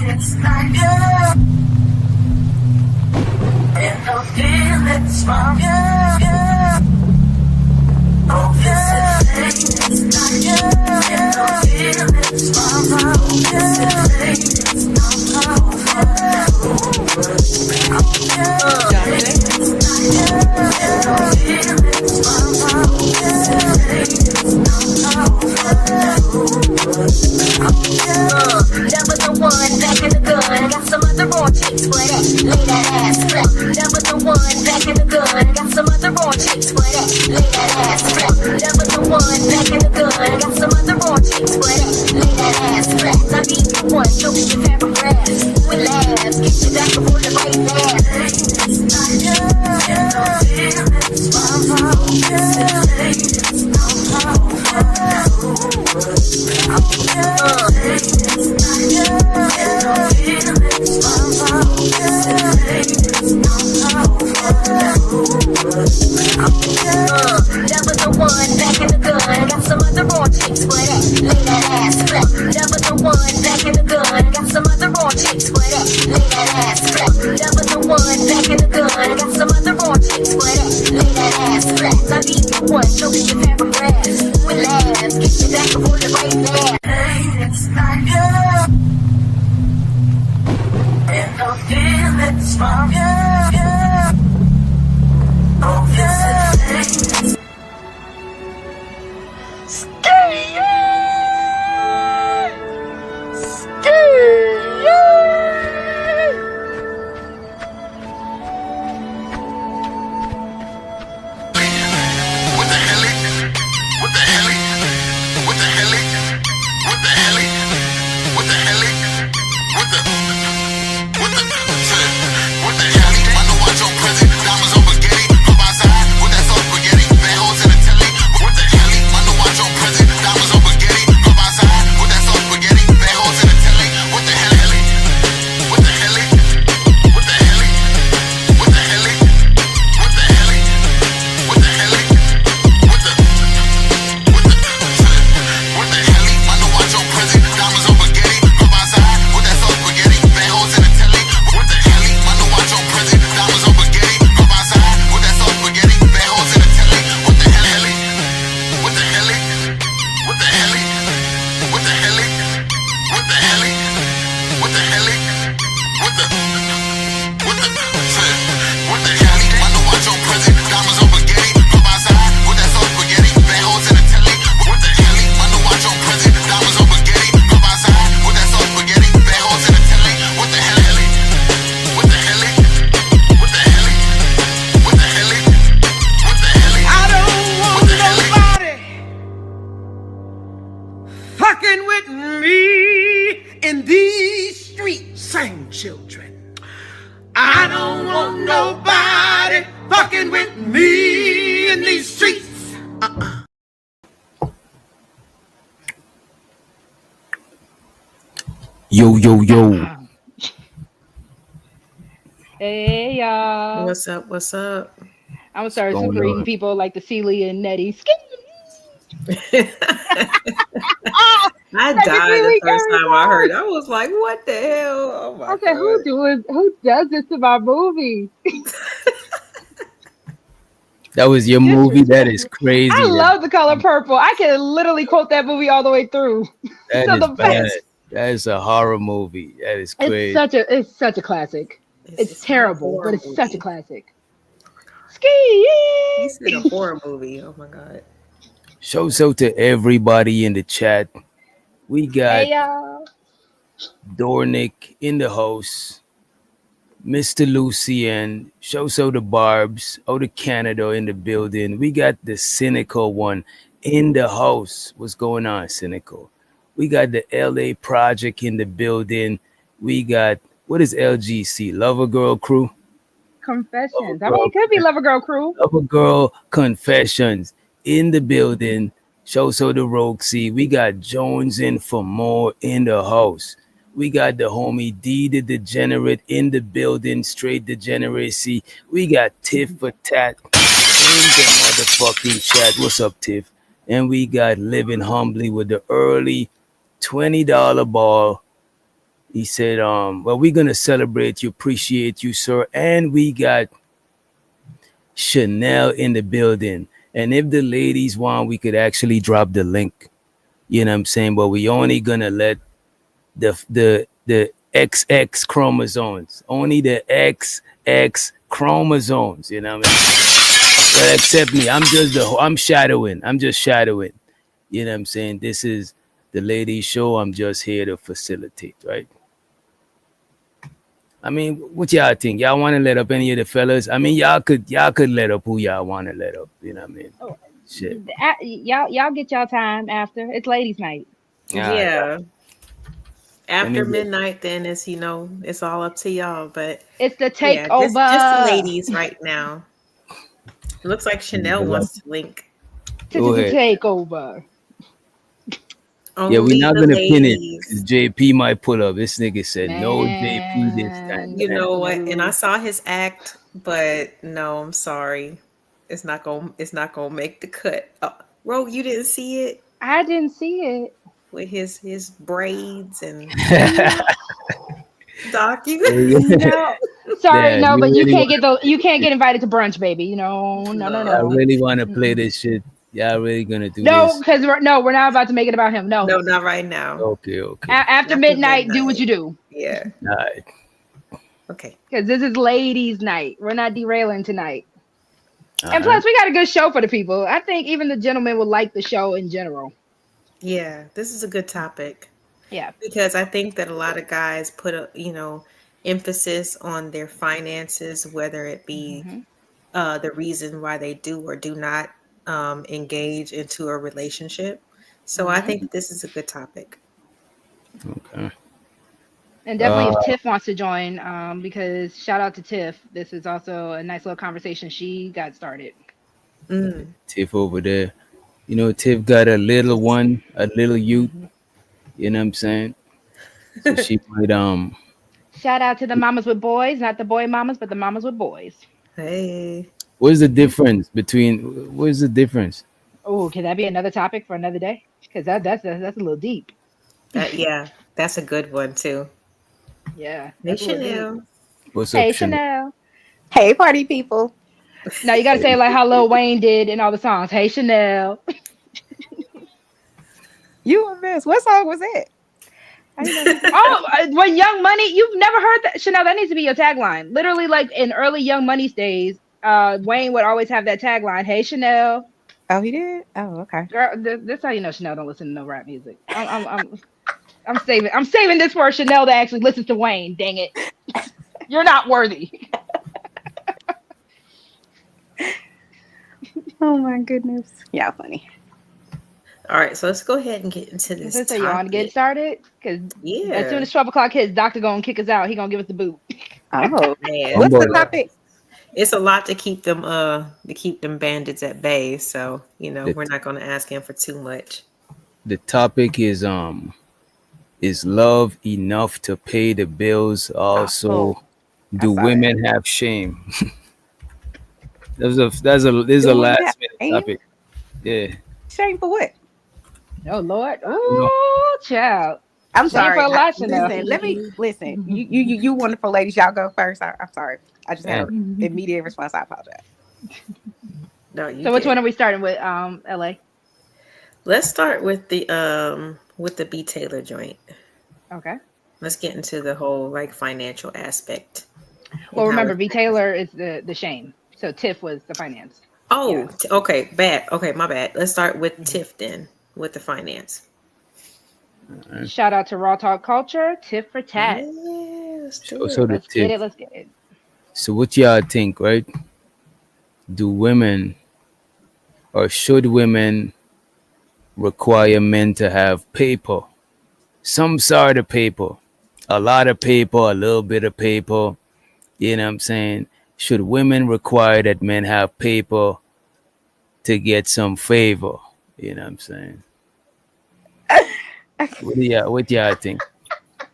It's like you. And the feelings from you. Oh, it's like you. And the feelings from you. Never the one back in the gun. Got some other raw chicks for that. Lay that ass flat. Never the one back in the gun. Got some other raw chicks for that. Lay that ass flat. Never the one back in the gun. Got some other raw chicks for that. Lay that ass flat. I be the one, show me your paragraphs. With laughs, get you back up on the right path. Never the one back in the gun. Got some other raw chicks for that. Lay that ass flat. Never the one back in the gun. Got some other raw chicks for that. Lay that ass flat. Never the one back in the gun. Got some other raw chicks for that. Lay that ass flat. I be the one, show me your paragraphs. With laughs, get you back up on the right path. Hey, it's like you. And the feelings from you. Oh, yeah. Yo, yo, yo. Hey, y'all. What's up? What's up? I'm gonna start What's going super eating on? people like the Celia and Nettie. I died the first time I heard. I was like, "What the hell?" Oh my I said, god! who does this to my movies? That was your movie? That is crazy. I love The Color Purple. I can literally quote that movie all the way through. That to is the bad. best. That is a horror movie. That is crazy. It's such a classic. It's terrible, but it's such a classic. Ski. He said a horror movie. Oh my god! Shout out to everybody in the chat. We got Hey, y'all. Dornick in the house, Mr. Lucien, shout out to Barbs, out of Canada in the building. We got the Cynical one in the house. What's going on, Cynical? We got the LA Project in the building. We got, what is LGC? Lover Girl Crew? Confessions. I mean, it could be Lover Girl Crew. Lover Girl Confessions in the building. Show so the Roxy. We got Jones in for more in the house. We got the homie D the Degenerate in the building. Straight degeneracy. We got Tiff for Tat in the motherfucking chat. What's up, Tiff? And we got Living Humbly with the early $20 ball. He said, well, we're gonna celebrate you, appreciate you, sir. And we got Chanel in the building. And if the ladies want, we could actually drop the link. You know what I'm saying? But we only gonna let the XX chromosomes, only the XX chromosomes. You know what I mean? Well, accept me. I'm shadowing. I'm just shadowing. You know what I'm saying? This is the ladies' show. I'm just here to facilitate, right? I mean, what y'all think? Y'all want to let up any of the fellas? I mean, y'all could let up who y'all want to let up. You know what I mean? Oh, Shit. y'all get y'all time after. It's ladies' night. Yeah. After Anyway. midnight, then it's it's all up to y'all. But It's the yeah, takeover. just the ladies right now. It looks like Chanel wants to link. Go ahead. Takeover. Only Yeah, we're not the gonna pin it ladies. because JP might pull up. This nigga said no Man. JP this time. You know what? And I saw his act, but no, I'm sorry. It's not gonna make the cut. Oh, Ro, you didn't see it I didn't see it. with his braids and Doc. No. Sorry, Yeah, no, you but you really can't get invited to brunch, baby. No. I really want to play this shit. Y'all really gonna do No, this? because we're not about to make it about him. No. No, not right now. Okay. After midnight, do what you do. Yeah. All right. Okay. Because this is ladies' night. We're not derailing tonight. All And plus, we got a good show for the people. I think even the gentlemen will like the show in general. Yeah, this is a good topic. Yeah. Because I think that a lot of guys put emphasis on their finances, whether it be the reason why they do or do not engage into a relationship. So I think this is a good topic. Okay. And definitely if Tiff wants to join, because shout out to Tiff. This is also a nice little conversation she got started. Tiff over there. You know, Tiff got a little one, a little youth. You know what I'm saying? So she might Shout out to the mamas with boys, not the boy mamas, but the mamas with boys. Hey. What is the difference? Oh, can that be another topic for another day? Because that's a little deep. That's a good one too. Yeah. Hey, Chanel. What's up, Hey, Chanel. Hey, party people. Now you got to say it like how Lil Wayne did in all the songs. Hey, Chanel. You a mess. What song was that? When Young Money, you've never heard that? Chanel, that needs to be your tagline. Literally, like in early Young Money's days, Wayne would always have that tagline. Hey, Chanel. Oh, he did? Oh, okay. Girl, that's how you know Chanel don't listen to no rap music. I'm saving this for Chanel that actually listens to Wayne. Dang it. You're not worthy. Oh my goodness. Yeah, funny. All right, so let's go ahead and get into this. So you want to get started? Because Yeah. as soon as 12 o'clock hits, doctor gonna kick us out. He gonna give us the boot. Oh, Man. what's the topic? It's a lot to keep them bandits at bay. So, we're not gonna ask him for too much. The topic is love enough to pay the bills? Also, do women have shame? There's a last minute topic. Yeah. Shame for what? Oh Lord. Oh, child. I'm Shame sorry. for a lot, Listen, let me listen. You wonderful ladies, y'all go first. I'm sorry. I just had an immediate response. I apologize. No, you So which one are we starting with? LA. Let's start with the B Taylor joint. Okay. Let's get into the whole financial aspect. Well, remember, B Taylor is the shame. So Tiff was the finance. Oh, yeah. Okay, bad. Okay, my bad. Let's start with Tiff then, with the finance. Shout out to Raw Talk Culture, Tiff for Tat. Yeah, let's get it. So what y'all think, right? Do women or should women require men to have paper? Some sort of paper. A lot of paper, a little bit of paper. You know what I'm saying? Should women require that men have paper to get some favor? You know what I'm saying? What y'all think?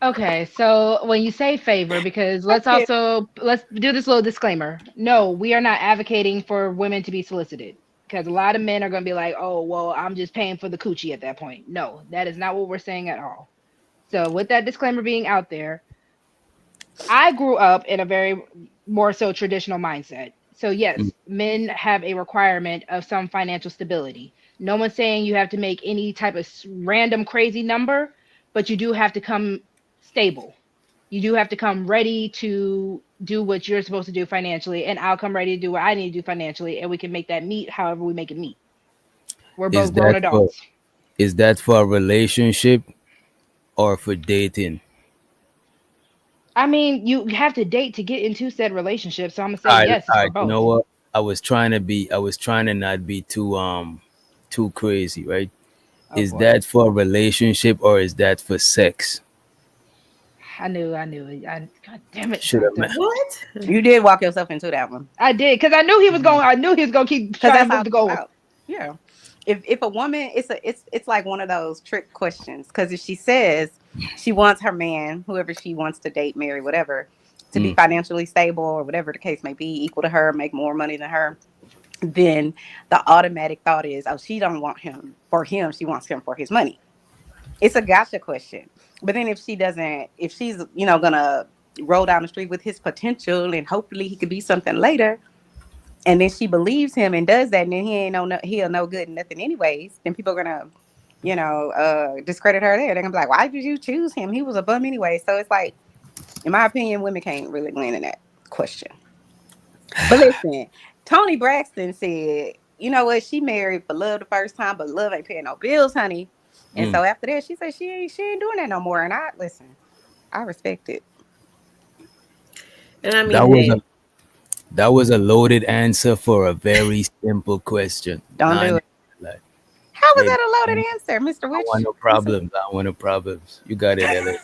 Okay, so when you say favor, because let's do this little disclaimer. No, we are not advocating for women to be solicited, because a lot of men are going to be like, oh, well, I'm just paying for the coochie at that point. No, that is not what we're saying at all. So with that disclaimer being out there, I grew up in a very more so traditional mindset. So Mm. yes, men have a requirement of some financial stability. No one's saying you have to make any type of random crazy number, but you do have to come stable. You do have to come ready to do what you're supposed to do financially, and I'll come ready to do what I need to do financially, and we can make that meet however we make it meet. We're Is both grown that for adults. a relationship or for dating? I mean, you have to date to get into said relationship, so I'm gonna say All right, yes, it's all for right. You know both. what? I was trying to not be too crazy, right? Oh Is boy. that for a relationship or is that for sex? I knew it. God damn it, Should a man, doctor. What? You did walk yourself into that one. I did because I knew he was going. I knew he was going to keep Because trying that's to how move the it's goal. about. Yeah. If a woman, it's like one of those trick questions. Because if she says she wants her man, whoever she wants to date, marry, whatever, to be mm, financially stable or whatever the case may be, equal to her, make more money than her, then the automatic thought is, oh, she don't want him for him. She wants him for his money. It's a gotcha question. But then if she doesn't, if she's, gonna roll down the street with his potential and hopefully he could be something later, and then she believes him and does that, and then he'll no good and nothing anyways, then people are gonna, discredit her there. They're gonna be like, why did you choose him? He was a bum anyway. So it's like, in my opinion, women can't really win in that question. But listen, Tony Braxton said, you know what, she married for love the first time, but love ain't paying no bills, honey. And mm. so after that, she said she ain't doing that no more. And I respect it. And I That mean, was a hey, loaded answer for a very simple question. Don't Nah, do it. like, How was hey, that a loaded man, answer, Mr. I want Witch? no problems. I want no problems. You got it, Elliot.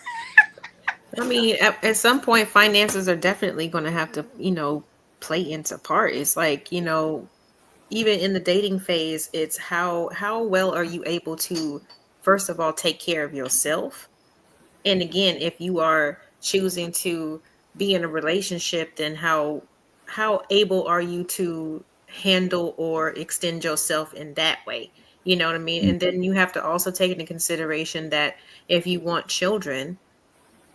at some point, finances are definitely going to have to, play into part. It's like, even in the dating phase, it's how well are you able to, first of all, take care of yourself. And again, if you are choosing to be in a relationship, then how able are you to handle or extend yourself in that way? You know what I mean? Mm, And then you have to also take into consideration that if you want children,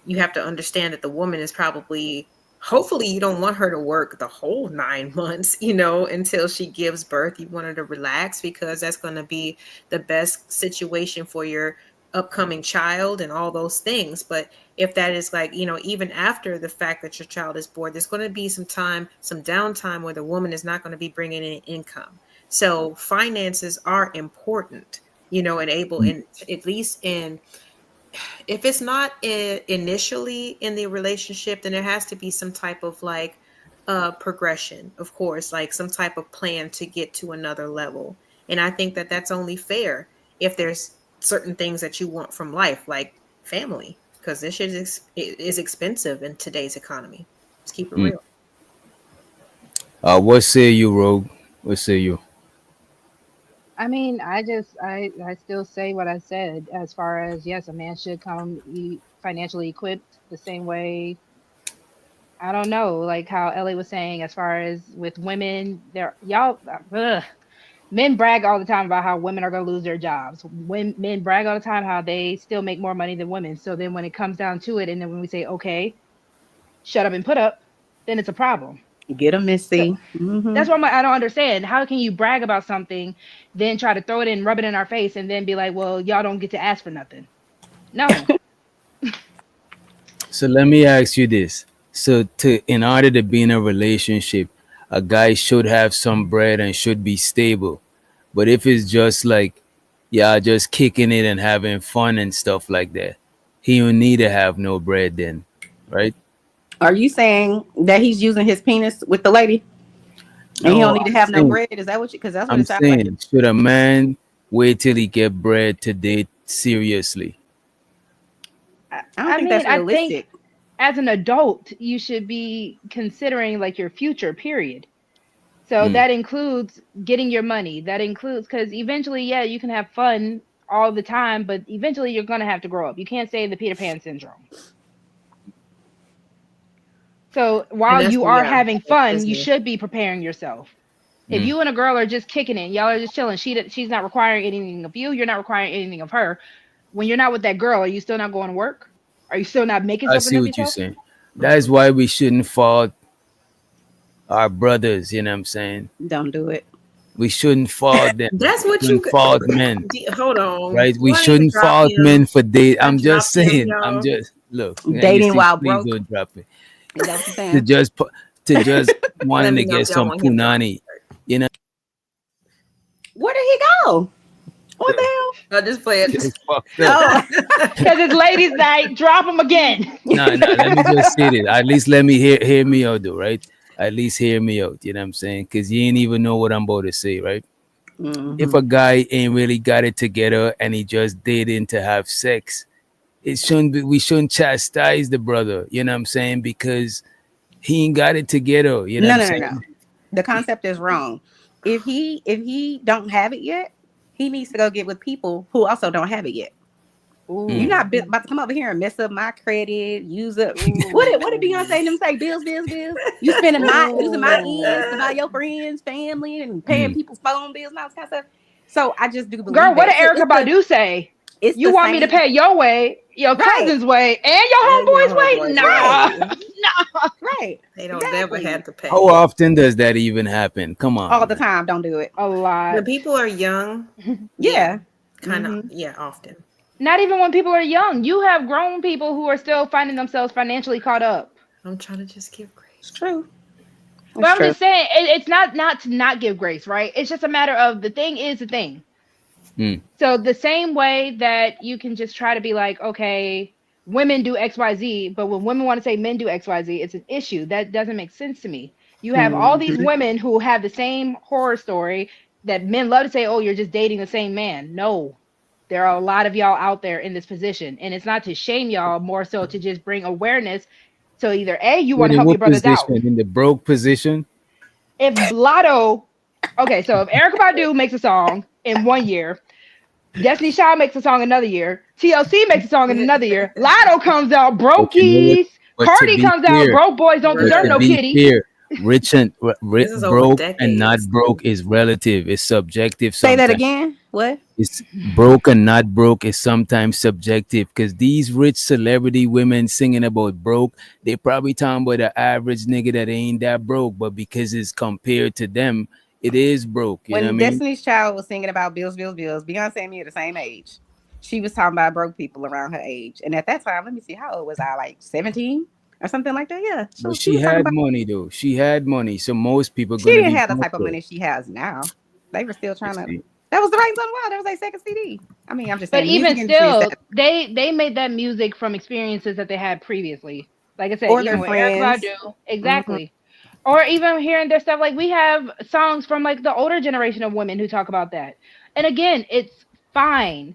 you have to understand that the woman is probably, hopefully you don't want her to work the whole 9 months, until she gives birth. You want her to relax because that's going to be the best situation for your upcoming child and all those things. But if that is like, even after the fact that your child is born, there's going to be some time, some downtime where the woman is not going to be bringing in income. So finances are important, and able, mm. and at least in, if it's not initially in the relationship, then there has to be some type of like progression, of course, like some type of plan to get to another level. And I think that that's only fair if there's certain things that you want from life, like family, because this shit is expensive in today's economy. Let's keep it Mm. real. What say you, Rogue? What say you? I mean, I still say what I said as far as yes, a man should come financially equipped the same way. I don't know, like how Ellie was saying, as far as with women, they're y'all. Men brag all the time about how women are going to lose their jobs. When men brag all the time how they still make more money than women. So then when it comes down to it, and then when we say, okay, shut up and put up, then it's a problem. Get a So Missy. Hmm. that's what I don't understand. How can you brag about something, then try to throw it in, rub it in our face, and then be like, well, y'all don't get to ask for nothing? No. So let me ask you this. So in order to be in a relationship, a guy should have some bread and should be stable. But if it's just like, yeah, just kicking it and having fun and stuff like that, he don't need to have no bread then, right? Are you saying that he's using his penis with the lady and he don't No, need to have no bread? Is that what you? Because that's what I'm it sounds like. saying, should a man wait till he get bread to date seriously? I don't I think mean, that's I think realistic. as an adult, you should be considering like your future, period. So Mm. that includes getting your money. That includes, because eventually, yeah, you can have fun all the time, but eventually you're going to have to grow up. You can't say the Peter Pan syndrome. So And while that's you the are having fun, you business. should be preparing yourself. If Mm. you and a girl are just kicking it, y'all are just chilling. She's not requiring anything of you. You're not requiring anything of her. when you're not with that girl, are you still not going to work? Are you still not making I something see of what you're yourself? saying. That's why we shouldn't fault our brothers. You know what I'm saying? Don't do it. We shouldn't fault them. That's We what you shouldn't fault men, hold on. right? We Go ahead and shouldn't drop fault him. men for date. I I'm just dropped him, saying. I'm y'all. just look. And you Dating see, while please broke. don't drop it. Is that what you're To saying? just to just Let wanting me to know get if y'all some want him dropped. punani. You know, Where did he go? What the hell? I'll just play it. it's fucked up. Oh, Because it's ladies' night. Drop them again. No, no. Let me just say this. At least let me hear me out, though, right? At least hear me out. You know what I'm saying? Because you ain't even know what I'm about to say, right? If a guy ain't really got it together and he just dating to have sex, it shouldn't be. We shouldn't chastise the brother. You know what I'm saying? Because he ain't got it together. You know no, what I'm no, no, saying? no. The concept is wrong. If he don't have it yet, he needs to go get with people who also don't have it yet. You're not about to come over here and mess up my credit. Use up what did Beyonce and them say? Bills. You spending using my ends to buy your friends, family, and paying people's phone bills and all this kind of stuff. So I just do believe Girl, what that did Erica Badu say? it's You the want me to same. pay your way, your Right. cousin's way, and your And your homeboy's way? homeboy's Nah. way. Nah. Right. They don't never have to pay. How often does that even happen? Come on. All the man. time. Don't do it. A lot. When people are young, Yeah. kind of, often. Not even when people are young. You have grown people who are still finding themselves financially caught up. I'm trying to just give It's grace. true. But I'm just saying, it's not to not give grace, right? It's just a matter of the thing is the thing. So the same way that you can just try to be like, okay, women do XYZ, but when women want to say men do XYZ, it's an issue. That doesn't make sense to me. You have all these women who have the same horror story that men love to say, oh, you're just dating the same man. No, there are a lot of y'all out there in this position. And it's not to shame y'all, more so to just bring awareness. So either A, you want to In help what your brothers out. position? In the broke position? If Blotto, okay, so if Erica Badu makes a song in 1 year, Destiny Child makes a song another year, TLC makes a song in another year, Lotto comes out, Brokies, Cardi comes out, Broke Boys Don't Deserve No Kitty. Fair, rich and This is over broke and not decades. broke is relative. It's subjective. Say that sometimes. again. What? It's broke and not broke is sometimes subjective because these rich celebrity women singing about broke, they probably talking about the average nigga that ain't that broke, but because it's compared to them, it is broke. You know what I When mean? Destiny's Child was singing about bills, Beyonce and me are the same age. She was talking about broke people around her age. And at that time, let me see, how old was I? Like 17 or something like that? Yeah. But she she was talking had about, money though. She had money, so most people she gonna didn't be have the type of broke. money she has now. They were still trying to. See? That was the Rains on the Wall. That was their second CD. I mean, I'm just But saying. The music even industry is still, that. they made that music from experiences that they had previously. Like I said, Or even their with Erica friends. Badu, exactly. Or even hearing their stuff, like we have songs from like the older generation of women who talk about that. And again, it's fine.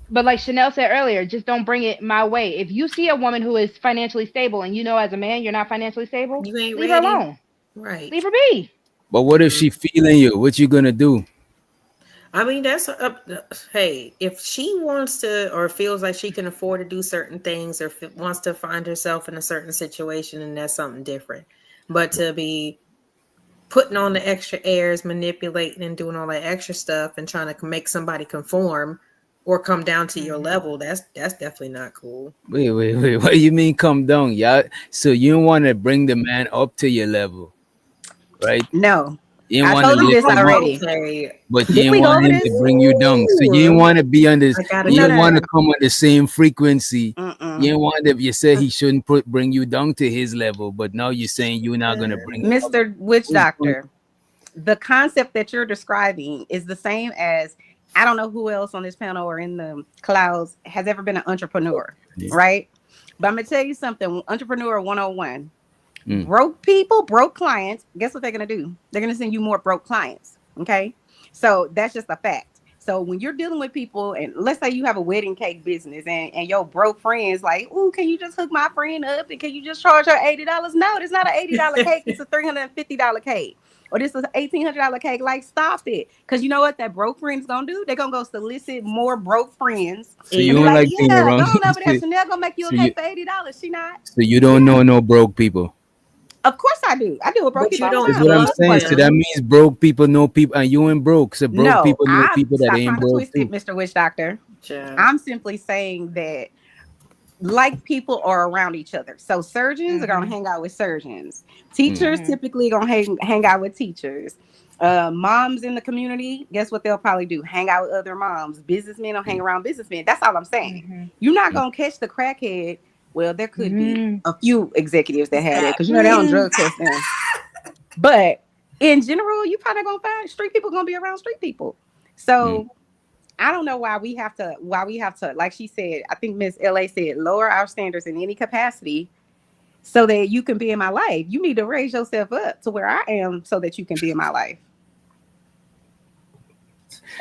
But like Chanel said earlier, just don't bring it my way. If you see a woman who is financially stable and you know as a man you're not financially stable, You ain't leave ready. her alone. Right. Leave her be. But what if she feeling you? What you gonna do? I mean, that's up. Hey, if she wants to or feels like she can afford to do certain things or wants to find herself in a certain situation, and that's something different. But to be putting on the extra airs, manipulating and doing all that extra stuff and trying to make somebody conform or come down to your level, that's definitely not cool. Wait. What do you mean come down? Yeah. So you want to bring the man up to your level, right? No. You I want told to you lift this him up, already. Okay. but you Didn't ain't we go want over him this? to bring you down. So you ain't want to be on this. I gotta You No, ain't no, want no. to come on the same frequency. Mm-mm. You ain't want if you said he shouldn't bring you down to his level, but now you're saying you're not gonna bring him up. Mr. Witch Doctor, the concept that you're describing is the same as, I don't know who else on this panel or in the clouds has ever been an entrepreneur, right? But I'm going to tell you something. Entrepreneur 101. Broke people, broke clients, guess what they're going to do? They're going to send you more broke clients, okay? So that's just a fact. So when you're dealing with people, and let's say you have a wedding cake business and your broke friends like, ooh, can you just hook my friend up? And can you just charge her $80? No, it's not an $80 cake. It's a $350 cake. Or this is an $1,800 cake. Like, stop it. Because you know what that broke friend's going to do? They're going to go solicit more broke friends. So you be don't like being yeah, around. go on over there. Chanel going to make you So a cake for $80. She not. So you don't know no broke people. Of course I do. I do with broke But people. you all don't the That's time. what I'm love saying. So them. that means broke people know people, and you ain't broke. So broke No, people know I people that stop ain't trying to broke twist too. it, Mr. Witch Doctor. Yeah. I'm simply saying that like people are around each other. So surgeons are gonna hang out with surgeons. Teachers typically gonna hang out with teachers. Moms in the community, guess what they'll probably do? Hang out with other moms. Businessmen will hang around businessmen. That's all I'm saying. You're not gonna catch the crackhead. Well, there could be a few executives that have it because you know they don't drug test them. But in general, you probably gonna find street people gonna be around street people. So I don't know why we have to, like she said, I think Miss LA said, lower our standards in any capacity so that you can be in my life. You need to raise yourself up to where I am so that you can be in my life.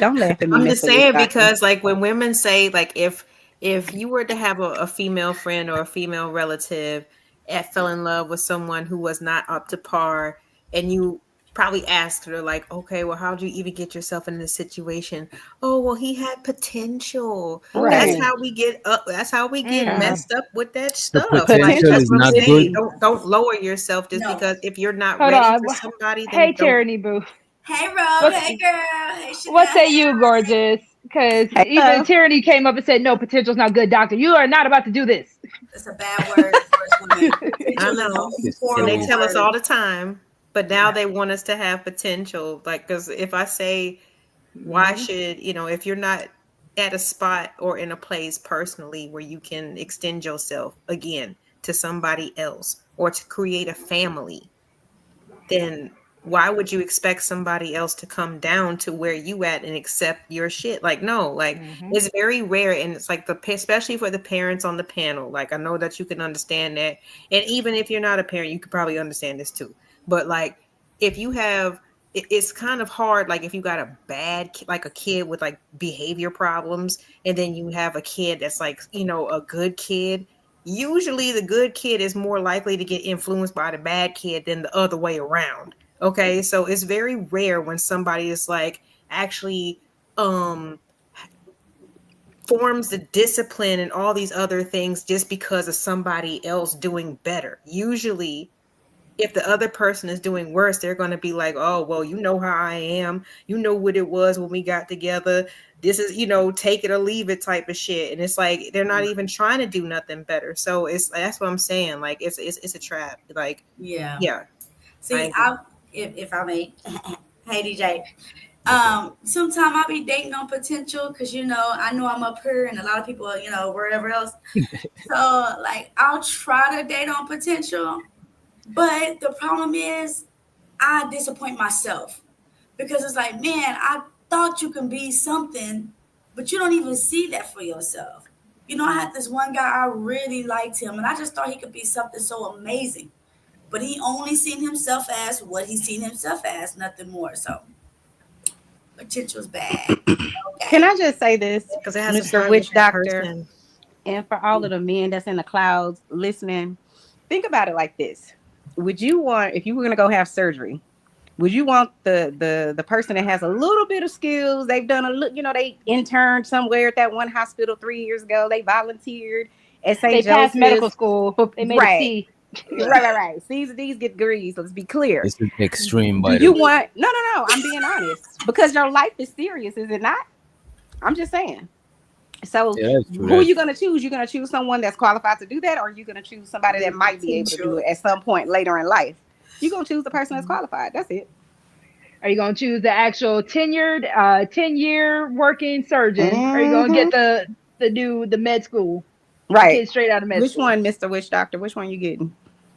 Don't laugh at me. I'm just saying because like when women say like if you were to have a female friend or a female relative that fell in love with someone who was not up to par, and you probably asked her like, okay, well, how'd you even get yourself in this situation? Oh, well, he had potential. Right. That's how we get up. That's how we get messed up with that stuff. Potential is not good. Don't lower yourself just because if you're not Hold ready on. for somebody. Then Hey, Tyranny Boo. Hey, Ro. Hey, girl. Hey, What say you, gorgeous? Because even Tyranny came up and said, no, potential's not good, doctor. You are not about to do this. It's a bad word for women. I know. And they tell us all the time. But now they want us to have potential. Like, because if I say, why should, if you're not at a spot or in a place personally where you can extend yourself again to somebody else or to create a family, then why would you expect somebody else to come down to where you at and accept your shit? Like, no, like it's very rare. And it's like especially for the parents on the panel, like I know that you can understand that. And even if you're not a parent, you could probably understand this too. But like, if you have, it's kind of hard. Like if you got a bad, like a kid with like behavior problems, and then you have a kid that's like, a good kid. Usually the good kid is more likely to get influenced by the bad kid than the other way around. Okay. So it's very rare when somebody is like actually, forms the discipline and all these other things just because of somebody else doing better. Usually, if the other person is doing worse, they're going to be like, oh, well, you know how I am. You know what it was when we got together. This is, take it or leave it type of shit. And it's like, they're not even trying to do nothing better. So that's what I'm saying. Like, it's a trap. Like, yeah. See, if I may, hey, DJ, sometimes I'll be dating on potential because, I know I'm up here and a lot of people, wherever else. So, like, I'll try to date on potential. But the problem is I disappoint myself because it's like, man, I thought you can be something, but you don't even see that for yourself. I had this one guy, I really liked him, and I just thought he could be something so amazing. But he only seen himself as what he seen himself as, nothing more. So potential's bad. Okay. Can I just say this, Mr. Witch Doctor, person. And for all of the men that's in the clouds listening, think about it like this. Would you want, if you were going to go have surgery, would you want the person that has a little bit of skills? They've done they interned somewhere at that one hospital 3 years ago. They volunteered at St. Joseph's. They passed medical school. They made a C. Right. C's and D's get degrees. Let's be clear. It's an extreme. By you want no. I'm being honest because your life is serious, is it not? I'm just saying. So who are you going to choose? You're going to choose someone that's qualified to do that, or are you going to choose somebody that might be able to do it at some point later in life? You're going to choose the person that's qualified. That's it. Are you going to choose the actual tenured, 10-year working surgeon? Or are you going to get the med school? Right. Get straight out of med Which school. one, Mr. Witch Doctor? Which one you getting?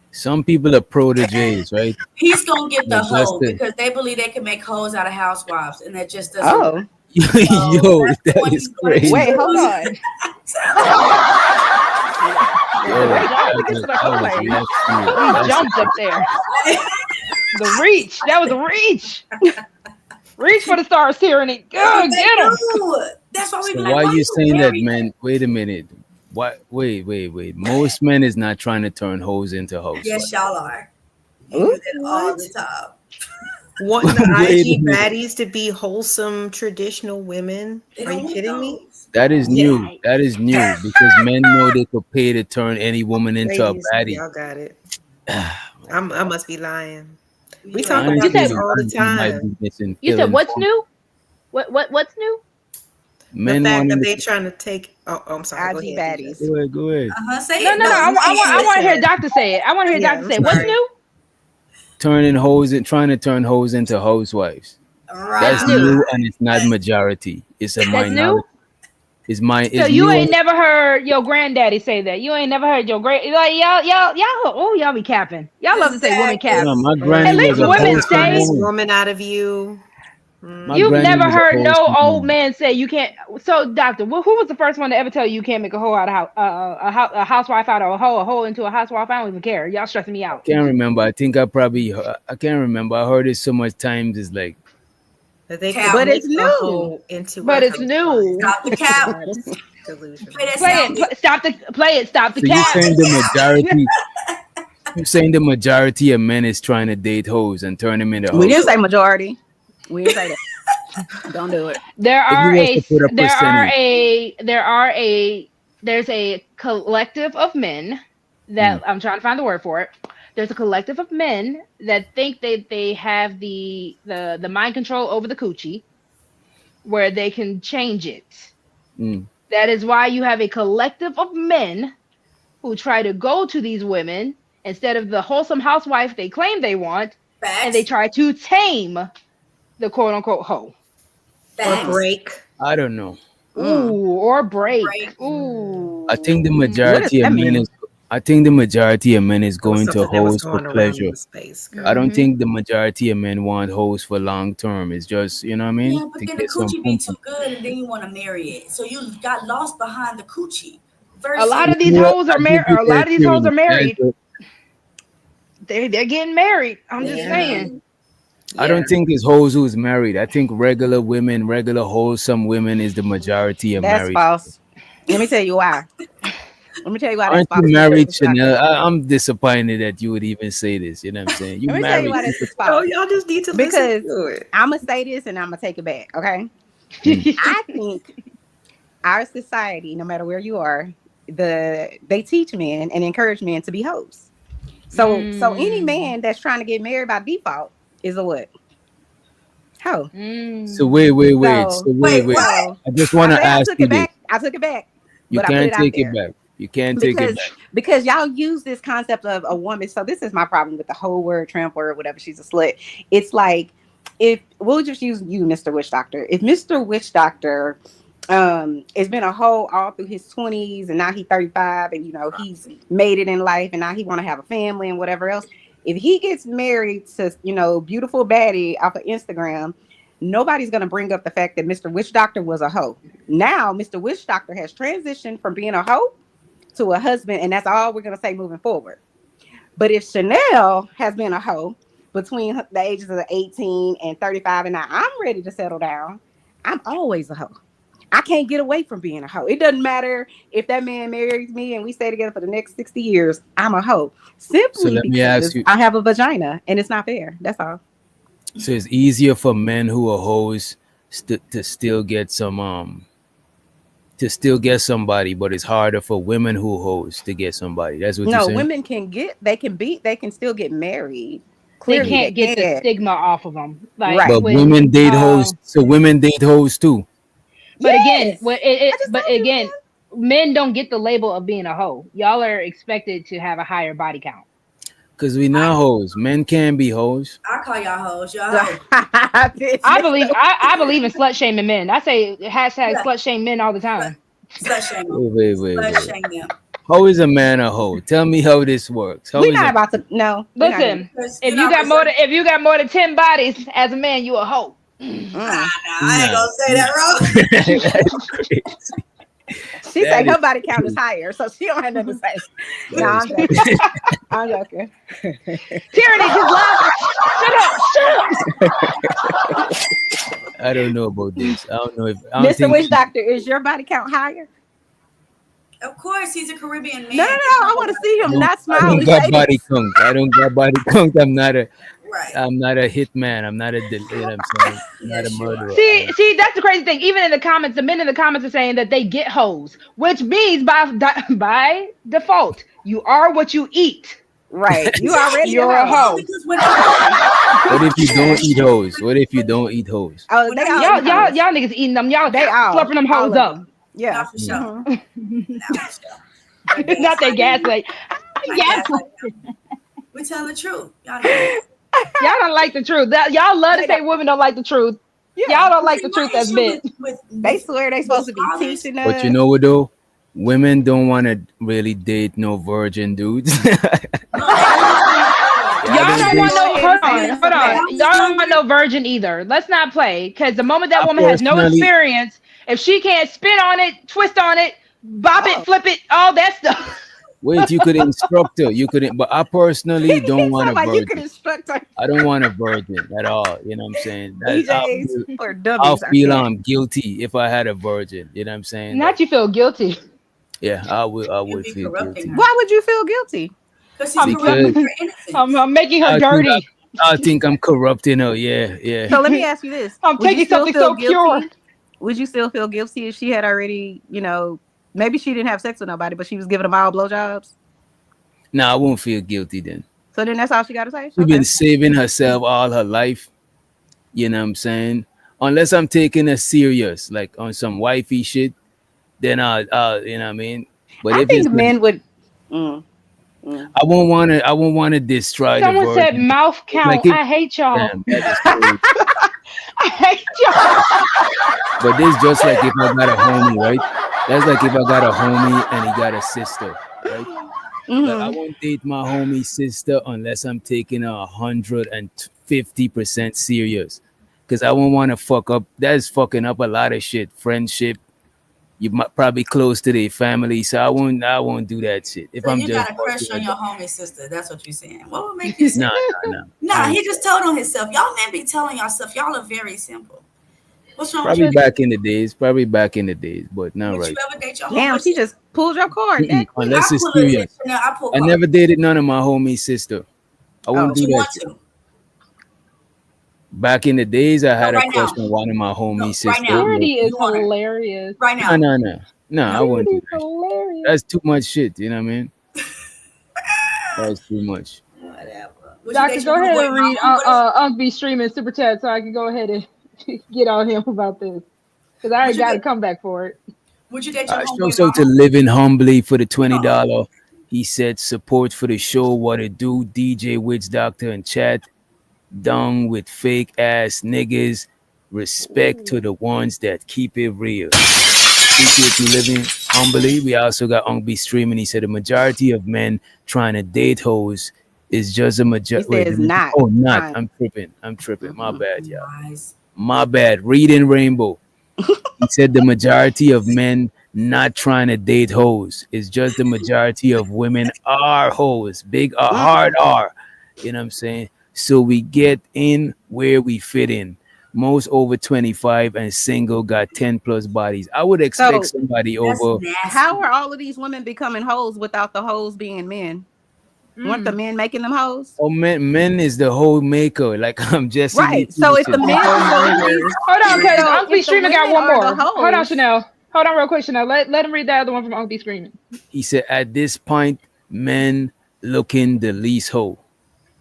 Some people are proteges, right? He's going to get the hoe because they believe they can make hoes out of housewives, and that just doesn't work. Yo, that is crazy. Wait, hold on. He jumped up there. The reach. That was a reach. Reach for the stars, Tyranny. Go get him. That's why we. So why are you saying that, man? Wait a minute. What? Wait. Most men is not trying to turn hoes into hoes. Yes, y'all are. You do that all the time. Want the IG baddies to be wholesome, traditional women? Are you kidding me? That is new. Yeah. That is new because men know they could pay to turn any woman into a baddie. Y'all got it. I must be lying. We talk about this all the time. You said what's new? What's new? Men fact that want they trying to take. Oh, I'm sorry. Go IG ahead. baddies. Go ahead. Go ahead. Say No, it. no, no. I want to hear listen. Doctor say it. I want to hear Yeah, Doctor I'm say it. What's sorry. new? Turning hoes and trying to turn hoes into housewives. That's Right. new, and it's not majority. It's a That's minority. new. It's So you new. ain't never heard your granddaddy say that. You ain't never heard your great like y'all. Oh, y'all be capping. Y'all love to say woman cap. Yeah, my At granny was least a women wholesome say. woman. Woman out of you. My You've granny never was a heard no wholesome old woman. man say you can't. So, doctor, who was the first one to ever tell you you can't make a hoe out of a housewife out of a hoe into a housewife? I don't even care. Y'all stressing me out. Can't remember. I think I can't remember. I heard it so much times. It's like That they Cap. could But make it's a new. hoe into But a it's new. Stop the cap. delusion. Play that Play sound. it. Stop the play it. Stop the so. You cat. saying the majority? You saying the majority of men is trying to date hoes and turn them into We didn't hoes? say majority. We didn't say that. Don't do it. There If are you was to put a there's a collective of men that I'm trying to find the word for it. There's a collective of men that think they have the mind control over the coochie where they can change it. Mm. That is why you have a collective of men who try to go to these women instead of the wholesome housewife they claim they want, and they Facts. try to tame the quote unquote hoe. Or Facts. break. I don't know. Ooh, or break. Break. Ooh. I think the What does majority of that men mean? is. I think the majority of men is That was going to something that was hoes for going around pleasure. in the space, girl. I don't think the majority of men want hoes for long term. It's just, you know what I mean? Yeah, but To then the get some coochie be pum too good, and then you want to marry it. So you got lost behind the coochie. A Versus, lot of these Yeah, hoes are I married. give A you lot that of these hoes are too. married. That's They're getting married. I'm just Yeah. saying. I don't think it's hoes who's married. I think regular women, regular wholesome women is the majority of That's married. false. Let me tell you why. Let me tell you why that's Aren't you false. married, Chanel? I'm disappointed that you would even say this. You know what I'm saying? You Let me tell you married. why this is Oh, false. y'all just need to Because listen to it. I'm gonna say this and I'm gonna take it back. Okay. I think our society, no matter where you are, they teach men and encourage men to be hoes. So any man that's trying to get married by default is a what? Hoe. So wait. So So wait. what? I just want to I ask took you it this. back. I took it back. You But I put can't it out take it there. back. You can't take it back. Because y'all use this concept of a woman. So this is my problem with the whole word, tramp word, whatever. She's a slut. It's like, if we'll just use you, Mr. Witch Doctor. If Mr. Witch Doctor has been a hoe all through his 20s and now he's 35 and he's made it in life and now he want to have a family and whatever else. If he gets married to beautiful baddie off of Instagram, nobody's going to bring up the fact that Mr. Witch Doctor was a hoe. Now Mr. Witch Doctor has transitioned from being a hoe to a husband, and that's all we're going to say moving forward. But if Chanel has been a hoe between the ages of 18 and 35 and now I'm ready to settle down, I'm always a hoe. I can't get away from being a hoe. It doesn't matter if that man marries me and we stay together for the next 60 years. I'm a hoe. Simply let me ask because you- I have a vagina and it's not fair. That's all. So it's easier for men who are hoes to still get somebody, but it's harder for women who hoes to get somebody. That's what you're No, saying? women they can still get married. They Clearly, can't get the can. stigma off of them. Like, Right. But when, women date hoes. So women date hoes too. But again, Yes. when I just told you again, men don't get the label of being a hoe. Y'all are expected to have a higher body count. Because we not hoes. Men can be hoes. I call y'all hoes. Y'all hoes. I believe in slut shaming men. I say hashtag Yeah. slut shame men all the time. Slut shame them. Wait. Slut shame them. How is a man a hoe? Tell me how this works. How We're is not a- about to. No. we're not Listen, Because if you're you not got more than 10 bodies as a man, you a hoe. Mm. I ain't gonna say that wrong. That's crazy. She That said her is body count is higher, so she don't have nothing to say. No, I'm joking. I'm joking. Tyranny, just laugh. Shut up. I don't know about this. I don't know if Mr. Witch Doctor, is your body count higher? Of course, he's a Caribbean man. No. I want to see him not I smile. don't got body count. I don't got body count. I'm not a Right. hitman. I'm not a you know what I'm saying? I'm not a Yes, you are. murderer. See, that's the crazy thing. Even in the comments, the men in the comments are saying that they get hoes, which means by default, you are what you eat. Right. You already You're a hoe. Because when What if you don't eat hoes? What if you don't eat hoes? Oh, they all Y'all niggas eating them. Y'all They all slurping them all hoes of up. them. Yeah. Not for sure. Mhm. Not for sure. Not that gaslight. Not Gaslight. gaslight. We telling the truth. Y'all know. Y'all don't like the truth. Y'all love to They say don't. women don't like the truth. Yeah. Y'all don't like See, the my truth as issue men. They swear they supposed to be fathers- teaching us. But you know what though? Women don't want to really date no virgin dudes. Y'all don't want no. Go Hold ahead and on, say hold that. on. Y'all don't want no virgin either. Let's not play, because the moment that I woman has no personally- experience, if she can't spin on it, twist on it, bop Oh. it, flip it, all that stuff. Wait, you could instruct her. You couldn't, but I personally don't want a Somebody you can virgin. instruct her. I don't want a virgin at all. You know what I'm saying? DJs or I'll dummies. feel I'm guilty if I had a virgin. You know what I'm saying? Not you feel guilty. Yeah, I would be feel corrupting guilty. her. Why would you feel guilty? Because he's Because- corrupting her innocence. I'm making her I think dirty. I think I'm corrupting her. Yeah. So let me ask you this: I'm Would you taking still something feel so pure. guilty? Would you still feel guilty if she had already, maybe she didn't have sex with nobody, but she was giving them all blowjobs? Nah, I won't feel guilty then. So then that's all she got to say. She's Okay. been saving herself all her life. You know what I'm saying? Unless I'm taking her serious, like on some wifey shit, then I'll you know what I mean? But I if think it's men would. I won't want to destroy Someone the said virgin. mouth count. Like it- I hate y'all. Damn, that is crazy. I hate y'all. But this just like if I got a homie, right? That's like if I got a homie and he got a sister, right? Like I won't date my homie sister unless I'm taking her 150% serious, because I won't want to fuck up. That's fucking up a lot of shit. Friendship, you might probably close to their family, so I won't do that shit. If So I'm you just got a crush on your homie sister. That's what you're saying. What would make you say? nah. Nah, he just told on himself. Y'all men be telling yourself. Y'all are very simple. What's wrong Probably with you? back in the days, but not Would right. you ever date your Damn, homie she just pulled your card. Mm-mm, unless I it's pull a serious. picture now. I pull I cards. never dated none of my homie sister. I won't Oh. do You that want shit. to? Back in the days, I had a right now. crush on one of my homie right sisters. now. Purity is You want her. hilarious. Right now. No, I wouldn't Purity do is that. hilarious. That's too much shit. You know what I mean? That's too much. Whatever. Would you Doctor, date go your ahead homeboy and read mama? Unc be streaming super chat so I can go ahead and get on him about this, because I already Would you got a date- comeback for it. Would you date your Show homeboy so to mama? living humbly for the $20. He said support for the show. What it do? DJ Witch Doctor and chat. Dung with fake ass niggas. Respect to the ones that keep it real. Appreciate you living humbly. We also got Ung B streaming. He said the majority of men trying to date hoes is just a majority. He says not. Oh, not. Trying. I'm tripping. My bad, y'all. Lies. My bad. Reading Rainbow. He said the majority of men not trying to date hoes. It's just the majority of women are hoes. Big hard R. You know what I'm saying? So we get in where we fit in. Most over 25 and single got 10 plus bodies. I would expect So, somebody That's over. nasty. How are all of these women becoming hoes without the hoes being men? Weren't the men making them hoes? Oh, men is the whole maker. Like I'm just Right. So if the men, Hold on, because So Unc B if the streaming got women one are more. the Hold on, hoes- Chanel. Hold on real quick, Chanel. Let him read the other one from Unc B screaming. He said at this point, men looking the least hoe.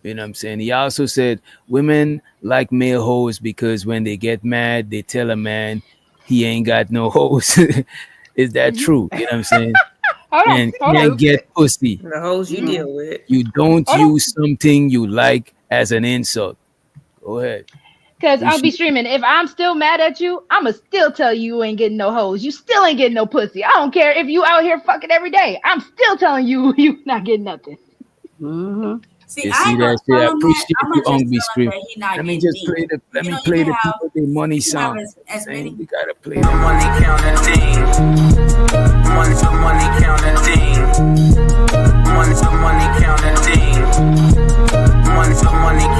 You know what I'm saying? He also said women like male hoes because when they get mad, they tell a man he ain't got no hoes. Is that true? You know what I'm saying? Hold on, And hold on. can't get pussy. The hoes you deal with. You don't Hold on. use something you like as an insult. Go ahead. Because You I'll be should- streaming. If I'm still mad at you, I'ma still tell you ain't getting no hoes. You still ain't getting no pussy. I don't care if you out here fucking every day. I'm still telling you you not getting nothing. See, You I see ain't that gonna shit? tell I him that. appreciate I'm you gonna on just be tell him stream. that he not Let me getting just play deep. the let You me know, play you the can have- people their money you can have song. as many. We gotta play The the money counting thing. Money counting thing. Money counting thing. Money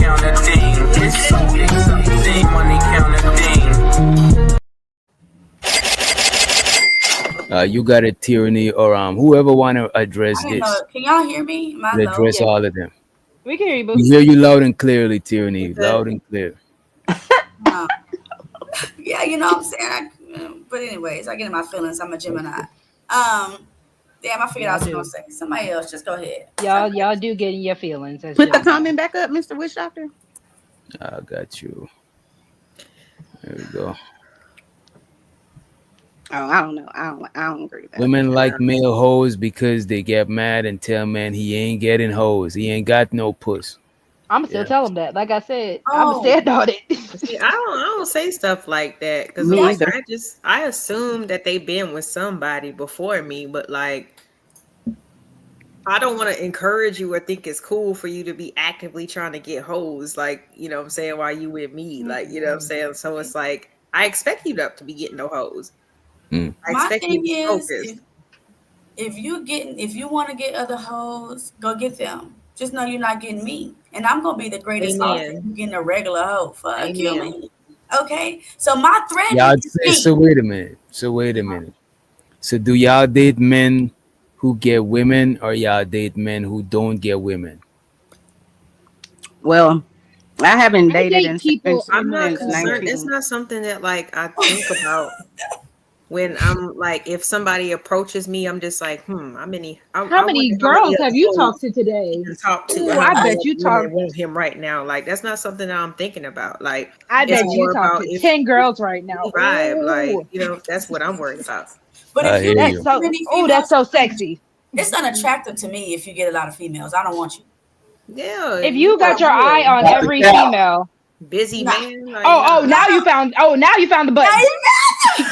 counting thing. It's so exciting. Money counting thing. you got a tyranny or whoever want to address I didn't this, know. Can y'all hear me? Am I low? address all of them. We can hear you, boo. We hear you loud and clearly, tyranny, Is it- loud and clear. No. Yeah, you know what I'm saying. But anyways, I get in my feelings. I'm a Gemini. Damn, I figured Y'all I was do. gonna say somebody else. Just go ahead. Y'all do get in your feelings. That's Put the just- comment back up, Mr. Witch Doctor. I got you. There we go. Oh, I don't know. I don't agree with that. Women like male hoes because they get mad and tell man he ain't getting hoes. He ain't got no puss. I'm still Yeah. tell them that. Like I said, Oh. I'm stand on it. See, I don't say stuff like that because Me like either. I assume that they've been with somebody before me, but like I don't want to encourage you or think it's cool for you to be actively trying to get hoes, like, you know what I'm saying, while you with me, like, you know what I'm saying. So it's like I expect you to be getting no hoes. Mm. I My expect you to thing be is, focused. if you want to get other hoes, go get them. Just know you're not getting me, and I'm gonna be the greatest hoe. Amen. You getting a regular hoe? Fuck you, Amen. man. Okay, so my threat Y'all is say, me. so wait a minute. So do y'all date men who get women or y'all date men who don't get women? Well, I haven't I dated date in people- I'm not since concerned. It's 19. not something that like I think about when I'm like, if somebody approaches me, I'm just like, how many How many girls have you talked to today? to talk to? Ooh, How I many bet you women talk. want him right now. Like that's not something that I'm thinking about. Like I it's bet you more talk about to if 10 girls right now. we vibe. Like, Ooh, you know, that's what I'm worried about. But I if hear you that's you. so. many Oh, that's females, so sexy. it's unattractive to me if you get a lot of females. I don't want you. Yeah. If you got your eye on That's every the cap. female. busy Nah. man. Like, Oh, nah. now you found. Oh, now you found the button.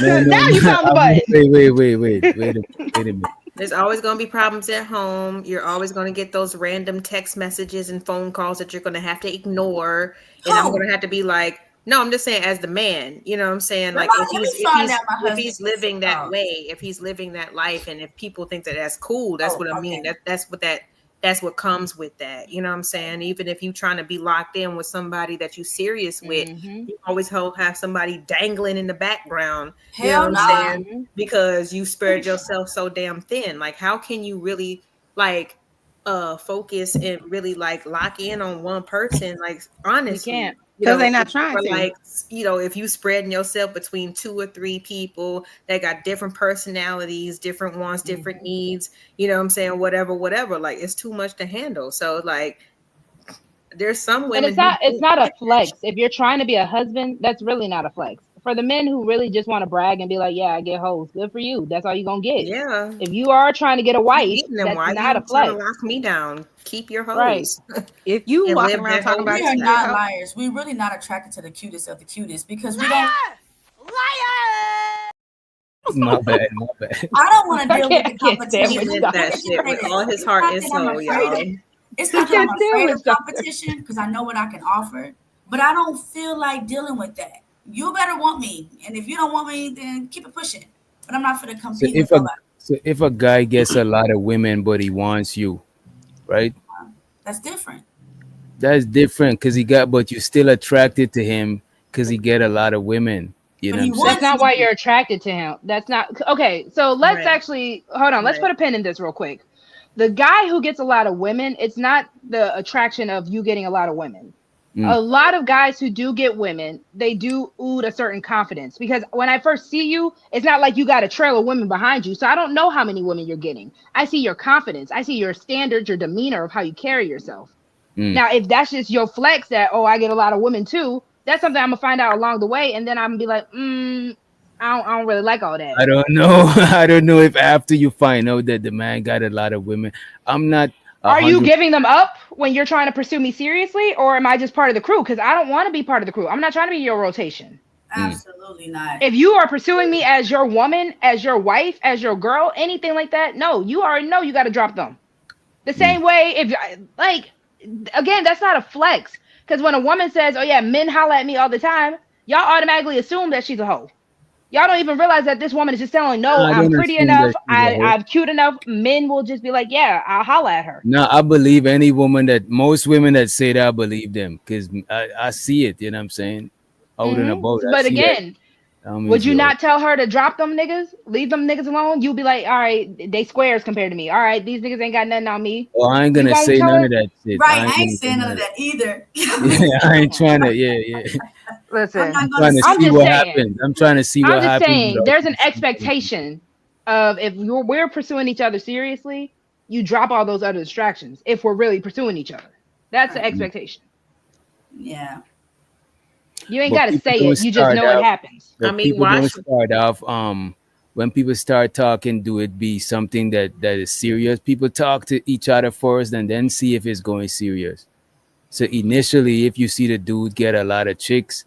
No, Now you found the button. Wait a minute. There's always going to be problems at home. You're always going to get those random text messages and phone calls that you're going to have to ignore. And I'm going to have to be like, no, I'm just saying as the man, you know what I'm saying? Like Let me find out my if husband he's living that is- way, if he's living that life, and if people think that that's cool, that's Oh, what I mean. okay. That's what comes with that. You know what I'm saying? Even if you're trying to be locked in with somebody that you're serious with, Mhm. you always have somebody dangling in the background. You know Hell what no. I'm saying? Because you spread yourself so damn thin. Like, how can you really like focus and really like lock in on one person? Like, honestly, can't. you 'Cause know, they not trying or to. like, you know, if you spreading yourself between 2 or 3 people that got different personalities, different wants, different needs, you know what I'm saying, whatever, like it's too much to handle. So like there's some And women it's not a flex. If you're trying to be a husband, that's really not a flex. For the men who really just want to brag and be like, yeah, I get hoes, good for you. That's all you're gonna get. yeah. If you are trying to get a wife, Getting them. that's Why not you a trying to flex. lock me down? Keep your Right. hoes. If you And walking live around that talking whole about We are you not get liars. We're really not attracted to the cutest of the cutest because we don't. My bad. I don't want to I deal can't- with the I can't stand competition. He Witch lives Doctor. that shit with all his heart and soul, y'all. It's not that can't I'm stand afraid Witch of Doctor. competition because I know what I can offer, but I don't feel like dealing with that. You better want me, and if you don't want me, then keep it pushing. But I'm not for to So compete if with a nobody. if a guy gets a lot of women but he wants you, right? That's different. That's different because but you're still attracted to him because he get a lot of women. You know But he what I'm saying? That's not why you're attracted to him. That's not okay. So let's Right. actually hold on. Let's Right. put a pin in this real quick. The guy who gets a lot of women, it's not the attraction of you getting a lot of women. Mm. A lot of guys who do get women, they do ood a certain confidence because when I first see you, it's not like you got a trail of women behind you. So I don't know how many women you're getting. I see your confidence. I see your standards, your demeanor of how you carry yourself. Mm. Now, if that's just your flex that, oh, I get a lot of women too, that's something I'm gonna find out along the way, and then I'm gonna be like, I don't really like all that. I don't know. I don't know if after you find out that the man got a lot of women, I'm not. Are you 100 giving them up when you're trying to pursue me seriously, or am I just part of the crew? Because I don't want to be part of the crew. I'm not trying to be your rotation. Absolutely not. If you are pursuing me as your woman, as your wife, as your girl, anything like that, no, you already know you got to drop them. The same way, if like, again, that's not a flex. Because when a woman says, "Oh yeah, men holler at me all the time," y'all automatically assume that she's a hoe. Y'all don't even realize that this woman is just telling, "No, I I'm don't pretty assume enough. that she's a hoe. I'm cute enough." Men will just be like, "Yeah, I'll holler at her." No, I believe any woman most women that say that, I believe them because I see it. You know what I'm saying? Out and about. I But see again, that. I mean, would you yo, not tell her to drop them niggas, leave them niggas alone? You'll be like, "All right, they squares compared to me. All right, these niggas ain't got nothing on me." Oh, I ain't gonna won't say tell none her? of that shit. Right, I gonna ain't say saying none of that either. Yeah, I ain't trying to. Yeah. Listen, I'm not Trying to gonna I'm see just what saying. happens. I'm trying to see I'm what just happens. saying, without there's an you saying anything. expectation of if we're pursuing each other seriously, you drop all those other distractions if we're really pursuing each other. That's the Right. expectation. Yeah. You ain't But got to people say don't it. You just start know it out. happens. But I mean, people don't watch. start off. When people start talking, do it be something that is serious? People talk to each other first, and then see if it's going serious. So initially, if you see the dude get a lot of chicks,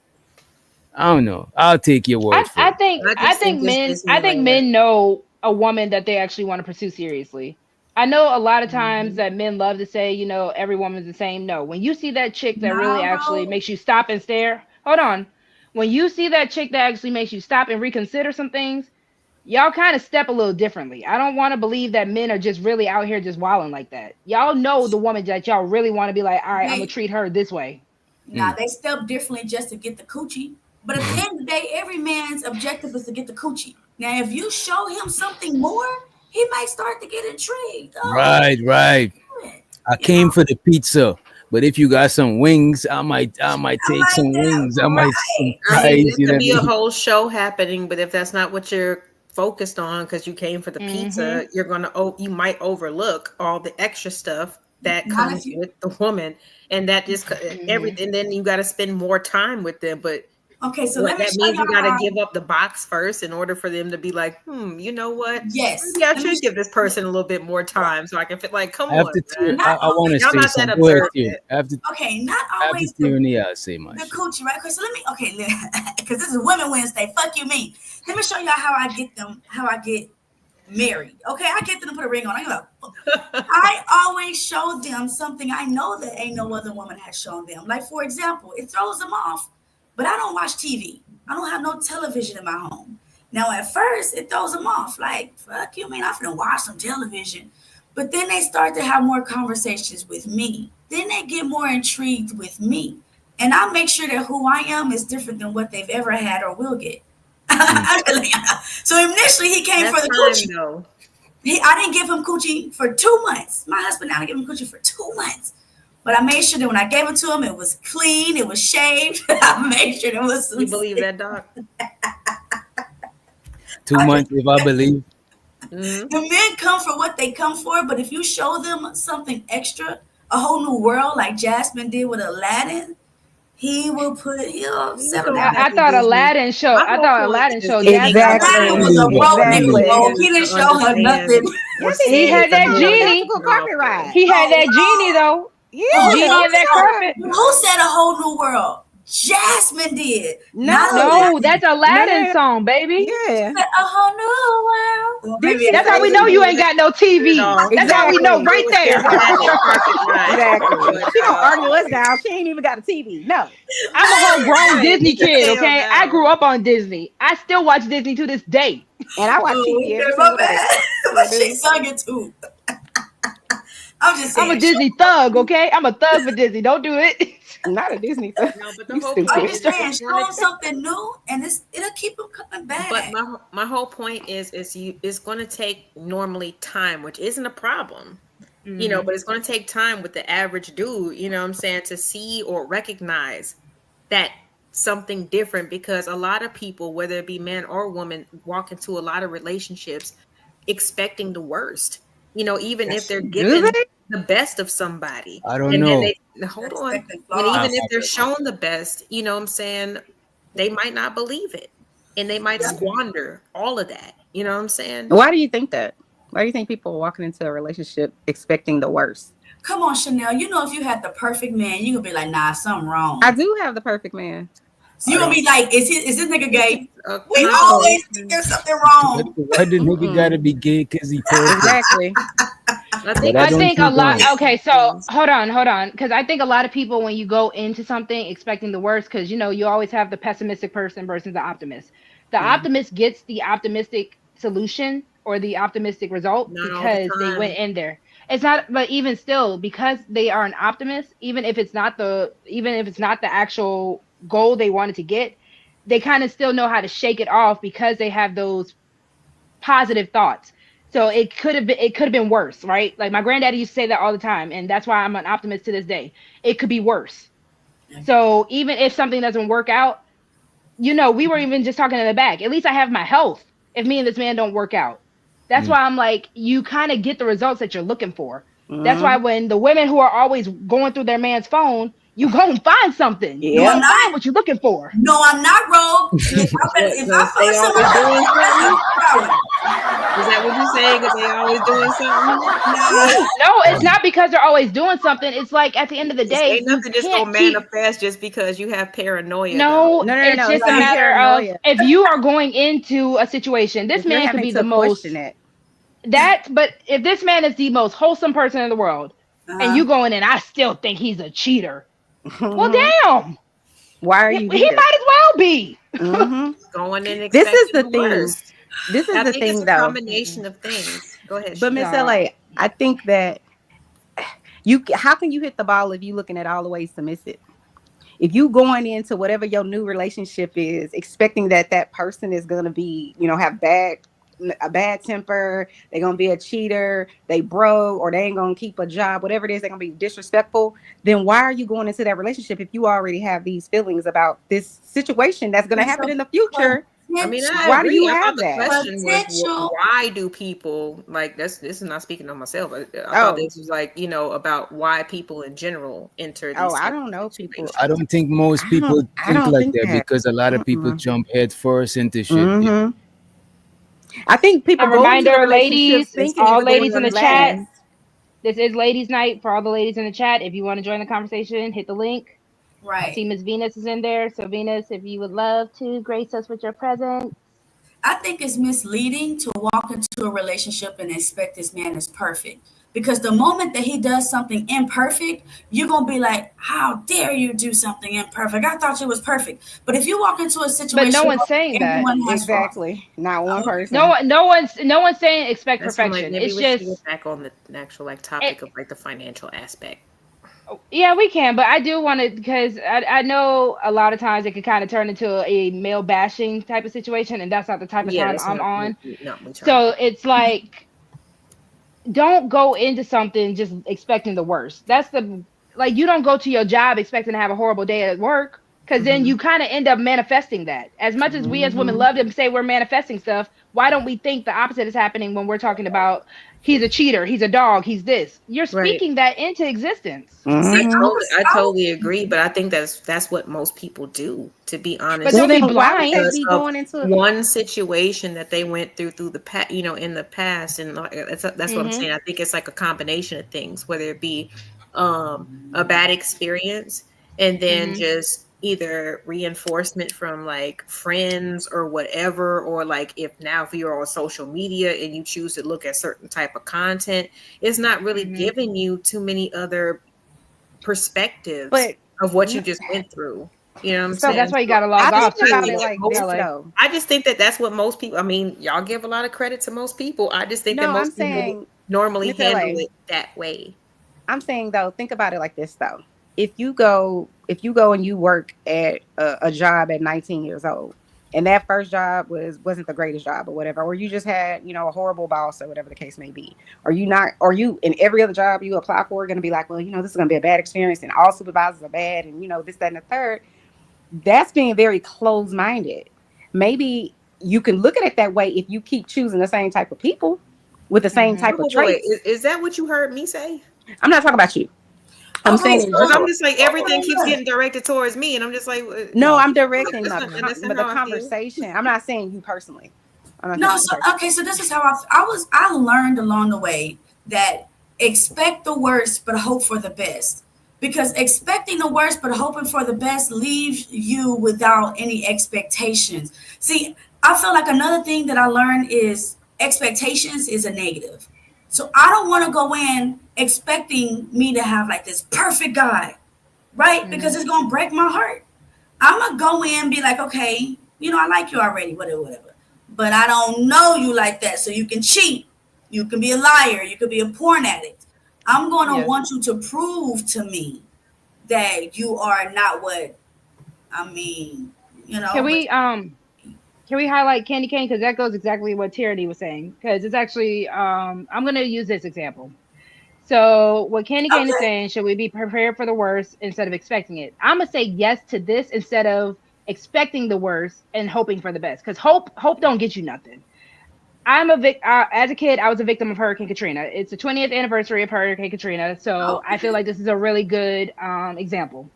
I don't know. I'll take your word for I it. think I just think it's I think Disneyland. men know a woman that they actually want to pursue seriously. I know a lot of times Mhm. that men love to say, you know, every woman's the same. No, when you see that chick that really Nah, actually bro. makes you stop and stare, hold on. When you see that chick that actually makes you stop and reconsider some things, y'all kind of step a little differently. I don't want to believe that men are just really out here just wilding like that. Y'all know the woman that y'all really want to be like, all right, I'm gonna They treat her this way. Nah, they step differently just to get the coochie. But at the end of the day, every man's objective is to get the coochie. Now, if you show him something more, he might start to get intrigued. Oh, Right, right. shit. I You came know, for the pizza, but if you got some wings, I might I take like some that. wings. I might some Right. I mean, fries. there You know could what I be a mean? whole show happening, but if that's not what you're focused on because you came for the Mm-hmm. pizza, you might overlook all the extra stuff that Not if comes you. with the woman, and that just Mm-hmm. everything. Then you got to spend more time with them, but Okay, so what let me that show means, you y'all got to how. give up the box first in order for them to be like, you know what? Yes. Maybe I Let me. should give this person a little bit more time so I can fit. Like, come on, After man. I Not want only. to Y'all say not that something. Go ahead, Tier. observant. Not After always Tierney, I'll say my the shit. coochie, right? Okay, so let me. Okay, because this is Women Wednesday. Fuck you, mean. Let me show y'all how I get them. How I get married. Okay, I get them to put a ring on. I always show them something I know that ain't no other woman has shown them. Like, for example, it throws them off, but I don't watch TV. I don't have no television in my home. Now, at first, it throws them off. Like, fuck you, man, I'm finna watch some television. But then they start to have more conversations with me. Then they get more intrigued with me. And I make sure that who I am is different than what they've ever had or will get. Mm. So initially, he came That's for the time coochie. though. I didn't give him coochie for 2 months. My husband, I didn't give him coochie for 2 months. But I made sure that when I gave it to him, it was clean, it was shaved. I made sure there was some. You believe that, Doc? 2 months, if I believe. Hmm. The men come for what they come for, but if you show them something extra, a whole new world like Jasmine did with Aladdin, he'll We settle go down. back I to thought Disney. Aladdin show. My I whole thought point Aladdin is showed getting Jasmine other Aladdin Exactly. was I a men, broke believe nigga, that. bro. Exactly. He didn't to show her understand nothing. what Yes, He he had is. that He scenes had a genie. magical can carpet offer. ride. He had Oh that genie no. though. Yeah. Genie in that carpet. Who said a whole new world? Jasmine did, not No. No, Aladdin. that's No, Aladdin's no. song, baby. Yeah. Said a whole new world. Well, Did maybe she I That's say how we did. know she? you ain't got no Get it TV. off. That's how we know Exactly. right It was there. cinematic carpet ride. Exactly. But She gonna argue us down. She ain't even got a TV. No. I'm a whole grown right, Disney we can kid, tell okay? I now. grew up on Disney. I still watch Disney to this day. And I watch Oh, TV okay, every my single day. bad. Sure But she do. sung it too. I'm just I'm a saying. Disney thug, okay? I'm a thug for Disney. Don't do it. Not a Disney thing. No, but the You whole I'm point stupid. is just if saying, it's show gonna them something new, and it'll keep them coming but back. my whole point is it's gonna take normally time, which isn't a problem. Hmm. But it's gonna take time with the average dude, what I'm saying, to see or recognize that something different because a lot of people, whether it be man or woman, walk into a lot of relationships expecting the worst. Even if they're Do given they? the best of somebody, I don't and then know. they hold on, Expecting and even flaws. if they're shown the best, what I'm saying, they might not believe it, and they might Yeah. squander all of that. You know what I'm saying? Why do you think that? Why do you think people are walking into a relationship expecting the worst? Come on, Chanel. You know, if you had the perfect man, you could be like, nah, something wrong. I do have the perfect man. So I you gonna don't. be like, is this nigga gay? A We No. always think there's something Why, wrong. why the nigga gotta be gay because he perfect? Exactly. I But think I I it's don't think a think lot. on. Okay, so hold on, because I think a lot of people when you go into something expecting the worst, because you always have the pessimistic person versus the optimist. The Mhm. optimist gets the optimistic solution or the optimistic result not all the because they went time. in there. It's not, but even still, because they are an optimist, even if it's not the actual goal they wanted to get, they kind of still know how to shake it off because they have those positive thoughts. So it could have been worse, right? Like my granddaddy used to say that all the time, and that's why I'm an optimist to this day. It could be worse. So even if something doesn't work out, we were even just talking in the back. At least I have my health. If me and this man don't work out, That's why I'm like, you kind of get the results that you're looking for. That's why when the women who are always going through their man's phone, you go and find something. You No, go I'm and not. find what you're looking for. No, I'm not rogue. If I They find always somebody, doing something? problem. Is that what you're saying? Because they always doing something? No, it's not because they're always doing something. It's like at the end of the day, Ain't you nothing just can't gonna keep. manifest just because you have paranoia. No, No, it's just it's a not matter paranoia. of if you are going into a situation. This If you're man could having be to the most question it. but if this man is the most wholesome person in the world, and you going in, I still think he's a cheater. Well, damn. Why are He you might here? as well be. Going in This is expecting the the thing. worst. This is I the think it's thing, a though. combination of things. Go ahead. But Miss LA, I think that how can you hit the ball if you looking at all the ways to miss it? If you going into whatever your new relationship is, expecting that person is gonna be, have a bad temper, they're gonna be a cheater, they broke, or they ain't gonna keep a job, whatever it is, they're gonna be disrespectful, then why are you going into that relationship if you already have these feelings about this situation that's gonna happen in the future? I mean, I Why do agree. you I have thought the that? question was Potential. why do people like this? This is not speaking on myself. I Oh. thought this was like about why people in general enter these. I don't know people. I don't think most people I think don't like think that that. because a lot of people jump head first into shit. Mhm. I think people A go into the reminder, relationship ladies, thinking all it's going ladies in to the chat. last. This is ladies' night for all the ladies in the chat. If you want to join the conversation, hit the link. I Right. see Miss Venus is in there. So Venus, if you would love to grace us with your presence. I think it's misleading to walk into a relationship and expect this man is perfect. Because the moment that he does something imperfect, you're going to be like, how dare you do something imperfect? I thought you was perfect. But if you walk into a situation But no one's where saying that. everyone has Exactly. Not one person. No one's saying expect That's when, perfection. maybe It's we should just get back on the actual topic of the financial aspect. yeah, we can, but I do want to because I know a lot of times it can kind of turn into a male bashing type of situation, and that's not the type of time that's I'm not, on. No, we try. So it's like, don't go into something just expecting the worst. That's like you don't go to your job expecting to have a horrible day at work because then you kind of end up manifesting that. As much as we as women love to say we're manifesting stuff, why don't we think the opposite is happening when we're talking about he's a cheater, he's a dog, he's this? You're speaking that into existence. I totally agree, but I think that's what most people do, to be honest. But don't be Why would blind. they be going into one situation that they went through the past, in the past, and that's what I'm saying. I think it's like a combination of things, whether it be a bad experience and then just either reinforcement from like friends or whatever, or like if you're on social media and you choose to look at certain type of content, it's not really giving you too many other perspectives of what you just went through. You know what I'm saying? That's why you gotta log off too. About it like this, though. I just think that's what most people. I mean, y'all give a lot of credit to most people. I just think that most people normally handle it that way. I'm saying though, think about it like this though. If you go and you work at a job at 19 years old, and that first job wasn't the greatest job or whatever, or you just had a horrible boss or whatever the case may be, or you in every other job you apply for are going to be like, well, this is going to be a bad experience, and all supervisors are bad, and this, that, and the third. That's being very closed-minded. Maybe you can look at it that way if you keep choosing the same type of people with the same type of traits. Is that what you heard me say? I'm not talking about you. I'm saying I'm just like everything keeps getting directed towards me, and I'm just like, no, I'm directing the conversation. I'm not saying you personally. So this is how I learned along the way that expect the worst but hope for the best, because expecting the worst but hoping for the best leaves you without any expectations. See, I feel like another thing that I learned is expectations is a negative. So I don't want to go in expecting me to have like this perfect guy, right? Because it's going to break my heart. I'm going to go in and be like, okay, I like you already, whatever. But I don't know you like that. So you can cheat. You can be a liar. You could be a porn addict. I'm going to want you to prove to me that you are not what, Can we highlight Candy Cane? Because that goes exactly what Tyranny was saying. Because it's actually, I'm going to use this example. So what Candy Cane is saying, should we be prepared for the worst instead of expecting it? I'm going to say yes to this instead of expecting the worst and hoping for the best. Because hope don't get you nothing. as a kid, I was a victim of Hurricane Katrina. It's the 20th anniversary of Hurricane Katrina, so I feel like this is a really good example.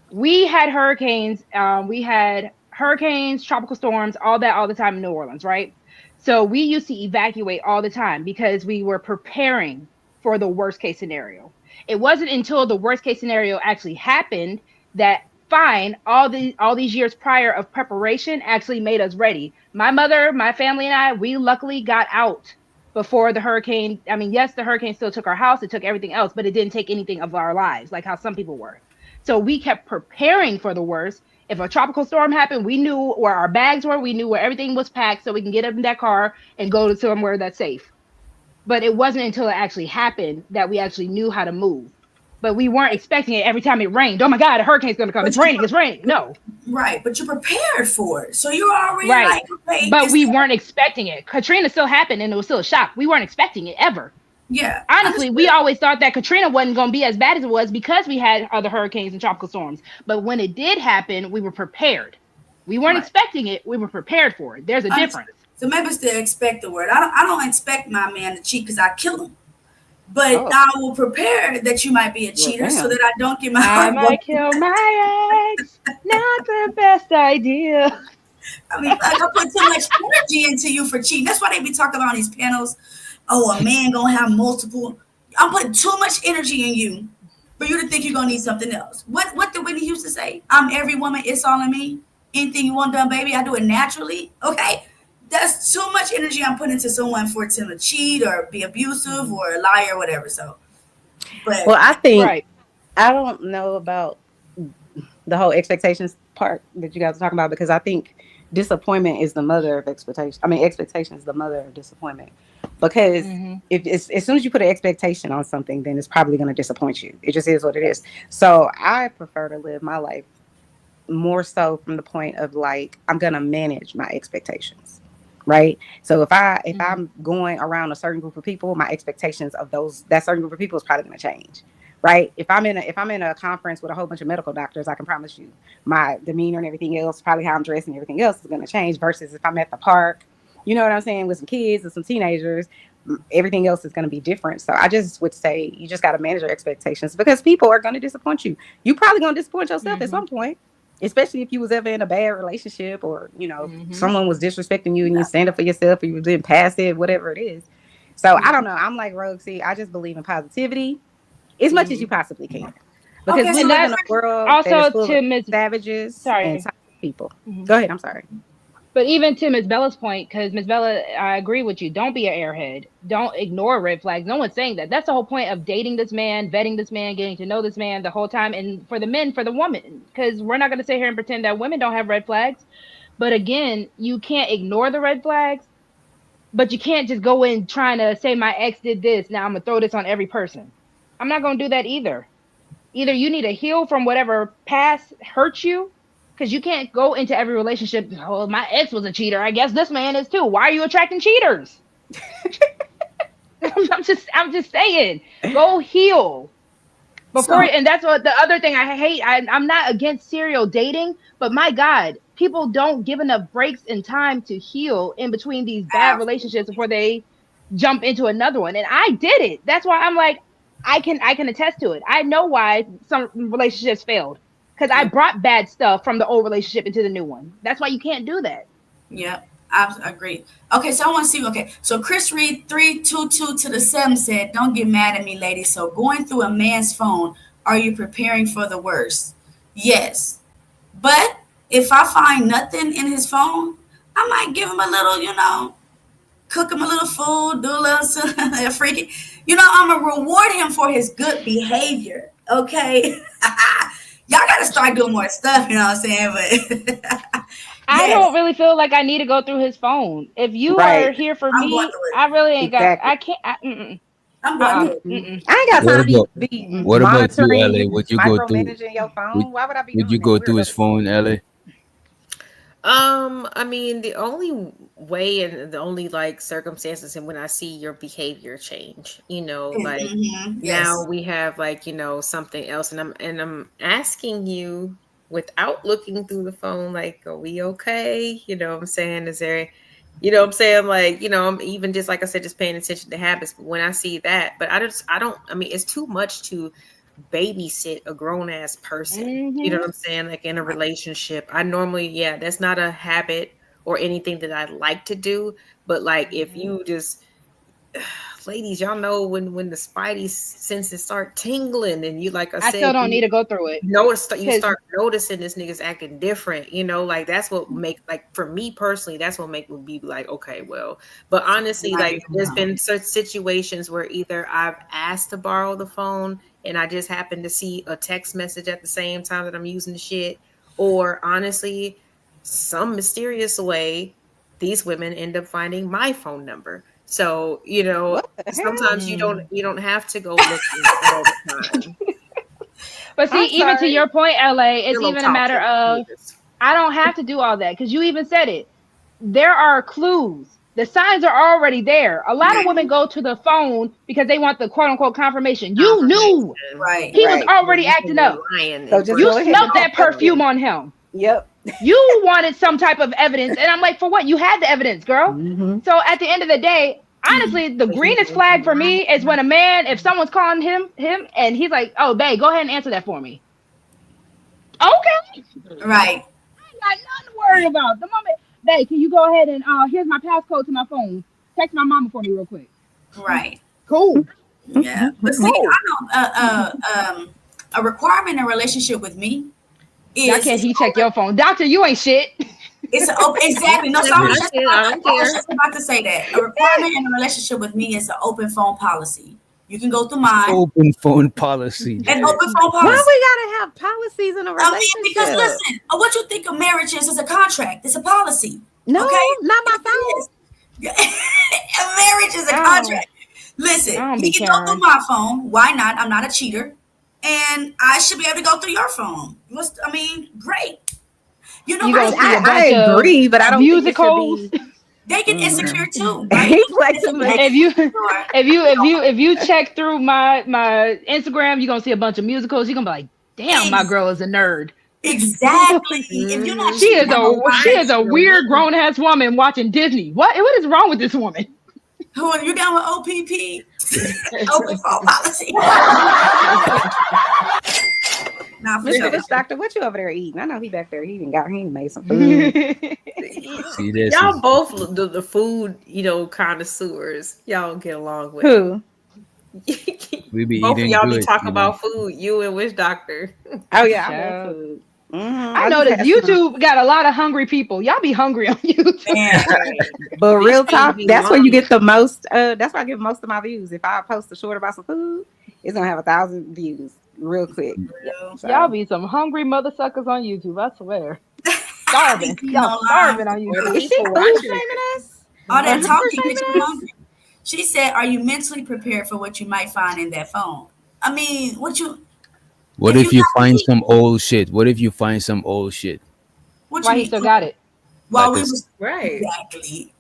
We had hurricanes. We had hurricanes, tropical storms, all that all the time in New Orleans, right? So we used to evacuate all the time because we were preparing for the worst case scenario. It wasn't until the worst case scenario actually happened that fine, all these years prior of preparation actually made us ready. My mother, my family, and I, we luckily got out before the hurricane. I mean, yes, the hurricane still took our house, it took everything else, but it didn't take anything of our lives, like how some people were. So we kept preparing for the worst. If a tropical storm happened, we knew where our bags were, we knew where everything was packed, so we can get up in that car and go to somewhere that's safe. But it wasn't until it actually happened that we actually knew how to move. But we weren't expecting it every time it rained. Oh my God, a hurricane's gonna come. It's raining, it's raining. No. Right, but you're prepared for it. So you're already Right. like, okay. But we weren't expecting it. Katrina still happened and it was still a shock. We weren't expecting it ever. Yeah. Honestly, we always thought that Katrina wasn't going to be as bad as it was because we had other hurricanes and tropical storms. But when it did happen, we were prepared. We weren't expecting it. We were prepared for it. There's a difference. So maybe still expect the word. I don't expect my man to cheat because I kill him. But I will prepare that you might be a cheater so that I don't get my heart broken. I might kill my ex. Not the best idea. I mean, like, I put too much energy into you for cheating. That's why they be talking about on these panels. Oh, a man gonna have multiple. I'm putting too much energy in you for you to think you're gonna need something else. What did Whitney used to say? I'm every woman, it's all in me. Anything you want done, baby, I do it naturally. Okay. That's too much energy I'm putting into someone for them to cheat or be abusive or lie or whatever. So, but well, I think I don't know about the whole expectations part that you guys are talking about, because I think disappointment is the mother of expectation. I mean, expectation is the mother of disappointment, because if it's, as soon as you put an expectation on something, then it's probably going to disappoint you. It just is what it is. So I prefer to live my life more so from the point of like, I'm going to manage my expectations. Right. So if I'm going around a certain group of people, my expectations of that certain group of people is probably going to change. Right. If I'm in a conference with a whole bunch of medical doctors, I can promise you my demeanor and everything else, probably how I'm dressed and everything else is going to change, versus if I'm at the park, you know what I'm saying, with some kids and some teenagers, everything else is going to be different. So I just would say you just got to manage your expectations, because people are going to disappoint you. You probably going to disappoint yourself at some point. Especially if you was ever in a bad relationship, or, you know, someone was disrespecting you and you stand up for yourself, or you were being passive, whatever it is. So I don't know. I'm like Roxy. I just believe in positivity as much as you possibly can. Because we live in a world also full of savages and toxic people. Go ahead. I'm sorry. But even to Ms. Bella's point, because Ms. Bella, I agree with you. Don't be an airhead. Don't ignore red flags. No one's saying that. That's the whole point of dating this man, vetting this man, getting to know this man the whole time. And for the men, for the woman, because we're not going to sit here and pretend that women don't have red flags. But again, you can't ignore the red flags, but you can't just go in trying to say my ex did this. Now I'm going to throw this on every person. I'm not going to do that either. Either you need to heal from whatever past hurt you, because you can't go into every relationship. Oh, my ex was a cheater. I guess this man is too. Why are you attracting cheaters? I'm just saying. Go heal before. And that's what the other thing I hate. I'm not against serial dating, but my God, people don't give enough breaks in time to heal in between these bad relationships before they jump into another one. And I did it. That's why I'm like, I can attest to it. I know why some relationships failed. Because I brought bad stuff from the old relationship into the new one. That's why you can't do that. Yeah, I agree. Okay, so I want to see. Okay, so Chris Reed 322 to the 7 said, "Don't get mad at me, ladies. So going through a man's phone, are you preparing for the worst?" Yes, but if I find nothing in his phone, I might give him a little, you know, cook him a little food, do a little freaky. You know, I'm gonna reward him for his good behavior. Okay. Y'all got to start doing more stuff, you know what I'm saying? But I don't really feel like I need to go through his phone. If you are here for me, I really ain't got. I can't. I'm going I ain't got time to be what about you, Ellie? Would you go through your phone? Why would I be? Would you go through his phone, Ellie? I mean, the only way and the only like circumstances and when I see your behavior change, you know, like now we have like, you know, something else, and I'm asking you without looking through the phone, like, are we okay? You know what I'm saying? Is there You know what I'm saying? Like, I'm even just like I said, just paying attention to habits. But when I see that, but I mean, it's too much to babysit a grown ass person. You know what I'm saying? Like in a relationship. I normally, that's not a habit or anything that I like to do. But like if you just ladies, y'all know when the spidey senses start tingling and you like I I said, still don't need to go through it. you start noticing this nigga's acting different, like that's what make, like for me personally, that's what make me be like, okay, well, but honestly, like there's been such situations where either I've asked to borrow the phone and I just happen to see a text message at the same time that I'm using the shit, or honestly, some mysterious way these women end up finding my phone number. So, sometimes you don't have to go looking all the time. But see, even to your point, LA, it's even a matter of I don't have to do all that because you even said it. There are clues. The signs are already there. A lot of women go to the phone because they want the quote unquote confirmation. You knew, right? He was already acting up. So just you smelled that perfume on him. Yep. You wanted some type of evidence, and I'm like, for what? You had the evidence, girl. So at the end of the day, honestly, the greenest flag for me is when a man, if someone's calling him, and he's like, "Oh, babe, go ahead and answer that for me." Okay, right. I ain't got nothing to worry about. The moment, babe, can you go ahead and here's my passcode to my phone. Text my mama for me real quick. Right. Cool. Yeah, but see, I know a requirement in a relationship with me. Why can't he check your phone? Doctor, you ain't shit. It's exactly. No, so I was just about to say that. A requirement in a relationship with me is an open phone policy. You can go through mine. Open phone policy. An open phone policy. Why we gotta have policies in a relationship? Because listen, what you think of marriage is a contract. It's a policy. No, okay? Not my phone. A marriage is a contract. Listen, you can go through my phone. Why not? I'm not a cheater. And I should be able to go through your phone. Great. You know, I agree, but I don't musicals. think it should be. They get insecure too. If you check through my Instagram, you're gonna see a bunch of musicals. You're gonna be like, damn, my girl is a nerd. Exactly. If you're not, she is a weird grown ass woman watching Disney. What is wrong with this woman? Who are you down with OPP? Open phone policy. Nah, Mr. Fish Doctor, what you over there eating? I know he back there. He made some food. See this? Y'all both the food, connoisseurs. Y'all get along with who? We be both eating of y'all good, be talking about food. You and Witch Doctor. Oh yeah, I love food. I noticed YouTube got a lot of hungry people. Y'all be hungry on YouTube. But real talk, that's where you get the most. That's where I get most of my views. If I post a short about some food, it's gonna have 1,000 views real quick. So. Y'all be some hungry mother suckers on YouTube. I swear. Starving. Y'all starving on YouTube. Is she food shaming us? All that talking makes you hungry. She said, "Are you mentally prepared for what you might find in that phone?" I mean, What if you find some old shit? What if you find some old shit? Why you still got it? While we was right. Exactly.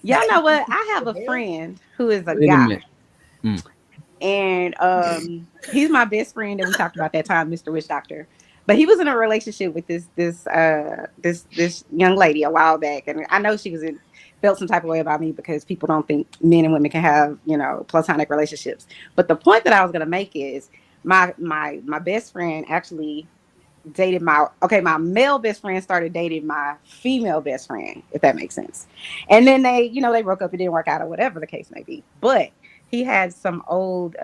Y'all know what? I have a friend who is a guy. And he's my best friend that we talked about that time, Mr. Witch Doctor. But he was in a relationship with this young lady a while back, and I know she felt some type of way about me because people don't think men and women can have platonic relationships. But the point that I was gonna make is my best friend actually dated my male best friend started dating my female best friend, if that makes sense. And then they broke up, it didn't work out or whatever the case may be. But he had some old,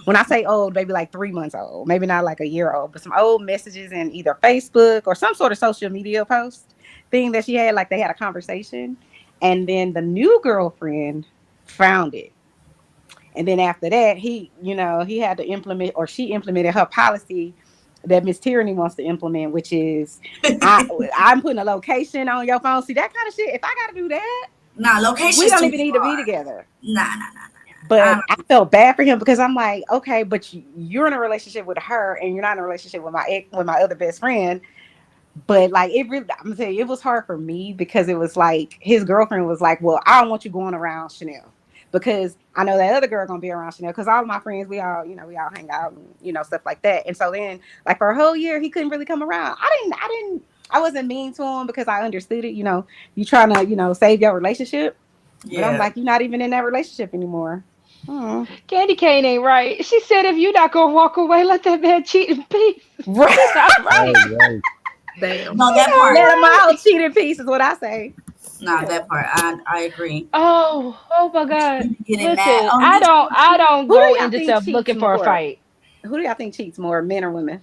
when I say old, maybe like 3 months old, maybe not like a year old, but some old messages in either Facebook or some sort of social media post thing that she had, like they had a conversation. And then the new girlfriend found it. And then after that, he had to implement, or she implemented her policy that Miss Tyranny wants to implement, which is I'm putting a location on your phone. See, that kind of shit. If I got to do that, location. We don't even need to be together. Nah. But I felt bad for him because I'm like, okay, but you're in a relationship with her, and you're not in a relationship with my other best friend. But like, I'm gonna tell you, it was hard for me because it was like his girlfriend was like, well, I don't want you going around Chanel because I know that other girl gonna be around Chanel because all of my friends, we all hang out and stuff like that. And so then, like for a whole year, he couldn't really come around. I didn't I wasn't mean to him because I understood it. You trying to save your relationship. But I'm like, you're not even in that relationship anymore. Candy cane ain't right. She said, if you're not gonna walk away, let that man cheat in peace. Right. She's not right. Right. Damn. No, that part. Let him out, cheat in peace is what I say. No, that part. I agree. Oh my God. Getting Listen, mad. Oh, I don't Who do go y'all into think stuff cheats looking for a more? fight. Who do y'all think cheats more, men or women?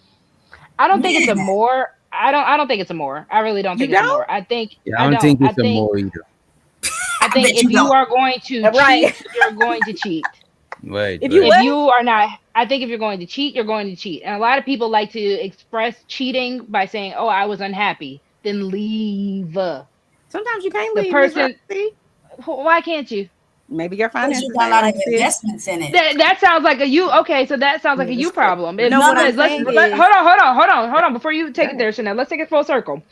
I don't think it's a Men. more. I don't think it's a more. I really don't You think it's a don't? more. I think Yeah, I don't think I it's a think more either. I think bet if you you don't. are going to Right. cheat, you're going to cheat. Right. If you right. what? If you are not, I think if you're going to cheat, you're going to cheat. And a lot of people like to express cheating by saying, "Oh, I was unhappy." Then leave Sometimes you can't the leave, Miss person. Roxy. Why can't you? Maybe your Because you finances got a ain't lot right, of sis. investments in it. That sounds like a you. Okay, so that sounds like a you problem. No, what I'm Let's saying let, is, hold on. Before you take it there, Chanel, let's take it full circle.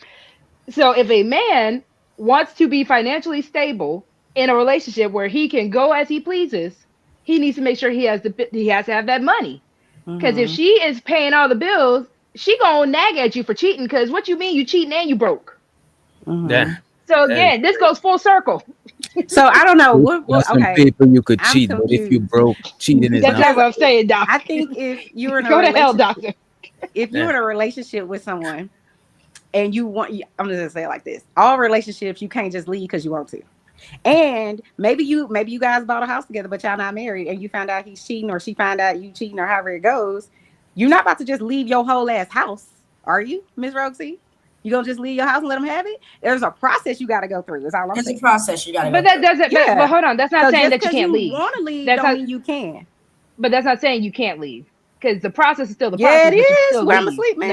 So if a man wants to be financially stable in a relationship where he can go as he pleases, he needs to make sure he has to have that money. Because if Mhm. she is paying all the bills, she gonna nag at you for cheating. Because what you mean you cheating and you broke? That, So that is again, this goes full circle. So I don't know. You got some Okay, paper you could I'm cheat, but if you confused broke, cheating is That's not. not because what I'm saying, doc. I think if you're in a Go to hell, relationship, doctor. if you're Yeah. in a relationship with someone and I'm just gonna say it like this: all relationships you can't just leave because you want to. And maybe you guys bought a house together, but y'all not married, and you found out he's cheating, or she found out you cheating, or however it goes. You're not about to just leave your whole ass house, are you, Miss Roxy? You gonna just leave your house and let them have it? There's a process you got to go through. That's all I'm It's a saying. process you got to But go that through. doesn't. But Yeah. hold on. That's not So saying just that you because can't you leave. want to leave, That's don't not. mean you can. But that's not saying you can't leave. Because the process is still the Yeah, process. it But you can is. still Where I'm leave. asleep, man.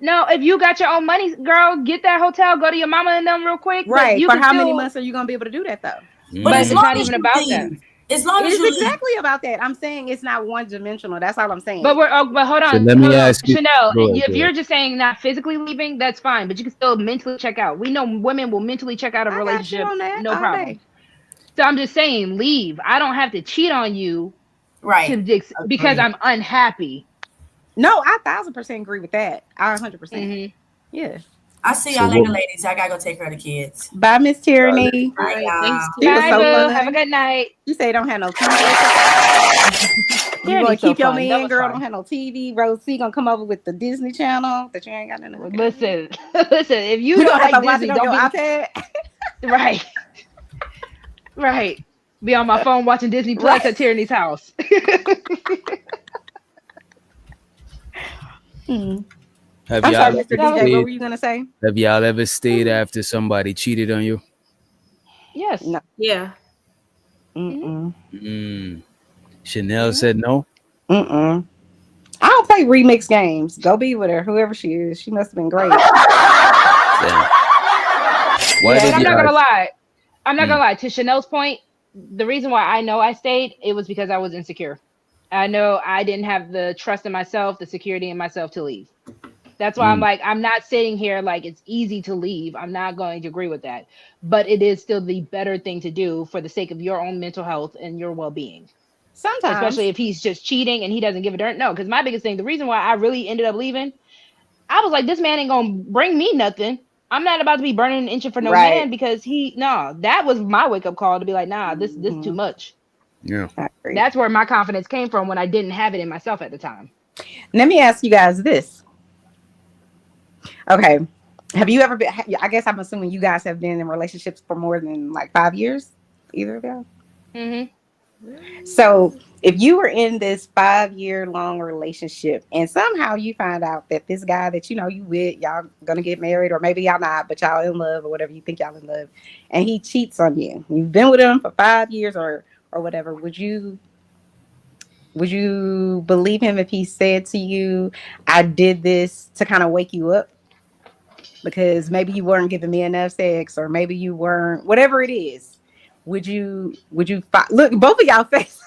No. If you got your own money, girl, get that hotel. Go to your mama and them real quick. But Right. you For can how many still. months are you gonna be able to do that though? But But as it's long not as even you about that. leave, as long It as is you leave, exactly about that. I'm saying it's not one dimensional. That's all I'm saying. But hold So on, let me hold on, ask you. Chanel. Go ahead, If go ahead. you're just saying not physically leaving, that's fine. But you can still mentally check out. We know women will mentally check out a I got you relationship, on that no all problem. day. So I'm just saying, leave. I don't have to cheat on you right? because Agreed. I'm unhappy. No, I 1,000% agree with that. I 100%. Hmm Yeah. I see So y'all what? later, ladies. I gotta go take care of the kids. Bye, Miss Tyranny. Bye, Right. Thanks, y'all. She was Bye, so Tiffany. boo. Have a fun. good night. She said don't have no TV. You gonna Tierney's so keep your fun. That man, was girl. fun. Don't have no TV. Rosie gonna come over with the Disney Channel that you ain't got nothing to look at. Listen, listen. If you We don't gonna have like to watch Disney, it on don't your be iPad. right. Right. Be on my phone watching Disney Plus Right. at Tierney's house. Hmm. Have I'm sorry, y'all Mr. ever That was DJ. What stayed? were you gonna say? Have y'all ever stayed after somebody cheated on you? yes. No. Yeah. Mm-mm. Chanel said no. Mm-mm. I don't play remix games. Go be with her, whoever she is. She must have been great. Damn. Why Yeah, did But I'm not y'all? gonna lie. I'm not Mm, gonna lie. To Chanel's point, the reason why I know I stayed, it was because I was insecure. I know I didn't have the trust in myself, the security in myself to leave. That's why I'm mm. like, I'm not sitting here like it's easy to leave. I'm not going to agree with that. But it is still the better thing to do for the sake of your own mental health and your well being. Especially Sometimes. if he's just cheating and he doesn't give a darn. No, because my biggest thing, the reason why I really ended up leaving, I was like, this man ain't gonna bring me nothing. I'm not about to be burning an inch for no Right. man because that was my wake up call to be like, nah, this too Mhm. much. Yeah. I agree. That's where my confidence came from when I didn't have it in myself at the time. Let me ask you guys this. Okay. Have you ever been? I guess I'm assuming you guys have been in relationships for more than like 5 years, either of y'all. Hmm So, if you were in this 5 year long relationship and somehow you find out that this guy that you with, y'all gonna get married, or maybe y'all not, but y'all in love or whatever, you think y'all in love, and he cheats on you. You've been with him for 5 years or whatever. Would you believe him if he said to you, "I did this to kind of wake you up"? Because maybe you weren't giving me enough sex, or maybe you weren't, whatever it is. Look, both of y'all faces.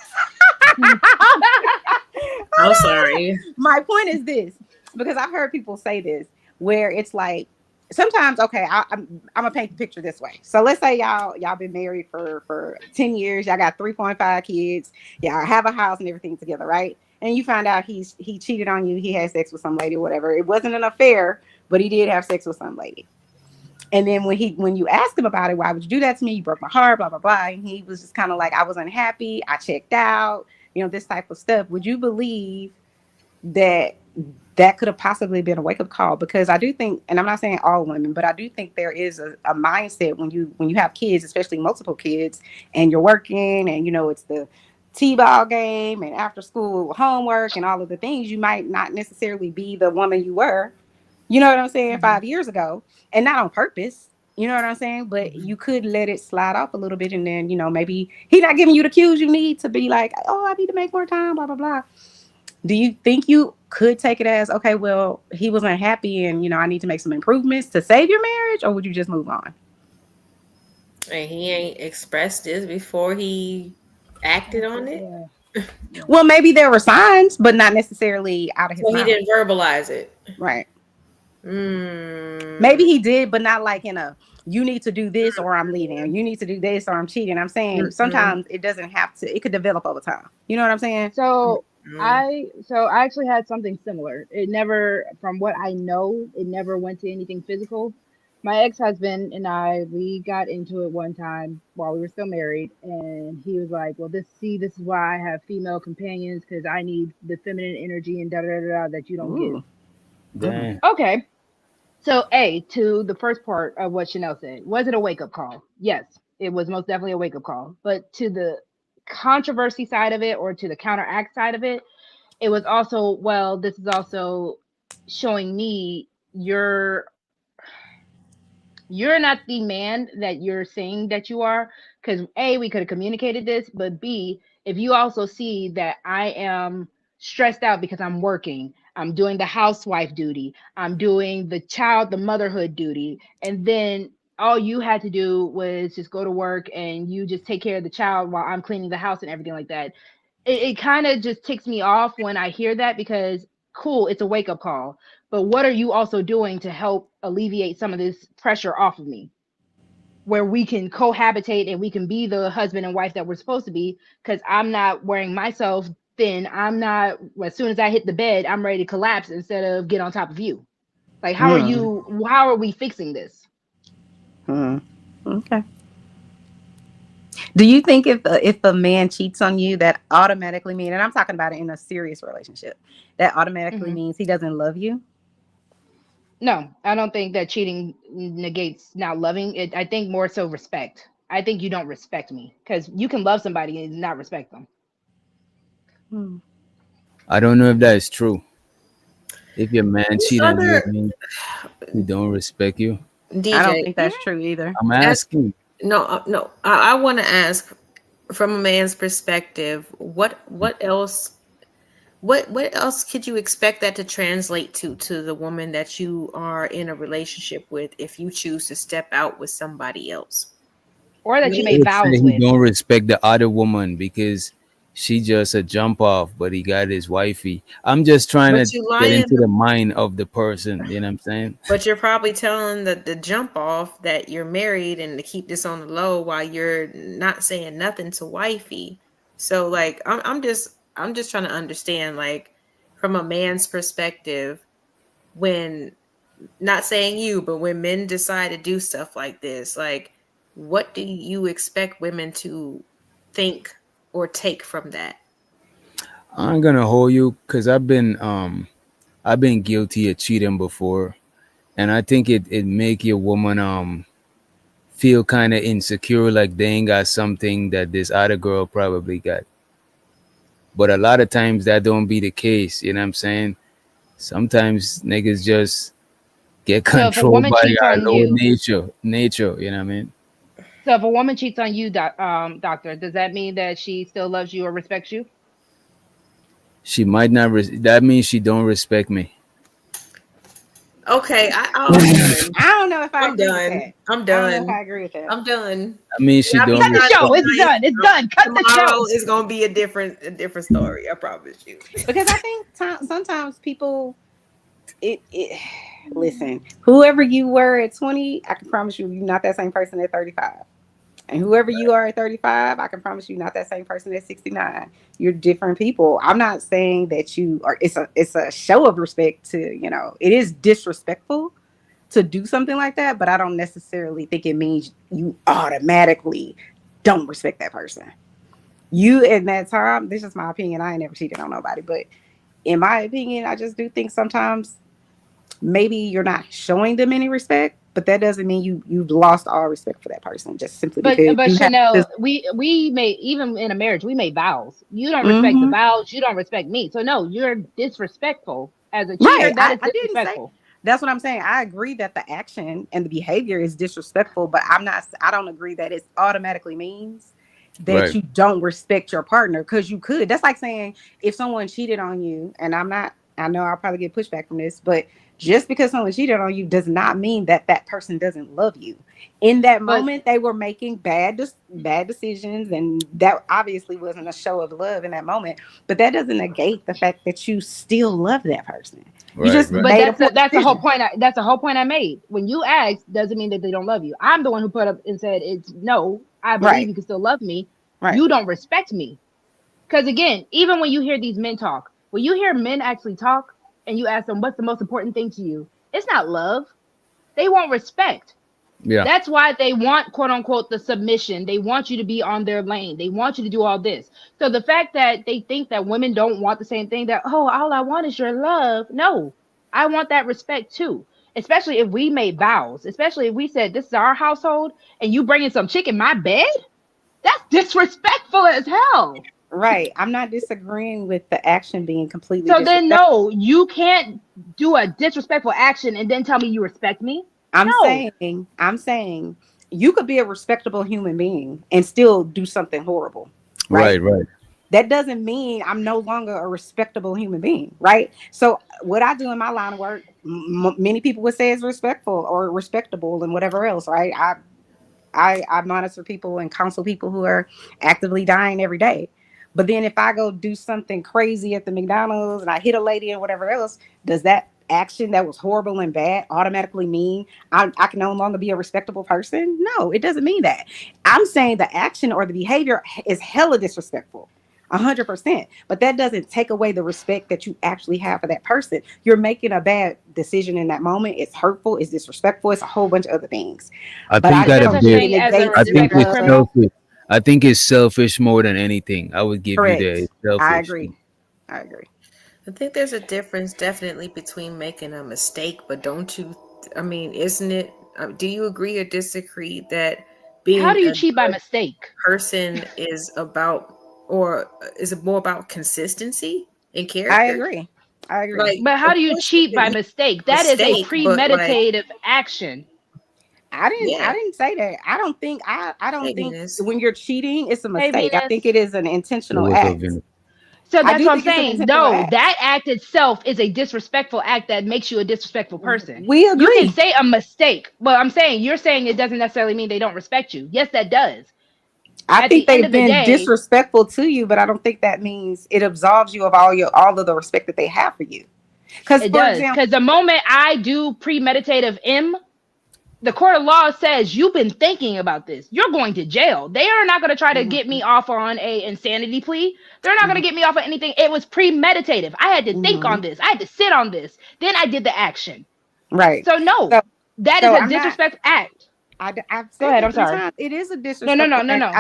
I'm sorry. My point is this, because I've heard people say this, where it's like sometimes, okay, I'm gonna paint the picture this way. So let's say y'all been married for 10 years, y'all got 3.5 kids, y'all have a house and everything together, right? And you find out he cheated on you, he had sex with some lady, whatever. It wasn't an affair, but he did have sex with some lady. And then when you asked him about it, why would you do that to me? You broke my heart, blah, blah, blah. And he was just kind of like, I was unhappy. I checked out, this type of stuff. Would you believe that could have possibly been a wake-up call? Because I do think, and I'm not saying all women, but I do think there is a mindset when you have kids, especially multiple kids, and you're working and, it's the T-ball game and after school homework and all of the things, you might not necessarily be the woman you were. You know what I'm saying? 5 years ago, and not on purpose. You know what I'm saying? But you could let it slide off a little bit, and then maybe he's not giving you the cues you need to be like, oh, I need to make more time, blah blah blah. Do you think you could take it as, okay, well, he was unhappy, and I need to make some improvements to save your marriage, or would you just move on? And he ain't expressed this before he acted on it. Yeah. Well, maybe there were signs, but not necessarily out of his So mouth. he didn't verbalize it. Right. Maybe he did, but not like in a, you need to do this or I'm leaving, or you need to do this or I'm cheating. I'm saying sometimes it doesn't have to, it could develop over time. You know what I'm saying? So I actually had something similar. It never, from what I know, it never went to anything physical. My ex-husband and we got into it one time while we were still married, and he was like, well, this is why I have female companions, because I need the feminine energy and da-da-da-da that you don't get. Damn. Okay. So to the first part of what Chanel said, was it a wake-up call? Yes, it was most definitely a wake-up call. But to the controversy side of it, or to the counteract side of it, it was also, well, this is also showing me you're not the man that you're saying that you are, because we could have communicated this, but B, if you also see that I am stressed out because I'm working, I'm doing the housewife duty, I'm doing the motherhood duty, and then all you had to do was just go to work and you just take care of the child while I'm cleaning the house and everything like that. It kind of just ticks me off when I hear that, because cool, it's a wake-up call, but what are you also doing to help alleviate some of this pressure off of me, where we can cohabitate and we can be the husband and wife that we're supposed to be? Because I'm not wearing myself thin. I'm not, as soon as I hit the bed, I'm ready to collapse instead of get on top of you. Like, how are we fixing this? Okay. Do you think if a man cheats on you, that automatically means, and I'm talking about it in a serious relationship, that automatically means he doesn't love you? No, I don't think that cheating negates not loving it. I think more so respect. I think you don't respect me, because you can love somebody and not respect them. I don't know if that is true. If your man cheat on you, it means he don't respect you. DJ, I don't think that's true either. I'm asking. No. I want to ask, from a man's perspective, what else could you expect that to translate to the woman that you are in a relationship with if you choose to step out with somebody else? Or that you I made would vows say with. he don't respect the other woman because she just a jump off, but he got his wifey. I'm just trying But to you get lying. into the mind of the person. You know what I'm saying? But you're probably telling the jump off that you're married and to keep this on the low while you're not saying nothing to wifey. So like I'm just trying to understand, like, from a man's perspective, when, not saying you, but when men decide to do stuff like this, like, what do you expect women to think or take from that? I'm gonna hold you because I've been guilty of cheating before, and I think it make your woman feel kind of insecure, like they ain't got something that this other girl probably got. But a lot of times that don't be the case. You know what I'm saying? Sometimes niggas just get So if a controlled woman by cheats our on lower you, nature. You know what I mean? so if a woman cheats on you, doctor, does that mean that she still loves you or respects you? She might not. That means she don't respect me. Okay, I'm done. I don't know if I I'm agree done. with that. I'm I don't know if done. I agree with that. I'm done. I mean, she Yeah, I mean, don't. Cut the show. It's done. It's done. Cut the Tomorrow show. is gonna be a different story. I promise you. Because I think sometimes people, listen, whoever you were at 20, I can promise you, you're not that same person at 35. And whoever you are at 35, I can promise you, not that same person at 69. You're different people. I'm not saying that you are. It's a show of respect to, it is disrespectful to do something like that, but I don't necessarily think it means you automatically don't respect that person. You in that time, this is my opinion. I ain't never cheated on nobody, but in my opinion, I just do think sometimes maybe you're not showing them any respect, but that doesn't mean you've lost all respect for that person just simply But because but you have Chanel, this. we may, even in a marriage, we made vows. You don't respect the Mhm. vows, you don't respect me. So no, you're disrespectful. As a cheater, Right. that is I didn't say disrespectful. that's what I'm saying. I agree that the action and the behavior is disrespectful, but I don't agree that it automatically means that Right. you don't respect your partner because you could. That's like saying if someone cheated on you, and I know I'll probably get pushback from this, but just because someone cheated on you does not mean that that person doesn't love you. In that But moment, they were making bad decisions, and that obviously wasn't a show of love in that moment. But that doesn't negate the fact that you still love that person. You Right. just Right. but made a that's poor that's the whole decision. point. That's the whole point I made. When you ask, doesn't mean that they don't love you. I'm the one who put up and said it's no. I believe Right. you can still love me. Right. You don't respect me. Because again, even when you hear these men talk, when you hear men actually talk, and you ask them what's the most important thing to you, it's not love. They want respect. Yeah. That's why they want, quote unquote, the submission. They want you to be on their lane. They want you to do all this. So the fact that they think that women don't want the same thing, that, oh, all I want is your love. No, I want that respect too. Especially if we made vows, especially if we said this is our household and you bringing some chick in my bed, that's disrespectful as hell. Right. I'm not disagreeing with the action being completely So then, disrespectful. no, you can't do a disrespectful action and then tell me you respect me. I'm No, saying you could be a respectable human being and still do something horrible. Right. Right. Right. That doesn't mean I'm no longer a respectable human being, right? So what I do in my line of work, many people would say is respectful or respectable and whatever else, right? I monitor people and counsel people who are actively dying every day. But then if I go do something crazy at the McDonald's and I hit a lady and whatever else, does that action that was horrible and bad automatically mean I can no longer be a respectable person? No, it doesn't mean that. I'm saying the action or the behavior is hella disrespectful. 100%, but that doesn't take away the respect that you actually have for that person. You're making a bad decision in that moment. It's hurtful, it's disrespectful, it's a whole bunch of other things. I But there's I think no that a don't such think bit. it thing as a negates I the think respectful it's criminal. selfish. I think it's selfish more than anything. I would give you that. correct. It's I selfish. agree. I agree. I think there's a difference definitely between making a mistake, but don't you? I mean, isn't it? Do you agree or disagree that How being do you a cheat by good mistake? person is about, or is it more about consistency and I character? agree. I agree. Like, But how of do you course, you cheat can by make mistake? a That is a mistake, but like, premeditative action. I yeah, didn't say that. I don't hey, think Venus. when you're cheating, it's a Hey, mistake. I think Venus. it is an So intentional what's up, act. Vinny? So I that's do what I'm think it's an saying. intentional No, act. that act itself is a disrespectful act that makes you a disrespectful person. We You can agree. say a mistake, but I'm saying you're saying it doesn't necessarily mean they don't respect you. Yes, that does. I At think the end they've of the been day, disrespectful to you, but I don't think that means it absolves you of all of the respect that they have for you. Because, it for does. example, Because the moment I do premeditative M, the court of law says you've been thinking about this. You're going to jail. They are not going to try to get me mhm, off on a insanity plea. They're not going to mhm, get me off on anything. It was premeditative. I had to think on mhm, this. I had to sit on this. Then I did the action. right. So no, So, that is so a I'm not. disrespect act. I've Go said ahead. that I'm three sorry. times. It is a No, no, no, disrespectful no, act. no.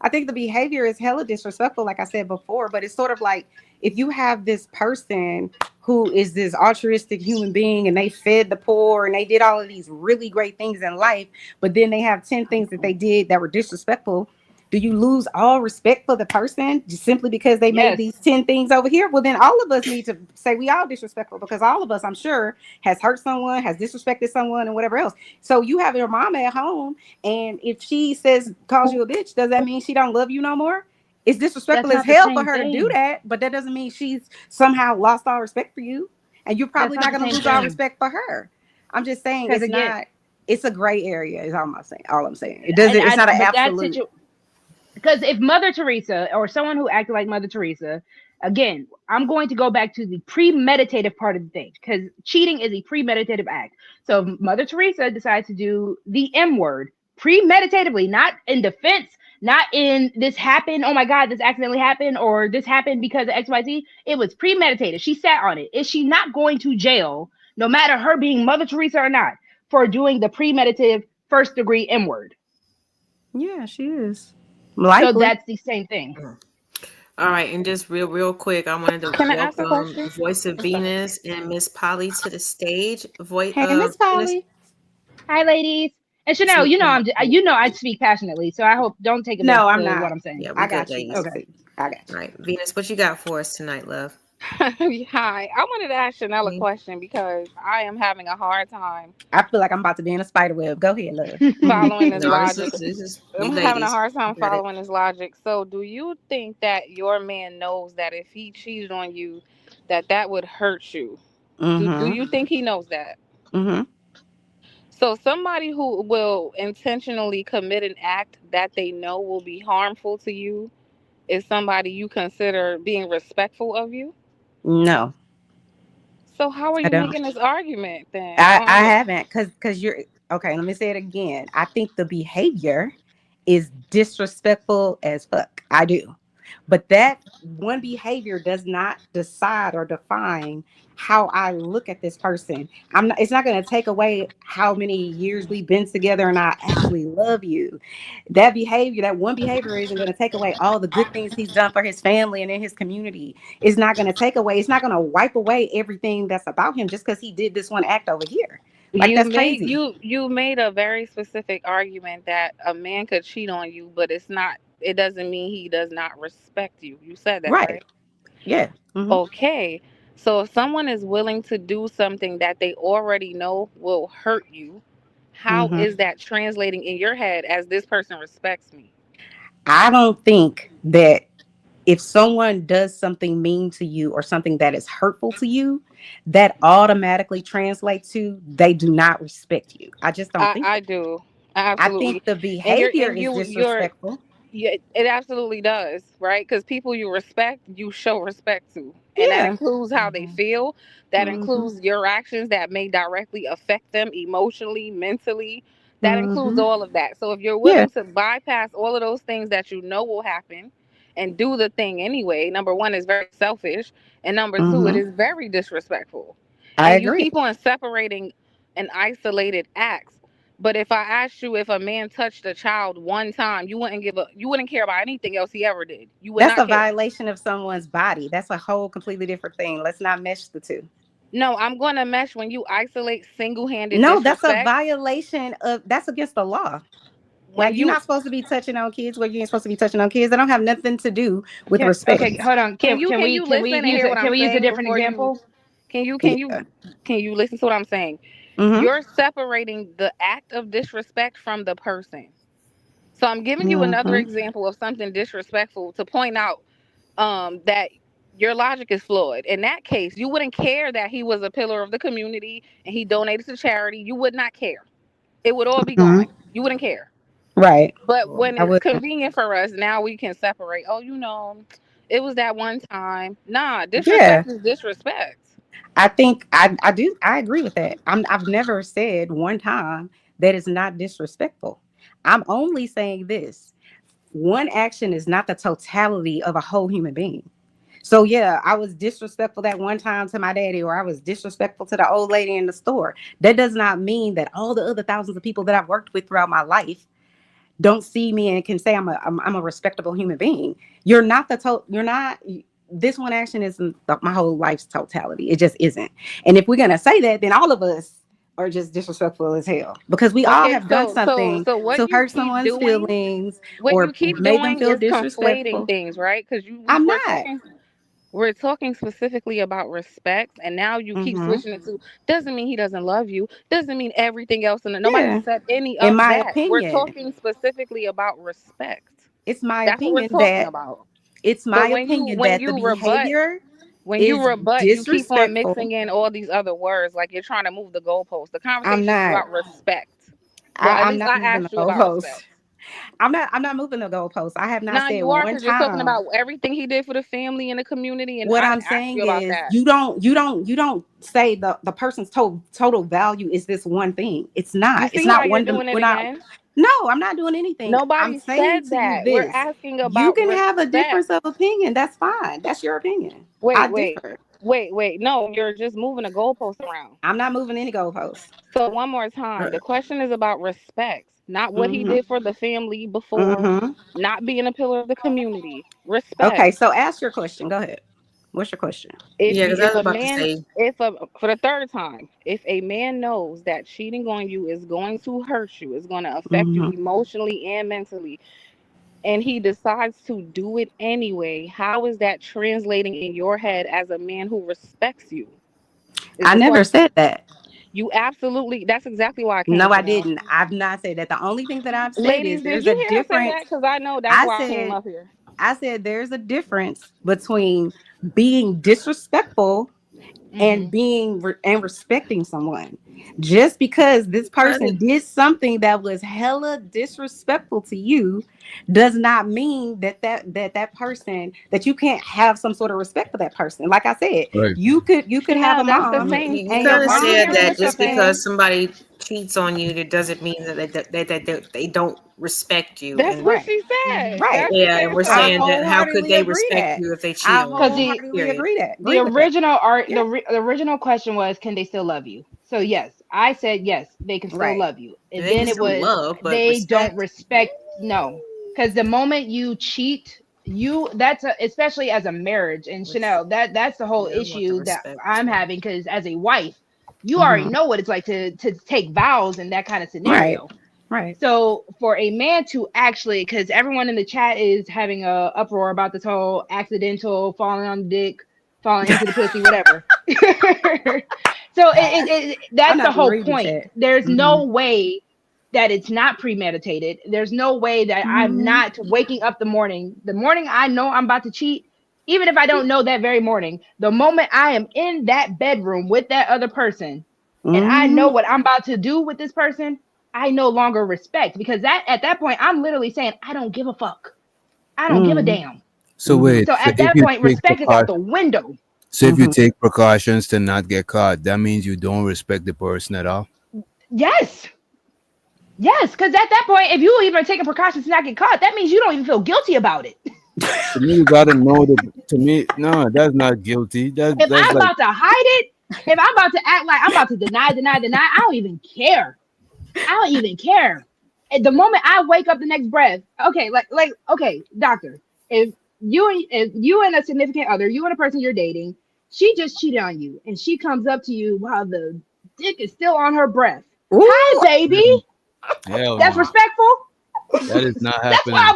I think the behavior is hella disrespectful, like I said before, but it's sort of like if you have this person who is this altruistic human being and they fed the poor and they did all of these really great things in life, but then they have 10 things that they did that were disrespectful. Do you lose all respect for the person just simply because they made Yes, these 10 things over here? Well, then all of us need to say we all disrespectful because all of us, I'm sure, has hurt someone, has disrespected someone, and whatever else. So you have your mama at home, and if she says calls you a bitch, does that mean she don't love you no more? It's that's disrespectful as not the hell for same her to do thing. that, but that doesn't mean she's somehow lost all respect for you. And you're That's probably not not the gonna same lose all thing. respect for her. I'm just saying Because it's again, not, it's a gray area, is all I'm saying. All I'm saying. It doesn't, it's not an but that absolute. situation, because if Mother Teresa or someone who acted like Mother Teresa, again, I'm going to go back to the premeditative part of the thing because cheating is a premeditative act. So if Mother Teresa decides to do the M word premeditatively, not in defense, not in this happened, oh my God, this accidentally happened, or this happened because of XYZ. It was premeditated. She sat on it. Is she not going to jail, no matter her being Mother Teresa or not? for doing the premeditative first degree M word. Yeah, she is. So Likely. that's the same thing. All right, and just real quick, I wanted to Can I ask a welcome question? Voice of Venus and Miss Polly to the stage. Hey, Miss Venus, Polly. Hi, ladies. And Chanel, I speak passionately, so I hope don't take offense No, I'm to not. what I'm saying. yeah, we I good, got you. ladies. Okay, I got you. All right, Venus, what you got for us tonight, love? Hi, I wanted to ask Chanel a Me? question because I am having a hard time I feel like I'm about to be in a spider web. Go ahead, love. following this No, logic. this is we I'm having a ladies. hard time We got it. following this logic. So, do you think that your man knows that if he cheated on you, that would hurt you? Do Mm-hmm. you think he knows that? Mm-hmm. So, somebody who will intentionally commit an act that they know will be harmful to you is somebody you consider being respectful of you? No, So, how are I you don't. making this argument then? I haven't, because you're okay. Let me say it again. I think the behavior is disrespectful as fuck. I do, but that one behavior does not decide or define how I look at this person. I'm not. It's not going to take away how many years we've been together and I actually love you. That behavior, that one behavior, isn't going to take away all the good things he's done for his family and in his community. It's not going to take away. It's not going to wipe away everything that's about him just because he did this one act over here. Like, that's crazy. You made a very specific argument that a man could cheat on you, but it doesn't mean he does not respect you. You said that, Right. right? Yeah. Mhm. Okay. So if someone is willing to do something that they already know will hurt you, how Mhm. is that translating in your head as this person respects me? I don't think that if someone does something mean to you or something that is hurtful to you, that automatically translates to they do not respect you. I just don't think I that. do. I Absolutely. think the And behavior is disrespectful. yeah, it absolutely does, right? Because people you respect, you show respect to. And that Yeah. includes how they Mhm. feel. That Mhm. includes your actions that may directly affect them emotionally, mentally. That includes Mhm. all of that. So if you're Yeah. willing to bypass all of those things that you know will happen and do the thing anyway, number one, is very selfish. And number two, it Mhm. is very disrespectful. I And you agree. keep on separating and isolated acts. But if I asked you if a man touched a child one time, you wouldn't care about anything else he ever did. You would That's not a care. violation of someone's body. That's a whole completely different thing. Let's not mesh the two. No, I'm going to mesh when you isolate single-handed No, that's a disrespect. violation of that's against the law. When Like, you're you not supposed to be touching on kids where you ain't supposed to be touching on kids. They don't have nothing to do with Okay, respect. hold on. can you listen and hear what Can I'm we use a saying different before you example? can you can Yeah. you can you listen to what I'm saying? Mm-hmm. You're separating the act of disrespect from the person. So I'm giving you another Mm-hmm. example of something disrespectful to point out that your logic is flawed. In that case, you wouldn't care that he was a pillar of the community and he donated to charity. You would not care. It would all be Mm-hmm. gone. You wouldn't care. Right. But when I it's wouldn't. convenient for us, now we can separate. Oh, it was that one time. Nah, Yeah. disrespect is disrespect. I think I do. I agree with that. I've never said one time that is not disrespectful. I'm only saying this. One action is not the totality of a whole human being. So yeah, I was disrespectful that one time to my daddy, or I was disrespectful to the old lady in the store. That does not mean that all the other thousands of people that I've worked with throughout my life don't see me and can say I'm a respectable human being. You're not you're not. This one action isn't my whole life's totality. It just isn't. And if we're gonna say that, then all of us are just disrespectful as hell, because we all Okay, have done so something what to you hurt keep someone's doing, feelings what you or keep made them doing feel is conflating disrespectful. things, right? Because I'm not. we're talking specifically about respect, and now you keep Mm-hmm. switching it to doesn't mean he doesn't love you, doesn't mean everything else, and nobody Yeah. said any In of my that. We're opinion, talking specifically about respect. it's my That's what we're opinion talking that about. it's my But opinion when that the you rebut behavior when you is rebut, you keep on disrespectful. mixing in all these other words like you're trying to move the goalpost. The I'm conversation is not. about respect. Well, at I'm least not I moving the asked you about goalposts. respect. I'm not moving the goalposts. I have not Now said you are, one because you're talking time. about everything he did for the family and the community, and What I I'm didn't ask saying you about is that. you don't say the person's total value is this one thing. It's You not. It's see how not you're one. doing it We're not. again? No, I'm not doing anything. I'm Nobody saying said to you that. We're this. asking You about can have a respect. difference of opinion. That's fine. That's your opinion. I Wait. differ. Wait. No, you're just moving the goalpost around. I'm not moving any goalposts. So one more time, the question is about respect, not what he Mm-hmm. did for the family before, Mm-hmm. not being a pillar of the community. Respect. Okay, so ask your question. Go ahead. What's your question? Yeah, because I If was a about to man, say, for the third time, if a man knows that cheating on you is going to hurt you, is going to affect you Mm-hmm. emotionally and mentally, and he decides to do it anyway, how is that translating in your head as a man who respects you? Is I the never question. said that. You absolutely, that's exactly why I came No, up I here now. didn't. I've not said that. The only thing that I've said is Ladies, did there's you a hear her say difference. that? Because I know that's I why I came said up here. I said there's a difference between being disrespectful and Mhm. being and respecting someone. Just because this person honey, did something that was hella disrespectful to you does not mean that person that you can't have some sort of respect for that person. Like I said, Right. you could have Chanel, a that's the mom same. you and your kind of Are you mom said hearing did that what she's just something. because saying? somebody cheats on you, that doesn't mean that they don't respect you. That's And what Right. she Mhm. said. Right. That's the yeah, and same we're I saying thing. that how could wholeheartedly they agree respect that. you if they cheat I on Because you? wholeheartedly Period. the agree with that. original art, Yeah. the original question was, can they still love you? So yes, I said yes, they can still Right. love you. And And they then can it still was love, but they don't respect. respect. No, because the moment you cheat, especially as a marriage, and Res- Chanel, that's the whole yeah, I want the issue that respect I'm too. having. Because as a wife, you already Mhm. know what it's like to take vows in that kind of Right. scenario. Right. So for a man to actually, because everyone in the chat is having a uproar about this whole accidental falling on the dick, falling into the pussy, whatever. So I'm that's the not gonna whole read the point. chat. There's Mhm. no way that it's not premeditated. There's no way that I'm Mhm. not waking up the morning I know I'm about to cheat, even if I don't know that very morning, the moment I am in that bedroom with that other person and I know Mhm. what I'm about to do with this person, I no longer respect, because that at that point I'm literally saying I don't give a fuck. I don't give a Mhm. damn. So Mhm. wait, So so at if that you point, take respect is out the precaution, window. so if you Mhm. take precautions to not get caught, that means you don't respect the person at all. Yes. Yes. Because at that point, if you even taking precautions to not get caught, that means you don't even feel guilty about it. To me, you gotta know the. To me, no, that's not guilty. If That's I'm like about to hide it, if I'm about to act like I'm about to deny, I don't even care. I don't even care. At the moment I wake up the next breath, okay, okay, doctor, if you and a significant other, you and a person you're dating, she just cheated on you, and she comes up to you while the dick is still on her breath. Hi, Ooh. baby. hell That's no. respectful. That is not That's what happening. I'm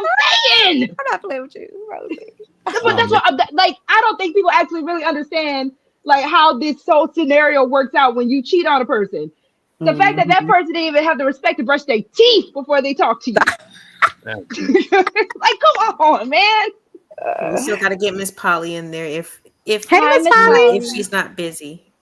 saying. I'm not playing with you, Rosie. But that's But what like. I don't think people actually really understand like how this whole scenario works out when you cheat on a person. The fact that that Mhm. person didn't even have the respect to brush their teeth before they talk to you. man, Like, come on, man. But we still got to get Miss Polly in there if Hey, Hi, Miss Miss Polly. if Polly. she's not busy.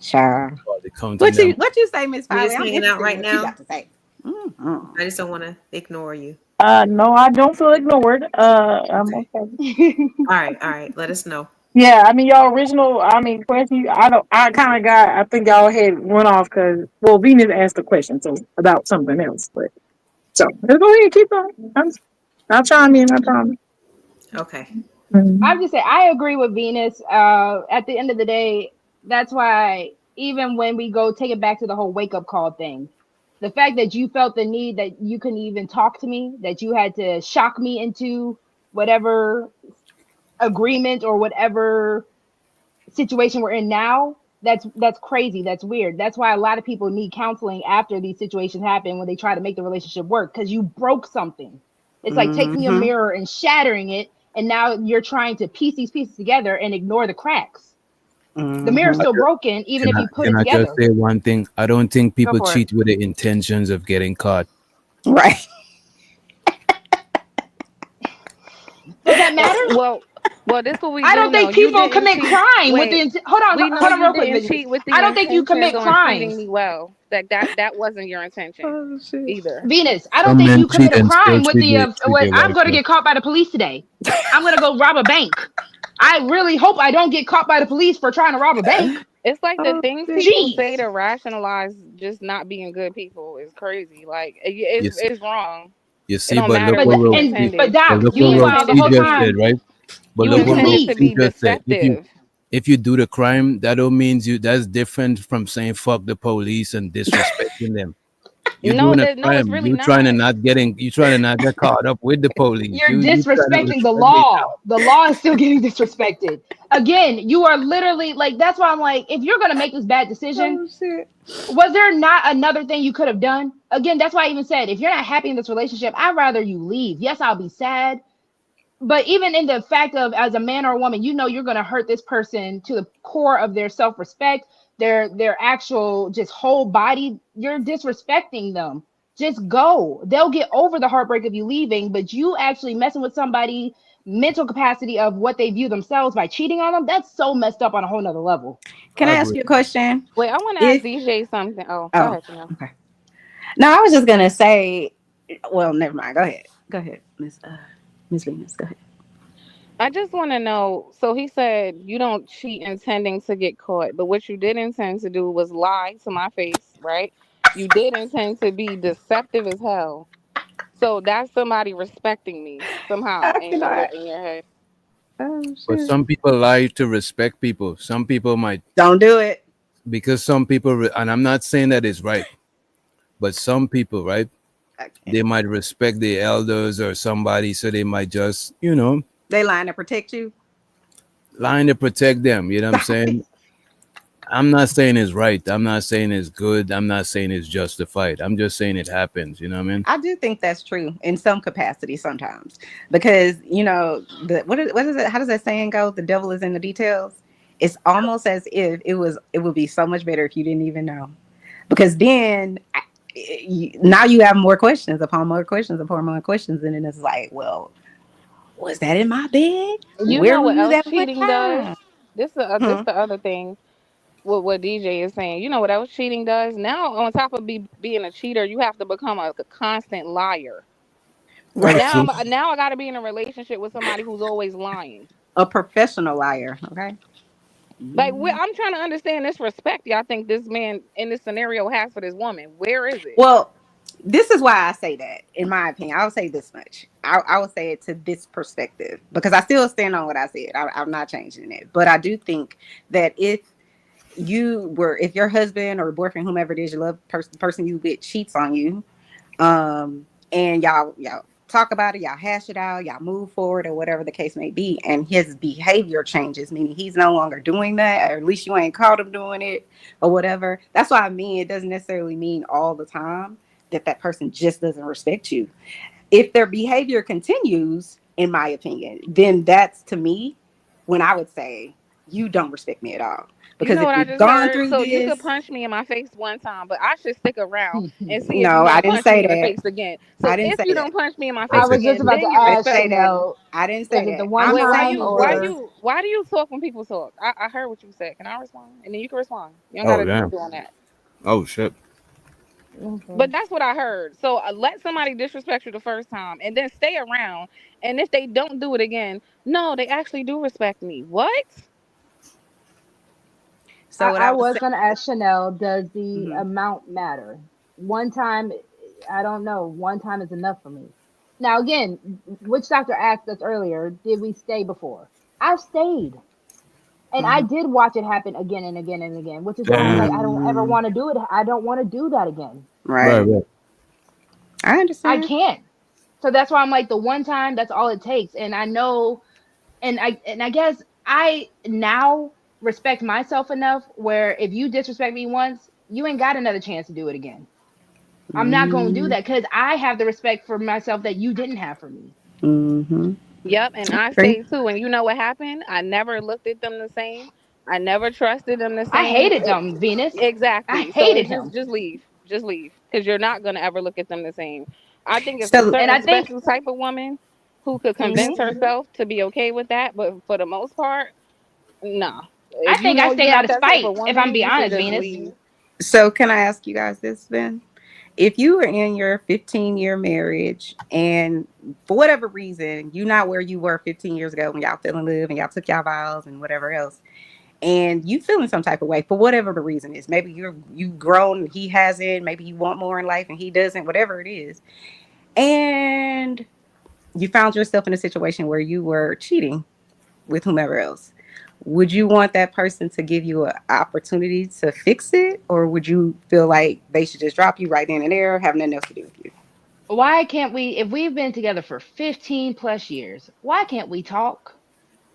Sure. they counting them. What you say, Miss You Polly? just I'm hanging out interested in right what you now. got to say. Mhm. I just don't want to ignore you. No, I don't feel ignored. I'm Okay. okay. All right. Let us know. Yeah, I mean, y'all original. I mean, question. I don't. I kind of got. I think y'all had went off because Venus asked a question so about something else. But so let's go ahead, keep on. I'll chime in. I promise. Okay. I'm just saying, I agree with Venus. At the end of the day, that's why even when we go take it back to the whole wake up call thing, the fact that you felt the need that you couldn't even talk to me, that you had to shock me into whatever agreement or whatever situation we're in now, that's crazy. That's weird. That's why a lot of people need counseling after these situations happen, when they try to make the relationship work, because you broke something. It's like taking a Mhm. mirror and shattering it, and now you're trying to piece these pieces together and ignore the cracks. The mirror's Mhm. still broken even if you put Can it I just together. say one thing? I don't think Go people for it. cheat with the intentions of getting caught. Right. Does that matter? Well, this what we I do don't know. think You people didn't commit cheat. crime with Wait, hold we know on you real quick, didn't Venus. cheat with I the don't think you intentions commit on treating crimes. me well. That wasn't your intention Oh shit. either. Venus, I don't Some think men you cheat commit a and still crime with the treat what their I'm wife going to well. get caught by the police today. I'm going to go rob a bank. I really hope I don't get caught by the police for trying to rob a bank. It's like the Oh things shit. people say Jeez. to rationalize just not being good people is crazy. Like You see, it's wrong. you It see, don't but look matter But what what you Rosie, but intended. but Doc, look what You meanwhile the intended Rosie whole to just be said, time right? But you look you what can intended to leave. Rosie be just said. If you deceptive. if you do the crime, that don't means you. That's different from saying fuck the police and disrespecting them. You're No, doing a no, it's crime. really You trying to not. not getting. You trying to not get caught up with the police. You're You trying to disrespecting the respect their job. law. The law is still getting disrespected. Again, you are literally like, that's why I'm like, if you're gonna make this bad decision, Oh shit. was there not another thing you could have done? Again, that's why I even said, if you're not happy in this relationship, I'd rather you leave. Yes, I'll be sad. But even in the fact of, as a man or a woman, you know you're gonna hurt this person to the core of their self-respect, their actual just whole body. You're disrespecting them. Just go. They'll get over the heartbreak of you leaving, but you actually messing with somebody mental capacity of what they view themselves by cheating on them, that's so messed up on a whole nother level. Can I I ask agree. you a question? Wait, I want to ask If DJ something. Oh, go oh, ahead, Chanel. okay. No, I was just gonna say. Well, never mind. Go ahead. Go ahead, Miss Venus. Go ahead. I just want to know. So he said you don't cheat intending to get caught, but what you did intend to do was lie to my face, right? You did intend to be deceptive as hell. So that's somebody respecting me somehow I in cannot. your head. Oh But shit! some people lie to respect people. Some people might, Don't do it. because some people, and I'm not saying that is right, but some people, right? Okay. They might respect the elders or somebody, so they might just, you know, They lying to protect you. lying to protect them. You know what I'm saying? I'm not saying it's right. I'm not saying it's good. I'm not saying it's justified. I'm just saying it happens. You know what I mean? I do think that's true in some capacity sometimes, because the what is it? How does that saying go? The devil is in the details. It's almost as if it would be so much better if you didn't even know, because then now you have more questions upon more questions upon more questions, and then it's like, well, was that in my bed? You Where know were what you else that whole cheating does? time? This Hmm. the other thing. What DJ is saying. You know what else cheating does? Now, on top of being a cheater, you have to become a constant liar. That's Right. Now, true. now I got to be in a relationship with somebody who's always lying. A professional liar. Okay. Like, Mhm. I'm trying to understand this respect y'all think this man in this scenario has for this woman. Where is it? Well, this is why I say that, in my opinion. I'll say this much. I will say it to this perspective, because I still stand on what I said. I'm not changing it. But I do think that if your husband or boyfriend, whomever it is you love, person you with cheats on you, and y'all talk about it, y'all hash it out, y'all move forward, or whatever the case may be, and his behavior changes, meaning he's no longer doing that, or at least you ain't caught him doing it, or whatever. That's what I mean. It doesn't necessarily mean all the time that person just doesn't respect you. If their behavior continues, in my opinion, then that's, to me, when I would say you don't respect me at all. You Because know if what I we've just gone heard? through So you could this, punch me in my face one time, but I should stick around and see if you're no, I gonna didn't punch me say in the that. face again. I So didn't if say you that. don't punch me in my I face was just again, about to then you I didn't ask say respect that. me. Chanel, I didn't say was it the that. one I'm Wait, why time saying you why is, or you why do you talk when people talk? I heard what you said. Can I respond? And then you can respond. You don't Oh gotta yeah. keep doing that. Oh shit. But okay. that's what I heard. So let somebody disrespect you the first time and then stay around. And if they don't do it again, no, they actually do respect me. What? so what I I was was saying. gonna ask Chanel, does the Mhm. amount matter? One time, I don't know. One time is enough for me. Now, again, which doctor asked us earlier, did we stay before? I've stayed. And I Mhm. did watch it happen again and again and again, which is why I'm like, I don't ever Mm, want to do it. I don't want to do that again. Right, right. right. I I understand. can't. So that's why I'm like, the one time, that's all it takes. And I know, and I guess I now respect myself enough where if you disrespect me once, you ain't got another chance to do it again. I'm not gonna do Mm, that because I have the respect for myself that you didn't have for me. mhm. Yep, and I Agree. stayed too. And you know what happened? I never looked at them the same. I never trusted them the I same. hated them, Venus. I Exactly. So hated it's him. just leave. Just leave. Because you're not gonna ever look at them the same. I think it's a So And certain I think, special type of woman who could mhm, convince herself to be okay with that, but for the most part, nah. I If you think I know you're stayed out not of that type spite. of If I'm woman, be you should honest, just Venus. leave. so can I ask you guys this then? If you were in your 15-year marriage and for whatever reason you're not where you were 15 years ago when y'all fell in love and y'all took y'all vows and whatever else, and you feeling some type of way for whatever the reason is, maybe you've grown, he hasn't, maybe you want more in life and he doesn't, whatever it is, and you found yourself in a situation where you were cheating with whomever else, would you want that person to give you an opportunity to fix it, or would you feel like they should just drop you right then and there, have nothing else to do with you? Why can't we, if we've been together for 15 plus years, why can't we talk?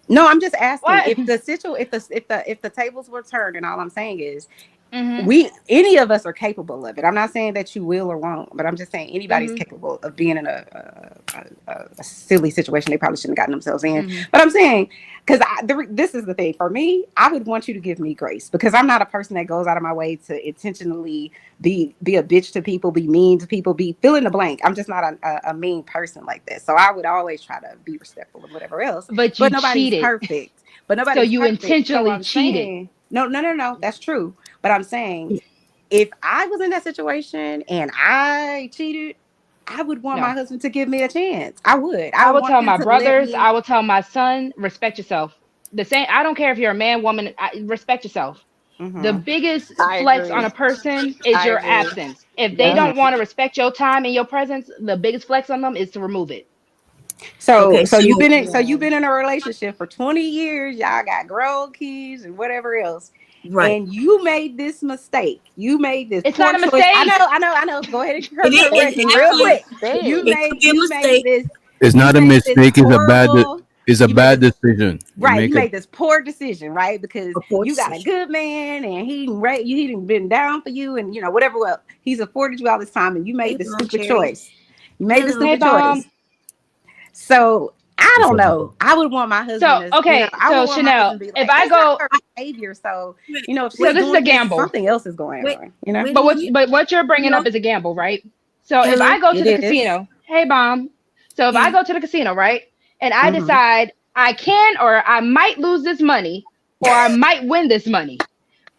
No, I'm just asking What? if the tables were turned, and all I'm saying is Mhm. any of us are capable of it. I'm not saying that you will or won't, but I'm just saying anybody's Mhm. capable of being in a silly situation they probably shouldn't have gotten themselves in. Mhm. But I'm saying, because this is the thing for me, I would want you to give me grace, because I'm not a person that goes out of my way to intentionally be a bitch to people, be mean to people, be fill in the blank. I'm just not a mean person like that. So I would always try to be respectful of whatever else. But you nobody's cheated. perfect. But So nobody's you perfect. intentionally I'm cheated. saying, no, that's true. But I'm saying, if I was in that situation and I cheated, I would want No. my husband to give me a chance. I would. I would will want tell him my to let brothers, me. I will tell my son, respect yourself. The same, I don't care if you're a man, woman, respect yourself. The biggest I flex agree. on a person is I your agree. absence. If they Mhm. don't want to respect your time and your presence, the biggest flex on them is to remove it. So Okay, you've been so in a relationship for 20 years. Y'all got grown kids and whatever else. right, And you made this mistake. You made this It's poor not a choice. I mistake. know. Go ahead and it is correct me it real actually quick. Mistake. it could be a You made mistake. this. It's You not a made this mistake. horrible. It's a You made bad this. decision. Right, you made this poor decision, right? Because A poor you got a decision. good man, and he didn't been down for you, and whatever. Well, he's afforded you all this time, and you Hey, made the Mom stupid Cherry. choice. You made the Hello. Hey, stupid Bomb. choice. So I don't It's a- know. I would want my husband So, to, okay. I would So, want my Chanel, husband to be if like, I it's not go, her behavior. So, Wait, if so she's this is doing a this, gamble. something else is going wait, on. wait But a minute. what you're bringing Hello. up is a gamble, right? So if Hello. I go to It the is. casino, hey, Bomb. So if I Hey. go to the casino, right, and I Mhm. decide I can or I might lose this money or I might win this money,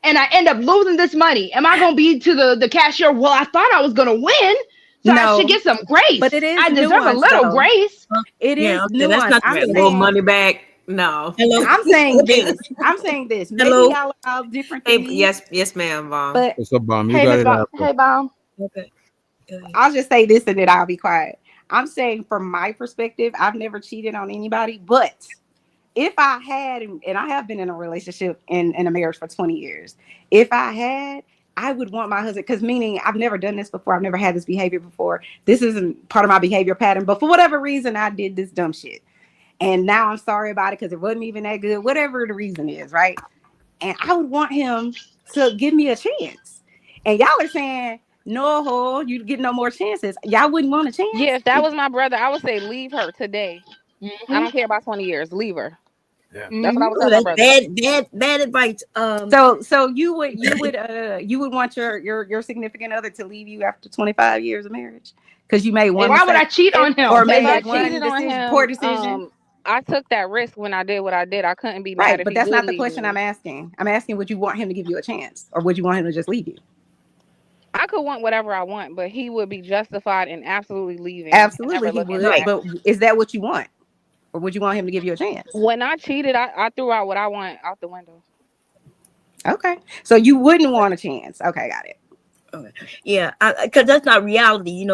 and I end up losing this money, am I gonna be to the cashier? Well, I thought I was gonna win, so I should No, get some grace. but it is I deserve a nuanced, little though. grace. It is Yeah, okay, that's nuanced. not I'm A little saying, money back. No. hello. I'm saying this. Maybe Hello. y'all are all different Hey, than me, yes, ma'am, Vaughn. but It's a bomb. You Hey, got Miss it Bomb. after. Hey, Bomb. Okay. Go ahead. I'll just say this and then I'll be quiet. I'm saying from my perspective, I've never cheated on anybody, but if I had, and I have been in a relationship in a marriage for 20 years, if I had, I would want my husband, because meaning I've never done this before. I've never had this behavior before. This isn't part of my behavior pattern, but for whatever reason, I did this dumb shit. And now I'm sorry about it because it wasn't even that good, whatever the reason is, right? And I would want him to give me a chance. And y'all are saying, no, you get no more chances. Y'all wouldn't want a chance? Yeah, if that was my brother, I would say leave her today. I Mhm. don't care about 20 years. Leave her. Yeah. That's what I would Oh, tell my that's brother. bad advice. So you would want your significant other to leave you after 25 years of marriage because you made one Why would I mistake cheat on him? or If I made one cheated on him, poor decision? I took that risk when I did what I did. I couldn't be mad Right, if but he that's would not the leave question me. I'm asking. I'm asking, would you want him to give you a chance, or would you want him to just leave you? I could want whatever I want, but he would be justified in absolutely leaving and Absolutely, never he looking would. back. Right. But is that what you want, or would you want him to give you a chance? When I cheated, I threw out what I want out the window. Okay, so you wouldn't want a chance. Okay, got it. Okay. Yeah, because that's not reality,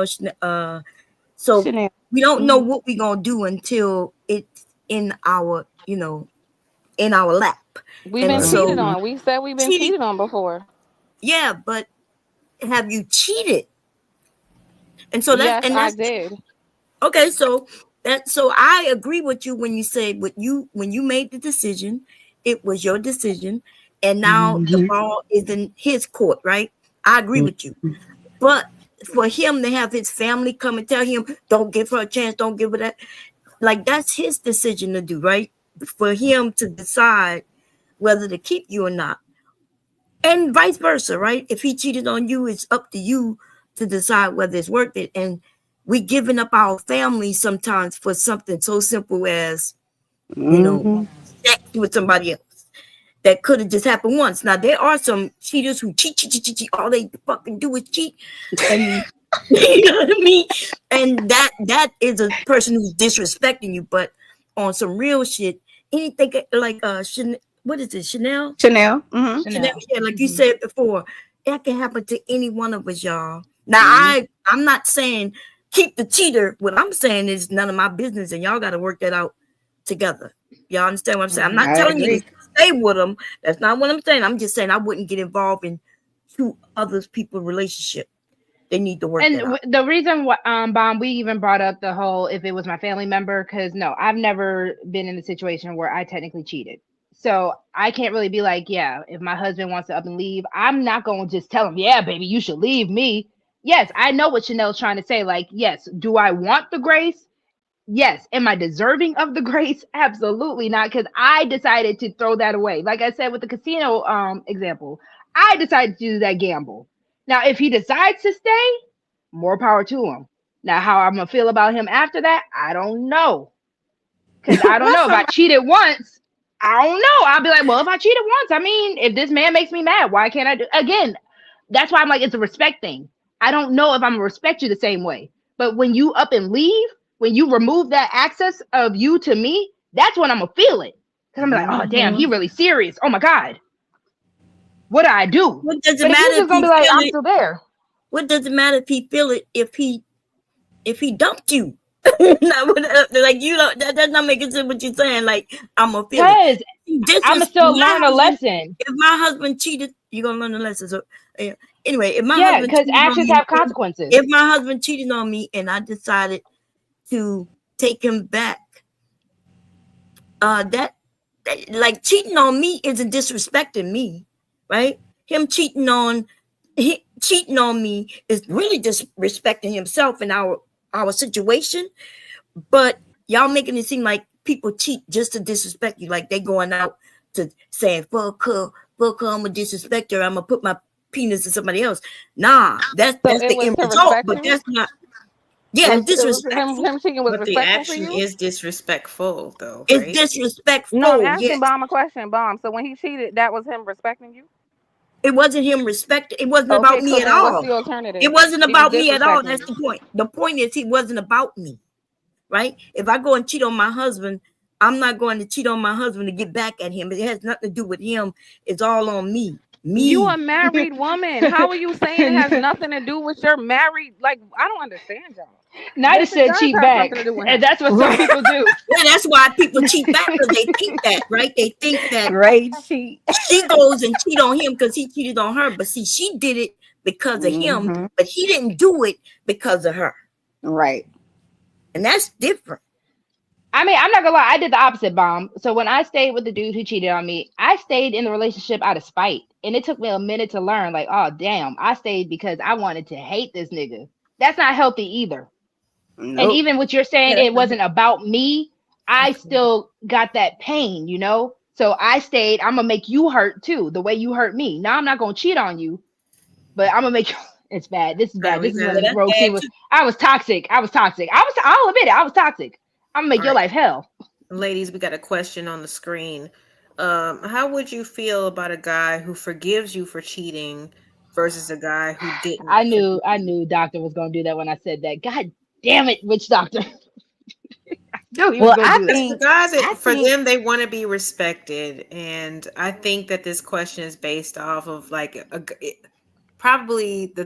so Chanel. we don't know what we're gonna do until it's in our, in our lap. We've And been so cheated on. We said we've been cheating, cheated on before. yeah, but have you cheated? And so Yes, I that's did. okay. So I agree with you when you say when you made the decision, it was your decision, and now the ball is in his court, right? I agree with you, but for him to have his family come and tell him, "Don't give her a chance, don't give her that," like that's his decision to do, right? For him to decide whether to keep you or not, and vice versa, right? If he cheated on you, it's up to you to decide whether it's worth it. And we giving up our family sometimes for something so simple as, sex with somebody else that could have just happened once. Now there are some cheaters who cheat. All they fucking do is cheat, and you know what I mean. And that is a person who's disrespecting you. But on some real shit, anything like what is it, Chanel? Chanel. Chanel, yeah, like you said before, that can happen to any one of us, y'all. Now I'm not saying keep the cheater. What I'm saying is none of my business, and y'all got to work that out together. Y'all understand what I'm saying? I'm not I telling you agree. to stay with them. That's not what I'm saying. I'm just saying I wouldn't get involved in two other people's relationship. They need to work And that out. the reason why, Bomb, we even brought up the whole if it was my family member, because no, I've never been in a situation where I technically cheated. So I can't really be like, yeah, if my husband wants to up and leave, I'm not going to just tell him, yeah, baby, you should leave me. Yes, I know what Chanel's trying to say. Like, yes, do I want the grace? Yes. Am I deserving of the grace? Absolutely not, because I decided to throw that away. Like I said with the casino example, I decided to do that gamble. Now, if he decides to stay, more power to him. Now, how I'm gonna feel about him after that, I don't know. Because I don't know if I cheated once. I don't know. I'll be like, well, if I cheated once, I mean, if this man makes me mad, why can't I do? Again, that's why I'm like, it's a respect thing. I don't know if I'm gonna respect you the same way. But when you up and leave, when you remove that access of you to me, that's when I'm gonna feel it. Because I'm like, oh damn, he really serious. Oh my God. What do I do? What does it But if matter he's just if gonna he be like, feel I'm it? still there. What does it matter if he feel it if he dumped you? Like you don't. That's not making sense. What you're saying? Like I'm gonna feel it. Because I'm gonna still learn a lesson. If my husband cheated, you're gonna learn a lesson. So anyway, if my Yeah, husband because cheated on actions me, have consequences. if my husband cheated on me and I decided to take him back, that like cheating on me isn't disrespecting me, right? Him cheating on me is really disrespecting himself and our situation. But y'all making it seem like people cheat just to disrespect you, like they going out to saying fuck her, I'm gonna disrespect her, I'm gonna put my penis in somebody else. Nah, that's the end result, but that's not. Yeah, it's disrespectful. Him cheating was But the respectful for action you? is disrespectful, though. It's Right? disrespectful. No, I'm asking Yes. Bomb a question, Bomb. So when he cheated, that was him respecting you? It wasn't him respecting. It wasn't Okay, about me so at then all. what's the alternative? It wasn't He was about me at all. disrespecting That's you. the point. The point is he wasn't about me, right? If I go and cheat on my husband, I'm not going to cheat on my husband to get back at him. It has nothing to do with him. It's all on me. You a married woman. How are you saying it has nothing to do with your married? Like, I don't understand y'all. Nida Yes, it said does cheat have back, something to do with and him. that's what some people do. Yeah, that's why people cheat back, because they think that, right? They think that Great cheat. she goes and cheat on him because he cheated on her. But see, she did it because of him, but he didn't do it because of her. Right. And that's different. I mean, I'm not gonna lie, I did the opposite, Bomb. So when I stayed with the dude who cheated on me, I stayed in the relationship out of spite. And it took me a minute to learn, like, oh damn, I stayed because I wanted to hate this nigga. That's not healthy either. Nope. And even what you're saying, it wasn't about me. I still got that pain, you know? So I stayed, I'm gonna make you hurt too, the way you hurt me. Now I'm not gonna cheat on you, but I'm gonna make you it's bad. This is bad. This is when Rosie was I was toxic. I'll admit it, I was toxic. I'm gonna make your life hell. Ladies, we got a question on the screen. How would you feel about a guy who forgives you for cheating versus a guy who didn't? I knew Doctor was gonna do that when I said that. God damn it, Witch Doctor. Well, I think guys, for them, they want to be respected, and I think that this question is based off of like probably the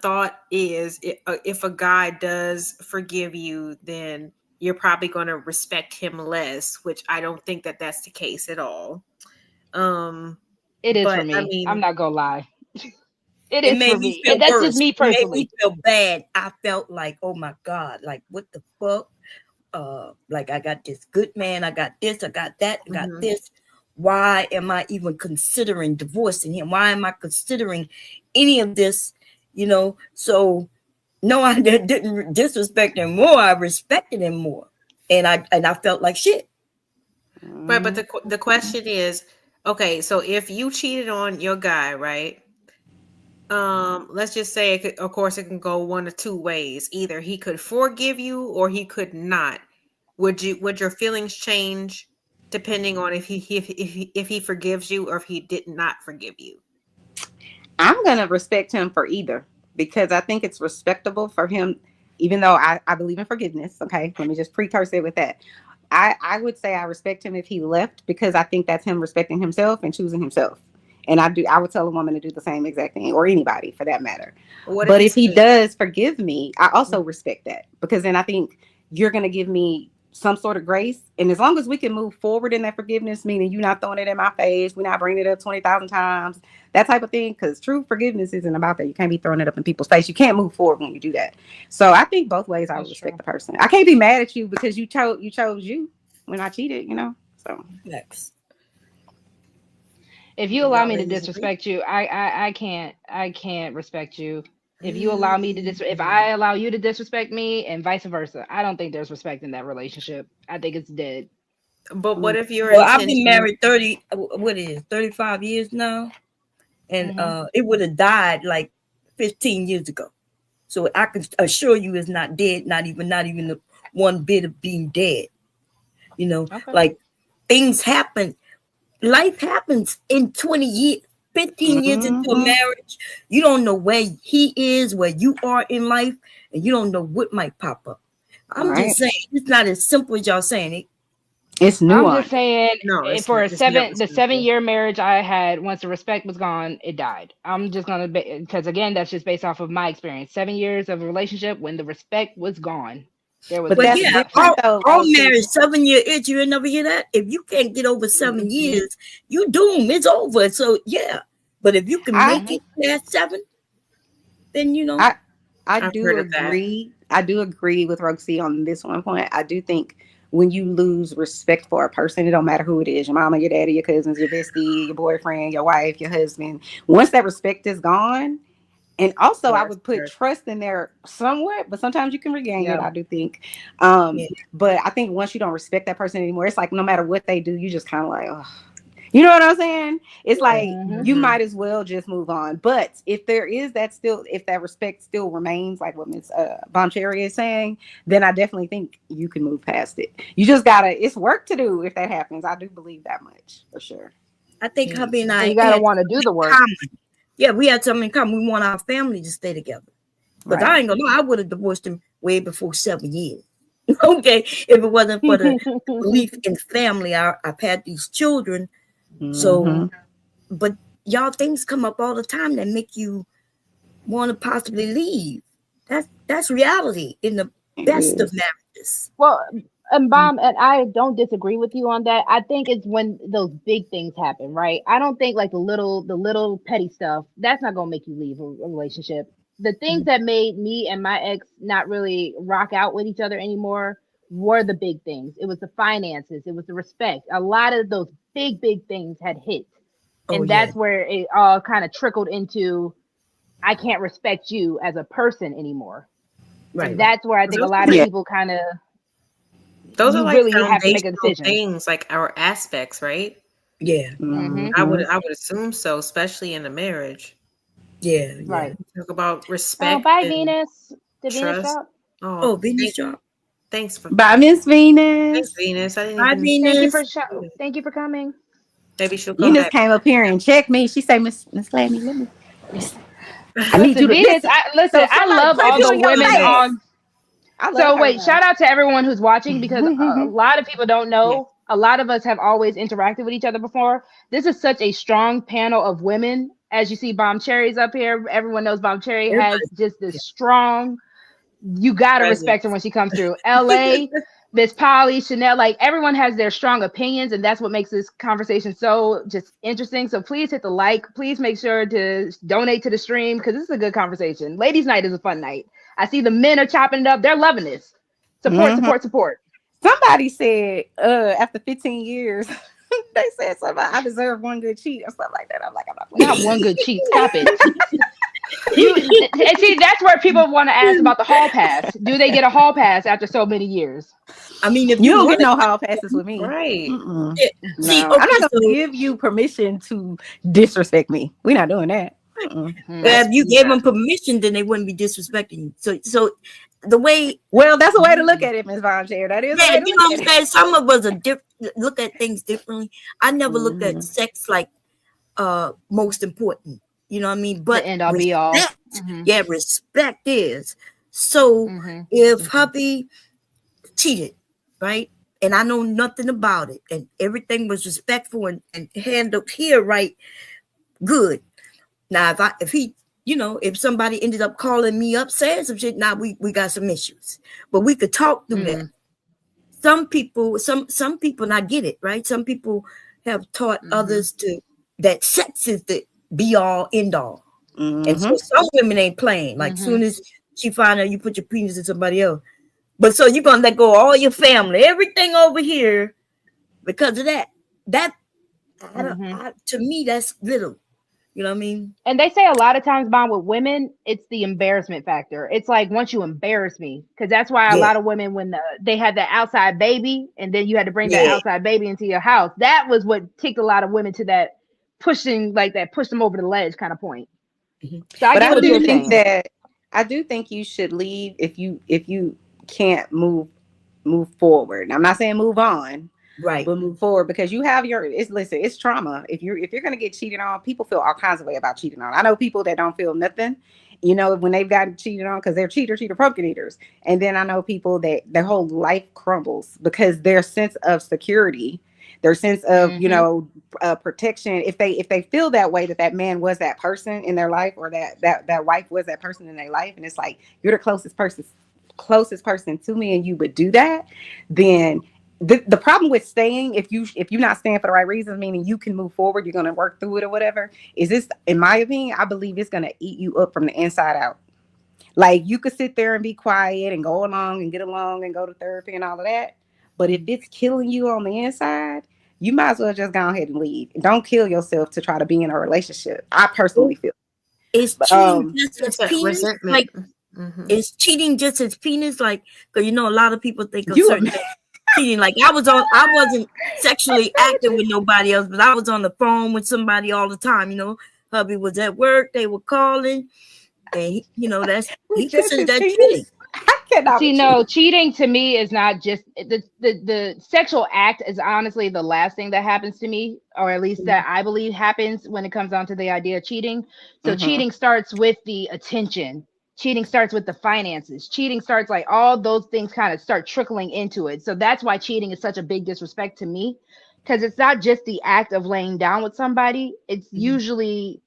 thought is if a guy does forgive you, then you're probably going to respect him less, which I don't think that that's the case at all. It is but, for me. I mean, I'm not gonna lie. It It is made for me me. feel That's worse. just me It made personally. me feel bad. I felt like, oh my God, like what the fuck? Like I got this good man, I got this, I got that, I got this. Why am I even considering divorcing him? Why am I considering any of this? You know, so no, I didn't disrespect him more. I respected him more, and I felt like shit. Right, but the question is, okay, so if you cheated on your guy, right? Let's just say, of course, it can go one or two ways. Either he could forgive you or he could not. Would your feelings change depending on if he forgives you or if he did not forgive you? I'm gonna respect him for either, because I think it's respectable for him, even though I believe in forgiveness. Okay, let me just precurse it with that. I would say I respect him if he left, because I think that's him respecting himself and choosing himself. And I would tell a woman to do the same exact thing, or anybody for that matter. What but if he does forgive me, I also respect that, because then I think you're going to give me some sort of grace. And as long as we can move forward in that forgiveness, meaning you're not throwing it in my face, we're not bringing it up 20,000 times, that type of thing. Because true forgiveness isn't about that. You can't be throwing it up in people's face. You can't move forward when you do that. So I think both ways I would respect the person. I can't be mad at you because you chose you when I cheated, So Next. If you allow me to disrespect you, I can't respect you. If you allow me to if I allow you to disrespect me and vice versa, I don't think there's respect in that relationship. I think it's dead. But what if you're? Well, I've been married 35 years now, and it would have died like 15 years ago. So I can assure you, it's not dead. Not even the one bit of being dead. Like things happen. Life happens in 20 years, 15 years into a marriage. You don't know where he is, where you are in life, and you don't know what might pop up. I'm just saying, it's not as simple as y'all saying it. It's nuanced. I'm just saying, for the 7-year marriage I had, once the respect was gone, it died. I'm just gonna because again, that's just based off of my experience. 7 years of a relationship, when the respect was gone, there was. But yeah, all marriage 7-year itch. You never hear that. If you can't get over 7 years, you doomed. It's over. So yeah, but if you can make it past 7, then I do agree. I do agree with Roxy on this one point. I do think when you lose respect for a person, it don't matter who it is, your mama, your daddy, your cousins, your bestie, your boyfriend, your wife, your husband. Once that respect is gone, and also I would put trust in there somewhat, but sometimes you can regain it, I do think. But I think once you don't respect that person anymore, it's like no matter what they do, you just kind of like, oh. You know what I'm saying? It's like you might as well just move on. But if there is if that respect still remains, like what Ms. Bomcherry is saying, then I definitely think you can move past it. You just it's work to do if that happens. I do believe that much for sure. I think hubby and I, you gotta want to do the work. Yeah, we had something in common. We want our family to stay together. But I ain't gonna lie, I would have divorced him way before 7 years. Okay, if it wasn't for the belief in family, I've had these children. So, but y'all things come up all the time that make you want to possibly leave. That's reality in the best of marriages. Well, and Bomb, and I don't disagree with you on that. I think it's when those big things happen, right? I don't think like the little petty stuff, that's not gonna make you leave a relationship. The things that made me and my ex not really rock out with each other anymore were the big things. It was the finances, it was the respect. A lot of those big things had hit. And that's where it all kind of trickled into, I can't respect you as a person anymore. Right. And that's where I think a lot of people kind of, those are like really have to make a decision. Things, like our aspects, right? Yeah. I would assume so, especially in a marriage. Yeah. Right. Talk about respect. Oh, bye, Venus. Did Venus drop? Oh, Venus drop. Thanks for bye, Miss Venus. Thanks, Venus. I didn't bye, even... Venus. Thank you for coming. Maybe she'll come Venus back. came up here and checked me. She said, Miss Gladney, let me. I need you to Venus. I love all the women on. So wait, shout out to everyone who's watching, because a lot of people don't know. A lot of us have always interacted with each other before. This is such a strong panel of women. As you see, Bomcherry's up here. Everyone knows Bomcherry has just this strong. You gotta respect her when she comes through. LA, Miss Polly, Chanel, like everyone has their strong opinions, and that's what makes this conversation so just interesting. So please hit the like. Please make sure to donate to the stream, because this is a good conversation. Ladies' night is a fun night. I see the men are chopping it up. They're loving this. Support. Somebody said after 15 years, they said something about I deserve one good cheat or something like that. I'm like, I'm not one good cheat. Stop it. And see, that's where people want to ask about the hall pass. Do they get a hall pass after so many years? I mean, if you don't get no hall passes with me, right? No. See, I'm not gonna give you permission to disrespect me. We're not doing that. If you gave them permission, then they wouldn't be disrespecting you. So the way, well, that's a way to look at it, Ms. Von Chair. That is, you know what I'm saying. Some of us look at things differently. I never looked at sex like most important. You know what I mean? But the end all be all. Yeah, respect is. So if hubby cheated, right, and I know nothing about it, and everything was respectful and handled here right, good. Now, if he, if somebody ended up calling me up saying some shit, now we got some issues, but we could talk through that. some people, and I get it, right? Some people have taught others that sex is the be all end all. And so some women ain't playing. Like soon as she find out you put your penis in somebody else. But so you're gonna let go of all your family, everything over here because of that. That to me, that's little. You know what I mean? And they say a lot of times, Bond, with women, it's the embarrassment factor. It's like, once you embarrass me, because that's why a lot of women, when they had that outside baby, and then you had to bring that outside baby into your house, that was what ticked a lot of women to that pushing, like that, push them over the ledge kind of point. So I get what you're saying. I do think you should leave if you can't move forward. I'm not saying move on. Right. But move forward, because you have it's trauma. If you're gonna get cheated on, people feel all kinds of way about cheating on. I know people that don't feel nothing, when they've gotten cheated on, because they're cheater pumpkin eaters. And then I know people that their whole life crumbles because their sense of security, their sense of protection, if they feel that way, that man was that person in their life, or that wife was that person in their life, and it's like, you're the closest person to me and you would do that, then the problem with staying, if you're not staying for the right reasons, meaning you can move forward, you're going to work through it or whatever, is this, in my opinion, I believe it's going to eat you up from the inside out. Like, you could sit there and be quiet and go along and get along and go to therapy and all of that, but if it's killing you on the inside, you might as well just go ahead and leave. Don't kill yourself to try to be in a relationship. I personally feel it's cheating just as penis. Like, is cheating just as penis? Like, because a lot of people think of certain things. Cheating. Like, I wasn't sexually active with nobody else, but I was on the phone with somebody all the time. Hubby was at work, they were calling, and he considered that cheating. Cheating to me is not just the sexual act is honestly the last thing that happens to me, or at least that I believe happens when it comes down to the idea of cheating. So cheating starts with the attention. Cheating starts with the finances. Cheating starts, like, all those things kind of start trickling into it. So that's why cheating is such a big disrespect to me, because it's not just the act of laying down with somebody. It's usually,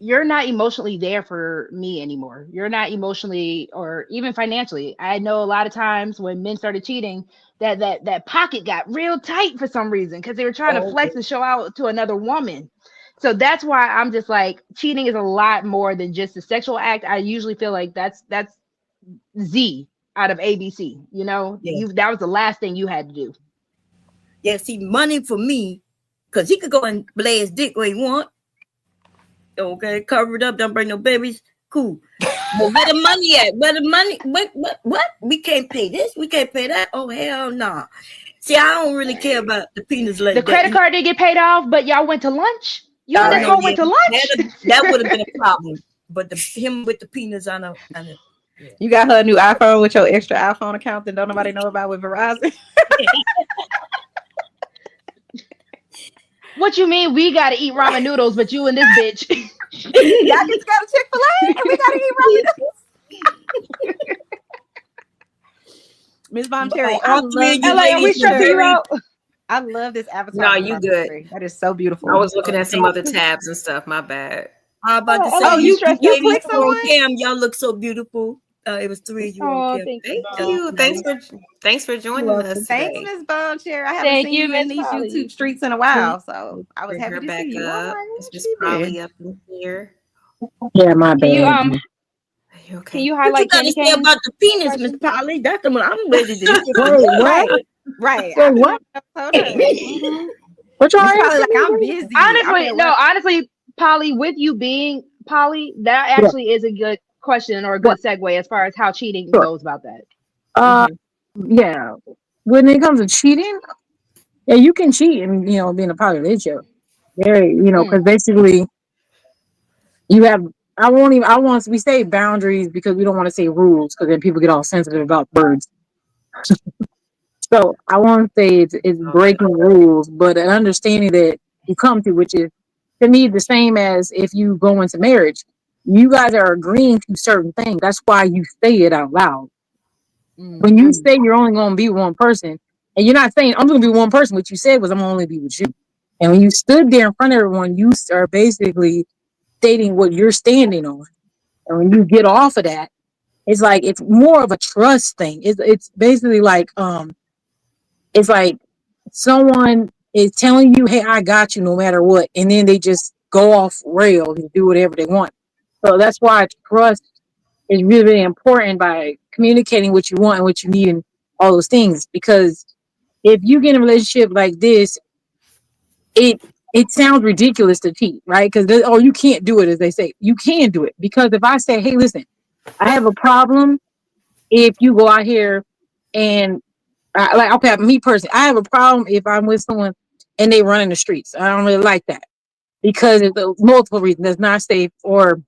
you're not emotionally there for me anymore. You're not emotionally or even financially. I know a lot of times when men started cheating, that pocket got real tight for some reason, because they were trying to flex and show out to another woman. So that's why I'm just like, cheating is a lot more than just a sexual act. I usually feel like that's Z out of ABC. That was the last thing you had to do. Yeah, see, money for me, because he could go and lay his dick where he want. Okay, cover it up, don't bring no babies. Cool. But where the money at? Where the money? What? We can't pay this. We can't pay that. Oh, hell no. Nah. See, I don't really care about the penis like that. The credit card didn't get paid off, but y'all went to lunch. You and this whole went to lunch. That would have been a problem. But him with the penis, I know. You got her a new iPhone with your extra iPhone account that don't nobody know about with Verizon. What you mean we gotta eat ramen noodles, but you and this bitch? Y'all just got a Chick-fil-A and we gotta eat ramen noodles. Miss Bomb Cherry, I love this avatar. No, you good. That is so beautiful. I was looking at some other tabs and stuff. My bad. I'm about to say, you clicked on Cam. Y'all look so beautiful. It was 3 of you. Thank you. Thanks for joining us. Thanks, Miss Bomb Cherry. I haven't seen you in these YouTube streets in a while, so I was happy to see you. It's just probably up in here. Yeah, my bad. Can you highlight what you gotta say about the penis, Miss Polly? That's the one I'm ready to do. Right. So what? What y'all like? I'm busy. Honestly, Polly, with you being Polly, that actually is a good question or a good segue as far as how cheating goes about that. Yeah. When it comes to cheating, yeah, you can cheat and being a poly relationship. Very, because basically you have. We say boundaries because we don't want to say rules, because then people get all sensitive about words. So I won't say it's breaking rules, but an understanding that you come to, which is to me the same as if you go into marriage. You guys are agreeing to certain things. That's why you say it out loud. When you say you're only going to be one person, and you're not saying I'm going to be one person, what you said was I'm only be with you. And when you stood there in front of everyone, you are basically stating what you're standing on. And when you get off of that, it's like it's more of a trust thing. It's basically like it's like someone is telling you, "Hey, I got you," no matter what, and then they just go off rails and do whatever they want. So that's why trust is really, really important by communicating what you want and what you need and all those things. Because if you get in a relationship like this, it sounds ridiculous to cheat, right? Because oh, you can't do it, as they say. You can do it because if I say, "Hey, listen, I have a problem," if you go out here and like, okay, me personally, I have a problem if I'm with someone and they run in the streets. I don't really like that because there's multiple reasons. It's not safe, or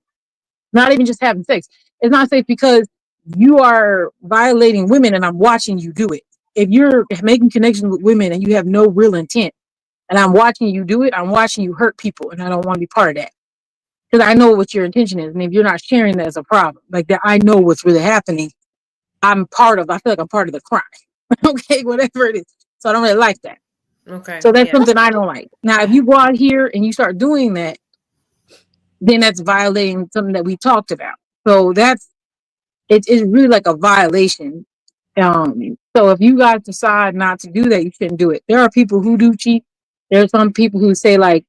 not even just having sex. It's not safe because you are violating women and I'm watching you do it. If you're making connections with women and you have no real intent and I'm watching you do it, I'm watching you hurt people and I don't want to be part of that. Because I know what your intention is. And if you're not sharing that as a problem, like that, I know what's really happening. I feel like I'm part of the crime. Okay, whatever it is. So I don't really like that. Okay. So that's Yeah. something I don't like. Now, if you go out here and you start doing that, then that's violating something that we talked about. So it's really like a violation. So if you guys decide not to do that, you shouldn't do it. There are people who do cheat. There are some people who say like,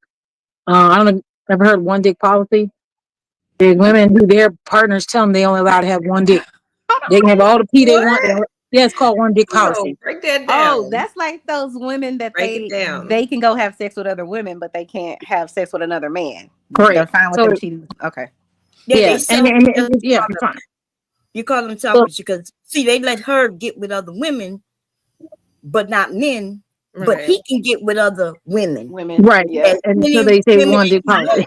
I don't know, ever heard of one dick policy? There's women who their partners tell them they only allowed to have one dick. They can have all the pee they want. Yeah, it's called one dick policy. Break that down. Oh, that's like those women that Break it down. they can go have sex with other women, but they can't have sex with another man. Correct. They're fine with So- them cheating. Okay. Yeah, they and selfish. yeah, you're fine. You call them selfish because see, they let her get with other women, but not men. But Right. he can get with other women. Right. Yeah. And so they say one dick policy.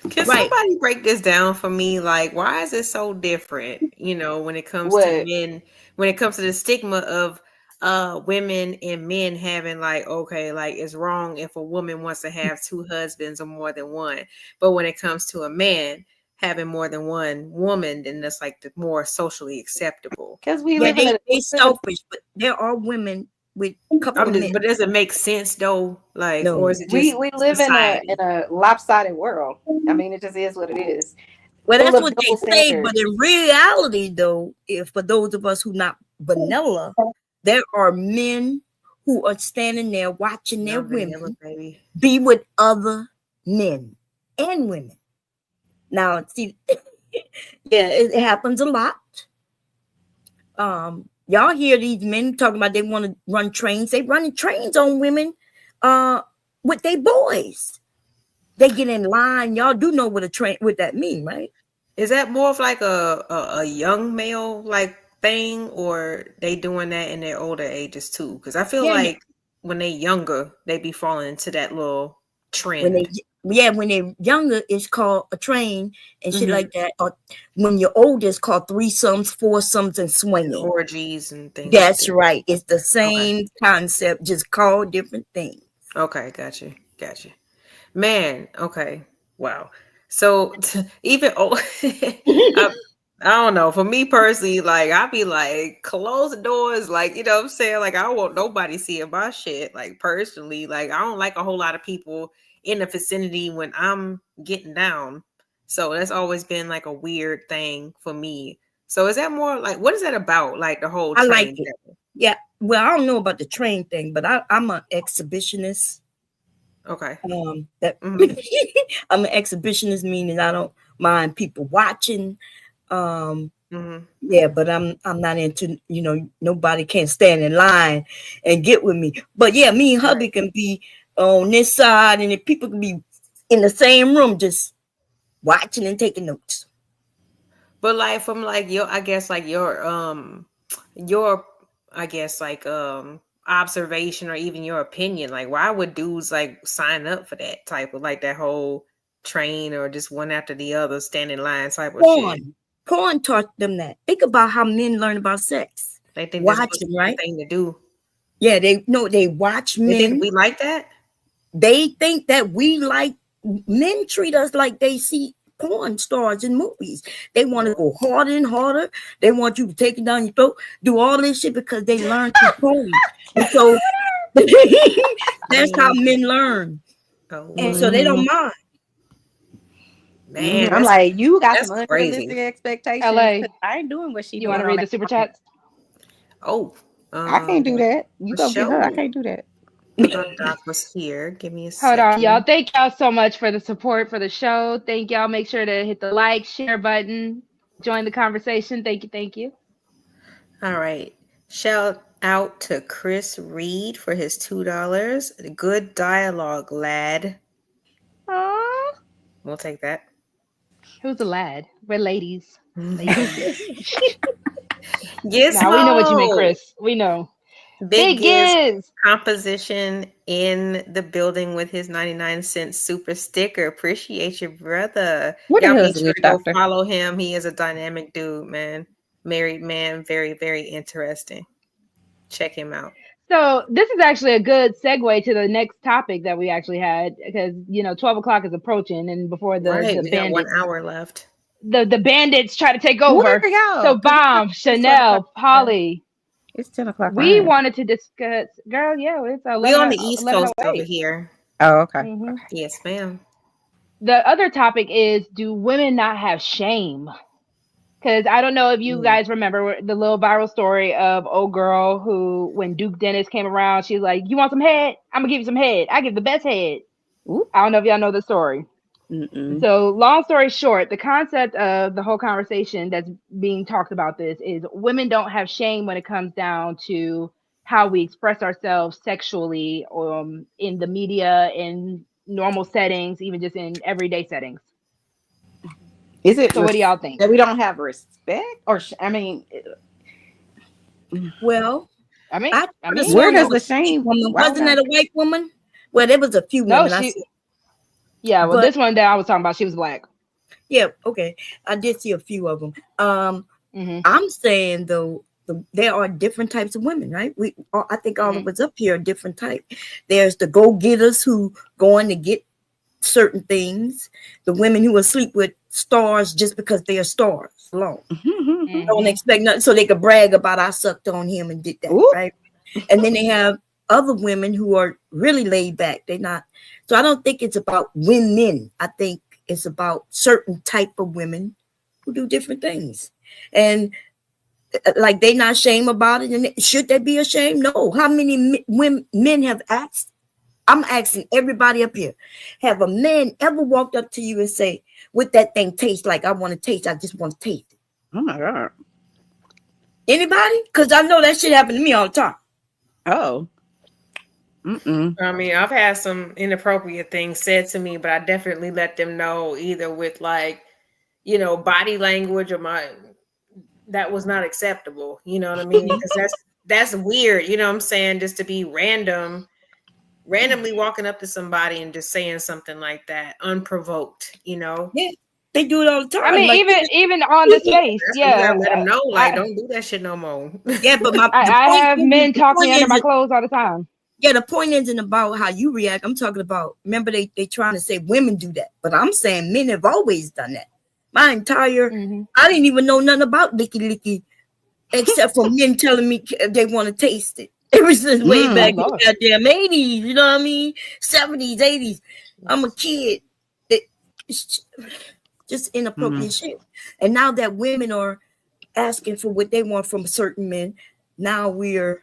Can Right. somebody break this down for me? Like, why is it so different? You know, when it comes to What? men, when it comes to the stigma of women and men having like, okay, like it's wrong if a woman wants to have two husbands or more than one. But when it comes to a man having more than one woman, then that's like the more socially acceptable. Because we Yeah, live in they selfish, but there are women with a couple of men. But does it make sense though? Like, No. or is it just we live society? in a lopsided world. I mean, it just is what it is. Well, full that's of what they double say, standards. but in reality, though, if for those of us who not vanilla, there are men who are standing there watching their Not vanilla, women baby. be with other men and women. Now, see, yeah, it happens a lot. Y'all hear these men talking about they want to run trains. They running trains on women with their boys. They get in line. Y'all do know what that mean, right? Is that more of like a young male like thing, or they doing that in their older ages too? Because I feel Yeah, like when they younger, they be falling into that little trend. when they're younger, it's called a train and shit Mhm. like that. Or when you're older, it's called threesomes, foursomes, and swinging. Orgies and things. That's like right. It's the same concept, just called different things. that. Okay, gotcha. Man, okay, wow. So even I don't know. For me personally, like I'd be like, close the doors, like you know what I'm saying. Like I don't want nobody seeing my shit. Like personally, like I don't like a whole lot of people in the vicinity when I'm getting down. So that's always been like a weird thing for me. So is that more like what is that about? Like the whole I train like it. thing? Yeah. Well, I don't know about the train thing, but I'm an exhibitionist. Okay. I'm an exhibitionist, meaning I don't mind people watching. Yeah, but I'm not into, nobody can stand in line and get with me. But yeah, me and hubby can be on this side, and if people can be in the same room just watching and taking notes. But like from like your observation or even your opinion, like why would dudes like sign up for that type of like that whole train or just one after the other stand in line type of shit? Porn taught them that. Think about how men learn about sex. They think watching, that's right? Thing to do. Yeah, they watch men. They think we like that. They think that we like men treat us like they see porn stars in movies. They want to go harder and harder. They want you to take it down your throat, do all this shit because they learn through porn. And so that's how men learn. And so they don't mind. Man, I'm like, you got some crazy. unrealistic expectations. LA, I ain't doing what she doing. you want to read the super chats? Oh, I can't do that. You go get her. I show. can't do that. I thought Doc was here. Give me a Hold on, y'all. second. Thank y'all so much for the support for the show. Thank y'all. Make sure to hit the like, share button, join the conversation. Thank you. Thank you. All right. Shout out to Chris Reed for his $2. Good dialogue, lad. Aww. We'll take that. Who's a lad? We're ladies. Yes, Now we know what you mean, Chris. We know. Big Big Giz Giz. composition in the building with his 99-cent super sticker. Appreciate you, brother. What the Y'all hell make is sure this to go doctor? follow him. He is a dynamic dude, man. Married man, very, very interesting. Check him out. So this is actually a good segue to the next topic that we actually had, because 12 o'clock is approaching, and before the Right, we got 1 bandits, hour left. the bandits try to take Where over. are y'all? So 'Cause Bomb, it's 12 Chanel, o'clock. Polly, It's 10 o'clock. we right? wanted to discuss. Girl, yeah, it's We on 11. the East Coast over 11:08. here. Oh, okay. Mhm. Yes, ma'am. The other topic is, do women not have shame? Because I don't know if you guys remember the little viral story of old girl who, when Duke Dennis came around, she was like, "You want some head? I'm gonna give you some head. I give the best head." Ooh. I don't know if y'all know the story. Mm-mm. So long story short, the concept of the whole conversation that's being talked about this is women don't have shame when it comes down to how we express ourselves sexually, in the media, in normal settings, even just in everyday settings. Is it So what do y'all think? that we don't have respect, or Well, I mean, where does the shame? woman why wasn't would that a white woman? Well, there was a few No, women. I she. see. Yeah, well, But- this one that I was talking about, she was black. Yeah, okay. I did see a few of them. Mhm. I'm saying though, there are different types of women, right? I think all of us up here are different types. There's the go-getters who going to get certain things. The women who will sleep with stars just because they are stars alone. Mhm. Don't expect nothing, so they could brag about I sucked on him and did that, Ooh. right? And then they have other women who are really laid back. They're not. So I don't think it's about women. I think it's about certain type of women who do different things. And like they not ashamed about it. And should they be ashamed? No. How many men have asked? I'm asking everybody up here. Have a man ever walked up to you and say, "What that thing tastes like? I want to taste. I just want to taste it." Oh my god. Anybody? Because I know that shit happen to me all the time. Oh. Mm-mm. I mean, I've had some inappropriate things said to me, but I definitely let them know either with body language or that was not acceptable. You know what I mean? Because that's weird. You know what I'm saying? Just to be randomly walking up to somebody and just saying something like that, unprovoked. Yeah, they do it all the time. I mean, Like, even on the space, That's yeah. when you gotta let them know, like, I- don't do that shit no more. yeah, but the I point have is- men the talk me point under my isn't- clothes all the time. Yeah, the point isn't about how you react. I'm talking about, remember they trying to say women do that, but I'm saying men have always done that. My entire, I didn't even know nothing about licky licky, except for men telling me they want to taste it. Ever since way back in the goddamn 80s, you know what I mean? 70s, 80s. I'm a kid. It's just inappropriate shit. And now that women are asking for what they want from certain men, now we're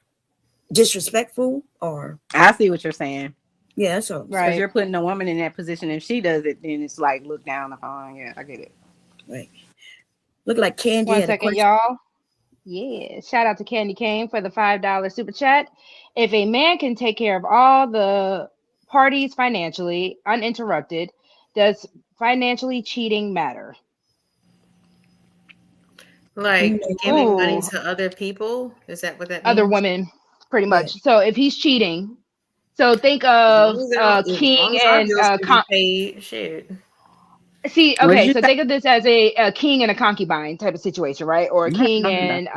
disrespectful, or I see what you're saying. yeah, that's all. Because you're putting a woman in that position. If she does it, then it's like look down upon. Yeah, I get it. Right. Look like Candy. One had a second, question. y'all. Yeah, shout out to Candy Cane for the $5 super chat. If a man can take care of all the parties financially uninterrupted, does financially cheating matter? Like giving money Ooh. to other people? Is that what that means? Other women, pretty much. So if he's cheating, so think of king and shit. see. What did Okay, you so say? think of this as a king and a concubine type of situation, right? Or a king and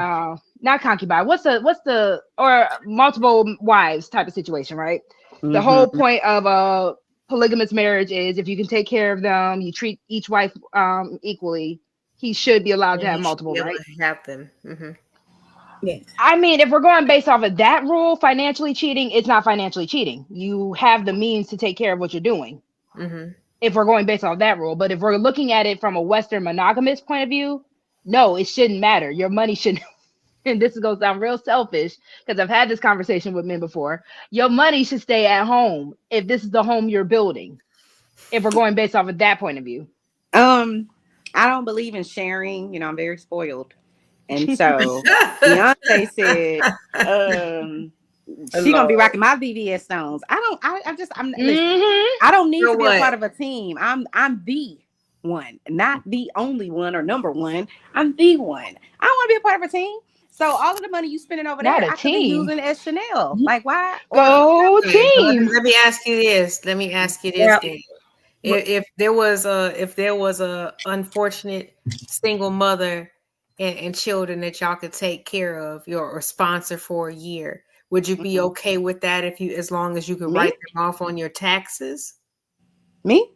not concubine. What's the or multiple wives type of situation, right? The whole point of a polygamous marriage is if you can take care of them, you treat each wife equally. He should be allowed to have multiple, right? Have them. Mm-hmm. Yeah. I mean, if we're going based off of that rule, financially cheating, it's not financially cheating. You have the means to take care of what you're doing. Mm-hmm. If we're going based off that rule, but if we're looking at it from a Western monogamous point of view, no, it shouldn't matter. Your money should and this is gonna sound real selfish because I've had this conversation with men before. Your money should stay at home if this is the home you're building. If we're going based off of that point of view. I don't believe in sharing. You know, I'm very spoiled. And so Beyonce said, she gonna be rocking my VVS stones. Listen, I don't need to be a part of a team. I'm the one, not the only one or number one. I'm the one. I don't want to be a part of a team. So all of the money you spending over Not there, a I could be team. using as Chanel. Like why? Go team. Let me ask you this. Yeah. Dan. If there was a unfortunate single mother and children that y'all could take care of or sponsor for a year, would you be okay with that as long as you could write them off on your taxes? Me?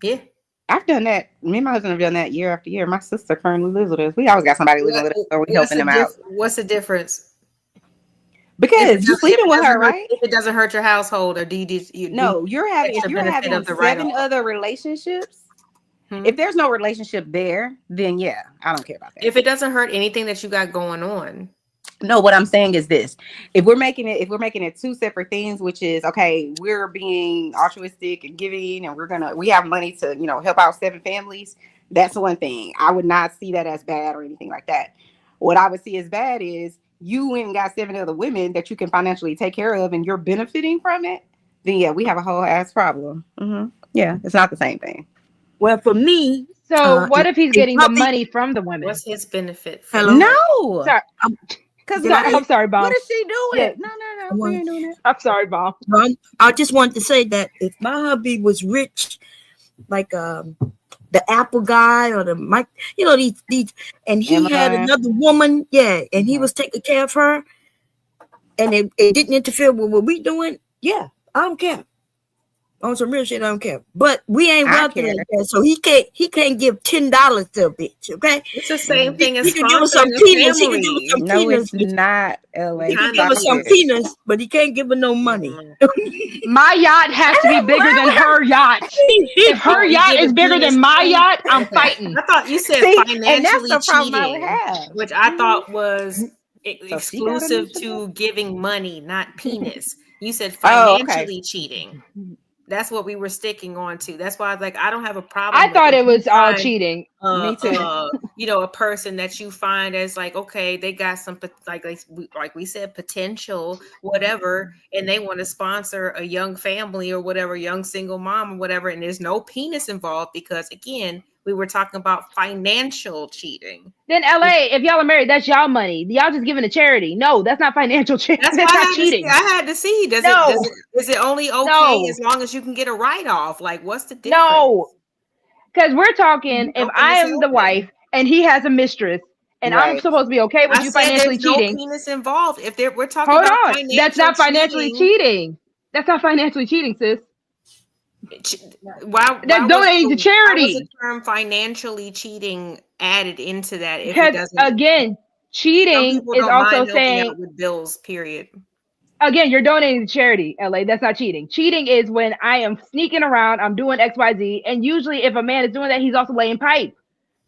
Yeah. I've done that. Me and my husband have done that year after year. My sister currently lives with us. We always got somebody living with us, so we helping them out. What's the difference? Because you're sleeping with her, right? If it doesn't hurt your household, or do you if you're having seven other relationships, if there's no relationship there, then yeah, I don't care about that. If it doesn't hurt anything that you got going on. No, what I'm saying is this: if we're making it two separate things, which is okay, we're being altruistic and giving, and we have money to help out 7 families. That's one thing. I would not see that as bad or anything like that. What I would see as bad is you went and got 7 other women that you can financially take care of, and you're benefiting from it. Then yeah, we have a whole ass problem. Yeah, it's not the same thing. Well, for me, so what if he's getting the money from the women? What's his benefit? No. Sorry. I'm sorry, Bob. What is she doing? Yeah. No, we ain't doing that. I'm sorry, Bob. I just wanted to say that if my hubby was rich, like the Apple guy or the Mike, these, and he had another woman, and he was taking care of her, and it didn't interfere with what we doing, I don't care. On some real shit, I don't care. But we ain't wealthy like that, so he can't give $10 to a bitch. Okay, it's the same thing as he can give us some peanuts. He can give us some peanuts. It's not LA. He can give us some peanuts, but he can't give her no money. My yacht has to be bigger than her yacht. If her yacht is bigger than my yacht, I'm fighting. I thought you said financially cheating, which I thought was exclusive to giving money, not penis. You said financially cheating. That's what we were sticking on to. That's why I was like, I don't have a problem. I thought it was all cheating. Me too. A person that you find as like, okay, they got some like we said, potential, whatever, and they want to sponsor a young family or whatever, young single mom or whatever, and there's no penis involved because again, we were talking about financial cheating. Then LA, if y'all are married, that's y'all money. Y'all just giving to charity. No, that's not financial cheating. That's not cheating. I had to see. Is it only okay as long as you can get a write-off? Like, what's the difference? No, because we're talking if I am the wife and he has a mistress and I'm supposed to be okay with you financially cheating. No penis involved. If we're talking about financial that's not financially cheating. That's not financially cheating, sis. That's donating to charity. Why was the term financially cheating added into that? Because again, cheating is also saying with bills. Period. Again, you're donating to charity, LA. That's not cheating. Cheating is when I am sneaking around, I'm doing XYZ, and usually if a man is doing that, he's also laying pipe.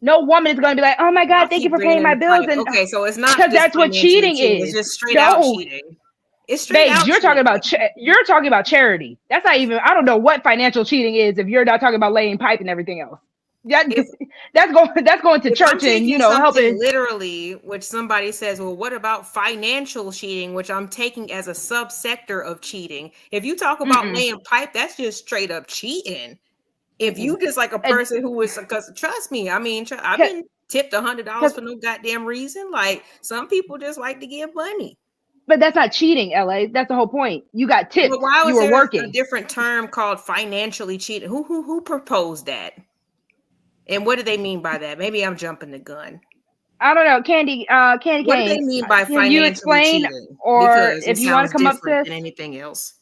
No woman is going to be like, "Oh my God, thank you for paying my bills." And okay, so it's not because that's what cheating is. It's just straight out cheating. It's straight out. You're talking about charity. That's not even. I don't know what financial cheating is if you're not talking about laying pipe and everything else. That's going to church and helping literally, which somebody says, well, what about financial cheating, which I'm taking as a subsector of cheating. If you talk about laying pipe, that's just straight up cheating. If you just like a person who is, because trust me, I mean, I've been tipped $100 for no goddamn reason. Like some people just like to give money. But that's not cheating, LA. That's the whole point. You got tipped. But why was you were there working. A different term called financially cheating? Who proposed that? And what do they mean by that? Maybe I'm jumping the gun. I don't know, Candy. What do they mean by financially you explain, cheating? Or because if you want to come up to anything else.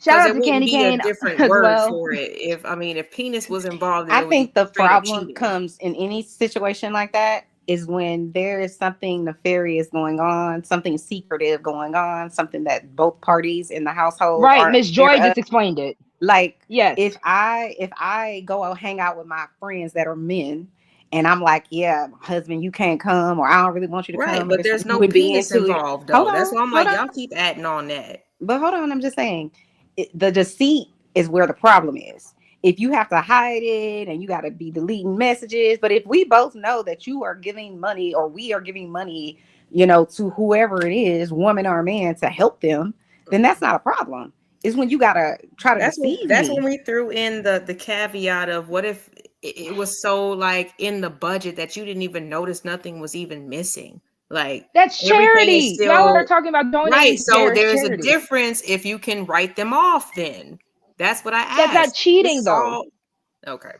Shout out to Candy Cane. A different word for it. If penis was involved, I think the problem comes in any situation like that is when there is something nefarious going on, something secretive going on, something that both parties in the household. Right, Miss Joy just explained it. Like, yes, if I go out hang out with my friends that are men, and I'm like, yeah, husband, you can't come, or I don't really want you to Right, come, but because there's you no would be penis into it. involved Hold though. That's on, why I'm hold like, on. y'all keep adding on that. But hold on, I'm just saying, the deceit is where the problem is. If you have to hide it and you got to be deleting messages, but if we both know that you are giving money, or we are giving money, to whoever it is, woman or man, to help them, then that's not a problem. It's when you gotta try to deceive That's me. when we threw in the caveat of, what if it was so like in the budget that you didn't even notice nothing was even missing? Like, That's everything is charity. Y'all are still talking about donating right. to So there's a charity. difference if you can write them off. Then that's what I asked. That's not This cheating, is though. all okay.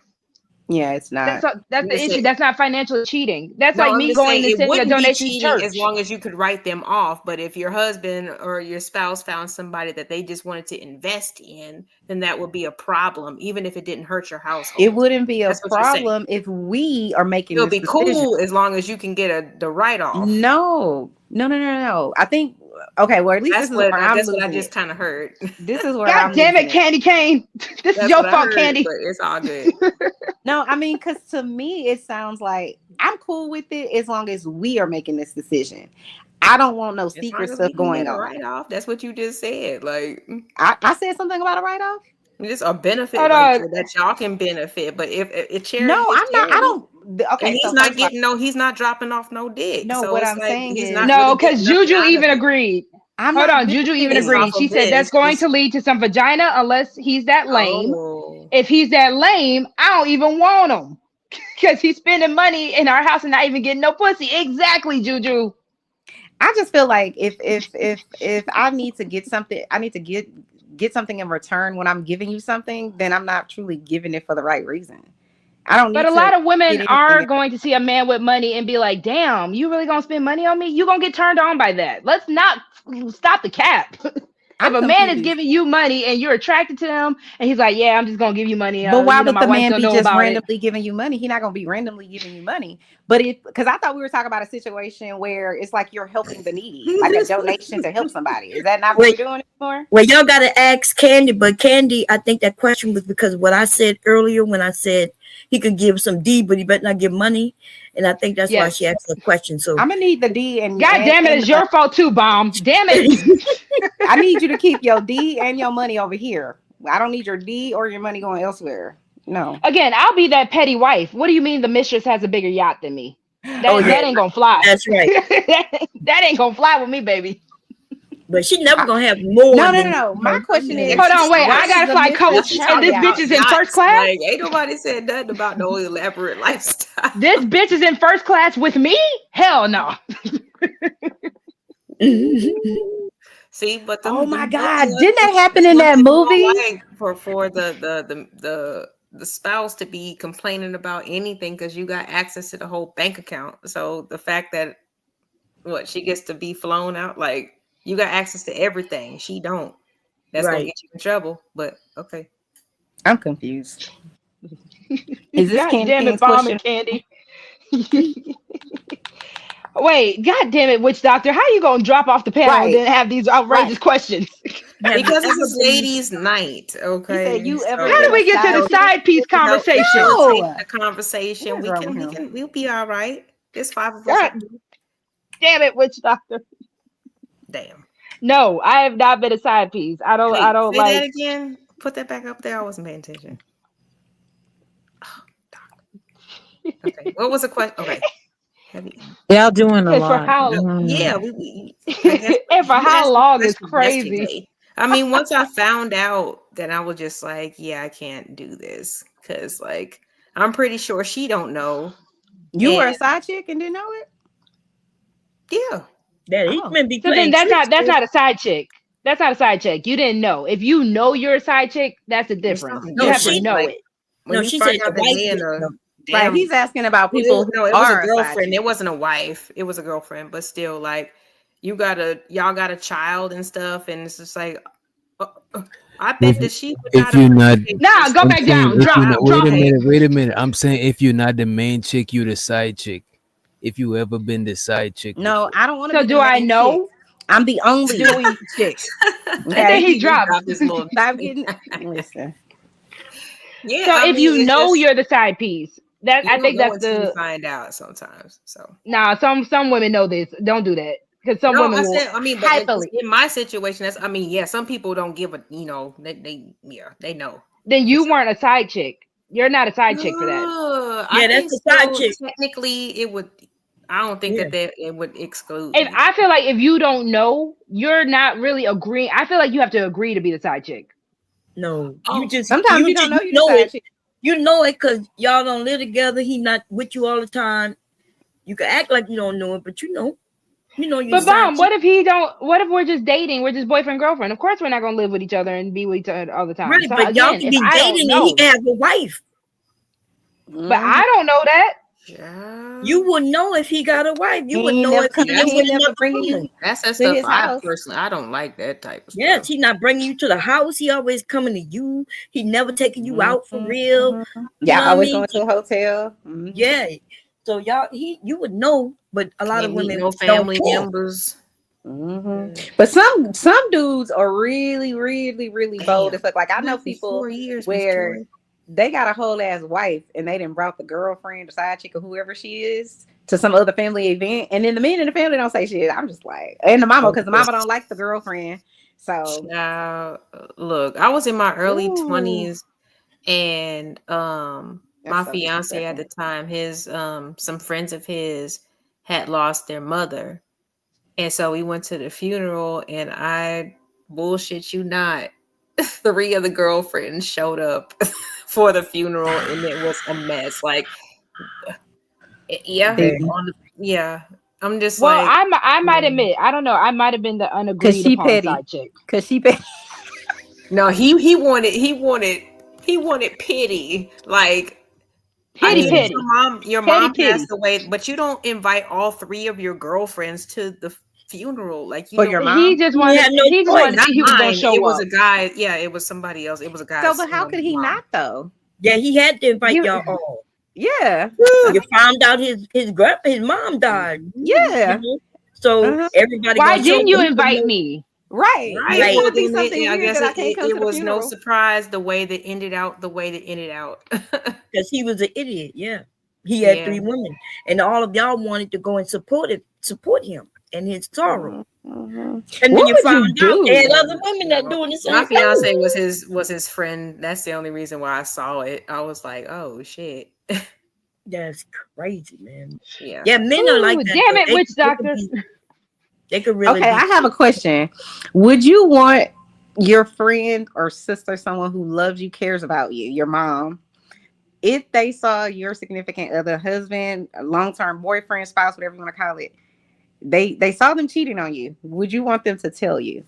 Yeah, it's not. That's I'm the just issue. saying- That's not financial cheating. That's No, like I'm me just going saying and it sending a wouldn't be donation to cheating church. as long as you could write them off. But if your husband or your spouse found somebody that they just wanted to invest in, then that would be a problem, even if it didn't hurt your household. It wouldn't be a That's what you're saying. problem if we are making It'll this be decision. cool as long as you can get the write off. No. I think, okay, well, at least That's this is where I'm what I losing just it. kind of heard. This is where God I'm damn losing it, Candy Cane. This That's is your what I fault, heard, Candy. but it's all good. No, I mean, because to me, it sounds like I'm cool with it as long as we are making this decision. I don't want no As long secret as stuff we can going get a on. write off, that's what you just said. Like, I said something about a write-off. just a benefit Hold like on. that y'all can benefit. But if charity, No, is I'm not. I charity, don't. Okay, and he's so not first of all, getting he's not dropping off no dick. No, So what it's I'm like saying he's is- not No, really because getting nothing Juju out of even it. agreed. I'm Hold not on, Juju even benefiting agreed. off She of said that's this. going It's- to lead to some vagina unless he's that lame. Oh, If he's that lame, I don't even want him because he's spending money in our house and not even getting no pussy. Exactly, Juju. I just feel like if I need to get something, I need to get something in return when I'm giving you something, then I'm not truly giving it for the right reason. I don't need But a to lot of women get are anything. going to see a man with money and be like, damn, you really gonna spend money on me? You gonna get turned on by that. Let's not stop the cap. I'm If a man is confused. giving you money and you're attracted to him and he's like, yeah, I'm just gonna give you money. But why would my the wife's man gonna be know just about it. randomly giving you money? He's not gonna be randomly giving you money. But because I thought we were talking about a situation where it's like you're helping the needy, like a donation to help somebody. Is that not what Wait. we're doing anymore? Well, y'all got to ask Candy, but Candy, I think that question was because of what I said earlier when I said he could give some D, but he better not give money. And I think that's why Yes. she asked the question. So I'm gonna need the D and God damn it, and, it's your fault too, Bomb. Damn it. I need you to keep your D and your money over here. I don't need your D or your money going elsewhere. No. Again, I'll be that petty wife. What do you mean the mistress has a bigger yacht than me? That ain't gonna fly. that's right. That ain't gonna fly with me, baby. But she never gonna have more. No. My question is, Hold on, wait. why I gotta is the fly mistress coach, and this yacht? bitch is in first class. Like, ain't nobody said nothing about no elaborate lifestyle. This bitch is in first class with me? Hell no. See, but Oh my God, didn't that happen in that movie? For the spouse to be complaining about anything because you got access to the whole bank account. So the fact that she gets to be flown out, like you got access to everything, she don't. That's gonna Right. get you in trouble. But okay, I'm confused. Is this God Candy damn it, Cane's Bomb question? and Candy. Wait, god damn it, witch doctor. How you gonna drop off the panel Right. and then have these outrageous questions? because it's a ladies' night. Okay, said you ever How did we get to the side piece conversation? No. The conversation. What is We wrong can. with him? We'll be all right. There's 5 of us. God damn it, witch doctor. Damn. No, I have not been a side piece. I don't Wait, say say like that again. Put that back up there. I wasn't paying attention. Oh, okay. What was the question? Okay. Y'all doing a and for lot. how Yeah. and for how long is crazy. Yesterday. I mean, once I found out, then I was just like, yeah, I can't do this because, like, I'm pretty sure she don't know. You were a And- side chick and didn't know it? Yeah. That he Oh. been be So playing then that's tricks. not a side chick. That's not a side chick. You didn't know. If you know you're a side chick, that's the difference. something You have to different, know like- it. When No, you she find said out the that wife me and didn't know. Right. damn- He's asking about Well, people no, it who was are a side girlfriend. chick. It wasn't a wife. It was a girlfriend, but still, like, y'all got a child and stuff, and it's just like, I bet that she would if not. you're not- Nah, go I'm back saying down. if Drop, you're not- drop it. wait a minute. I'm saying if you're not the main chick, you the side chick. If you ever been the side chick. No, I don't want to So be do the I main know? chick. I'm the only Do we- chick. And then he dropped. this little. Stop getting listen. Yeah. So I if mean, you it's know just- you're the side piece, that You I don't think know that's until you the find out sometimes. So nah. Some women know this. Don't do that because some no, women I will said, I mean, but hyperly. in my situation, that's, I mean, yeah, some people don't give a, you know, they know Then for you sure. weren't a side chick. You're not a side chick for that. I Yeah, that's think the side so. chick. Technically, it would. I don't think Yeah. that it would exclude If me. I feel like if you don't know, you're not really agreeing. I feel like you have to agree to be the side chick. No, Oh, Sometimes you don't know you know decide it. You know it because y'all don't live together. He not with you all the time. You can act like you don't know it, but you know you But side Bomb, chick. what if he don't? What if we're just dating? We're just boyfriend girlfriend. Of course, we're not gonna live with each other and be with each other all the time. Right, So but y'all again, can if be I don't dating and he know, can have a wife. but I don't know that. yeah. You wouldn't know if he got a wife. You He wouldn't ain't know never if he coming. lived He with ain't never another bringing woman. you That's that to stuff. his I house. personally, I don't like that type of Yes, stuff. he not bringing you to the house. He always coming to you. He never taking you out for real. You know Y'all what I always mean? going to a hotel. Mhm. Yeah. So you would know, but a lot Can't of meet women no don't family care. members. But some dudes are really, really, really bold. It's like I know Not for people 4 years, Miss where Joy. they got a whole ass wife and they done brought the girlfriend, the side chick, or whoever she is to some other family event, and then the men in the family don't say shit. I'm just like, and the mama, because the mama don't like the girlfriend. So Look, I was in my early Ooh. 20s, and my so fiance at the time, his some friends of his had lost their mother, and so we went to the funeral, and I bullshit you not, 3 of the girlfriends showed up for the funeral, and it was a mess. Like, yeah, yeah. I'm just Well, like, I might admit, I don't know. I might have been the unagreed she upon petty. side chick. Cause she petty. no, he wanted pity, like. I Pity, get pity. your Petty, mom pity. passed away, but you don't invite all 3 of your girlfriends to the funeral. Like, you For don't. your He mom. just wanted. He just wanted to Not see who was gonna mine. show It was up. a guy. Yeah, it was somebody else. It was a guy. So, but how could he not though? Yeah, he had to invite He- y'all all. Yeah. You found out his mom died. Yeah. You know? So everybody. Why gonna show didn't you up. invite me? Right. Right. It's gonna be And something I weird guess that I can't come it to the was no funeral. surprise the way that ended out the way that ended out. Because he was an idiot. Yeah, he had Yeah. 3 women, and all of y'all wanted to go and support him and his sorrow. And then What you would found you out do? they had other women that doing the same My thing. fiance was his friend. That's the only reason why I saw it. I was like, oh shit. That's crazy, man. Yeah. Yeah, men are like Ooh, that. damn though. it, witch doctor. They could really. Okay, I have a question. Would you want your friend or sister, someone who loves you, cares about you, your mom, if they saw your significant other, husband, long-term boyfriend, spouse, whatever you want to call it, they saw them cheating on you, would you want them to tell you?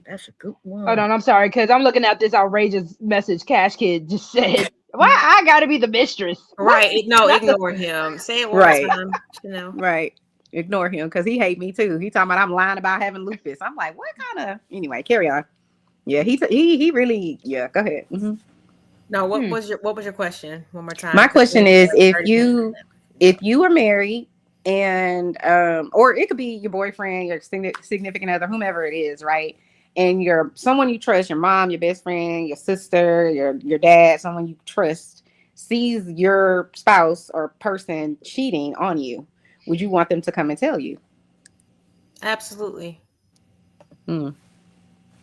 That's a good one. Hold on, I'm sorry, because I'm looking at this outrageous message Cash Kid just said. Why I gotta be the mistress? Right. No, ignore him. Say it one Right. time. You know. Right. Ignore him because he hate me too. He talking about I'm lying about having lupus. I'm like, what kind of? Anyway, carry on. Yeah, he really. Yeah, go ahead. Mhm. No, what was your question? One more time. My question is, if you were married and or it could be your boyfriend, your significant other, whomever it is, right? And you're someone you trust, your mom, your best friend, your sister, your dad, someone you trust, sees your spouse or person cheating on you, would you want them to come and tell you? Absolutely.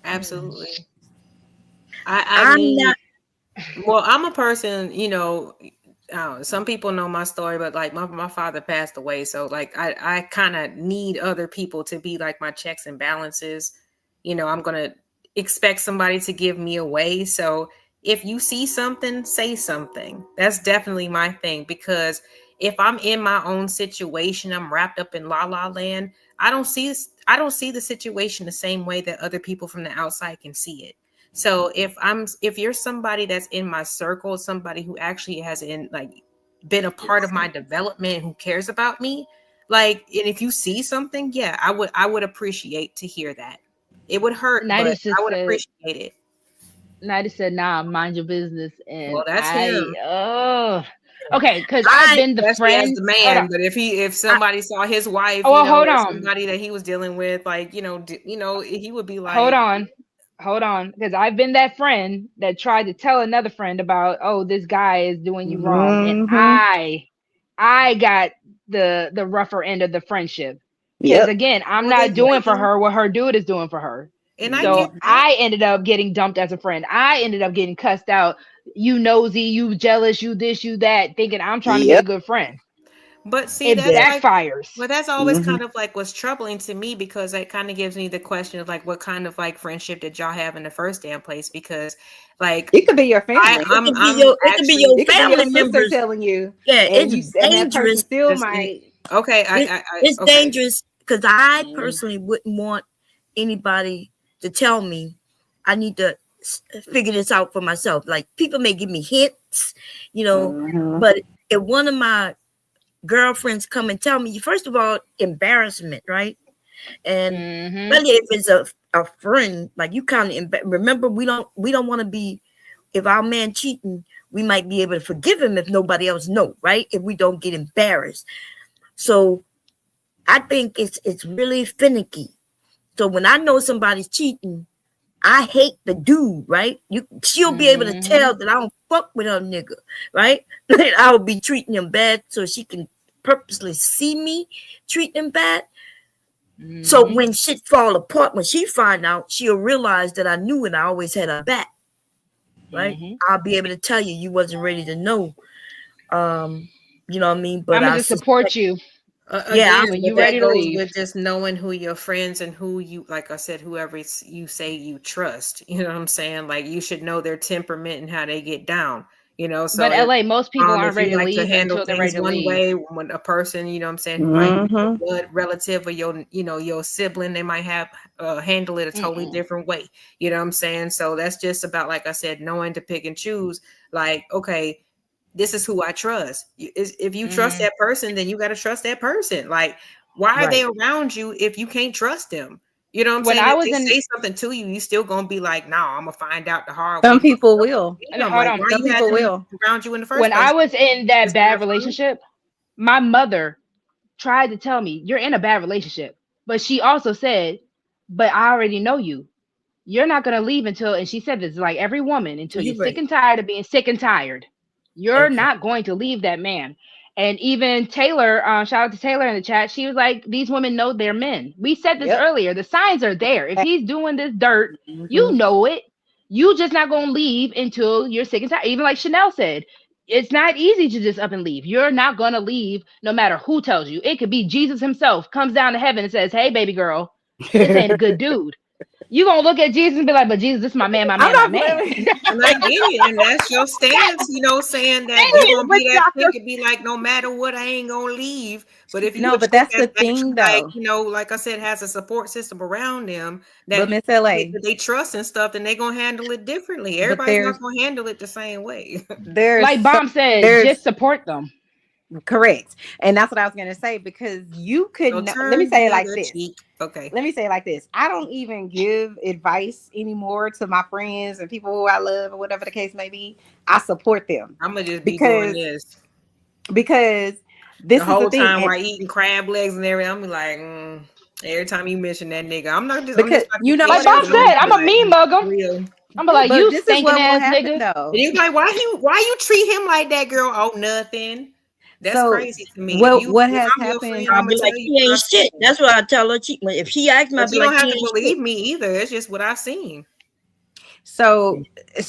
Absolutely. I'm not. Well, I'm a person, you know, some people know my story, but like my father passed away. So like I kind of need other people to be like my checks and balances. You know, I'm going to expect somebody to give me away. So if you see something, say something. That's definitely my thing, because if I'm in my own situation, I'm wrapped up in la la land. I don't see the situation the same way that other people from the outside can see it. So if you're somebody that's in my circle, somebody who actually has been a part of my development, who cares about me, like, and if you see something, yeah, I would appreciate to hear that. It would hurt, but I would appreciate it. Nighty said, nah, mind your business. And well, that's him. Okay, because I've been the friend. As the man, but if somebody saw his wife, hold on, somebody that he was dealing with, like, he would be like, hold on. hold on, because I've been that friend that tried to tell another friend about, oh, this guy is doing you wrong, and I got the rougher end of the friendship. Because Yep. again, I'm Well, not doing for her what her dude is doing for her. And I So get that. I ended up getting dumped as a friend. I ended up getting cussed out. You nosy, you jealous, you this, you that, thinking I'm trying to be a Yep. good friend. But see, It that's like, backfires. well, that's always kind of like what's troubling to me, because it kind of gives me the question of like, what kind of like friendship did y'all have in the first damn place? Because like, It could be your family. It could be your It could be family your sister members. telling you, Yeah, and it's and that person dangerous. still might. Okay, It's okay. dangerous because I personally wouldn't want anybody to tell me. I need to figure this out for myself. Like people may give me hints, you know, but if one of my girlfriends come and tell me, first of all, embarrassment, right? And especially if it's a friend, like you kind of remember, we don't want to be, if our man cheating, we might be able to forgive him if nobody else know, right? If we don't get embarrassed. So I think it's really finicky. So when I know somebody's cheating, I hate the dude, right? She'll be able to tell that I don't fuck with her nigga, right? I will be treating him bad so she can purposely see me treating him bad. So when shit fall apart, when she find out, she'll realize that I knew and I always had her back, right? I'll be able to tell you wasn't ready to know. You know what I mean? But I'm gonna just support you. Again, when but you ready that to goes leave. with just knowing who your friends and who you, like I said, whoever you say you trust. You know what I'm saying? Like you should know their temperament and how they get down. You know, so but LA, most people aren't if ready you to like leave handle until they're ready things to one leave. way, when a person, you know what I'm saying, who might be your blood relative or your sibling, they might have handle it a totally different way. You know what I'm saying? So that's just about, like I said, knowing to pick and choose. Like, okay, this is who I trust. If you trust that person, then you got to trust that person. Like, why are they around you if you can't trust them? You know what I'm When saying? I If was they in- say something to you, you still gonna be like, "Nah, I'm gonna find out the hard way." Some people will. Hold Like, on. why Some you had people them will. around you in the first When place? I was in that Is bad that fun? relationship, my mother tried to tell me, you're in a bad relationship. But she also said, but I already know you. You're not going to leave until, and she said this like every woman, until you're sick and tired of being sick and tired. You're not going to leave that man. And even Taylor, shout out to Taylor in the chat. She was like, these women know they're men. We said this earlier. The signs are there. If he's doing this dirt, you know it. You just not going to leave until you're sick and tired. Even like Chanel said, it's not easy to just up and leave. You're not going to leave no matter who tells you. It could be Jesus himself comes down to heaven and says, hey, baby girl, this ain't a good dude. You gonna look at Jesus and be like, but Jesus, this is my man, my man, my man. And I get it, and that's your stance, you know, saying that you're gonna be that quick to be like, no matter what, I ain't gonna leave. But if you No, but that's the thing, like, though. you know, like I said, has a support system around them that But Miss LA, they trust and stuff, then they're gonna handle it differently. But Everybody's there's- not gonna handle it the same way. there's like Bomb said, there's- just support them. Correct. And that's what I was going to say, because you could, So let me say it like turn the this. other cheek. Okay. Let me say it like this. I don't even give advice anymore to my friends and people who I love or whatever the case may be. I support them. I'm gonna just be doing this because this the whole is the thing. time while eating crab legs and everything. I'm like, every time you mention that nigga, I'm not just because you know, like Bob said, I'm a mean mug him. I'm like, but you this is stinking what will ass happen, nigga. though. And you like, why you treat him like that, girl? Oh, nothing. That's So, crazy to me. what If has I'm your happened? friend, I'll I'm be gonna like, tell she you ain't what I shit. see. That's what I tell her. If she asks me, I'll But be you like, don't have she to ain't believe shit. me either. It's just what I've seen. So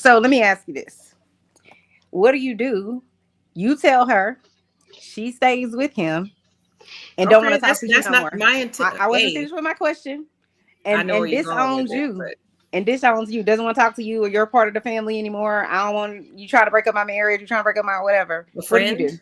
let me ask you this. What do? You tell her, she stays with him and don't want to talk to you That's no not more. my intent. I wasn't finished with my question. I And know where you're going with disowns that, you. but- And disowns you. Doesn't want to talk to you, or you're part of the family anymore. I don't want you try to break up my marriage. You trying to break up my whatever. A friend? What do you do?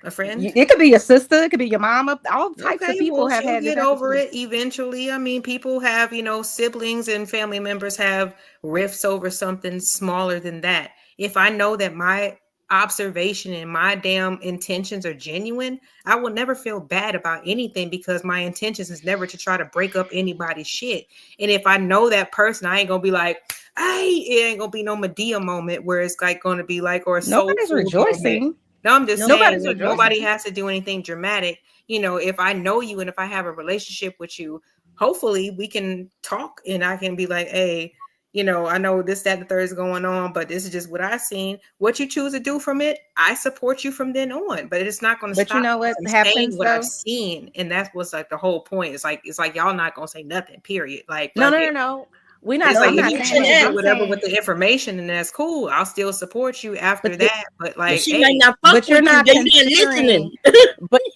A friend? It could be your sister. It could be your mama. All types of people well, have she'll had this get happen over to it eventually. I mean, people have, siblings and family members have rifts over something smaller than that. If I know that my observation and my damn intentions are genuine, I will never feel bad about anything, because my intentions is never to try to break up anybody's shit. And if I know that person, I ain't gonna be like, hey, it ain't gonna be no Medea moment where it's like gonna be like, or a Nobody's soul food rejoicing. moment. No, I'm just Nobody's saying, rejoicing. nobody has to do anything dramatic. If I know you and if I have a relationship with you, hopefully we can talk and I can be like, hey, you know, I know this, that, and the third is going on, but this is just what I've seen. What you choose to do from it, I support you from then on. But it's not going to But stop you know me what from happens saying what I've though? seen, and that's what's like the whole point. It's like y'all not going to say nothing. Period. Like No, fuck no, no, it. no. We're not. It's No, like I'm if not you you saying choose that. to do I'm whatever saying, with the information, and that's cool. I'll still support you after but the, that. But But like, she might hey, not fuck but you're with you. not They not considering. listening.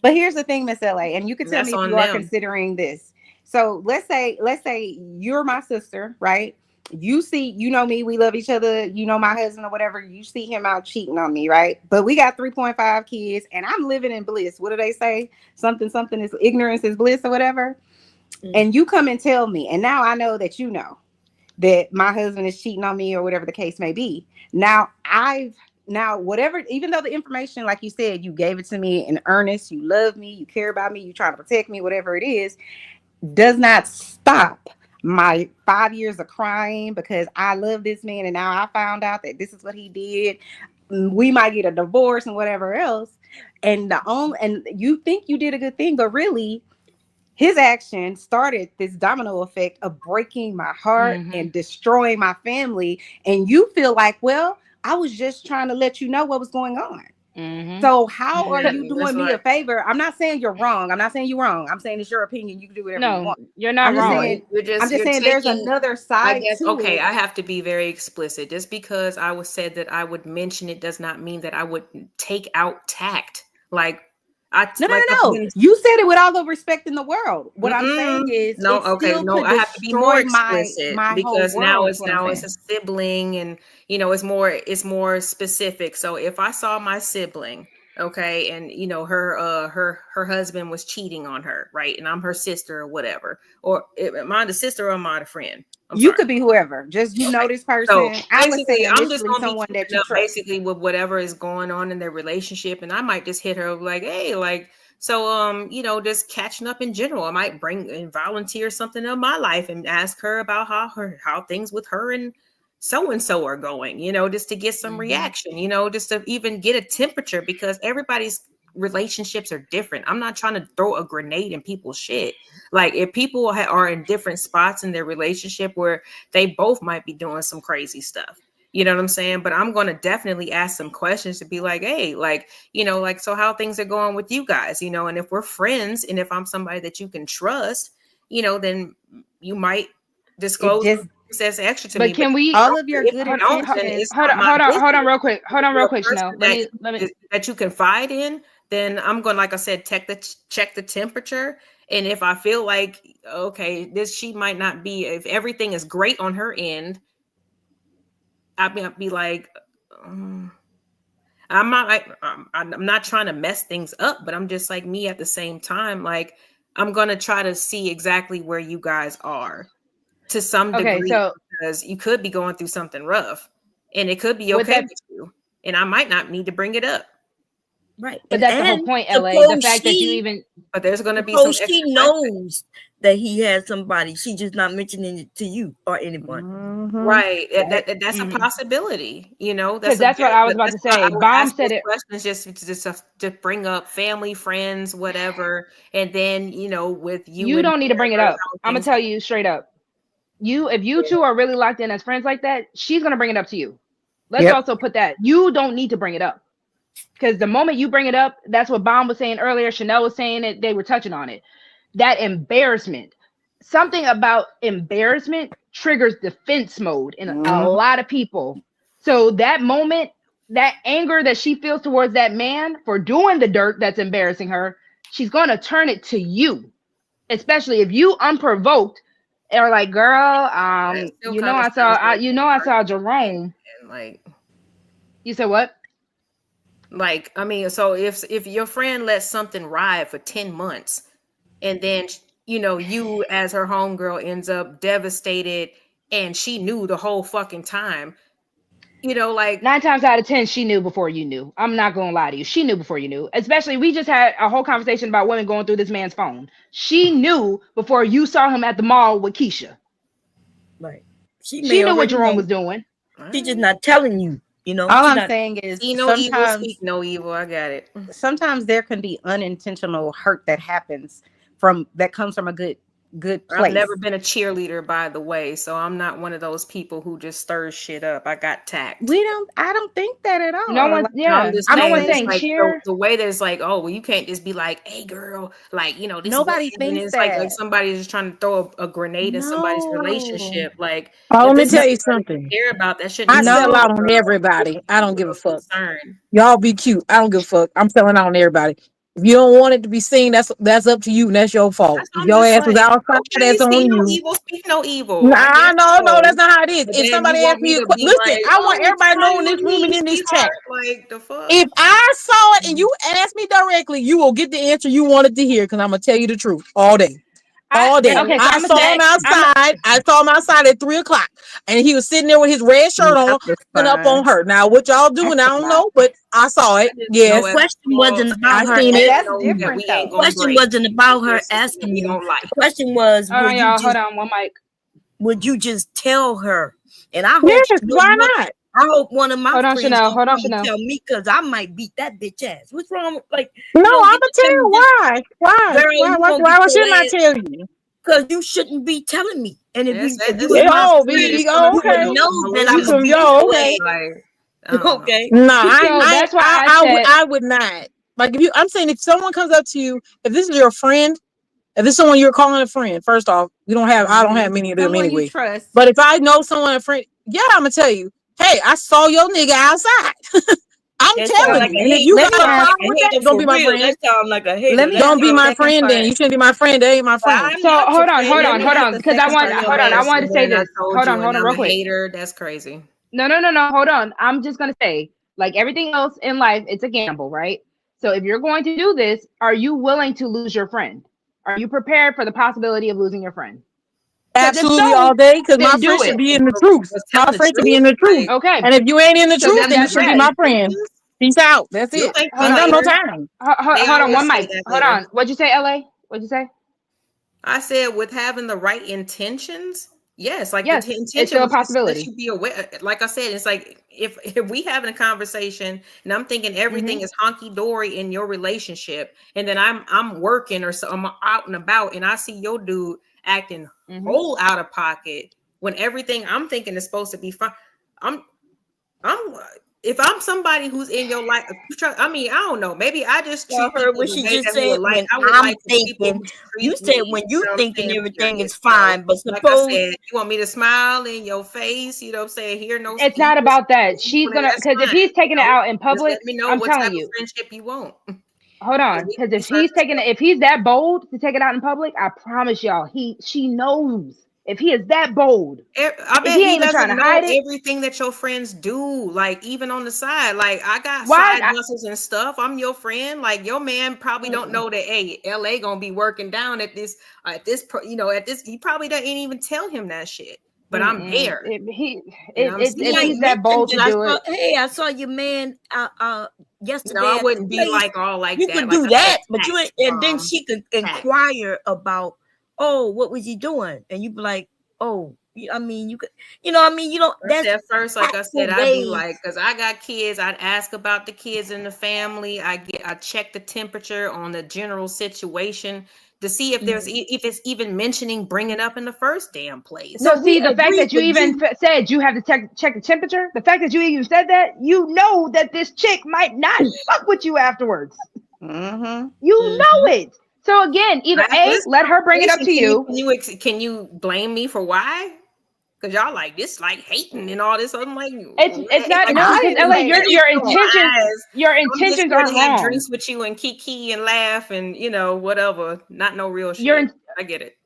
But here's the thing, Miss LA, and you can tell that's me if on you are them. considering this. So let's say you're my sister, right? You see, you know me, we love each other, you know my husband or whatever, you see him out cheating on me, right? But we got 3.5 kids and I'm living in bliss. What do they say? Something is ignorance is bliss or whatever. And you come and tell me, and now I know that you know that my husband is cheating on me or whatever the case may be. Now whatever, even though the information, like you said, you gave it to me in earnest, you love me, you care about me, you try to protect me, whatever it is, does not stop my 5 years of crying because I love this man and now I found out that this is what he did. We might get a divorce and whatever else. And you think you did a good thing, but really his action started this domino effect of breaking my heart and destroying my family. And you feel like, well, I was just trying to let you know what was going on. So how are you doing me a favor? I'm not saying you're wrong. I'm not saying you're wrong. I'm saying it's your opinion. You can do whatever you No, want. you're not I'm just wrong. saying. You're I'm just saying there's another I side guess, to okay, it. I have to be very explicit. Just because I was said that I would mention it does not mean that I would take out tact. Like No. You said it with all the respect in the world. What I'm saying is, no, it okay, still no, could I have to be more destroy my explicit whole because world. Is what I'm it's saying. a sibling, and you know it's more specific. So if I saw my sibling, okay, and you know her husband was cheating on her, right, and I'm her sister or whatever, or am I the sister or am I the friend? You could be whoever. Just know this So person. I would say basically, I'm just initially gonna be someone that keeping you up trust. basically with whatever is going on in their relationship, and I might just hit her like, hey, like, so you know, just catching up in general. I might bring and volunteer something in my life and ask her about how things with her and so are going, you know, just to get some reaction, you know, just to even get a temperature because everybody's relationships are different. I'm not trying to throw a grenade in people's shit. Like if people are in different spots in their relationship where they both might be doing some crazy stuff, you know what I'm saying? But I'm going to definitely ask some questions to be like, hey, like, you know, like, so how things are going with you guys, you know, and if we're friends and if I'm somebody that you can trust, you know, then you might disclose as extra to me. But can we all of your good intentions? Hold on real quick. Hold on real quick, Chanel. Let me that you confide in, then I'm going, like I said, check the temperature. And if I feel like, okay, she might not be, if everything is great on her end, I'd be like, I'm not trying to mess things up, but I'm just like me at the same time. Like I'm going to try to see exactly where you guys are to some degree, because you could be going through something rough and it could be okay with you. And I might not need to bring it up. Right. But that's the whole point, LA. The fact that you even, but there's going to be some extra she knows that he has somebody. She's just not mentioning it to you or anyone. Right. That's a possibility, you know, that's what I was about to say. Bomb said it. Questions just to bring up family, friends, whatever. And then, you know, with you don't need to bring it up. I'm gonna tell you straight up. If you two are really locked in as friends like that, she's gonna bring it up to you. Let's also put that. You don't need to bring it up. Because the moment you bring it up, that's what Bomb was saying earlier. Chanel was saying it. They were touching on it. That embarrassment. Something about embarrassment triggers defense mode in a lot of people. So that moment, that anger that she feels towards that man for doing the dirt that's embarrassing her, she's going to turn it to you. Especially if you unprovoked are like, girl, I saw Jerome. Like, you said what? Like, I mean, so if your friend lets something ride for 10 months and then, you know, you as her homegirl ends up devastated and she knew the whole fucking time, you know, like 9 times out of 10, she knew before you knew. I'm not going to lie to you. She knew before you knew. Especially, we just had a whole conversation about women going through this man's phone. She knew before you saw him at the mall with Keisha. Right. She knew what Jerome was doing. She's just not telling you. You know, all I'm saying is, no evil, speak no evil. I got it. Sometimes there can be unintentional hurt that happens that comes from a good good I've place. never been a cheerleader, by the way, so I'm not one of those people who just stirs shit up. I got tact. I don't think that at all. No one's, Like, No, yeah, I'm just no saying, one's it's saying like cheer. the way that it's like, oh, well, you can't just be like, hey, girl, like, you know, this nobody is what happened. thinks It's like that. somebody's just trying to throw a grenade in somebody's No. relationship. Like, Oh, if let me this tell is you something you something. care about, that shouldn't I be sell No. out on everybody. I don't give a fuck. concern. Y'all be cute. I don't give a fuck. I'm selling out on everybody. If you don't want it to be seen, that's up to you, and that's your fault. That's, If I'm your just ass was like, outside, okay, that's see on no you. evil, speak no evil. I Nah, guess no, so. that's not how it is. But If then somebody you asks want me me, to be listen, like, I oh, want everybody to know in smile this with room and me, in this chat. sweetheart. Like, the fuck? If I saw it and you ask me directly, you will get the answer you wanted to hear because I'm gonna tell you the truth all day. All day. Okay, so I I'm saw him outside. I saw him outside at 3:00, and he was sitting there with his red shirt on, and up on her. Now, what y'all doing? I don't know, but I saw it. Yes, The question wasn't about I her. seen And it. that's that different we ain't though. The gonna question break. wasn't about her There's something asking we you. don't like. The question was, Hold on, y'all. Hold on, one mic. would you just tell her? And I hope Yes, why not? I hope one of my Hold on, friends Chanel. don't Hold on, come and Chanel. tell me because I might beat that bitch ass. What's wrong? Like, No, you don't I'm get gonna to tell you why. Why? Girl, you gonna Why get shouldn't your I ass- tell you? Because you shouldn't be telling me. And if Yes, you that's was my Oh, friend, okay. you would know that I You would beat yo, your okay. ass. Like, I don't know. Okay. No, So that's why I said, I would not. Like I'm saying, if someone comes up to you, if this is your friend, if this is someone you're calling a friend, first off, I don't have many of them Someone you anyway. trust. But if I know someone, a friend, yeah, I'm gonna tell you, hey, I saw your nigga outside. I'm That sound telling like you. a And if hater. you Let got me a ask- problem with that, don't be my friend. That sound like a hater. Let me Don't ask be the my second friend then. part. You shouldn't be my friend. They ain't my friend. so hold on, hold Let on, me hold ask on, the because I second want, part of hold your on, I answer. wanted to say When I this. told Hold you on, and hold on, I'm real a quick. hater, that's crazy. No, hold on. I'm just gonna say, like everything else in life, it's a gamble, right? So if you're going to do this, are you willing to lose your friend? Are you prepared for the possibility of losing your friend? Because if Absolutely so, all day, because my then do friend should it. be in the truth. Was My telling the friend should be in truth? the truth. Like, Okay. And if you ain't in the So truth, then you that's should be that. my friend. Peace out. That's You it. think I ain't got no time. They Hold on, always one say mic. that Hold later. on. What'd you say, LA? What'd you say? I said with having the right intentions, yes, like Yes, the it's intention still a was just let possibility. you be aware. Like I said, it's like if we having a conversation and I'm thinking everything is honky dory in your relationship, and then I'm working or so I'm out and about and I see your dude acting whole out of pocket when everything I'm thinking is supposed to be fine. I'm if I'm somebody who's in your life, I mean, I don't know. Maybe I just Y'all treat heard people what the she way just that we would said? like. When I would I'm like for people thinking, who you treat said me, when you you know what I'm thinking saying, everything period. is fine, but Like I suppose said, you want me to smile in your face, you know what I'm saying? Hear no It's not about that. She's gonna, that's because if fine. he's taking it You know, out in just public, let me know I'm what type telling of you. friendship you want. Hold on, We because can if he's taking it, if he's that bold to take it out in public, I promise y'all, she knows. If he is that bold, I bet he he ain't even trying doesn't to know hide it. everything that your friends do, like even on the side. Like I got Why? side hustles and stuff. I'm your friend. Like your man probably don't know that. Hey, LA gonna be working down at this. You know, at this. He probably doesn't even tell him that shit. But I'm there. If you like he's that bold to mentioned do it, hey, I saw your man yesterday. No, I at wouldn't the be place. like all like You that. could Like do I said, that, but you ain't, and then she could tact. inquire about, oh, what was he doing? And you'd be like, oh, I mean, you could, you know, I mean, you don't. That's At first, like I said, tactful I'd be ways. like, because I got kids, I'd ask about the kids in the family. I check the temperature on the general situation to see if there's if it's even mentioning bringing up in the first damn place. So see, the fact agree, that you but even said you have to check the temperature, the fact that you even said that, you know that this chick might not fuck with you afterwards. You know it. So again, either A, let her bring it up to you. Can you blame me for why? Because y'all like this, like hating and all this. I'm like, It's not like, no, because LA, your intentions I'm aren't just here to have wrong. drinks with you and kiki and laugh and you know whatever. Not no real shit. I get it.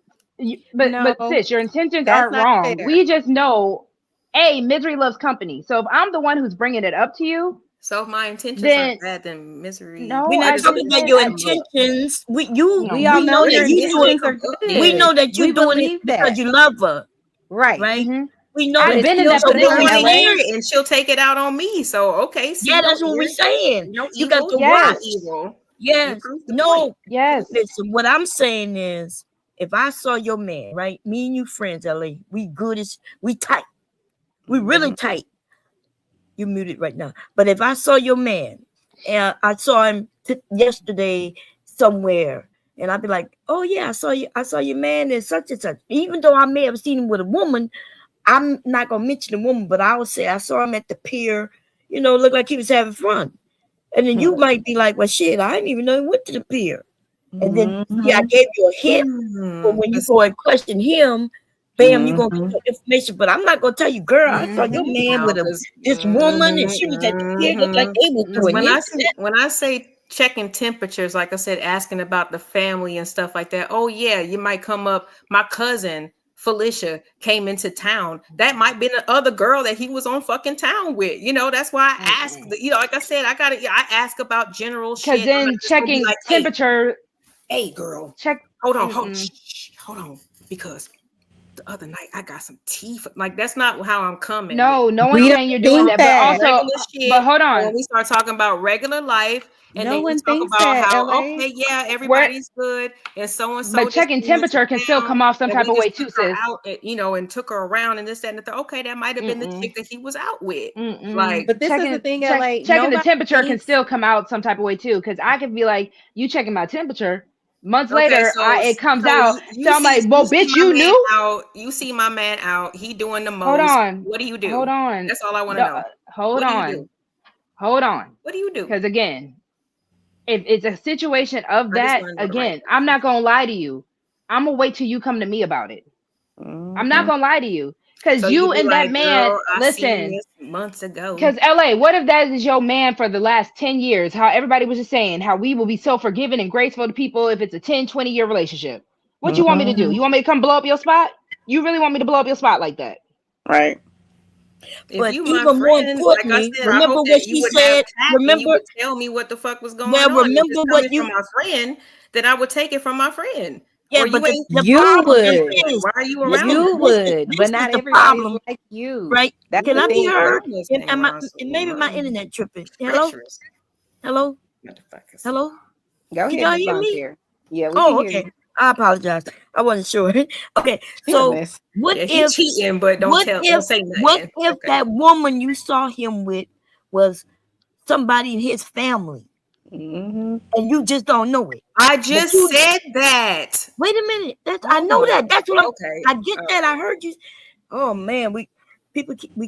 But sis, your intentions that's aren't not wrong. fair. We just know, A, misery loves company. So if I'm the one who's bringing it up to you, so if my intentions then are bad, then misery. no, We're not I talking didn't about say your that. intentions. We all know know your that you do intentions are it. good. We know that you're We doing it believe because that. you love her, Right. right? We know I've that. been in that So we position, want to LA. hear it. and she'll take it out on me. So okay, see, Yeah, that's what we're saying. No You evil, got the yes. watch. evil. Yes. No. Yes. Listen, what I'm saying is, if I saw your man, right? Me and you friends, LA, we good as we tight. We really tight. You muted right now. But if I saw your man, and I saw him yesterday somewhere, and I'd be like, "Oh yeah, I saw your man and such and such." Even though I may have seen him with a woman, I'm not gonna mention the woman, but I would say I saw him at the pier. You know, looked like he was having fun. And then you might be like, "Well, shit, I didn't even know he went to the pier." And then I gave you a hint, but when you go and question him, bam, you're gonna get your information. But I'm not gonna tell you, girl, I saw your man with this woman, and she was at the pier, looked like they was doing when I say checking temperatures, like I said, asking about the family and stuff like that. Oh yeah, you might come up. My cousin Felicia came into town. That might be the other girl that he was on fucking town with. You know, that's why I asked. You know, like I said, I ask about general shit. Because then checking like, temperature. Hey, girl, check. Hold on, because the other night I got some tea. Like that's not how I'm coming. No one's saying you're doing that. But also, but hold on. When we start talking about regular life. And no then one talk thinks about that, how LA. okay, yeah, everybody's good, and so and so. But checking temperature can still come off some type of way too, sis. Out, you know, and took her around and this, that, and the third. Okay, that might have been the chick that he was out with. Like, but this is the thing, LA. Checking the temperature can still come out some type of way too, because I can be like, you checking my temperature. Months later, it comes out. So I'm like, well, bitch, you knew. You see my man out. He doing the most. Hold on. What do you do? Hold on. That's all I want to know. Hold on. Hold on. What do you do? Because again, if it's a situation of that, again, I'm not gonna lie to you. I'm gonna wait till you come to me about it. I'm not gonna lie to you. Because so you and that man, listen, months ago. Because LA, what if that is your man for the last 10 years? How everybody was just saying how we will be so forgiving and graceful to people if it's a 10, 20-year relationship. What you want me to do? You want me to come blow up your spot? You really want me to blow up your spot like that? Right. But even more importantly, like said, remember what she said. Remember, tell me what the fuck was going on. Remember what you from my friend. That I would take it from my friend. Yeah, or but you would. Why are you around? You would, but not everybody's like you. Right? Can I be heard? And maybe my internet tripping. Hello. Hello. Hello. Go ahead. Can y'all hear me? Yeah. We can hear you. I apologize. I wasn't sure. Okay, so what if cheating, but don't say nothing. What if that woman you saw him with was somebody in his family, and you just don't know it? I just said that. Wait a minute. I know that. That's what I get. That I heard you. Oh man, we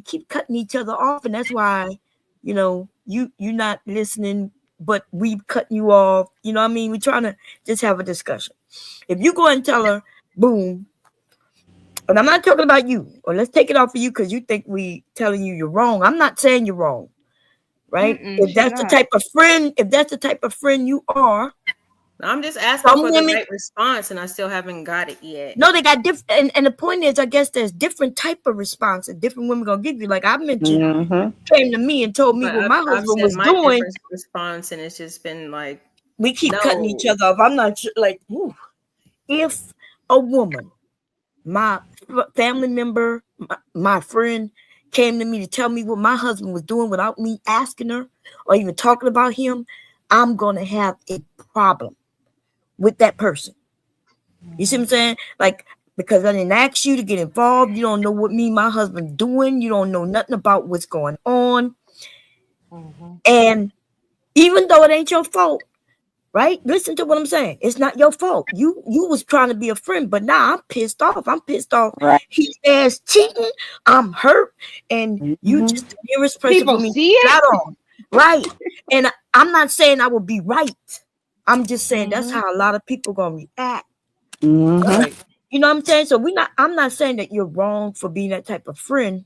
keep cutting each other off, and that's why you're not listening. But we cutting you off. You know what I mean? We're trying to just have a discussion. If you go and tell her, boom, and I'm not talking about you, or let's take it off of you because you think we telling you you're wrong. I'm not saying you're wrong, right? If that's the type of friend you are. I'm just asking for the right response, and I still haven't got it yet. No, they got different, and the point is, I guess there's different type of response that different women gonna give you. Like I mentioned, came to me and told me what my husband was doing. Response, and it's just been like we keep cutting each other off. I'm not sure, like, if a woman, my family member, my friend, came to me to tell me what my husband was doing without me asking her or even talking about him, I'm gonna have a problem with that person. You see what I'm saying? Like, because I didn't ask you to get involved. You don't know what me and my husband doing. You don't know nothing about what's going on. And even though it ain't your fault, right? Listen to what I'm saying. It's not your fault. You was trying to be a friend, but now I'm pissed off. Right. He ass cheating. I'm hurt. And you just the nearest person People for me. see it? On. Right. And I'm not saying I will be right. I'm just saying that's how a lot of people gonna react. Right. You know what I'm saying? So I'm not saying that you're wrong for being that type of friend.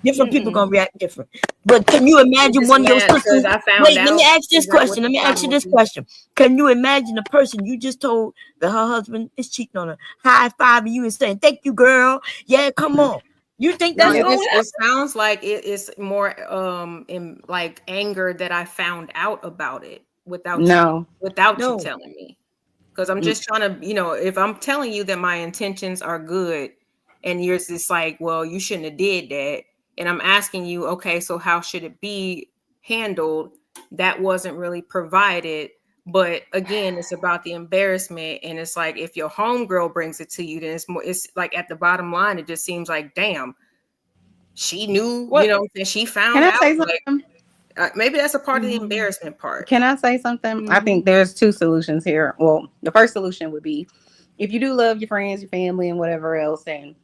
Different people gonna react different. But can you imagine one of your sisters? Wait, let me ask this question. Let me ask you this question. Can you imagine a person you just told that her husband is cheating on her, high-fiving you and saying, "Thank you, girl. Yeah, come on." You think that's gonna happen? It sounds like it's more in like anger that I found out about it without you telling me. Because I'm just trying to, if I'm telling you that my intentions are good and you're just like, well, you shouldn't have did that. And I'm asking you, okay, so how should it be handled? That wasn't really provided. But again, it's about the embarrassment. And it's like, if your homegirl brings it to you, then it's like at the bottom line, it just seems like, damn, she knew, and she found out. Can I say something? Maybe that's a part of the Mm-hmm. embarrassment part. Can I say something? I think there's two solutions here. Well, the first solution would be if you do love your friends, your family, and whatever else, and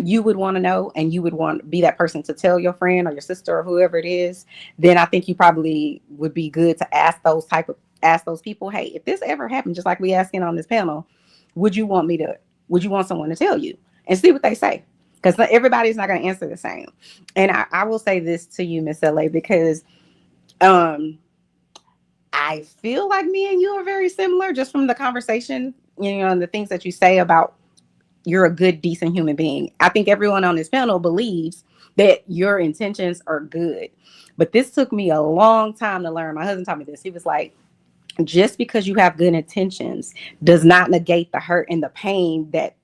you would want to know and you would want to be that person to tell your friend or your sister or whoever it is, then I think you probably would be good to ask those people, hey, if this ever happened, just like we asking on this panel, would you want someone to tell you, and see what they say? Because everybody's not going to answer the same. And I will say this to you, Miss LA, because I feel like me and you are very similar just from the conversation, and the things that you say about you're a good, decent human being. I think everyone on this panel believes that your intentions are good. But this took me a long time to learn. My husband taught me this. He was like, just because you have good intentions does not negate the hurt and the pain that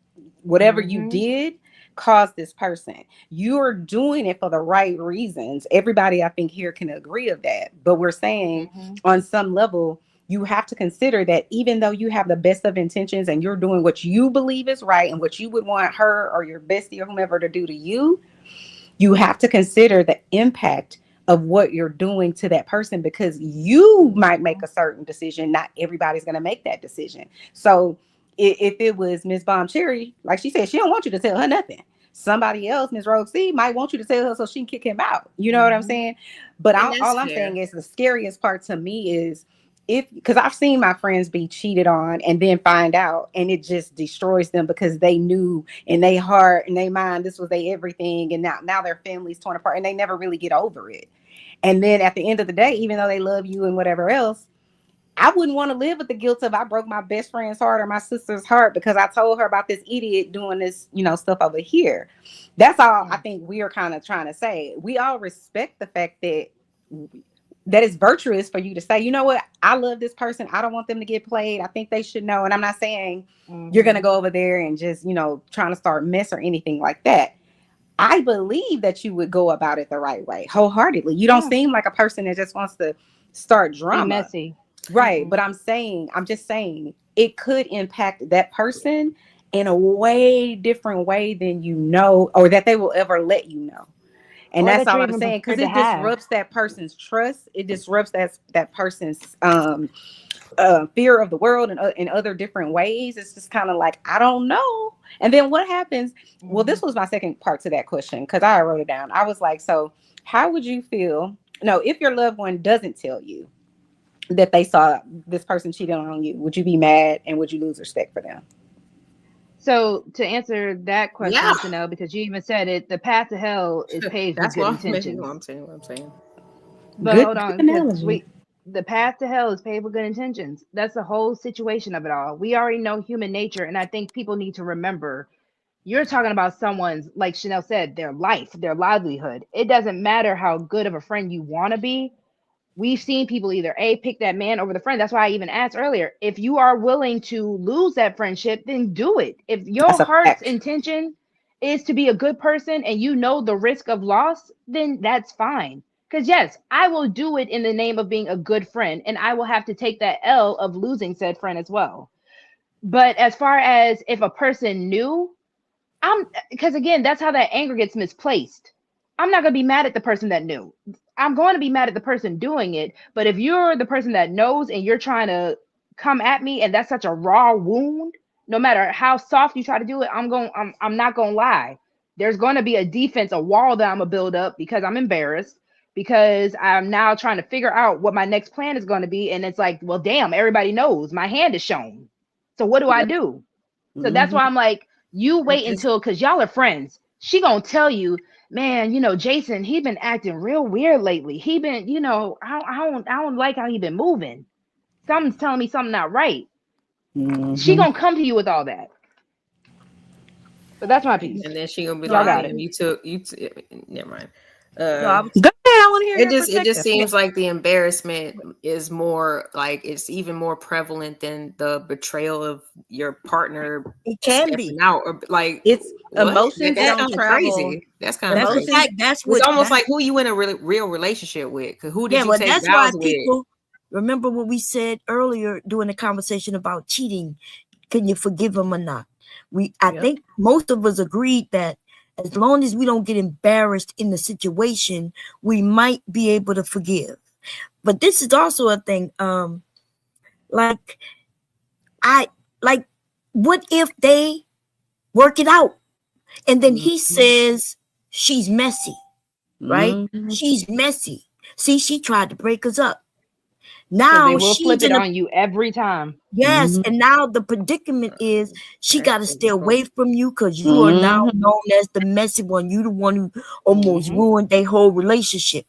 whatever you did caused this person. You're doing it for the right reasons. Everybody, I think, here can agree of that. But we're saying on some level, you have to consider that even though you have the best of intentions and you're doing what you believe is right and what you would want her or your bestie or whomever to do to you, you have to consider the impact of what you're doing to that person, because you might make a certain decision. Not everybody's going to make that decision. So if it was Miss Bomb Cherry, like she said, she don't want you to tell her nothing. Somebody else, Miss Rogue C, might want you to tell her so she can kick him out. You know what I'm saying? But all I'm saying is the scariest part to me is because I've seen my friends be cheated on and then find out, and it just destroys them because they knew in their heart and their mind this was their everything, and now their family's torn apart and they never really get over it. And then at the end of the day, even though they love you and whatever else, I wouldn't want to live with the guilt of I broke my best friend's heart or my sister's heart because I told her about this idiot doing this, stuff over here. That's all I think we are kind of trying to say. We all respect the fact that it's virtuous for you to say, you know what, I love this person. I don't want them to get played. I think they should know. And I'm not saying you're going to go over there and just, trying to start mess or anything like that. I believe that you would go about it the right way, wholeheartedly. You don't seem like a person that just wants to start drama. Be messy. Right. But I'm just saying it could impact that person in a way different way than or that they will ever let you know. And that's all I'm saying, because it disrupts that person's trust. It disrupts that person's fear of the world and in other different ways. It's just kind of like, I don't know. And then what happens? Well, this was my second part to that question, because I wrote it down. I was like, so how would you feel? If your loved one doesn't tell you that they saw this person cheating on you, would you be mad and would you lose respect for them? So to answer that question, Chanel, because you even said it, the path to hell is paved with good intentions. I'm saying. But hold on, the path to hell is paved with good intentions. That's the whole situation of it all. We already know human nature, and I think people need to remember, you're talking about someone's, like Chanel said, their life, their livelihood. It doesn't matter how good of a friend you want to be. We've seen people either pick that man over the friend. That's why I even asked earlier, if you are willing to lose that friendship, then do it. If your heart's intention is to be a good person and you know the risk of loss, then that's fine. Because yes, I will do it in the name of being a good friend, and I will have to take that L of losing said friend as well. But as far as if a person knew, because again, that's how that anger gets misplaced. I'm not going to be mad at the person that knew. I'm going to be mad at the person doing it. But if you're the person that knows and you're trying to come at me, and that's such a raw wound, no matter how soft you try to do it, I'm not going to lie. There's going to be a defense, a wall that I'm going to build up because I'm embarrassed, because I'm now trying to figure out what my next plan is going to be. And it's like, well, damn, everybody knows my hand is shown. So what do I do? So that's why I'm like, you wait until, because y'all are friends. She going to tell you, man, Jason, he been acting real weird lately. He been, I don't like how he been moving. Something's telling me something not right. She gonna come to you with all that. But that's my piece. And then she gonna be Y'all like, got you never mind. Go ahead, I want to hear it just seems like the embarrassment is more like, it's even more prevalent than the betrayal of your partner. It can be out, or like it's emotions. That's kind of crazy. That's kind of crazy. That's what, it's almost like who you in a real relationship with. Because who did you take that's vows why with? people remember what we said earlier during the conversation about cheating. Can you forgive them or not? I think most of us agreed that as long as we don't get embarrassed in the situation, we might be able to forgive. But this is also a thing. Like what if they work it out and then he says she's messy, right? She's messy. See, she tried to break us up. Now they will she's flip it in a, on you every time. yes, and now the predicament is she got to stay away from you because you are now known as the messy one. You the one who almost ruined their whole relationship,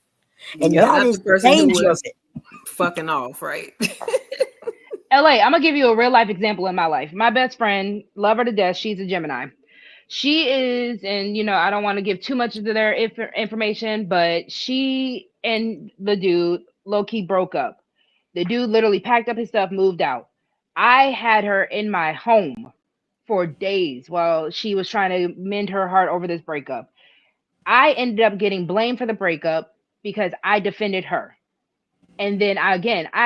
and Yep. that Not is the person who danger of was it. fucking off, right? LA, I'm gonna give you a real life example in my life. My best friend, love her to death. She's a Gemini. She is, and I don't want to give too much of their information, but she and the dude low key broke up. The dude literally packed up his stuff, moved out. I had her in my home for days while she was trying to mend her heart over this breakup. I ended up getting blamed for the breakup because I defended her. And then I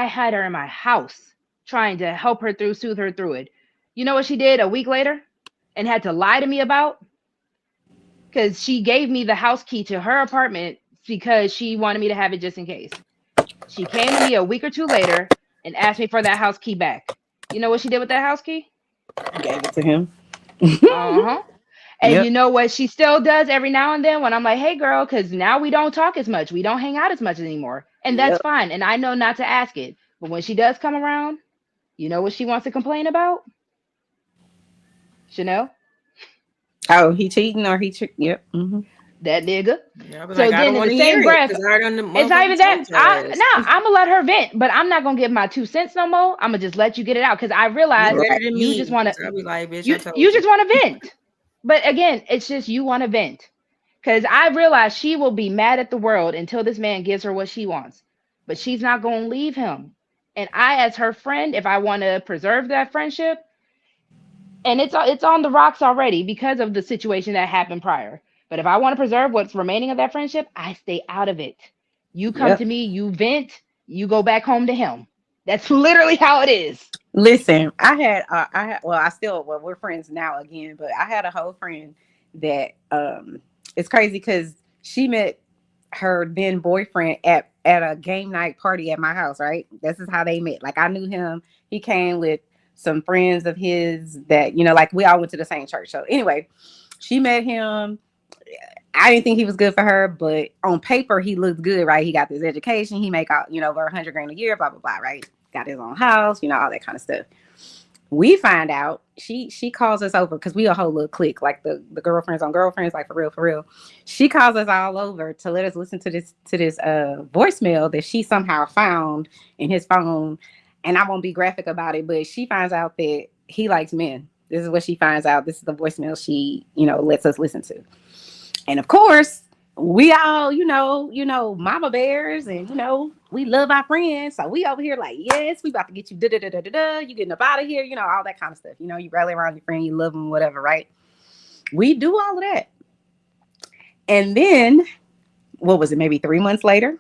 had her in my house trying to help her through, soothe her through it. You know what she did a week later and had to lie to me about? Because she gave me the house key to her apartment because she wanted me to have it just in case. She came to me a week or two later and asked me for that house key back. You know what she did with that house key? Gave it to him. Uh-huh. And Yep. you know what she still does every now and then when I'm like, hey, girl, because now we don't talk as much. We don't hang out as much anymore. And that's Yep. fine. And I know not to ask it. But when she does come around, you know what she wants to complain about? Chanel? Oh, he cheating or he yep. That nigga. Yeah, I'll be So like, I then don't in want the to hear same it breath, because I done the it's not even that. motherfucking told your ass. I'm gonna let her vent, but I'm not gonna give my 2 cents no more. I'm gonna just let you get it out because I You realize better than you me. just want to. I'll be like, bitch, I You told you you. just want to vent. But again, it's just you want to vent because I realize she will be mad at the world until this man gives her what she wants, but she's not gonna leave him. And I, as her friend, if I want to preserve that friendship, and it's on the rocks already because of the situation that happened prior. But if I want to preserve what's remaining of that friendship, I stay out of it. You come Yep. to me, you vent, you go back home to him. That's literally how it is. Listen, well, we're friends now again, but I had a whole friend that it's crazy because she met her then boyfriend at a game night party at my house, right? This is how they met. Like I knew him. He came with some friends of his that, like we all went to the same church. So anyway, she met him. I didn't think he was good for her, but on paper he looked good, right? He got this education. He make out, over $100,000 a year, blah blah blah, right? Got his own house, all that kind of stuff. We find out she calls us over because we a whole little clique, like the girlfriends on girlfriends, like for real. She calls us all over to let us listen to this voicemail that she somehow found in his phone, and I won't be graphic about it, but she finds out that he likes men. This is what she finds out. This is the voicemail she lets us listen to, and of course we all, mama bears, and we love our friends. So we over here like, yes, we about to get you you getting up out of here, all that kind of stuff. You rally around your friend, you love them, whatever, right? We do all of that. And then, what was it, maybe 3 months later,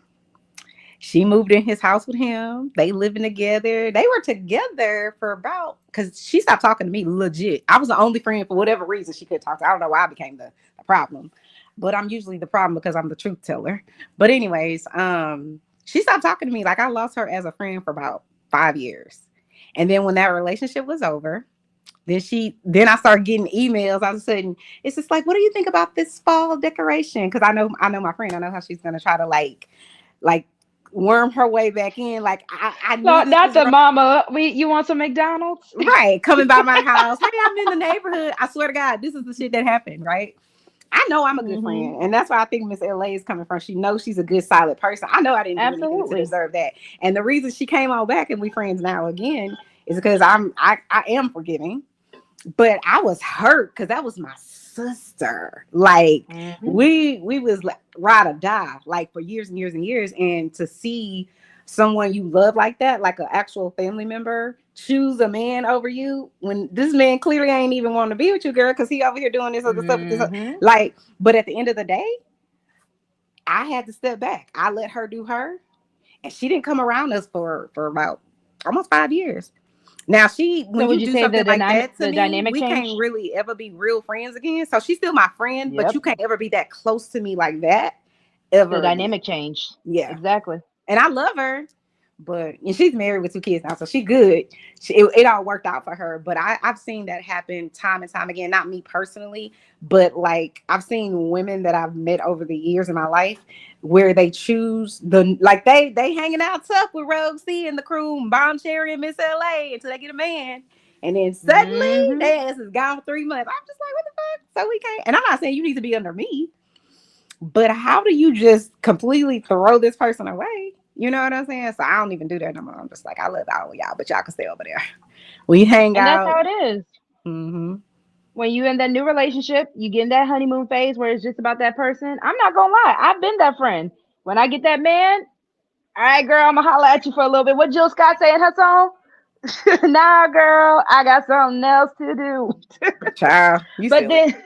she moved in his house with him. They living together. They were together for because she stopped talking to me legit. I was the only friend for whatever reason she could talk to. I don't know why I became the problem. But I'm usually the problem because I'm the truth teller. But anyways, she stopped talking to me. Like I lost her as a friend for about 5 years. And then when that relationship was over, then I started getting emails. All of a sudden, it's just like, what do you think about this fall decoration? Because I know my friend. I know how she's gonna try to like worm her way back in. Like I No, knew not the mama. You want some McDonald's? right coming by my house. Hey, I'm in the neighborhood. I swear to God, this is the shit that happened, right? I know I'm a good friend, and that's why I think Miss LA is coming from. She knows she's a good, solid person. I know I didn't do anything to deserve that, and the reason she came on back and we friends now again is because I am forgiving, but I was hurt because that was my sister. Like we was like ride or die, like for years and years and years, and to see someone you love like that, like an actual family member, choose a man over you when this man clearly ain't even want to be with you, girl, because he over here doing this other stuff with this, like. But at the end of the day, I had to step back. I let her do her, and she didn't come around us for about almost 5 years. Now So when would you you do say something like that to the me, dynamic we can't changed? really ever be real friends again. So she's still my friend, but Yep. you can't ever be that close to me like that The ever again. dynamic changed. Yeah. Exactly. And I love her, and she's married with 2 kids now, so she good. It all worked out for her. But I've seen that happen time and time again. Not me personally, but like I've seen women that I've met over the years in my life where they choose they hanging out tough with Rogue C and the crew, and Bomb Cherry and Miss LA until they get a man. And then suddenly their ass is gone for 3 months. I'm just like, what the fuck? So we can't. And I'm not saying you need to be under me, but how do you just completely throw this person away? You know what I'm saying? So I don't even do that no more. I'm just like, I love all of y'all, but y'all can stay over there. We hang And out. that's how it is. Mm-hmm. When you in that new relationship, you get in that honeymoon phase where it's just about that person. I'm not gonna lie, I've been that friend. When I get that man, all right, girl, I'm gonna holler at you for a little bit. What Jill Scott say in her song? Nah, girl, I got something else to do. Child, but then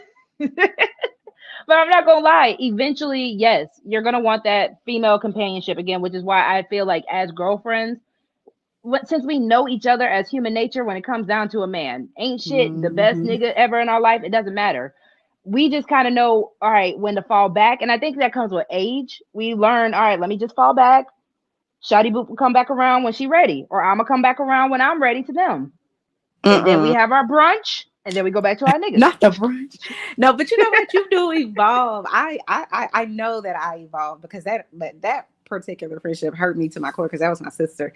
but I'm not gonna lie, eventually, yes, you're gonna want that female companionship again, which is why I feel like as girlfriends, since we know each other as human nature, when it comes down to a man, ain't shit the best nigga ever in our life. It doesn't matter. We just kind of know, all right, when to fall back. And I think that comes with age. We learn, all right, let me just fall back. Shawty Boop will come back around when she ready, or I'm gonna come back around when I'm ready to them. And then we have our brunch, and then we go back to our niggas. Not the brunch. No, but you know what? You do evolve. I know that I evolved because that particular friendship hurt me to my core because that was my sister.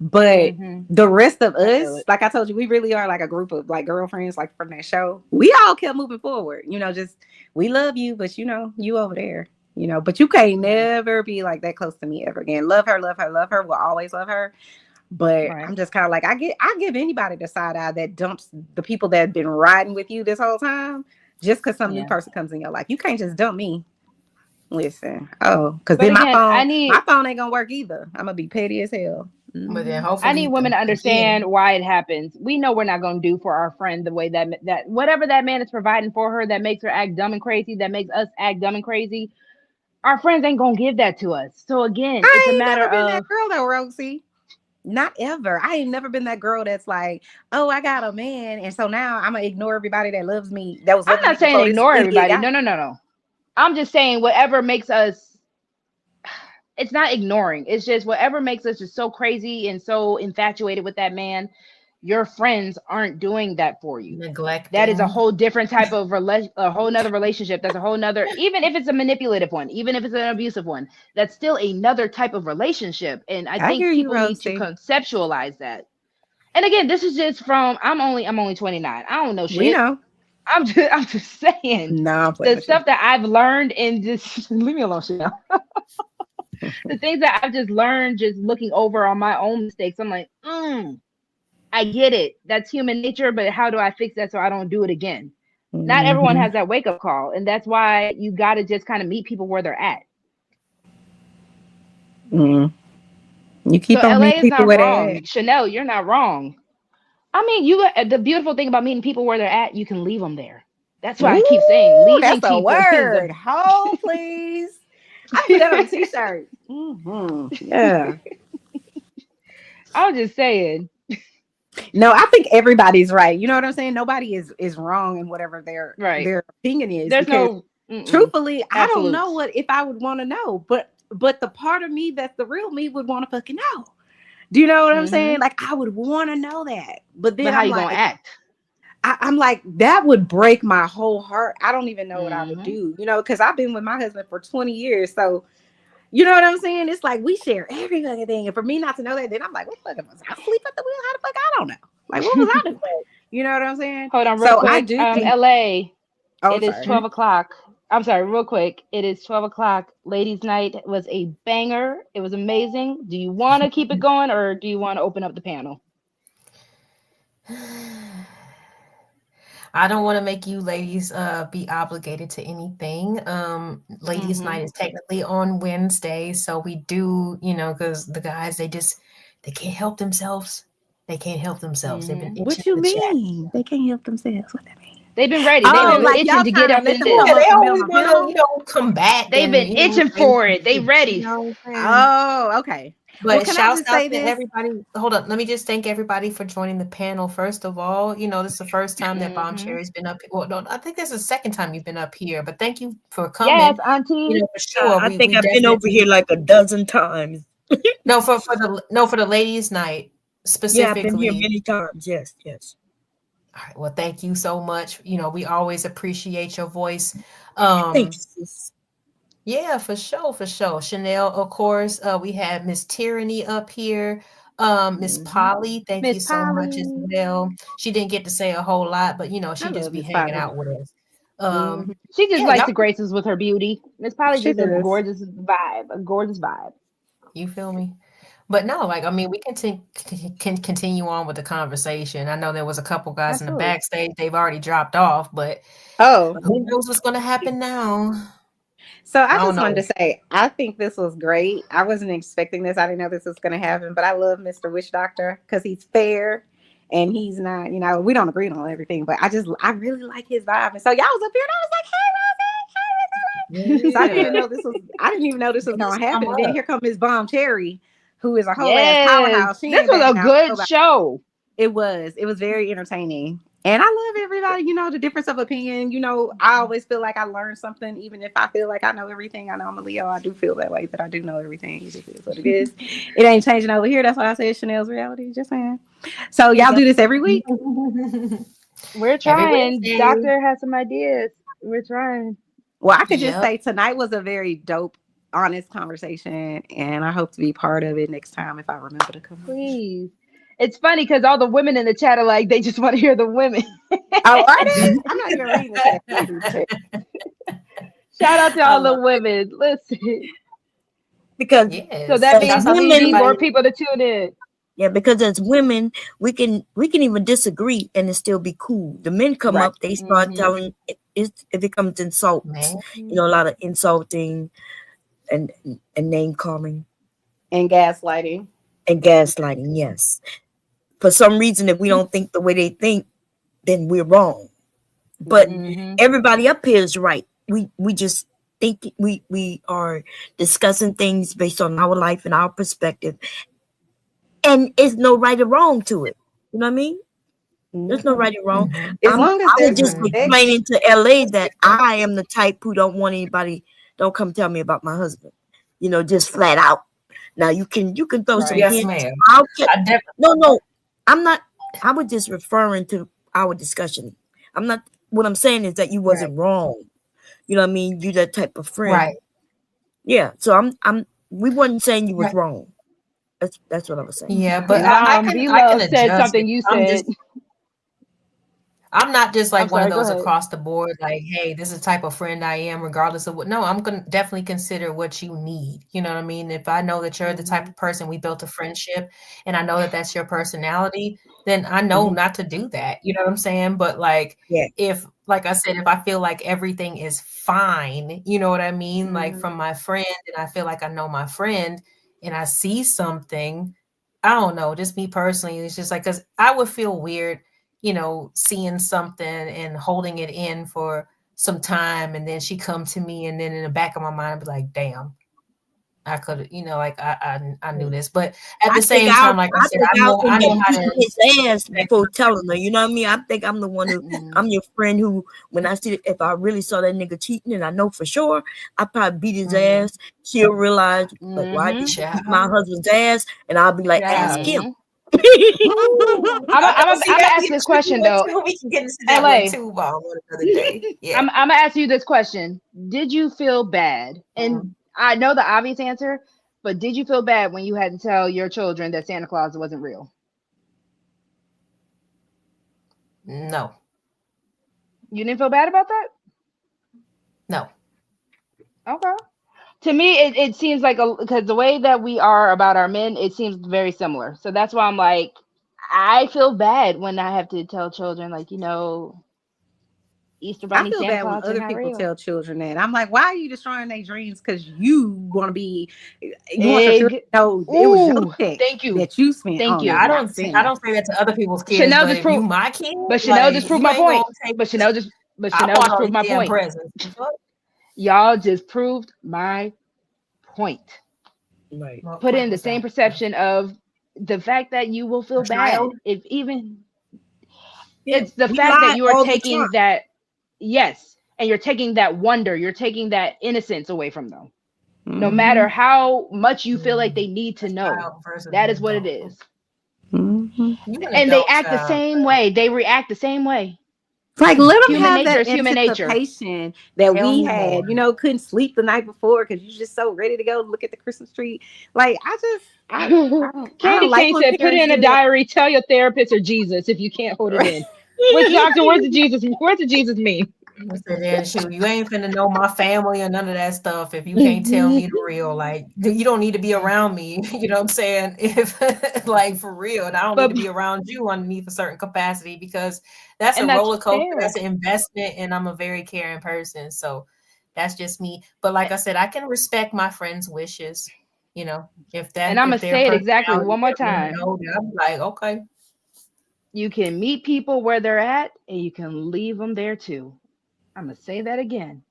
But the rest of us, like I told you, we really are like a group of like girlfriends, like from that show. We all kept moving forward. You know, just we love you, but you know, you over there. You know, but you can't never be like that close to me ever again. Love her, love her, love her. We'll always love her. But I'm just kind of like, I give anybody the side eye that dumps the people that have been riding with you this whole time just because some new person comes in your life. You can't just dump me. Listen, because then my phone ain't gonna work either. I'm gonna be petty as hell. But then hopefully I need women to understand why it happens. We know we're not gonna do for our friend the way that whatever that man is providing for her that makes her act dumb and crazy, that makes us act dumb and crazy. Our friends ain't gonna give that to us. So again, it's a matter of that girl though, Rosie. Not ever. I ain't never been that girl that's like, oh, I got a man, and so now I'm gonna ignore everybody that loves me. I'm not saying ignore everybody. No. I'm just saying whatever makes us. It's not ignoring. It's just whatever makes us just so crazy and so infatuated with that man. Your friends aren't doing that for you. Neglect. That is a whole different type of a whole nother relationship. That's a whole nother, even if it's a manipulative one, even if it's an abusive one, that's still another type of relationship. And I think people need to conceptualize that. And again, this is just from I'm only 29. I don't know shit. We know. I'm just saying. No, the stuff that I've learned in just leave me alone, Chanel. The things that I've just learned just looking over on my own mistakes. I'm like, I get it. That's human nature, but how do I fix that so I don't do it again? Not everyone has that wake-up call, and that's why you got to just kind of meet people where they're at. You keep so on LA meeting is people not where wrong. they're at. Chanel, you're not wrong. I mean, the beautiful thing about meeting people where they're at, you can leave them there. That's why I keep saying leaving that's a people. word. Hold, please. I put that on a t-shirt. Yeah. I was just saying. No, I think everybody's right. You know what I'm saying? Nobody is wrong in whatever their opinion is. There's no truthfully, I don't know what if I would want to know, but the part of me that's the real me would want to fucking know. Do you know what I'm saying? Like I would want to know that. But then how you gonna act? I'm like, that would break my whole heart. I don't even know what I would do, you know, because I've been with my husband for 20 years. So you know what I'm saying? It's like we share every fucking thing. And for me not to know that, then I'm like, what the fuck was I asleep at the wheel? How the fuck? I don't know. Like, what was I doing? You know what I'm saying? Hold on, real quick. I do LA. It is 12 o'clock. I'm sorry, real quick. It is 12 o'clock. Ladies' night was a banger. It was amazing. Do you want to keep it going or do you want to open up the panel? I don't want to make you ladies be obligated to anything. Ladies' night is technically on Wednesday, so we do, you know, because the guys they can't help themselves. They can't help themselves. They've been what you mean? They can't help themselves. What that mean? They've been ready. They've been like itching to get up in this. Yeah, they always want to, combat. They've been itching for it. They ready. Oh, okay. But can I shouts just out say to this? everybody. Hold on. Let me just thank everybody for joining the panel. First of all, this is the first time that Bomb Cherry's been up. Well, no, I think this is the second time you've been up here. But thank you for Yes, coming. Auntie. For sure. I We think I've been over here like a dozen times. No, for the ladies' night Yeah, I've been here specifically. many times. Yes, yes. All right. Well, thank you so much. We always appreciate your voice. Thanks, sis. Yeah, for sure, for sure. Chanel, of course. We had Miss Tyranny up here. Miss Polly, thank you Miss so much as Polly. well. She didn't get to say a whole lot, but she I just love be Miss hanging Polly. out with us. She just Yeah, likes y'all, to grace us with her beauty. Miss Polly She just a does. gorgeous vibe. A gorgeous vibe. you feel me? But no, we can continue on with the conversation. I know there was a couple guys in the Absolutely. backstage. They've already dropped off, but Oh, who knows what's going to happen now? so I I don't just wanted know. to say, I think this was great. I wasn't expecting this. I didn't know this was going to happen, but I love Mr. Witch Doctor because he's fair and he's not, we don't agree on everything, but I really like his vibe. And so y'all was up here and I was like, hey, Rosie. So I didn't even know this was going to happen. And then here comes Miss Bomb Cherry, who is a whole ass Yes. powerhouse. She This ain't was a backing out good nobody. show. It was very entertaining. And I love everybody, the difference of opinion. I always feel like I learned something, even if I feel like I know everything. I know I'm a Leo. I do feel that way, that I do know everything. It just is what it is. It ain't changing over here. That's why I said Chanel's reality. Just saying. So y'all do this every week? We're trying. Doctor has some ideas. We're trying. Well, I could just say tonight was a very dope, honest conversation. And I hope to be part of it next time if I remember to come. Please. It's funny because all the women in the chat are like, they just want to hear the women. Oh, are they? I'm not even reading the chat. Shout out to all the women. Listen. Because so that means we need more people to tune in. Yeah, because as women, we can even disagree and it still be cool. The men come up, they start telling it becomes insults. A lot of insulting and name calling. And gaslighting. Yes. For some reason, if we don't think the way they think, then we're wrong. But everybody up here is right. We just think we are discussing things based on our life and our perspective. And it's no right or wrong to it. You know what I mean? There's no right or wrong. As long as I was just explaining to LA that I am the type who don't want anybody, don't come tell me about my husband. Just flat out. Now you can throw some hints. Ma'am. No, I'm not. I was just referring to our discussion. I'm not. What I'm saying is that you wasn't wrong. You know what I mean? You that type of friend. Right. Yeah. So we wasn't saying you was wrong. That's what I was saying. Yeah, but I can said adjust something it. you said. I'm not just like one of those go ahead. across the board, like, hey, this is the type of friend I am, regardless of what. No, I'm going to definitely consider what you need. You know what I mean? If I know that you're the type of person, we built a friendship, and I know that that's your personality, then I know not to do that. You know what I'm saying? But if, like I said, if I feel like everything is fine, you know what I mean? Like from my friend, and I feel like I know my friend, and I see something, I don't know, just me personally, it's just like, because I would feel weird, seeing something and holding it in for some time, and then she come to me, and then in the back of my mind, I'd be like, damn, I could, I knew this. But at the same time, like I said, I know how to his ass before telling her, you know what I mean? I think I'm the one who, I'm your friend who, when I see, if I really saw that nigga cheating and I know for sure, I probably beat his ass. She'll realize, like, why did she beat my husband's ass? And I'll be like, ask him. I'm gonna ask this question though. We can get into that one too, Bob, another day. Yeah. I'm gonna ask you this question. Did you feel bad? And I know the obvious answer, but did you feel bad when you had to tell your children that Santa Claus wasn't real? No. You didn't feel bad about that? No. Okay. To me, it seems like, because the way that we are about our men, it seems very similar. So that's why I'm like, I feel bad when I have to tell children, like, Easter Bunny, I feel Santa bad Claus, when other people real. tell children that. I'm like, why are you destroying their dreams? Because you want to be, you want your children to know it was your check that you spent. Thank you. I don't say that to other people's kids. Chanel but just if proved you my kid, but Chanel just proved my point. Chanel just proved my point. Y'all just proved my point. Right. What Put point in the was same that? perception of the fact that you will feel A bad child? if even Yeah, it's the we fact that lie you are all the taking time. that, yes, and you're taking that wonder, you're taking that innocence away from them. No matter how much you feel like they need to A know, child versus that an is what it adult. is. Mm-hmm. You an And they adult act the child. same way, they react the same way. Like, let them Human have nature that is human nature. anticipation that Tell we me more. had. You know, couldn't sleep the night before because you're just so ready to go look at the Christmas tree. Like, I don't Candy like Cane when said, put it parents in a do that. diary, tell your therapist or Jesus if you can't hold it in. Which doctor, where's the Jesus? Where's the Jesus mean? I said, "Yeah, shoot, you ain't finna know my family or none of that stuff if you can't tell me the real. Like, you don't need to be around me. You know what I'm saying? If like for real, and I don't need to But be around you underneath a certain capacity because that's a and that's roller coaster. fair. That's an investment, and I'm a very caring person. So that's just me. But like I said, I can respect my friends' wishes. You know, if And I'm if gonna their say it exactly personality one more they want to time. know, then I'm like, okay. You can meet people where they're at, and you can leave them there too. I'm gonna say that again.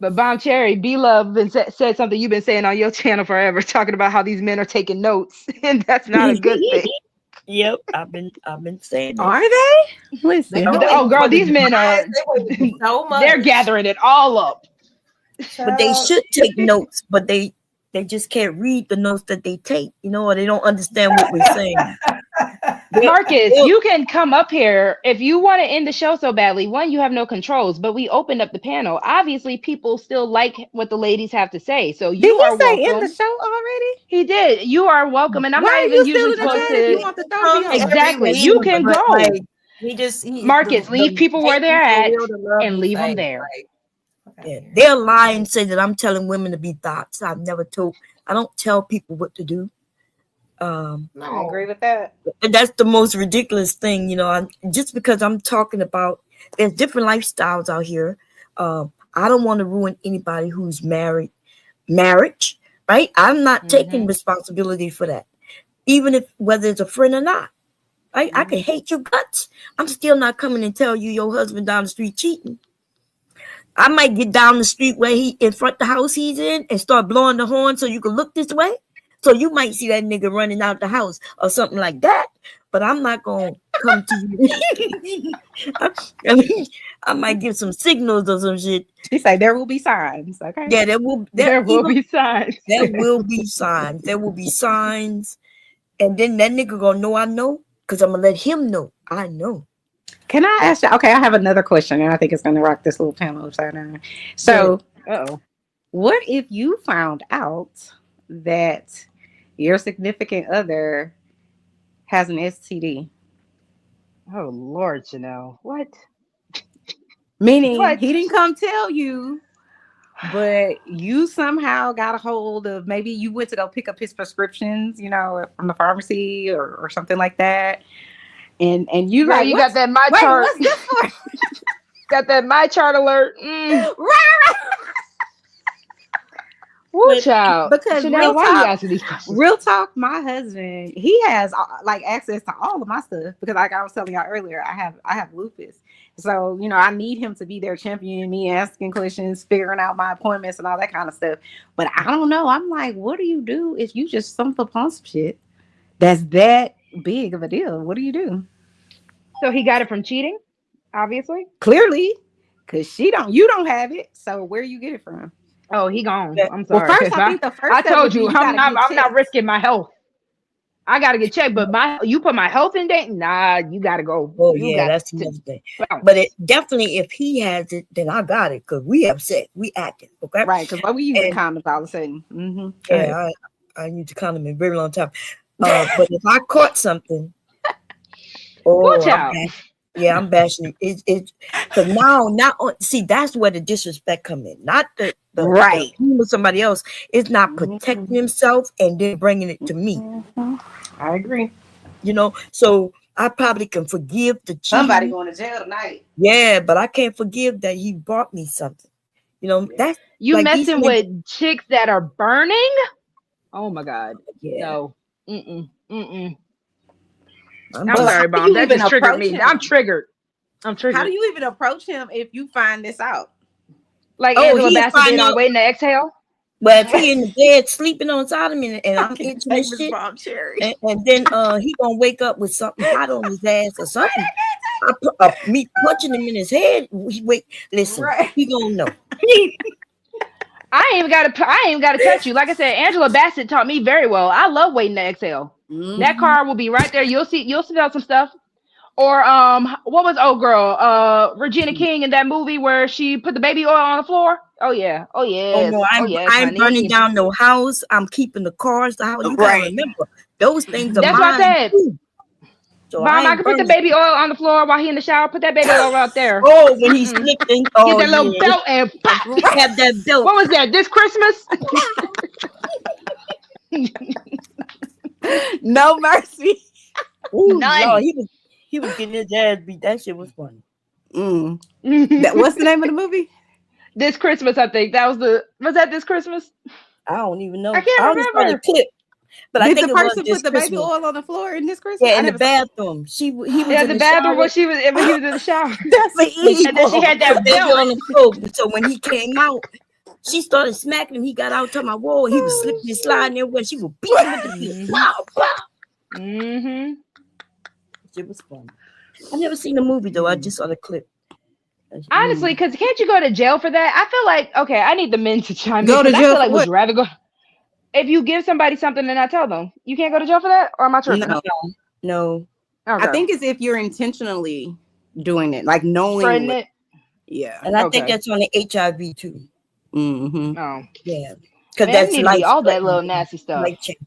But Bomb Cherry, B Love said something you've been saying on your channel forever, talking about how these men are taking notes, and that's not a good thing. Yep, I've been saying that. Are they? Listen, Oh, girl, these men are. They waiting so much. They're gathering it all up. But they should take notes, but they just can't read the notes that they take, you know, or they don't understand what we're saying. Marcus, you can come up here if you want to end the show so badly. One, you have no controls, but we opened up the panel. Obviously, people still like what the ladies have to say, so you did are he say welcome. in the show already? He did. You are welcome, and I'm Why not are even you still usually in the supposed chat if you to. want the show to be over? Exactly. You can but, go. like, Marcus, leave people where they're at and leave them like, there. Yeah, they'll lie and say that I'm telling women to be thoughts. I don't tell people what to do. I agree with that. And that's the most ridiculous thing, you know. Just because I'm talking about, there's different lifestyles out here. I don't want to ruin anybody who's marriage, right? I'm not taking responsibility for that, even if whether it's a friend or not. Right? I can hate your guts. I'm still not coming and tell you your husband down the street cheating. I might get down the street where he in front of the house he's in and start blowing the horn so you can look this way. So you might see that nigga running out the house or something like that. But I'm not gonna come to you. I mean, I might give some signals or some shit. She say there will be signs. Okay. Yeah, there will be signs. There will be signs. There will be signs. And then that nigga gonna know I know, because I'm gonna let him know I know. Can I ask you? Okay, I have another question, and I think it's going to rock this little panel upside down. So, what if you found out that your significant other has an STD? Oh Lord, Chanel, what? Meaning he didn't come tell you, but you somehow got a hold of, maybe you went to go pick up his prescriptions, you know, from the pharmacy or something like that. And you Girl, like, you got that my chart. What's this for? Got that my chart alert. Woo, child. Because Chanel, why are you asking these questions? real talk, my husband, he has like access to all of my stuff because, like I was telling y'all earlier, I have lupus. So, you know, I need him to be there championing me, asking questions, figuring out my appointments and all that kind of stuff. But I don't know. I'm like, what do you do if you just stump upon some shit that's that big of a deal? What do you do? So he got it from cheating, obviously. Clearly, because you don't have it. So where you get it from? Oh, he gone. I'm Well, sorry. first, I think the first I step told would be you, you I'm gotta not risking my health. I gotta get checked, but you put my health in danger. Nah, you gotta go. Oh you yeah, that's another thing. But it definitely, if he has it, then I got it because we upset, we acting, okay? Right, because we using condoms all of a sudden. Mm-hmm. Yeah, I used a condom in a very long time. But if I caught something, watch out. I'm bashing it. It's because now see, that's where the disrespect come in, not the right with somebody else. It's not protecting himself and then bringing it to me. I agree. You know, so I probably can forgive the cheating. Somebody going to jail tonight. Yeah, but I can't forgive that he bought me something. You know, that's you like messing with chicks that are burning. Oh my God. Yeah. No. I'm Well, sorry, Mom. That just triggered me. I'm triggered. I'm triggered. How do you even approach him if you find this out? Like Angela Bassett did on Waiting to Exhale? But if he in the bed sleeping on side of me and I'm itching and David's shit, mom, Cherry. and then he gonna wake up with something hot on his ass or something. Me punching him in his head. Listen, Right. he gonna know. I ain't even gotta touch you. Like I said, Angela Bassett taught me very well. I love waiting to exhale. That card will be right there. You'll see some stuff. Or what was old girl? Regina King in that movie where she put the baby oil on the floor? Oh yeah. Oh yeah. Oh no, I'm burning down no house. I'm keeping the cars, the house. You gotta remember those things are That's what I said. Too. So Mom, I can put the baby oil on the floor while he in the shower. Put that baby oil right there. Oh, when he's slipping. Oh, get that little belt and pop. Have that belt. What was that? This Christmas? No mercy. Ooh, None. no, he was getting his ass beat. That shit was funny. What's the name of the movie? This Christmas, I think. Was that This Christmas? I don't even know. I can't remember. The clip, but I Did think the it was person this put the baby Christmas. oil on the floor in This Christmas? Yeah, in the bathroom. He was in the bathroom shower. when he was in the shower. That's an evil. And then she had that baby belt on the floor. So when he came out, she started smacking him. He got out to my wall. He was slipping and sliding everywhere. She was beating him with the wow, wow. It was fun. I never seen the movie though. I just saw the clip. Honestly, because can't you go to jail for that? I feel like, okay, I need the men to chime Go in. to 'Cause jail I feel like for would what? you rather go if you give somebody something and not tell them? You can't go to jail for that? Or am I tripping? No. Okay. I think it's if you're intentionally doing it, like knowing Spreading it. Yeah. And I think that's on the HIV too. Mm-hmm. Oh. Yeah. Because Man, that's need to life be all that threatening. little nasty stuff. Life changing.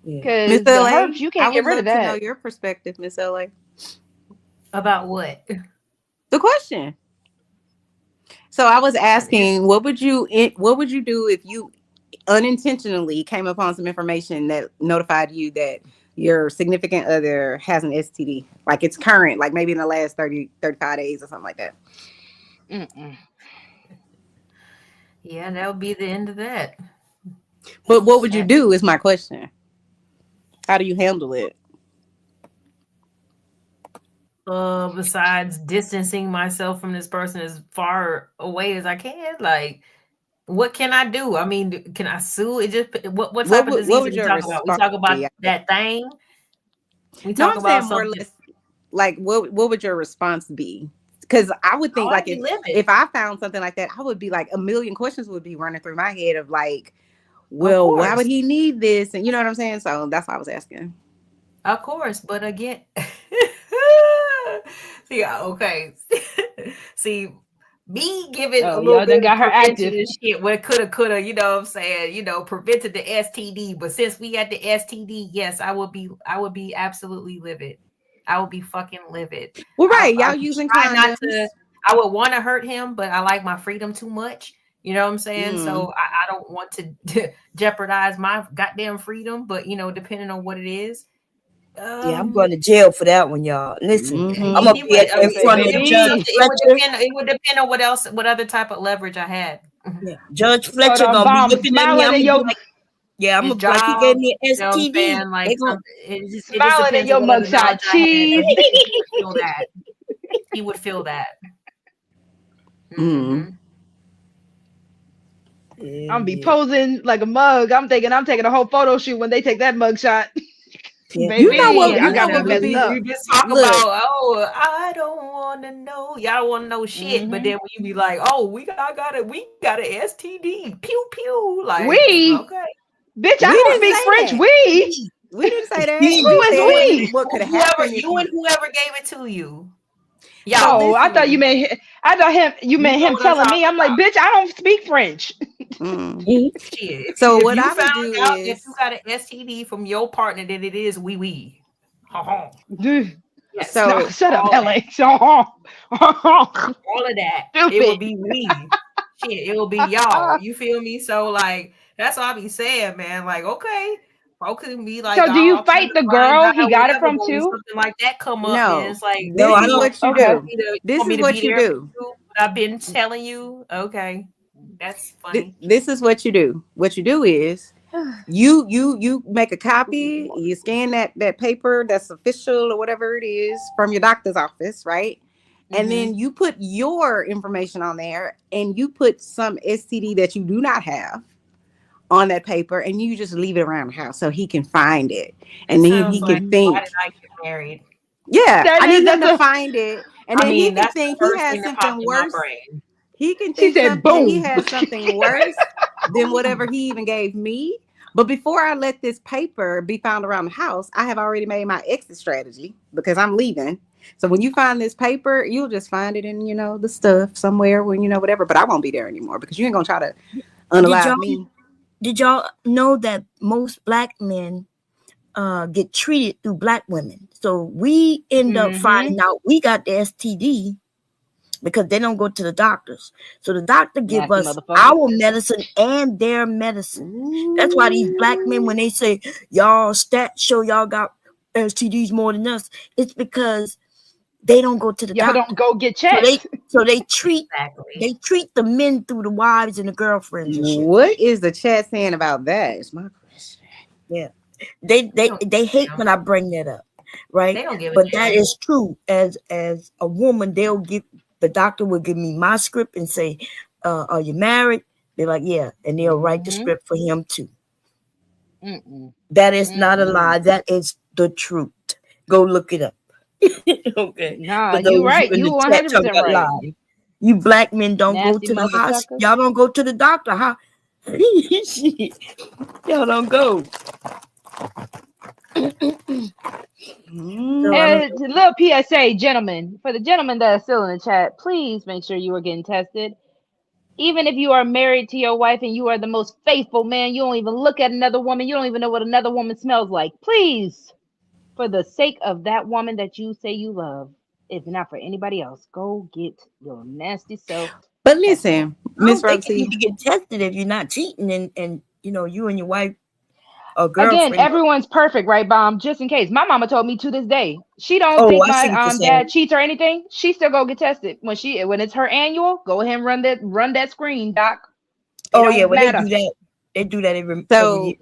Because Miss the LA, herbs, you I can't would get rid love of to know that. your perspective, Miss LA. About what? The question. So I was asking, what would you do if you unintentionally came upon some information that notified you that your significant other has an STD, like it's current, like maybe in the last 35 days or something like that? Yeah, that would be the end of that. But what would you do is my question. How do you handle it? Besides distancing myself from this person as far away as I can, like, what can I do? I mean, can I sue? It just what type of disease would we your talk about? We response talk about be? that thing. We No, talk I'm about saying more or something. less, like what would your response be? Because I would think like if I found something like that, I would be like a million questions would be running through my head of like, well, why would he need this? And you know what I'm saying? So that's why I was asking. Of course, but again, see, okay, see, me giving a little y'all bit done got of her prevention active. and shit, what coulda, you know what I'm saying, you know, prevented the STD. But since we had the STD, yes, I would be absolutely livid. I would be fucking livid. Well, right, I y'all using try not condoms. to. I would want to hurt him, but I like my freedom too much. You know what I'm saying? So I don't want to jeopardize my goddamn freedom. But you know, depending on what it is. Yeah, I'm going to jail for that one, y'all. Listen, I'm gonna be in front of Judge Fletcher. It would depend on what other type of leverage I had. Yeah. Judge Fletcher gonna be looking at me. I'm gonna be like, yeah, I'm gonna be like, he gave me an STD. Like, it just Smiling in depends your on what other mugshot. knowledge I had. Cheese. He would feel that. He would feel that. I'm be posing like a mug. I'm thinking I'm taking a whole photo shoot when they take that mug shot. Yeah. Baby, You know what? I got it messed up. You just talk about, I don't want to know. Y'all don't want to know shit. But then when you be like, oh, we got an STD. Pew pew. Like, okay. Bitch, I don't speak French. We didn't say that. Who is we? What could happen? Whoever gave it to you. Oh, I thought you meant you meant him telling me. I'm like, bitch, I don't speak French. Shit. So If what you I would found do out is if you got an STD from your partner, then it is wee. Yes. So No, shut up, all LA. all of that. Stupid. It will be we. Shit, it will be y'all. You feel me? So like that's what I be saying, man. Like, okay. Folks can be like, So do you oh, fight the fine girl guy, he got it whatever, from but when too? something like that come up, No. then it's like, This is what you do. This is what you do. I've been telling you. Okay. That's funny. This is what you do. What you do is you make a copy, you scan that paper that's official or whatever it is from your doctor's office, right? and then you put your information on there, and you put some STD that you do not have on that paper, and you just leave it around the house so he can find it, and then he Sounds can like, think, why did I get married? yeah, That I is, need him that's to a, find it, and I then he mean, can that's the think he first has thing that something popped in my worse. brain. He can she think said, that he boom. has something worse than whatever he even gave me. But before I let this paper be found around the house, I have already made my exit strategy because I'm leaving. So when you find this paper, you'll just find it in, the stuff somewhere when, whatever. But I won't be there anymore because you ain't going to try to unalive me. Did y'all know that most black men get treated through black women? So we end up finding out we got the STD because they don't go to the doctors. So the doctor give Nasty us motherfucker. our medicine and their medicine. That's why these black men, when they say y'all stats show y'all got STDs more than us, it's because they don't go to the Y'all doctor. don't go get checked. So they treat Exactly. the men through the wives and the girlfriends and shit. What is the chat saying about that? Is my question. Yeah. They hate when I bring that up, right? They don't give a But that damn. is true. As a woman, the doctor will give me my script and say, are you married? They're like, yeah, and they'll write the script for him too. That is not a lie. That is the truth. Go look it up. Okay. Nah, For those you right. in You the chat talking 100% about right. lies. You black men don't Nasty go to the hospital. motherfuckers. Y'all don't go to the doctor, huh? Y'all don't go. Little PSA, gentlemen, for the gentlemen that are still in the chat, please make sure you are getting tested. Even if you are married to your wife and you are the most faithful man, you don't even look at another woman, you don't even know what another woman smells like. Please, for the sake of that woman that you say you love, if not for anybody else, go get your nasty self. But listen, Miss They can Roxy, need to get tested if you're not cheating, and you and your wife or girlfriend. Again, everyone's perfect, right, Bomb? Just in case. My mama told me to this day, she don't Oh, think I see what my you're saying. dad cheats or anything. She still go get tested when it's her annual. Go ahead and run that screen, doc. Oh yeah, well they do that. They do that every year.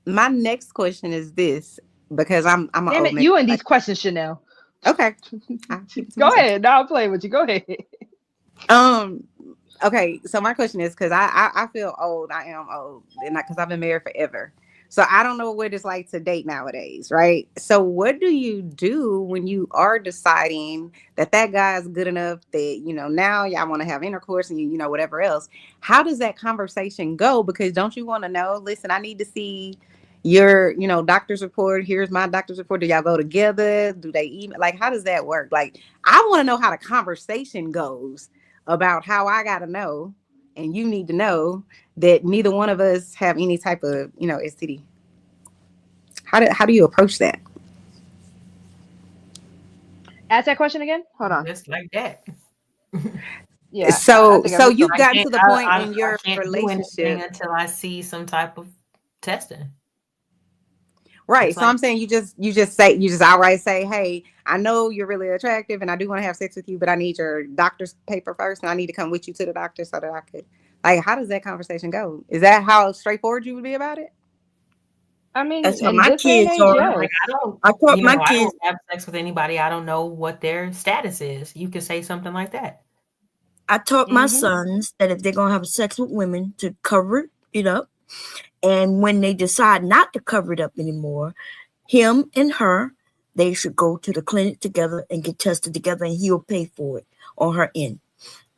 My next question is this, because I'm an Damn old it, man. you and these questions, Chanel. Okay. Go ahead. Now I'll play with you. Go ahead. Okay, so my question is, because I feel old. I am old, and because I've been married forever. So I don't know what it's like to date nowadays, right? So what do you do when you are deciding that guy is good enough that, now y'all want to have intercourse and, whatever else? How does that conversation go? Because don't you want to know, listen, I need to see your, doctor's report. Here's my doctor's report. Do y'all go together? Do they even, like, how does that work? Like, I want to know how the conversation goes about how I got to know, and you need to know that neither one of us have any type of, STD. How do you approach that? Ask that question again. Hold on. Just like that. Yeah. So you've gotten to the point in your I can't relationship do anything until I see some type of testing. Right. It's So I'm saying you just outright say, hey, I know you're really attractive and I do want to have sex with you, but I need your doctor's paper first, and I need to come with you to the doctor so that I could, like, how does that conversation go? Is that how straightforward you would be about it? I mean, that's how in my this day and kids age, are. yes. Like, I taught my I kids. don't have sex with anybody. I don't know what their status is. You could say something like that. I taught my sons that if they're gonna have sex with women, to cover it up, and when they decide not to cover it up anymore, him and her, they should go to the clinic together and get tested together, and he'll pay for it on her end.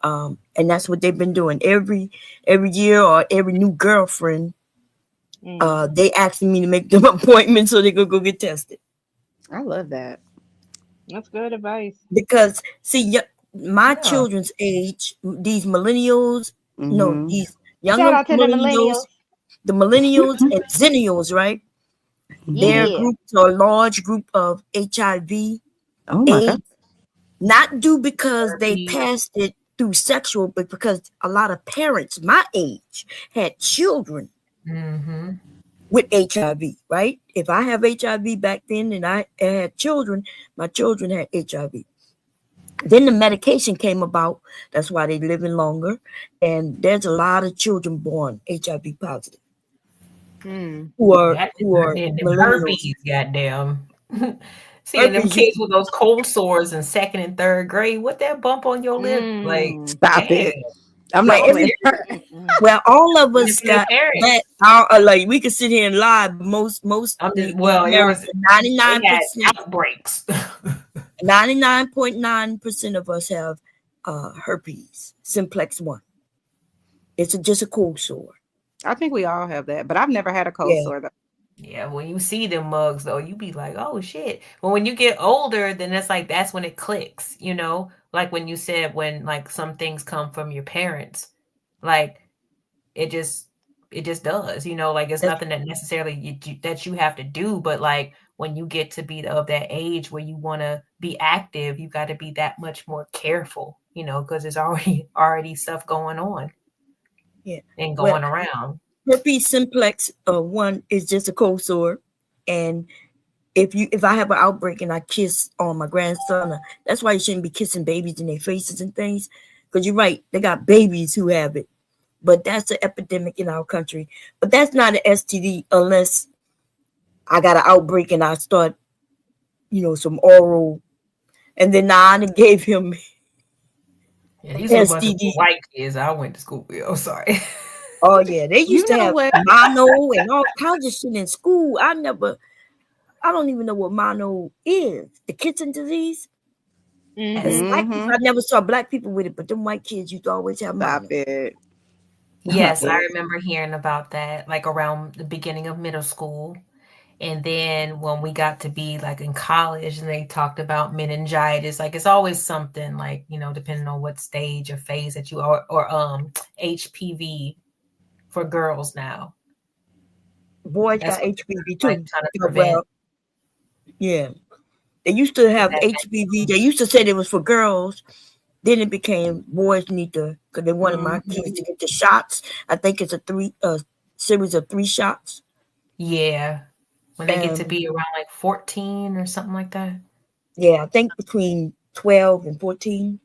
And that's what they've been doing every year, or every new girlfriend. They asking me to make them appointments so they could go get tested. I love that. That's good advice. Because see, my children's age, these millennials, no, these younger Shout out to millennials, the millennials and zennials, right? Their groups are a large group of HIV, AIDS, not due because they passed it through sexual, but because a lot of parents my age had children with HIV, right? If I have HIV back then and I had children, my children had HIV. Then the medication came about. That's why they're living longer. And there's a lot of children born HIV positive. Who are millennials. Herpes, goddamn. Seeing them Herpes. kids with those cold sores in 2nd and 3rd grade, what that bump on your lip? Like, Stop damn. it. I'm Well, like, is it well, all of us It's your got parents. that. Like we could sit here and lie, but most I'm the just, well, it was, America, they had 99%, outbreaks. 99.9% of us have herpes simplex 1. It's just a cold sore. I think we all have that, but I've never had a cold sore though. Yeah, when you see them mugs though, you be like, oh shit. But when you get older, then it's like that's when it clicks, you know? Like when you said when like some things come from your parents, like it just does, you know, like it's nothing that necessarily that you have to do, but like when you get to be of that age where you want to be active, you got to be that much more careful, you know, because there's already stuff going on. Yeah. And going around. Herpes simplex 1 is just a cold sore, and if I have an outbreak and I kiss on my grandson, that's why you shouldn't be kissing babies in their faces and things, because you're right, they got babies who have it, but that's an epidemic in our country. But that's not an STD unless I got an outbreak and I start, you know, some oral, and then I gave him Yeah, these are a bunch of white kids I went to school with. I'm sorry. Oh yeah, they used to have mono and all kinds of shit in school. I don't even know what mono is. The kitten disease. I never saw black people with it, but them white kids used to always have mono. Stop it. Yes, I remember hearing about that, like around the beginning of middle school. And then when we got to be like in college and they talked about meningitis, like it's always something like, you know, depending on what stage or phase that you are, or HPV for girls now. Boys got HPV too. Like trying to prevent. Yeah. They used to have HPV. They used to say it was for girls. Then it became boys need to, because they wanted my kids to get the shots. I think it's a series of 3 shots. Yeah. When they get to be around like 14 or something like that. Yeah, I think between 12 and 14.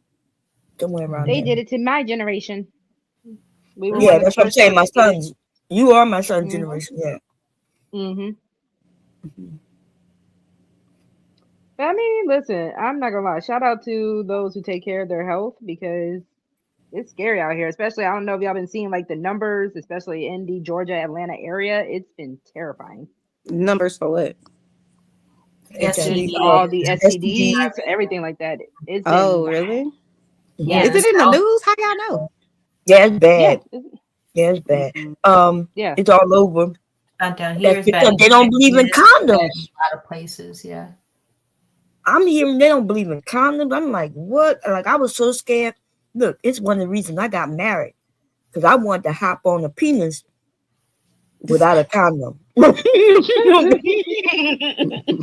Somewhere around They there. did it to my generation. We were That's what I'm saying. My sons. You are my son's generation. Yeah. I mean, listen, I'm not gonna lie. Shout out to those who take care of their health, because it's scary out here. Especially, I don't know if y'all been seeing like the numbers, especially in the Georgia, Atlanta area. It's been terrifying. Numbers for what? STDs, all the STDs, everything like that. It's been, really? Yeah. Is it in the news? How y'all know? Yeah, it's bad. Yeah, it's bad. Yeah, it's all over. Down here, That's because they don't believe in condoms. A lot of places, yeah. I'm hearing they don't believe in condoms. I'm like, what? Like, I was so scared. Look, it's one of the reasons I got married, because I wanted to hop on a penis without a condom.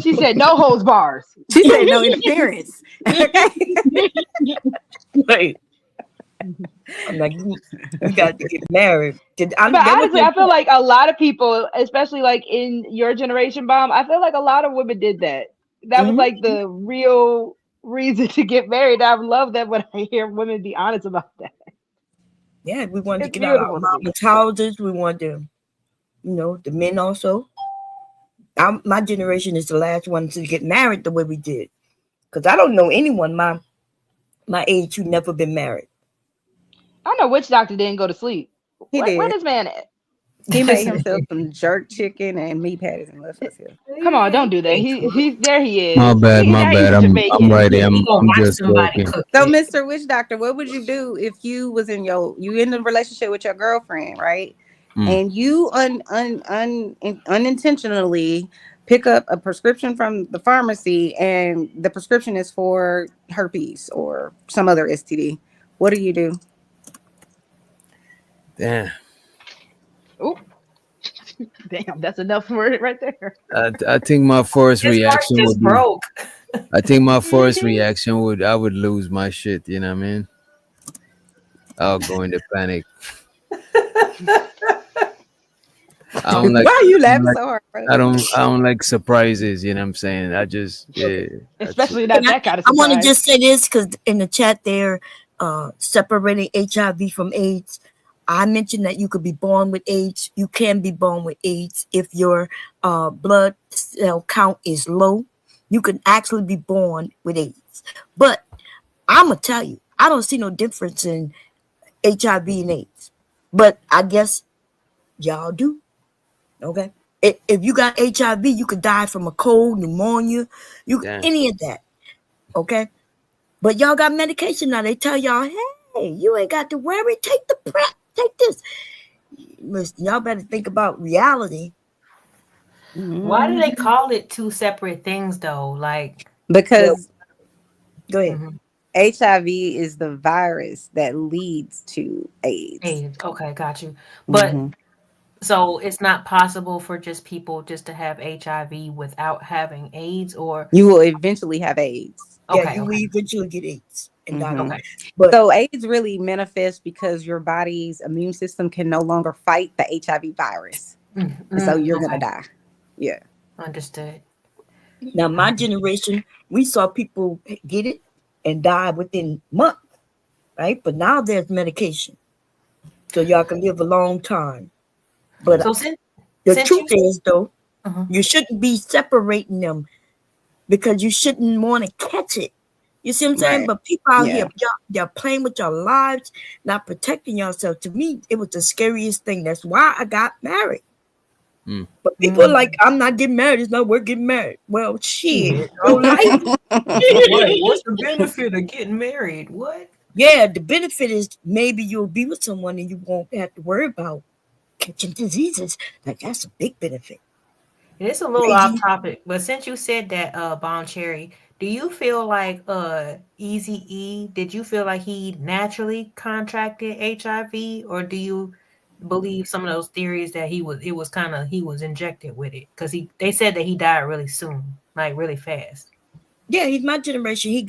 She said no holds bars. She said no interference. Right. I'm like, you got to get married. But honestly, I feel like a lot of people, especially like in your generation, Bomb, I feel like a lot of women did that. That was like the real reason to get married. I love that when I hear women be honest about that. Yeah, we wanted to get out of our mama's houses. We wanted to, you know, the men also. My generation is the last one to get married the way we did. Because I don't know anyone my age who never been married. I know which doctor didn't go to sleep. He did. Where this man at? He made himself some jerk chicken and meat patties and left us here. Come on, don't do that. He's there. He is. My bad. I'm right here. I'm just joking. So, Mr. Witch Doctor, what would you do if you was in a relationship with your girlfriend, right? And you unintentionally pick up a prescription from the pharmacy, and the prescription is for herpes or some other STD. What do you do? Damn. Oh, damn! That's enough for it right there. I think my first reaction would be, broke. I think my first reaction would, I would lose my shit. You know what I mean? I'll go into panic. I don't like. Why are you laughing so hard, brother? I don't like surprises. You know what I'm saying? I just especially that kind of surprise. I want to just say this because in the chat there, separating HIV from AIDS. I mentioned that you could be born with AIDS. You can be born with AIDS if your blood cell count is low. You can actually be born with AIDS. But I'm gonna tell you, I don't see no difference in HIV and AIDS. But I guess y'all do. Okay. If you got HIV, you could die from a cold, pneumonia, any of that. Okay. But y'all got medication now. They tell y'all, hey, you ain't got to worry. Take the PrEP. Take this. Listen, y'all better think about reality. Why do they call it two separate things though? Like, because go ahead. HIV is the virus that leads to AIDS. Okay, got you. But so it's not possible for just people just to have HIV without having AIDS, or you will eventually have AIDS. Yeah, you will eventually get AIDS and die. Okay. But so AIDS really manifests because your body's immune system can no longer fight the HIV virus. And so you're gonna die. Yeah. Understood. Now my generation, we saw people get it and die within months, right? But now there's medication. So y'all can live a long time. But so the truth is though, you shouldn't be separating them because you shouldn't want to catch it. You see what I'm saying? Right. But people out here, y'all playing with your lives, not protecting yourself. To me, it was the scariest thing. That's why I got married. But people are like, I'm not getting married. It's not worth getting married. Well, shit. What's the benefit of getting married? What? Yeah, the benefit is maybe you'll be with someone and you won't have to worry about catching diseases. Like, that's a big benefit. It's a little off topic, but since you said that, Bon Cherry, do you feel like Eazy-E, did you feel like he naturally contracted HIV, or do you believe some of those theories that he was injected with it? Because they said that he died really soon, like really fast. Yeah, he's my generation. He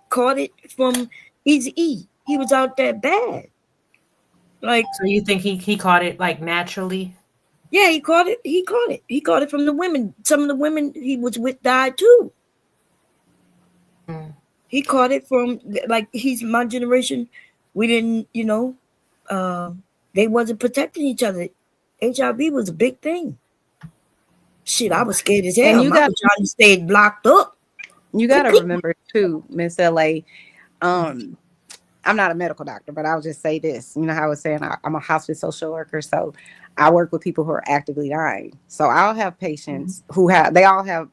caught it from Eazy-E. He was out there bad. Like, so you think he caught it like naturally? Yeah, he caught it. He caught it from the women. Some of the women he was with died too. He caught it from, like, he's my generation. We didn't, they wasn't protecting each other. HIV was a big thing. Shit, I was scared as hell. And you my vagina stayed blocked up. You got to remember too, Miss LA. I'm not a medical doctor, but I'll just say this. You know how I was saying I'm a hospice social worker, so I work with people who are actively dying. So I'll have patients they all have,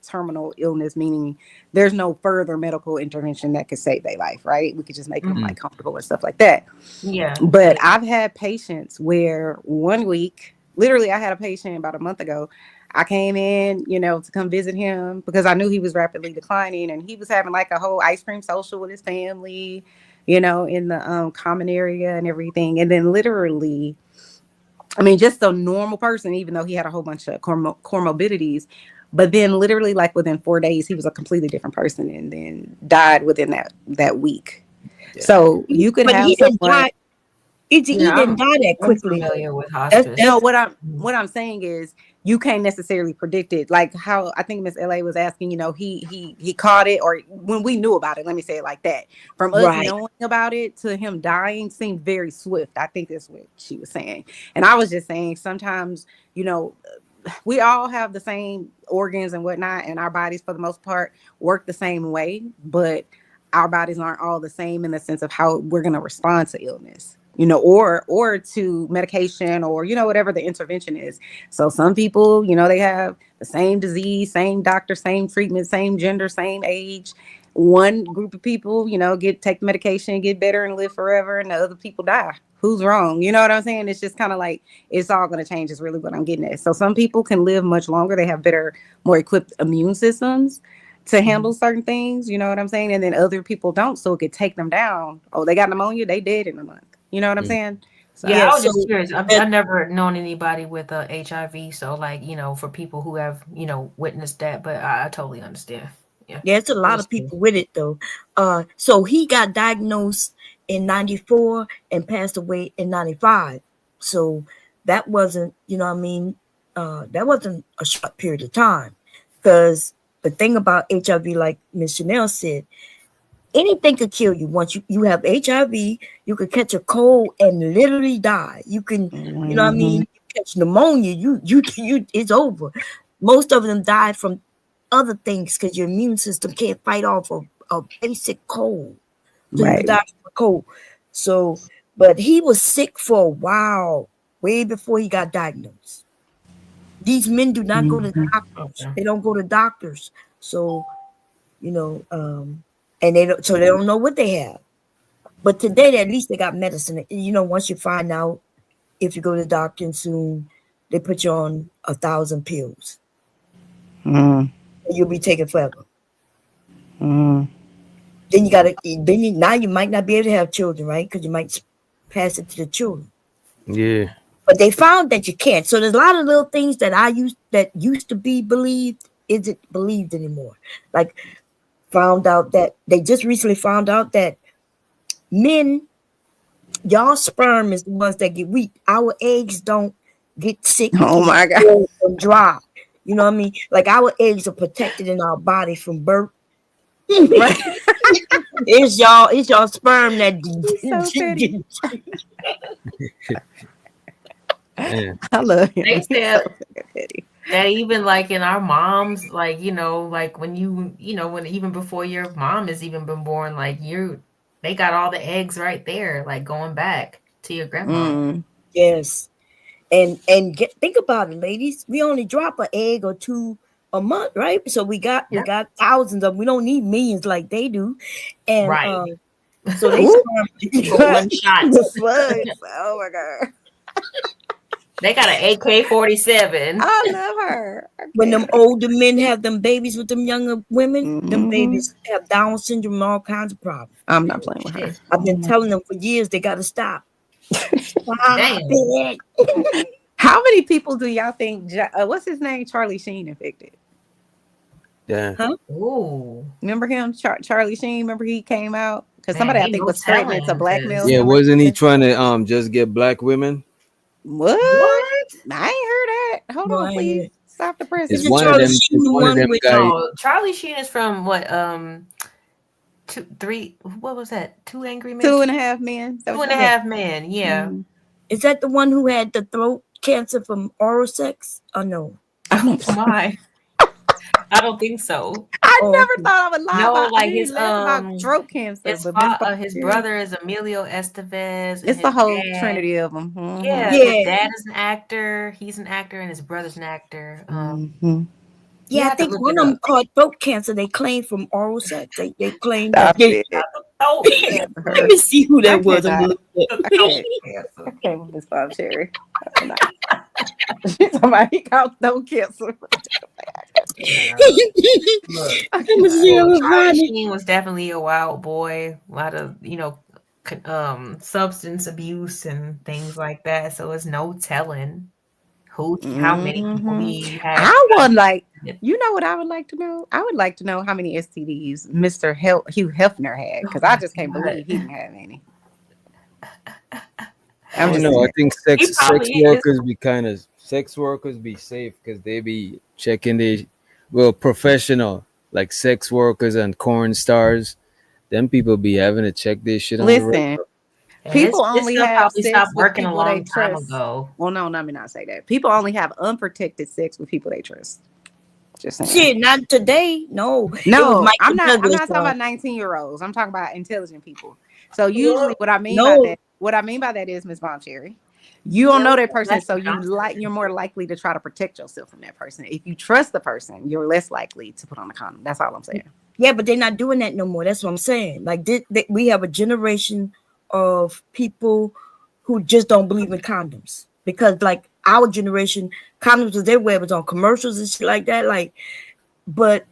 terminal illness, meaning there's no further medical intervention that could save their life, right? We could just make them like comfortable and stuff like that. Yeah. But I've had patients where 1 week, literally I had a patient about a month ago. I came in, to come visit him because I knew he was rapidly declining, and he was having like a whole ice cream social with his family, in the common area and everything. And then literally, just a normal person, even though he had a whole bunch of comorbidities, but then literally like within 4 days, he was a completely different person and then died within that week. Yeah. So you could have someone. He didn't die that quickly. Familiar with hospice. No, what I'm saying is you can't necessarily predict it. Like how I think Miss LA was asking, he caught it, or when we knew about it, let me say it like that. From us knowing about it to him dying seemed very swift. I think that's what she was saying. And I was just saying sometimes, we all have the same organs and whatnot, and our bodies for the most part work the same way, but our bodies aren't all the same in the sense of how we're going to respond to illness. Or to medication, or, whatever the intervention is. So some people, they have the same disease, same doctor, same treatment, same gender, same age. One group of people, take medication, get better and live forever, and the other people die. Who's wrong? You know what I'm saying? It's just kind of like, it's all going to change is really what I'm getting at. So some people can live much longer. They have better, more equipped immune systems to handle certain things. You know what I'm saying? And then other people don't. So it could take them down. Oh, they got pneumonia. They dead in a month. You know what I'm saying? So, I was just curious. I've never known anybody with HIV. So like, for people who have, witnessed that, but I totally understand. Yeah, it's a lot of people with it though. So he got diagnosed in 94 and passed away in 95. So that wasn't, that wasn't a short period of time. Because the thing about HIV, like Miss Chanel said, anything could kill you. Once you have HIV, you could catch a cold and literally die. You can, you catch pneumonia, you it's over. Most of them died from other things because your immune system can't fight off a basic cold. So you Right. die from a cold. So, but he was sick for a while, way before he got diagnosed. These men do not go to doctors. They don't go to doctors. So, and they don't know what they have. But today, at least they got medicine. Once you find out, if you go to the doctor and soon, they put you on 1,000 pills. You'll be taking forever. Then now you might not be able to have children, right? Because you might pass it to the children. Yeah. But they found that you can't. So there's a lot of little things that used to be believed isn't believed anymore. Like they just recently found out that men, y'all sperm is the ones that get weak. Our eggs don't get sick. Oh my God. Or dry. You know what I mean? Like our eggs are protected in our body from birth. It's y'all sperm that I love him. They said that even like in our moms, like, like when when even before your mom has even been born, like they got all the eggs right there, like going back to your grandma. Yes. And think about it, ladies. We only drop an egg or two a month, right? So we got thousands of them. We don't need millions like they do. And right. So they one shot. Oh my God. They got an AK-47. I love her. When them older men have them babies with them younger women, them babies have Down syndrome and all kinds of problems. I'm not playing with her. I've been telling them for years they got to stop. Damn. How many people do y'all think? What's his name? Charlie Sheen infected. Yeah. Huh? Ooh. Remember him, Charlie Sheen? Remember he came out because somebody I think was threatening to blackmail. Yeah, wasn't he trying to just get black women? What? I ain't heard that. Hold on, please. Stop the press. It's one of them. It's one of them guys. Charlie Sheen is from what? 2, 3. What was that? 2 Angry Men. 2.5 Men. 2.5 Men. Yeah. Is that the one who had the throat cancer from oral sex? Or no? Oh my. I don't think so. I never thought I would lie. No, about, like his about throat cancer. His brother is Emilio Estevez. It's the whole trinity of them. Yeah, his dad is an actor. He's an actor, and his brother's an actor. Yeah, I think one of them caught throat cancer. They claimed from oral sex. They claimed that. Let me see who that was. I can't with this Bob Cherry. Somebody caught throat cancer. Charlie Sheen was definitely a wild boy. A lot of substance abuse and things like that. So it's no telling how many people he had. I would like, what I would like to know? I would like to know how many STDs Mr. Hugh Hefner had, because I just can't believe he didn't have any. I don't know. I think sex workers be safe because they be checking professional like sex workers and corn stars. Them people be having to check this shit on the road. People only have sex stopped with working people a long they time trust. ago. Well, no, let me not say that. People only have unprotected sex with people they trust. Just saying. Shit, not today. No, I'm not talking about 19-year-olds. I'm talking about intelligent people. So usually, what I mean by that is, Ms. Von Cherry, you don't know that person, so you're more likely to try to protect yourself from that person. If you trust the person, you're less likely to put on a condom. That's all I'm saying. Yeah, but they're not doing that no more. That's what I'm saying. Like we have a generation of people who just don't believe in condoms, because like our generation, condoms was everywhere. It was on commercials and shit like that. Like, but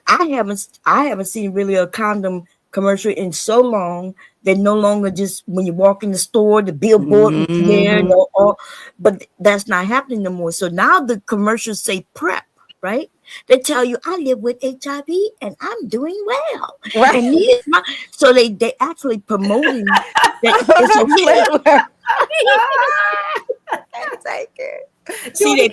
I haven't seen really a condom commercial in so long. They're no longer just when you walk in the store, the billboard is there, but that's not happening no more. So now the commercials say PrEP, right? They tell you, I live with HIV and I'm doing well. Right. And so they actually promoting that it's okay. See,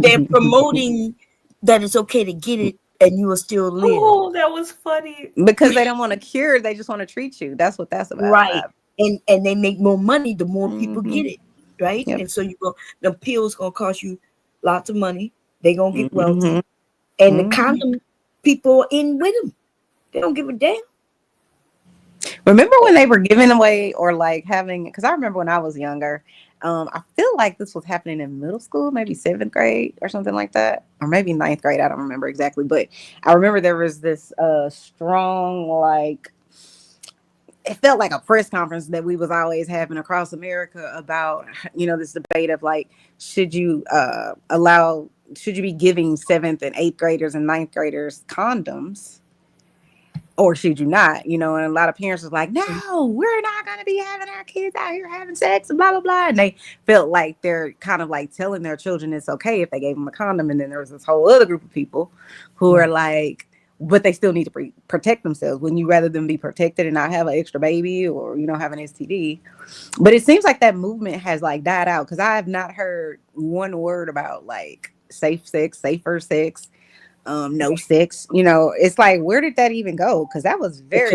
they're promoting that it's okay to get it and you will still live. Oh, that was funny. Because they don't want to cure, they just want to treat you. That's what that's about. Right. And they make more money the more people get it. Right. Yep. And so the pill's gonna cost you lots of money. They're gonna get wealthy. and the condom people are in with them. They don't give a damn. Remember when they were giving away or like having? Because I remember when I was younger. I feel like this was happening in middle school, maybe 7th grade or something like that, or maybe 9th grade. I don't remember exactly, but I remember there was this strong, like, it felt like a press conference that we was always having across America about, this debate of like, should you be giving 7th and 8th graders and 9th graders condoms? Or should you not? And a lot of parents was like, no, we're not going to be having our kids out here having sex and blah, blah, blah. And they felt like they're kind of like telling their children it's okay if they gave them a condom. And then there was this whole other group of people who are like, but they still need to protect themselves. Wouldn't you rather them be protected and not have an extra baby or, have an STD? But it seems like that movement has like died out because I have not heard one word about like safe sex, safer sex. No sex, it's like, where did that even go? Because that was very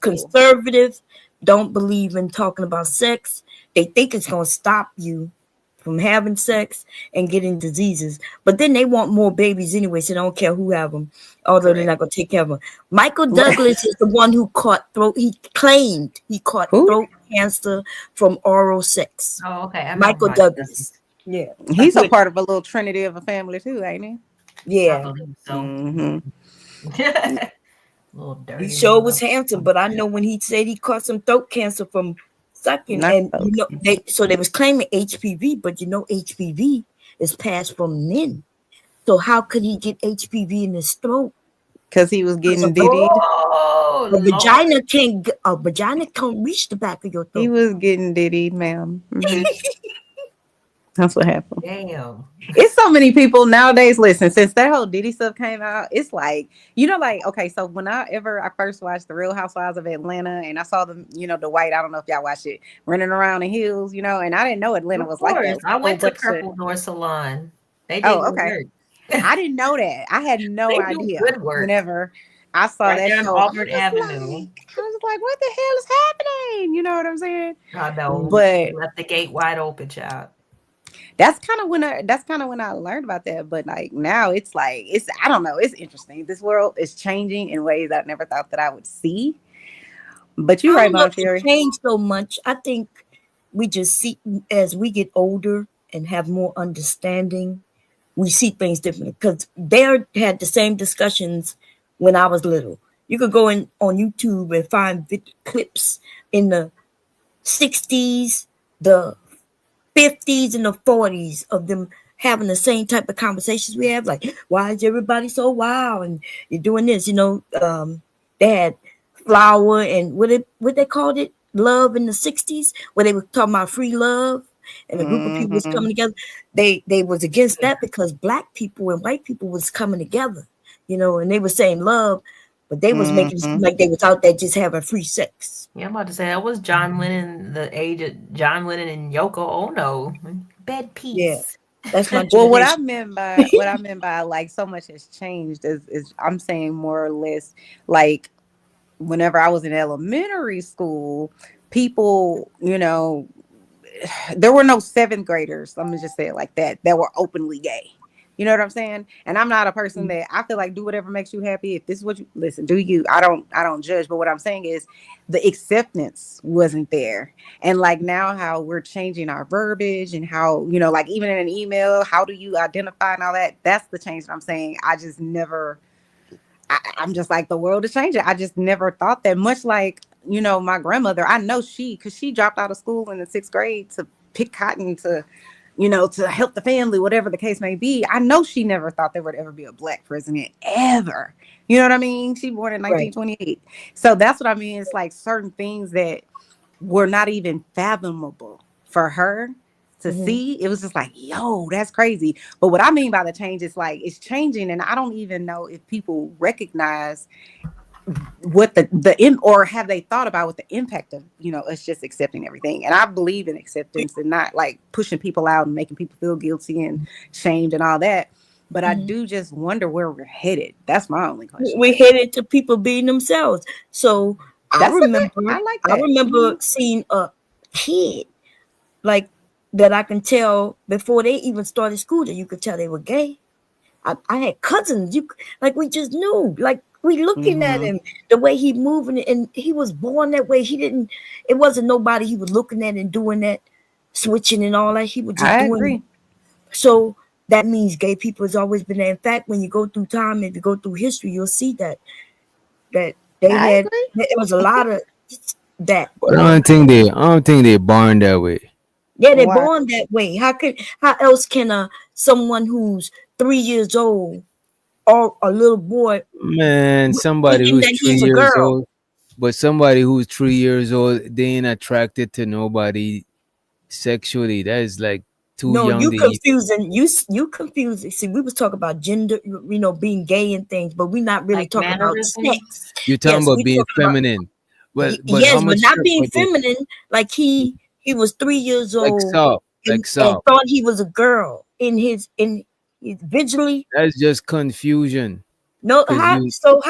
conservatives don't believe in talking about sex. They think it's going to stop you from having sex and getting diseases, but then they want more babies anyway, so they don't care who have them, although they're not going to take care of them. Michael Douglas is the one who claimed he caught throat cancer from oral sex. Oh, okay. Michael Douglas. Yeah, he's a part of a little trinity of a family too, ain't he? Yeah. He sure was handsome, but I know when he said he caught some throat cancer from sucking, and they was claiming HPV, but HPV is passed from men. So how could he get HPV in his throat? Because he was getting diddied. A vagina can't reach the back of your throat. He was getting diddied, ma'am. That's what happened. Damn. It's so many people nowadays. Listen, since that whole Diddy stuff came out, it's like, okay, so whenever I first watched The Real Housewives of Atlanta and I saw them, the white, I don't know if y'all watched it, running around in heels, and I didn't know Atlanta was like that. I went to Purple Door Salon. They did okay. I didn't know that. I had no idea. Good work. Whenever I saw that show, Auburn Avenue. I was like, what the hell is happening? You know what I'm saying? I know. But left the gate wide open, child. That's kind of when I learned about that. But like now it's like, I don't know. It's interesting. This world is changing in ways I never thought that I would see. But you're right, Mom Sherry. Changed so much. I think we just see as we get older and have more understanding, we see things differently. Because they had the same discussions when I was little. You could go on YouTube and find clips in the 60s, the 50s and the 40s of them having the same type of conversations we have, like, why is everybody so wild and you're doing this? They had Flower and what they called it, Love in the 60s, where they were talking about free love and a group of people was coming together. They was against that because black people and white people was coming together, and they were saying love, but they was making it seem like they was out there just having free sex. Yeah, I'm about to say that was John Lennon, the age of John Lennon and Yoko Ono. Bed peace. Yeah, that's my well. What I meant by like so much has changed is I'm saying more or less like whenever I was in elementary school, people, there were no 7th graders. Let me just say it like that were openly gay. You know what I'm saying? And I'm not a person that I feel like do whatever makes you happy. If this is what you listen, do you? I don't judge. But what I'm saying is the acceptance wasn't there. And like now how we're changing our verbiage and how, like even in an email, how do you identify and all that? That's the change that I'm saying. I just never, I'm just like, the world is changing. I just never thought that, much like, my grandmother, I know because she dropped out of school in the 6th grade to pick cotton to help the family, whatever the case may be. I know she never thought there would ever be a black president ever. You know what I mean? She born in 1928. Right. So that's what I mean. It's like certain things that were not even fathomable for her to see. It was just like, yo, that's crazy. But what I mean by the change is like, it's changing. And I don't even know if people recognize what or have they thought about what the impact of us just accepting everything. And I believe in acceptance and not like pushing people out and making people feel guilty and shamed and all that, but I do just wonder where we're headed. That's my only question. We're headed to people being themselves. So I remember seeing a kid like that I can tell before they even started school that you could tell they were gay. I had cousins. We just knew. Like we looking at Mhm. him, the way he moving, and he was born that way. It wasn't nobody he was looking at and doing that, switching and all that. He was just I doing agree. it. So that means gay people has always been there. In fact, when you go through time, if you go through history, you'll see that they I had agree. it was a lot of that. But I don't think they're born that way. Yeah, they're Why? born that way. How else can someone who's 3 years old or a little boy Man, somebody thinking who's that 3 he's a years girl? old, but somebody who's 3 years old, they ain't attracted to nobody sexually. That is like too No, young you to even. confusing. You confusing. See, we was talking about gender, being gay and things, but we're not really Like talking about mannerisms. sex. You're talking Yes, about we being talking about feminine. Well, but yes, how but much? not being But they, feminine. Like he was 3 years like old soft, and like soft. thought he was a girl in his visually. That's just confusion. No, Cause so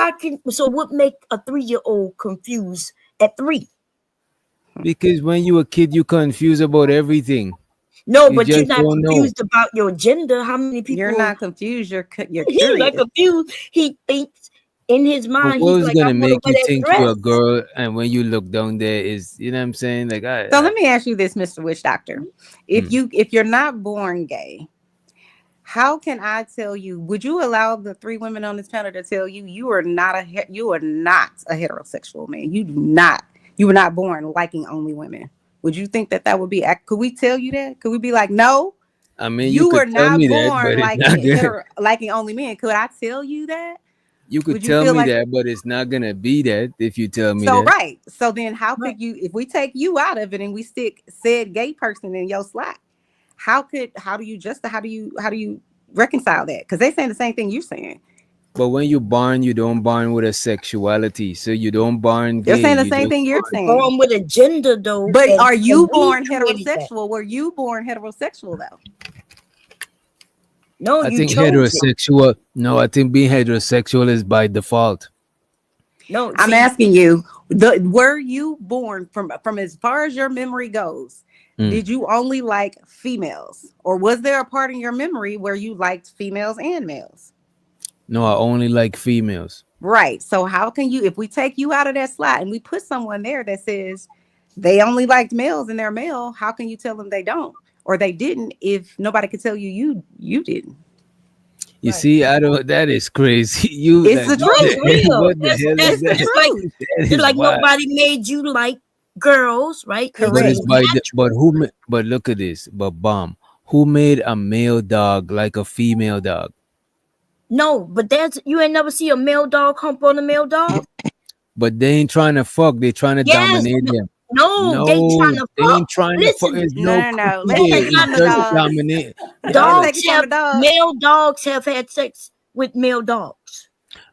what make a 3-year-old confused at 3? because when you a kid, you confused about everything. No, You but you're just not don't know. confused about your gender. How many people You're not confused. You're he's not curious. confused? He thinks in his But mind, what he's was like, I gonna want to make wear you that think you're a dress. girl, and when you look down there is, you know what I'm saying? Like So let me ask you this, Mr. Witch Doctor. If Mm. if you're not born gay, how can I tell you? Would you allow the 3 women on this panel to tell you you are not a heterosexual man? You were not born liking only women. Would you think that would be? Could we tell you that? Could we be like, no, I mean, you were could tell not me that, but born it's not good. liking only men? Could I tell you that? You could Would you tell feel me like that, but it's not gonna be that if you tell me so? that. Right. So then, how could you? If we take you out of it and we stick said gay person in your slot, how do you reconcile that? Because they're saying the same thing you're saying. But when you born, you don't born with a sexuality, so you don't born They're gay. saying the You same just thing you're born. saying. Born with a gender though. But are you we born created that. heterosexual? Were you born heterosexual though? No, I you think chose it. heterosexual. No, I think being heterosexual is by default. No, I'm see, asking you, were you born from as far as your memory goes? Mm. Did you only like females, or was there a part in your memory where you liked females and males? No, I only like females. Right. So how can you, if we take you out of that slot and we put someone there that says they only liked males and they're male, how can you tell them they don't or they didn't if nobody could tell you didn't? You Right. see, I don't. That is crazy. You It's like the what truth. the, real. what the That's hell is that? it's like That it's is like wild. nobody made you like girls, right? It's But it's just by the, natural. but but look at this. But bomb. Who made a male dog like a female dog? No, but you ain't never see a male dog hump on a male dog. But they ain't trying to fuck. They trying to Yes, dominate them. no, they trying to they fuck. ain't trying to fuck. Listen, It's No. Let's okay, take it's it from the just dogs. dominate. Let's dogs take it from the dogs. male dogs have had sex with male dogs.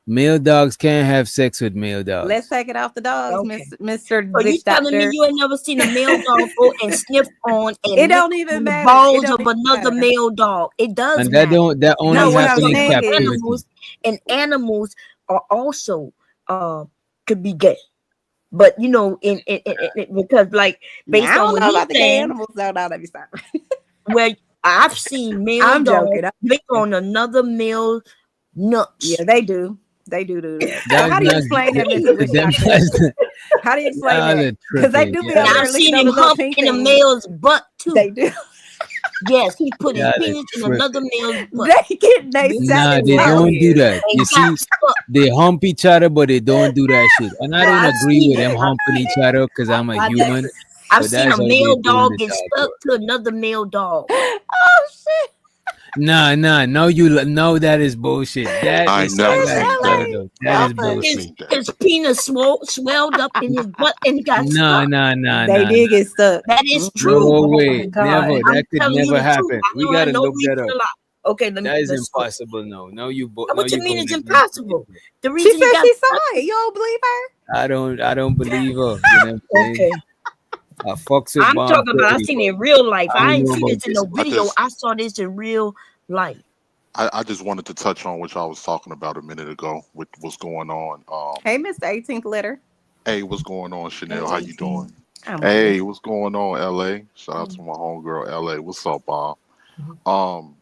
Male dogs can't have sex with male dogs. Let's take it off the dogs, Okay. Mr. So you Witch telling me Doctor. you ain't never seen a male dog go and sniff on and It lick don't even on the matter. It balls don't of even another matter. male dog? It does And that matter. that only No, what I'm happen in saying is captivity. Animals are also could be gay. But in because like based Now, I on don't what know he's about the gay saying, animals. No, let me stop. where I've seen male I'm dogs joking. lick on another male nuts. Yeah, they do. They do that. So That's how do you not explain that, them. Mr. Witch Doctor? That's How do you explain y'all that? are Because they tripping. do be And over there I've seen licking on him the little hump pink in a thing. male's butt too. They do. Yes, he put his Y'all are penis in tripping. another male's butt. They Nah, sounded they wild don't do here. that. You And see, got stuck. they hump each other, but they don't do that shit. And I don't I've agree seen with them it. humping each other because I'm a human. I've But seen that's a how male they doing dog the get dog stuck work. to another male dog. Oh shit! Nah. No, that is bullshit. That I is never that is seen that. no. I That is never bullshit. seen that. His penis swelled up in his butt and he got stuck. They did get stuck. That is No true. way. God. Never. I'm That could telling you never the truth. happen. I We know I gotta no look that reason up. to lie. Okay, That is let's go. impossible. No, you. What you mean it's going impossible? The She reason he said got she saw stuck. it. You don't believe her? I don't believe her. You know what I'm saying? Okay. I fucks with I'm Bomb talking about I City, seen but it in real life. I I don't ain't know seen about this in no this. video. I saw this in real life. I just wanted to touch on what y'all was talking about a minute ago with what's going on. Hey, Mr. 18th letter. Hey, what's going on, Chanel? How you doing? I'm Hey, good. what's going on, LA? Shout out to my homegirl, LA. What's up, Bob? Um,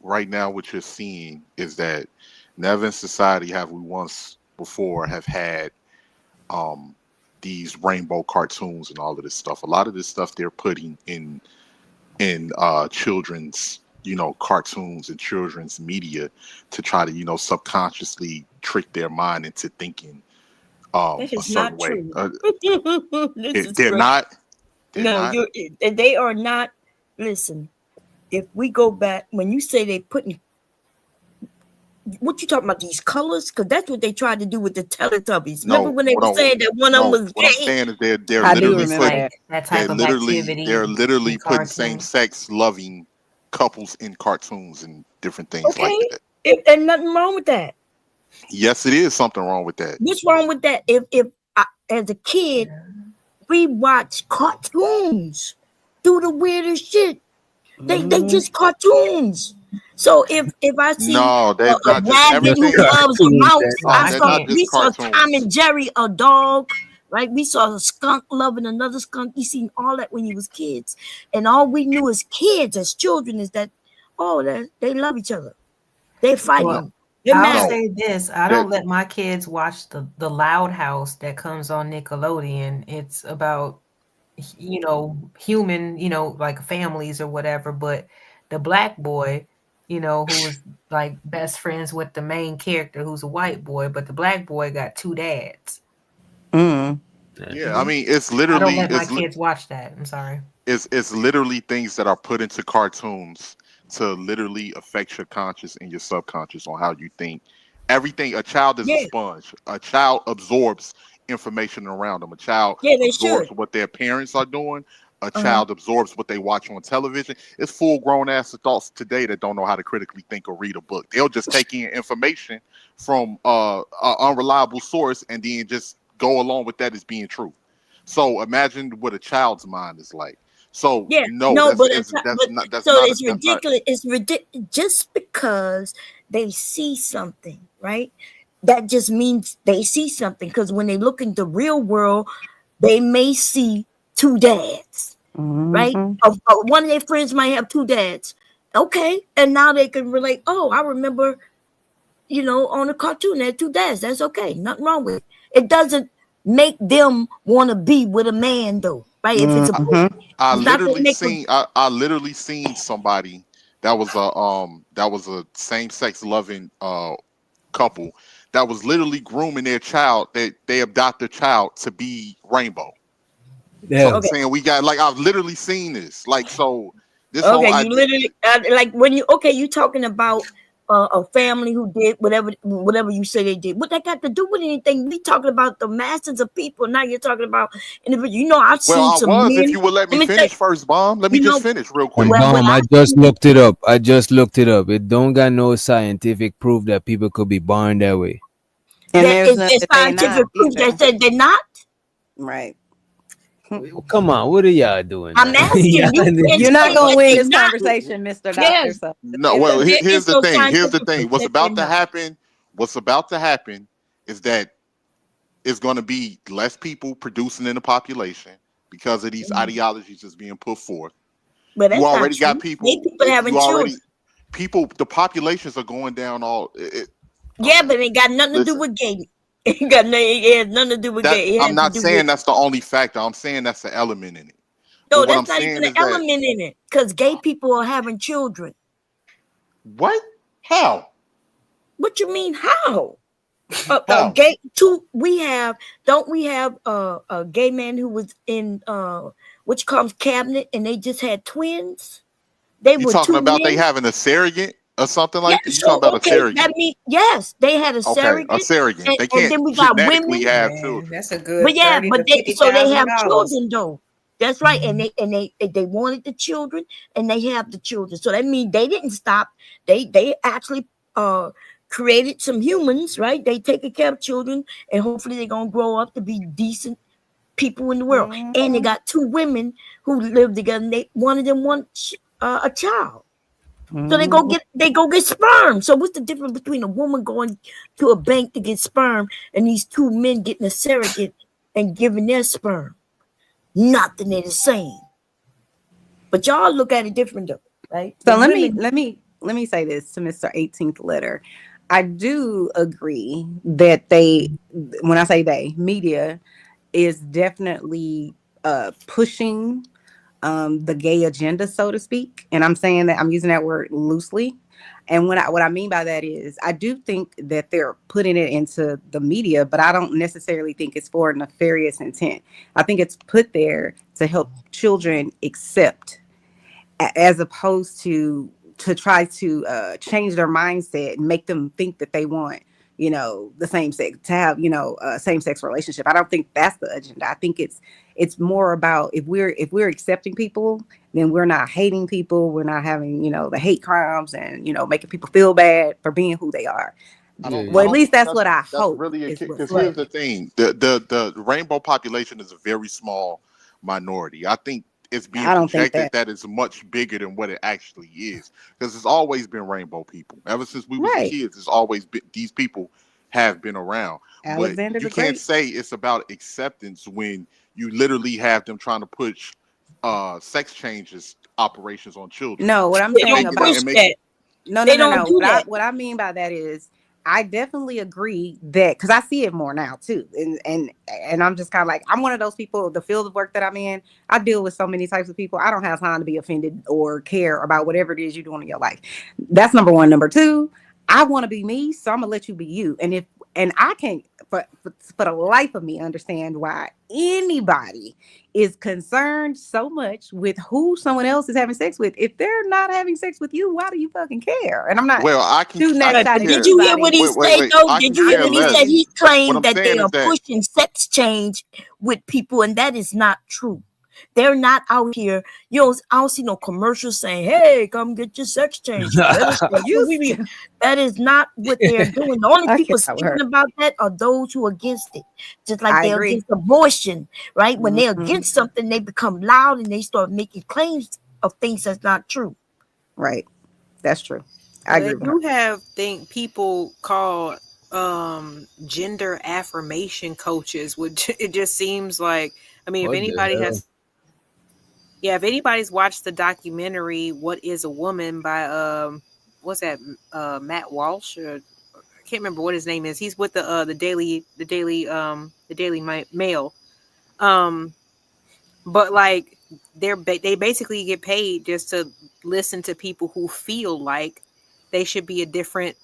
right now what you're seeing is that never in society have we once before have had these rainbow cartoons and all of this stuff. A lot of this stuff they're putting in children's, cartoons and children's media to try to, subconsciously trick their mind into thinking That a is certain not way. true. This is They're crazy. not. They're No, not. they are not. Listen, if we go back, when you say they putting, what you talking about, these colors? Because that's what they tried to do with the Teletubbies. Remember No, when they what were I'm saying that one of them no, was what I'm gay? saying is they're I do literally It's remember putting like that. that type of activity they're in literally putting cartoons. same sex loving couples in cartoons and different things like Okay, that. and nothing wrong with that. Yes, it is something wrong with that. What's wrong with that? If I, as a kid, we watch cartoons, do the weirdest shit. They just cartoons. So if I see No, they're a not just rabbit who everything. loves a mouse, I They're not can't. we just saw Tom cartoons. and Jerry, a dog, right? We saw a skunk loving another skunk. You seen all that when you was kids, and all we knew as kids, as children, is that they love each other. They fighting. Well, They're I'll mad. say this: I That don't let my kids watch the Loud House that comes on Nickelodeon. It's about human, like families or whatever. But the black boy, who was like best friends with the main character, who's a white boy, but the black boy got two dads. Mm. yeah, I mean it's I don't literally let my kids watch that. I'm sorry. it's literally things that are put into cartoons to literally affect your conscious and your subconscious on how you think. Everything, a child is a Yeah, sponge. A child absorbs information around them. A child yeah, they absorbs should. what their parents are doing. A Uh-huh. child absorbs what they watch on television. It's full grown ass adults today that don't know how to critically think or read a book. They'll just take in information from an unreliable source and then just go along with that as being true. So imagine what a child's mind is like. So Yeah, no, no, that's but it's, that's so not it's that's not. ridiculous. It's ridiculous just because they see something, right? That just means they see something. Because when they look in the real world, they may see two dads, right? Mhm. One of their friends might have two dads. Okay, and now they can relate. Oh, I remember, on a cartoon they had two dads. That's okay. Nothing wrong with it. It doesn't make them want to be with a man, though, right? If it's a boy, Mhm. I it's not gonna literally make them. seen I literally seen somebody that was a same sex loving couple that was literally grooming their child. They adopt their child to be rainbow. So Yeah. I'm Okay. saying I've literally seen this. Like so this whole Okay, you idea. literally like when you talking about a family who did whatever you say they did. What that got to do with anything? We talking about the masses of people. Now you're talking about individuals. I've Well, seen I some was if men. you would let me Let me finish say, first, Bomb. Let me you just know, finish real And quick. when I I just seen, looked it up. It don't got no scientific proof that people could be born that way. And that there's is none there that they not scientific proof that either. said they're not. Right. Come on, what are y'all doing? I'm Now? asking you. Can't You're not say gonna that win they this not. conversation, Mr. Doctor. Yes, So No, because well, there here's is the no thing. Here's the scientific thing. proof that they're not. What's about to happen is that it's going to be less people producing in the population because of these ideologies that's being put forth. But You that's not already got true. people. People having You children. already people. The populations are going down. Yeah, Okay. but it got nothing to do Listen, with gay. It has nothing to do with that gay. It I'm has to not do saying with that's the only factor. I'm saying that's the element in it. no. But what I'm That's not even saying an is that element in it because gay people are having children. what? How? What you mean? How? How? Gay. We have. Don't we have a gay man who was in what you call them, cabinet, and they just had twins. They You were talking two about they men. having a surrogate or something Yeah. like that? You So talking about a okay, that surrogate? means yes, they had a Okay, a surrogate, surrogate. They and can't then we got genetically women. have Man, children. that's a But good yeah, $30,000 but to so they have $50,000. children though. That's right, and they wanted the children, and they have the children. So that means they didn't stop. They actually created some humans, right? They taking care of children, and hopefully they're gonna grow up to be decent people in the world. And they got two women who live together. And one of them wants a child. So they go get sperm. So what's the difference between a woman going to a bank to get sperm and these two men getting a surrogate and giving their sperm? Nothing. They're the same. But y'all look at it different though, right? So The let me women, let me let me say this to Mr. 18th letter. I do agree that they, when I say they, media is definitely pushing the gay agenda, so to speak. And I'm saying that, I'm using that word loosely. And what I mean by that is, I do think that they're putting it into the media, but I don't necessarily think it's for nefarious intent. I think it's put there to help children accept, as opposed to try to change their mindset and make them think that they want, you know, the same sex, to have, you know, a same sex relationship. I don't think that's the agenda. I think it's more about, if we're accepting people, then we're not hating people. We're not having, you know, the hate crimes and, you know, making people feel bad for being who they are. Well, at least that's what I hope. Because here's the thing: the rainbow population is a very small minority. I think it's being projected that it's much bigger than what it actually is, because it's always been rainbow people ever since we were kids. It's always been, these people have been around. Alexander but you the can't Great. say it's about acceptance when you literally have them trying to push sex changes operations on children. No, what I'm They saying don't about push that. no, They don't do What that. what I mean by that is, I definitely agree that, because I see it more now too, and I'm just kind of like, I'm one of those people. The field of work that I'm in, I deal with so many types of people. I don't have time to be offended or care about whatever it is you're doing in your life. That's number one. Number two, I want to be me, so I'm gonna let you be you. And I can't, for the life of me, understand why anybody is concerned so much with who someone else is having sex with. If they're not having sex with you, why do you fucking care? And I'm not shooting that shot at Did you hear what he said though? Did you hear what he said? He claimed that they are pushing sex change with people, and that is not true. They're not out here. You know, I don't see no commercials saying, "Hey, come get your sex change." That is not what they're doing. The only people speaking about that are those who are against it. Just like they're against abortion, right? When they're against something, they become loud and they start making claims of things that's not true. Right. That's true. I agree. They do have people call gender affirmation coaches, which it just seems like, I mean, if anybody's watched the documentary "What Is a Woman" by what's that, Matt Walsh, or I can't remember what his name is. He's with the Daily Mail, but like they basically get paid just to listen to people who feel like they should be a different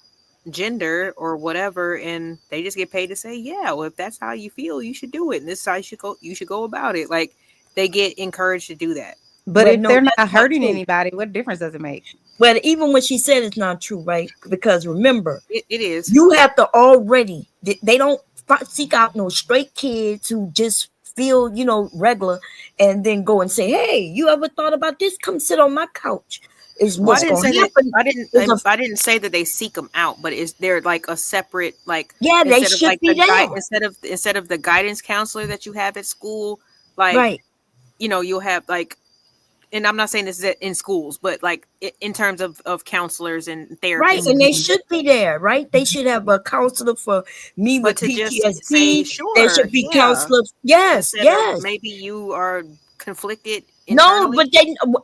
gender or whatever, and they just get paid to say, yeah, well, if that's how you feel, you should do it, and this is how you should go about it. Like, they get encouraged to do that. But if they're not hurting anybody, what difference does it make? Well, even when she said it's not true, right? Because remember, it is. You have to already. They don't seek out no straight kids who just feel, you know, regular, and then go and say, "Hey, you ever thought about this? Come sit on my couch." Is what's going to happen. I didn't say that they seek them out, but is there like a separate, like, yeah, they should be there. Instead of the guidance counselor that you have at school, like, right. You know, you'll have like, and I'm not saying this is in schools, but like in terms of counselors and therapists. Right, and they should be there, right? They should have a counselor for me with PTSD. There should be counselors. Yes, yes. Maybe you are conflicted. No, but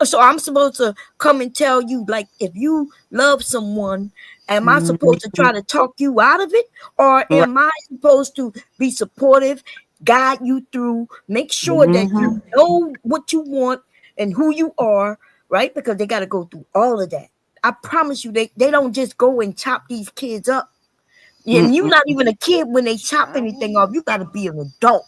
so I'm supposed to come and tell you, like, if you love someone, am I supposed to try to talk you out of it, or am I supposed to be supportive, guide you through, make sure that you know what you want and who you are, right? Because they got to go through all of that. I promise you, they don't just go and chop these kids up. And you're not even a kid when they chop anything off. You got to be an adult.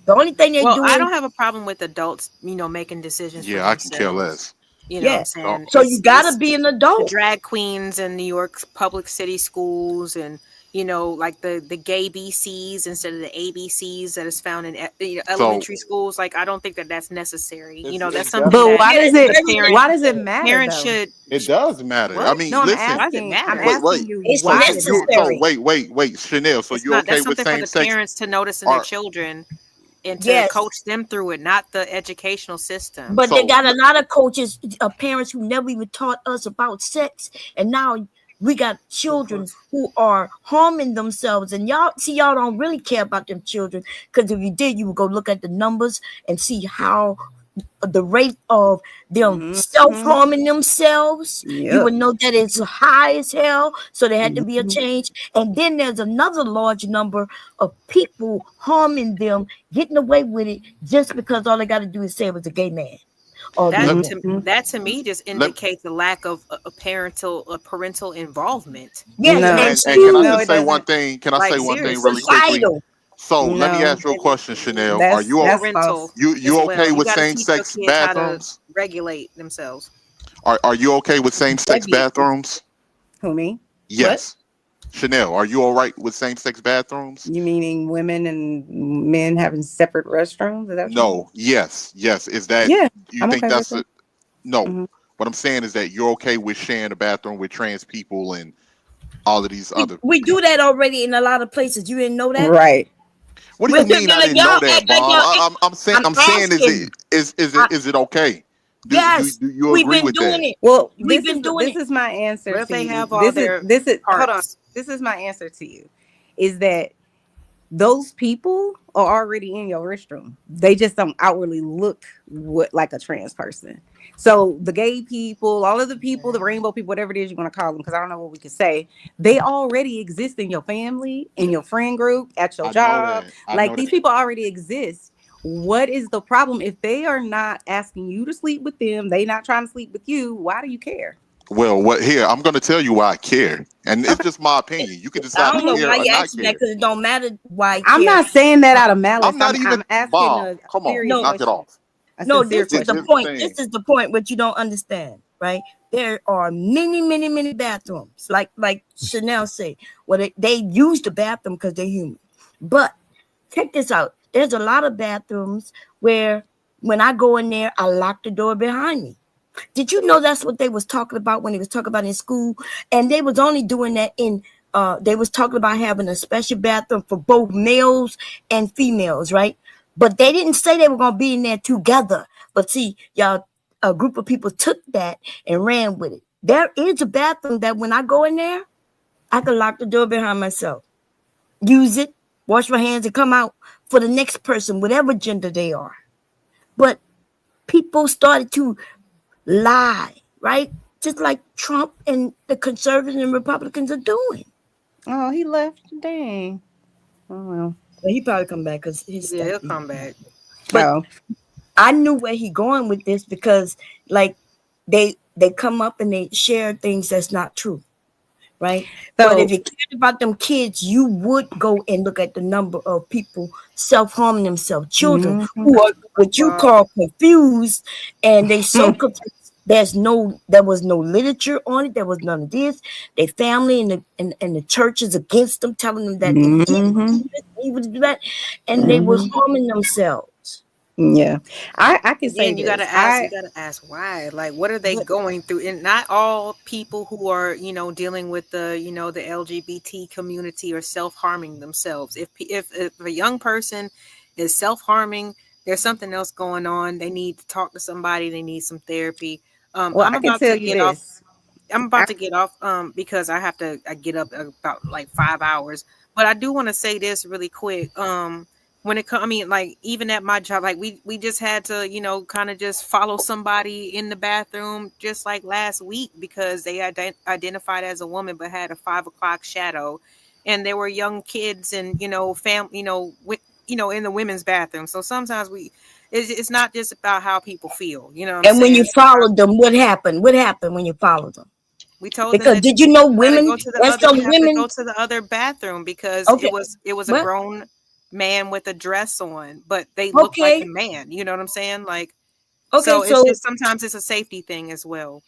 The only thing they do. I don't have a problem with adults, you know, making decisions. Yeah, I can care less. You know what I'm saying? So you got to be an adult. The drag queens in New York's public city schools, and, you know, like the gay BCs instead of the ABCs that is found in elementary schools. Like, I don't think that that's necessary. You know, that's something. But why does it matter? Parents should. It does matter. What? I mean, listen. I'm asking you. It's necessary. Wait, Chanel. So you okay with same sex? Parents to notice in their children. And to coach them through it, not the educational system. But they got a lot of coaches, parents who never even taught us about sex. And now we got children who are harming themselves. And y'all don't really care about them children. Because if you did, you would go look at the numbers and see how the rate of them self-harming themselves. You would know that it's high as hell. So there had to be a change. And then there's another large number of people harming them, getting away with it just because all they got to do is say it was a gay man. That to me just indicates a lack of a parental involvement. Yes, and can I just say one thing? Can I say one thing really quickly? So let me ask you a question, Chanel. Are you okay with same-sex bathrooms? Regulate themselves. Are you okay with same-sex bathrooms? Who, me? Yes. Chanel, are you all right with same-sex bathrooms? You meaning women and men having separate restrooms? Is that No. Yes. Is that? Yeah. You think that's it? No. What I'm saying is that you're okay with sharing a bathroom with trans people and all of these other. We do that already in a lot of places. You didn't know that, right? What do you mean? I didn't know that, Bob. I'm saying, is it okay? Do you agree with that? Well, we've been doing this is my answer. What if they have all this their is hold on. parts? This is my answer to you. Is that those people are already in your restroom. They just don't outwardly look like a trans person. So the gay people, all of the people, the rainbow people, whatever it is you want to call them, because I don't know what we could say, they already exist in your family, in your friend group, at your job. Like these people already exist. What is the problem if they are not asking you to sleep with them? They not trying to sleep with you. Why do you care? Well, I'm going to tell you why I care, and it's just my opinion. You can decide I don't know to care why or you not asked me care. that because it don't matter why. I'm not saying that out of malice. I'm not even. I'm asking Bob, come on, knock it off. No, this is the point. This is the point, what you don't understand, right? There are many bathrooms, like Chanel said. Well, they use the bathroom because they're human. But check this out. There's a lot of bathrooms where when I go in there, I lock the door behind me. Did you know that's what they was talking about when they was talking about in school? And they was only doing that in they was talking about having a special bathroom for both males and females, right? But they didn't say they were going to be in there together. But see, y'all, a group of people took that and ran with it. There is a bathroom that when I go in there, I can lock the door behind myself, use it, wash my hands, and come out for the next person, whatever gender they are. But people started to lie, right? Just like Trump and the conservatives and Republicans are doing. Oh, he left. Dang. Oh, well. He probably come back because he'll come back. But I knew where he going with this because, like, they come up and they share things that's not true, right? But if you cared about them kids, you would go and look at the number of people self-harming themselves, children who are what you call confused, and they so confused. There was no literature on it. There was none of this. Their family and the churches against them, telling them that they would do that, and they were harming themselves. Yeah, I can say you gotta ask why. Like, what are they going through? And not all people who are dealing with the the LGBT community are self-harming themselves. If a young person is self-harming, there's something else going on. They need to talk to somebody. They need some therapy. I'm about to get off because I get up about like 5 hours. But I do want to say this really quick. When it comes, like even at my job, like we just had to, kind of just follow somebody in the bathroom just like last week because they identified as a woman but had a 5 o'clock shadow, and there were young kids and in the women's bathroom. So sometimes it's not just about how people feel, And when you followed them, what happened? What happened when you followed them? We told because them did you know women? Go to the other bathroom because it was a grown man with a dress on, but they look like a man. You know what I'm saying? Like, so it's just, sometimes it's a safety thing as well.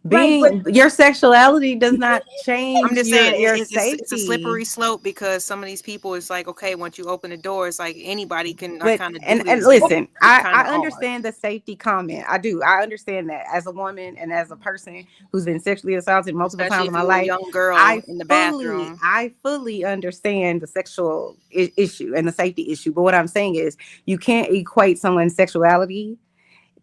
Your sexuality does not change. I'm just saying your it's safety. It's a slippery slope because some of these people, it's like, okay, once you open the door, it's like anybody can kind of. And listen, I understand the safety comment. I do. I understand that as a woman and as a person who's been sexually assaulted multiple times in my life. Young girl in the bathroom. I fully understand the sexual issue and the safety issue. But what I'm saying is, you can't equate someone's sexuality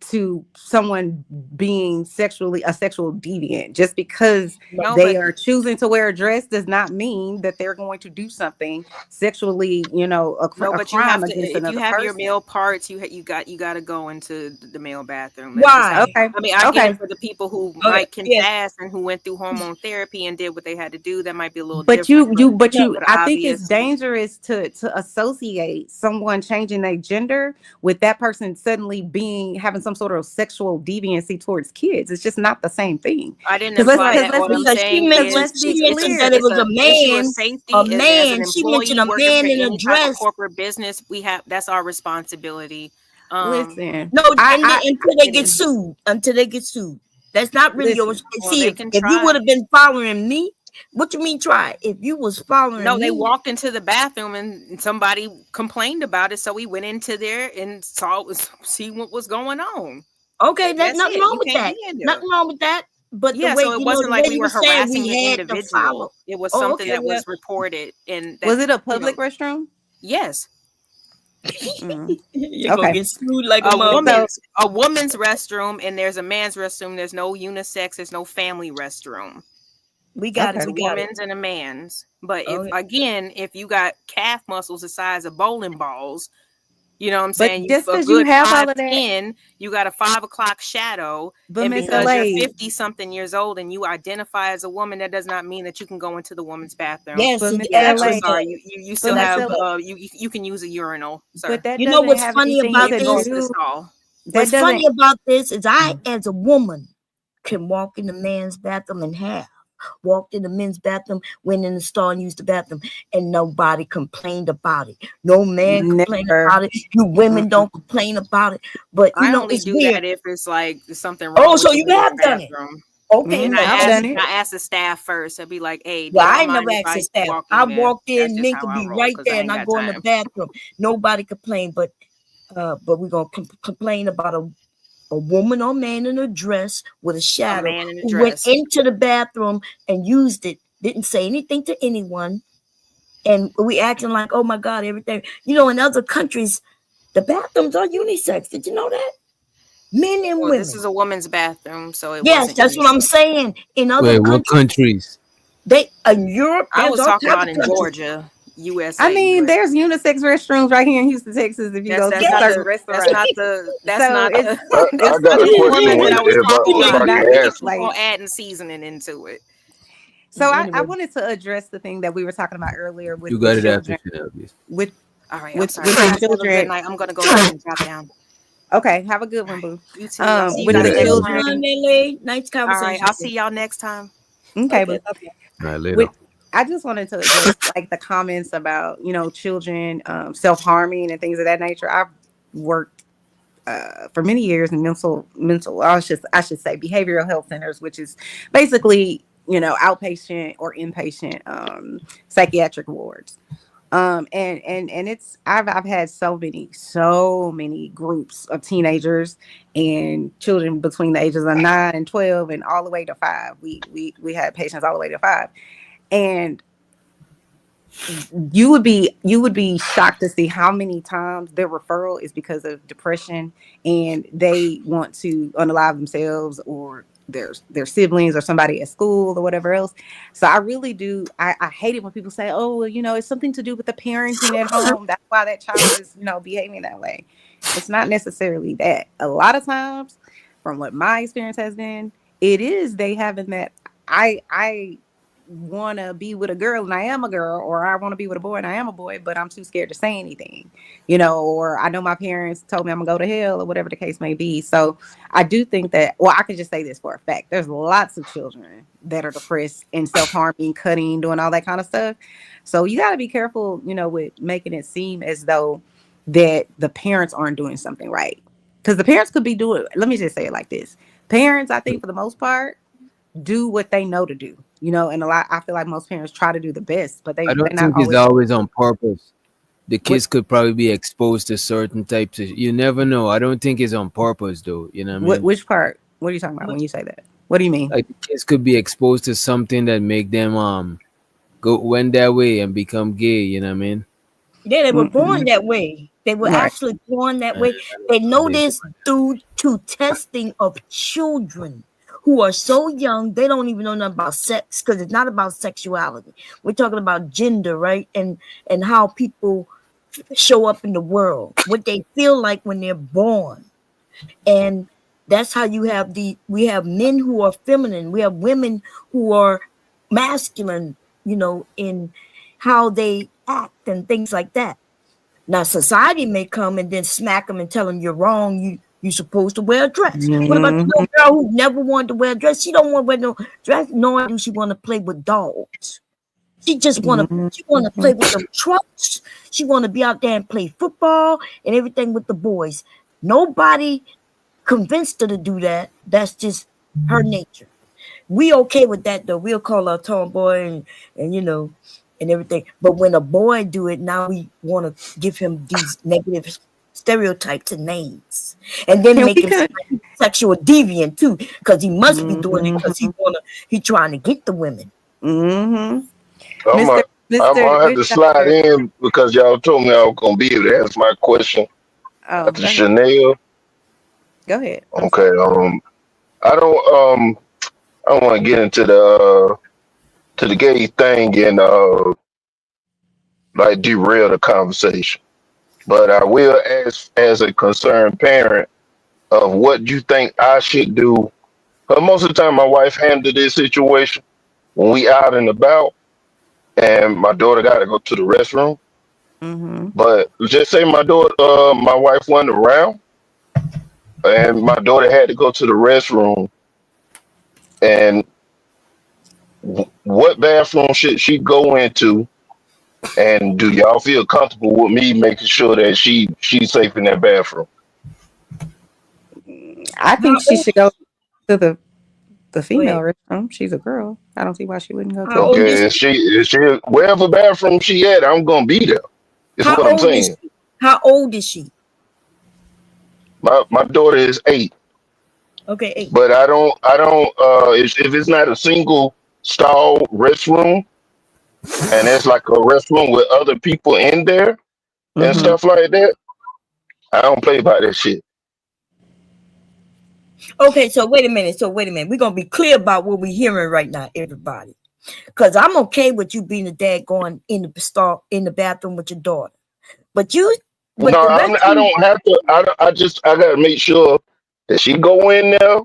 to someone being a sexual deviant. Just because No, they but are choosing to wear a dress does not mean that they're going to do something sexually, a no, a but you have crime to. against If you another have your person. male parts, you got to go into the male bathroom. That's just how. Why? Okay. I mean, I get Okay. it for the people who Okay. might can Yes. fast and who went through hormone therapy and did what they had to do. That might be a little But different. I think it's dangerous to associate someone changing their gender with that person suddenly having some sort of sexual deviancy towards kids. It's just not the same thing. I didn't Because imply that. let's What I'm be saying because is, let's be She it's mentioned clear. that it was a a issue of man. safety. A As an man. She mentioned employee a working man for in a any type of dress. corporate business, that's our responsibility. Listen, No, I until they get sued. Until they get sued. That's not really your. listen. Well, See, they if can you try. would have been following me, what you mean try? If you was following No, they me, walked into the bathroom and somebody complained about it, so we went into there and see what was going on. okay, there's That's nothing it. wrong You with can't that. be in there. Nothing wrong with that. But Yeah, the way so it wasn't the like way we you were were saying harassing we the had to follow. individual. It was Oh, something okay, that well, was reported, and that, Was it a you know, public restroom? yes, you're gonna Okay. get sued like a a mother. woman's restroom, and there's a man's restroom. There's no unisex. There's no family restroom. We got Okay. it. It's a We got it. woman's and a man's. But Okay. if you got calf muscles the size of bowling balls, you know what I'm But saying? You just a because you good have all of that, 5'10", you got a 5 o'clock shadow, but and Miss because you're LA, 50 something years old and you identify as a woman, that does not mean that you can go into the woman's bathroom. Yes, but it Miss Yeah, I'm LA, actually sorry. does. You but still Miss have LA, you can use a urinal, sir. but that You know doesn't what's have funny anything about You to can go this? to the do. stall. That What's funny doesn't. about this is I, as a woman, can walk in the man's bathroom and walked in the men's bathroom, went in the stall and used the bathroom, and nobody complained about it. No man complained Never. about it. You women don't complain about it. But you I know, only it's do weird. that if it's like there's something wrong Oh, with so the you women's have done it. bathroom. Okay, And I I've okay. done it. ask the staff first. I'd be like, "Hey, do Well, I y'all ain't never mind if asked the I staff. walk I in there?" walked That's in, just Mink how could I be roll right because I there, ain't and I got go in the time. bathroom. Nobody complained, but we're gonna complain about a woman or man in a dress with a A shadow man in a who went dress. into the bathroom and used it, didn't say anything to anyone, and we acting like, oh my God, everything. You know, in other countries, the bathrooms are unisex. Did you know that? Men and Well, this women. is a woman's bathroom, so it Yes, wasn't that's what I'm unisex. saying. In other Wait, what countries, countries? in Europe, I there's was all talking types about of in countries. Georgia, I USA, mean, but there's unisex restrooms right here in Houston, Texas. If you go to that's Yes. not certain the restaurants, that's not the that's so not the I it's got a the it's question woman that I was if talking it's about. I not can You just ask. keep on like. adding seasoning into it. So I Anyway, wanted to address the thing that we were talking about earlier with You the got it after children, Penelope. with All right, I'm with sorry. with You the guys have a good children. night. I'm gonna go ahead and drop down. Okay, have a good All one, right, boo. you too. I'll see you With Yeah, the guys next Ella. time. children. Nice All right, conversation. I'll see y'all next time. Okay, Okay, boo. okay. All right, later. With I just wanted to address like the comments about children self-harming and things of that nature. I've worked for many years in mental I should say behavioral health centers, which is basically outpatient or inpatient psychiatric wards. And it's I've had so many groups of teenagers and children between the ages of 9 and 12 and all the way to 5. We had patients all the way to 5, and you would be shocked to see how many times their referral is because of depression and they want to unalive themselves or their siblings or somebody at school or whatever else. So I really do. I hate it when people say, oh, well, it's something to do with the parenting at home. That's why that child is, behaving that way. It's not necessarily that. A lot of times, from what my experience has been, it is they having that I want to be with a girl and I am a girl, or I want to be with a boy and I am a boy, but I'm too scared to say anything, or I know my parents told me I'm gonna go to hell or whatever the case may be. So I do think that, well, I can just say this for a fact. There's lots of children that are depressed and self-harming, cutting, doing all that kind of stuff. So you got to be careful, with making it seem as though that the parents aren't doing something right. Because the parents could be doing, let me just say it like this. Parents, I think for the most part, do what they know to do, and I feel like most parents try to do the best, but I they're don't not think it's always. always on purpose. The kids could probably be exposed to certain types of. You never know. I don't think it's on purpose, though. You know what I mean? Which part? What are you talking about when you say that? What do you mean? Like the kids could be exposed to something that make them went that way and become gay. You know what I mean? Yeah, they were born that way. They were Right. actually born that way. They know this due to testing of children who are so young they don't even know nothing about sex, because it's not about sexuality. We're talking about gender, right? And how people show up in the world, what they feel like when they're born. And that's how we have men who are feminine, we have women who are masculine, in how they act and things like that. Now society may come and then smack them and tell them you're wrong, you're supposed to wear a dress. What about the little girl who never wanted to wear a dress? She don't want to wear no dress, nor do she want to play with dolls. She just want to play with them trucks. She want to be out there and play football and everything with the boys. Nobody convinced her to do that. That's just her nature. We okay with that though. We'll call her a tomboy and everything. But when a boy do it, now we want to give him these negative stereotypes and names, and then make him sexual deviant too, because he must be doing it because he trying to get the women. I might have to slide in because y'all told me I was gonna be able to answer my question. After Chanel. Go ahead. Okay. I don't want to get into the gay thing and like derail the conversation, but I will ask as a concerned parent of what you think I should do. But most of the time, my wife handled this situation when we out and about, and my daughter got to go to the restroom. But just say my wife wasn't around, and my daughter had to go to the restroom. And what bathroom should she go into? And do y'all feel comfortable with me making sure that she's safe in that bathroom? I think she should go to the female restroom. She's a girl. I don't see why she wouldn't go to. Okay, is she wherever bathroom she at, I'm gonna be there. Is what I'm saying. How old is she? My daughter is 8. Okay, 8. But I don't if it's not a single stall restroom and it's like a restroom with other people in there and stuff like that, I don't play by that shit. Okay, so wait a minute. We're gonna be clear about what we're hearing right now, everybody. Because I'm okay with you being a dad going in the bathroom with your daughter. But I don't have to. I gotta make sure that she go in there,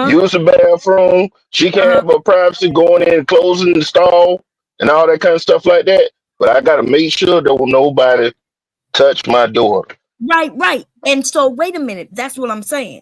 use the bathroom. She can have her privacy going in and closing the stall and all that kind of stuff like that. But I gotta make sure that nobody touch my daughter. Right. And so wait a minute. That's what I'm saying.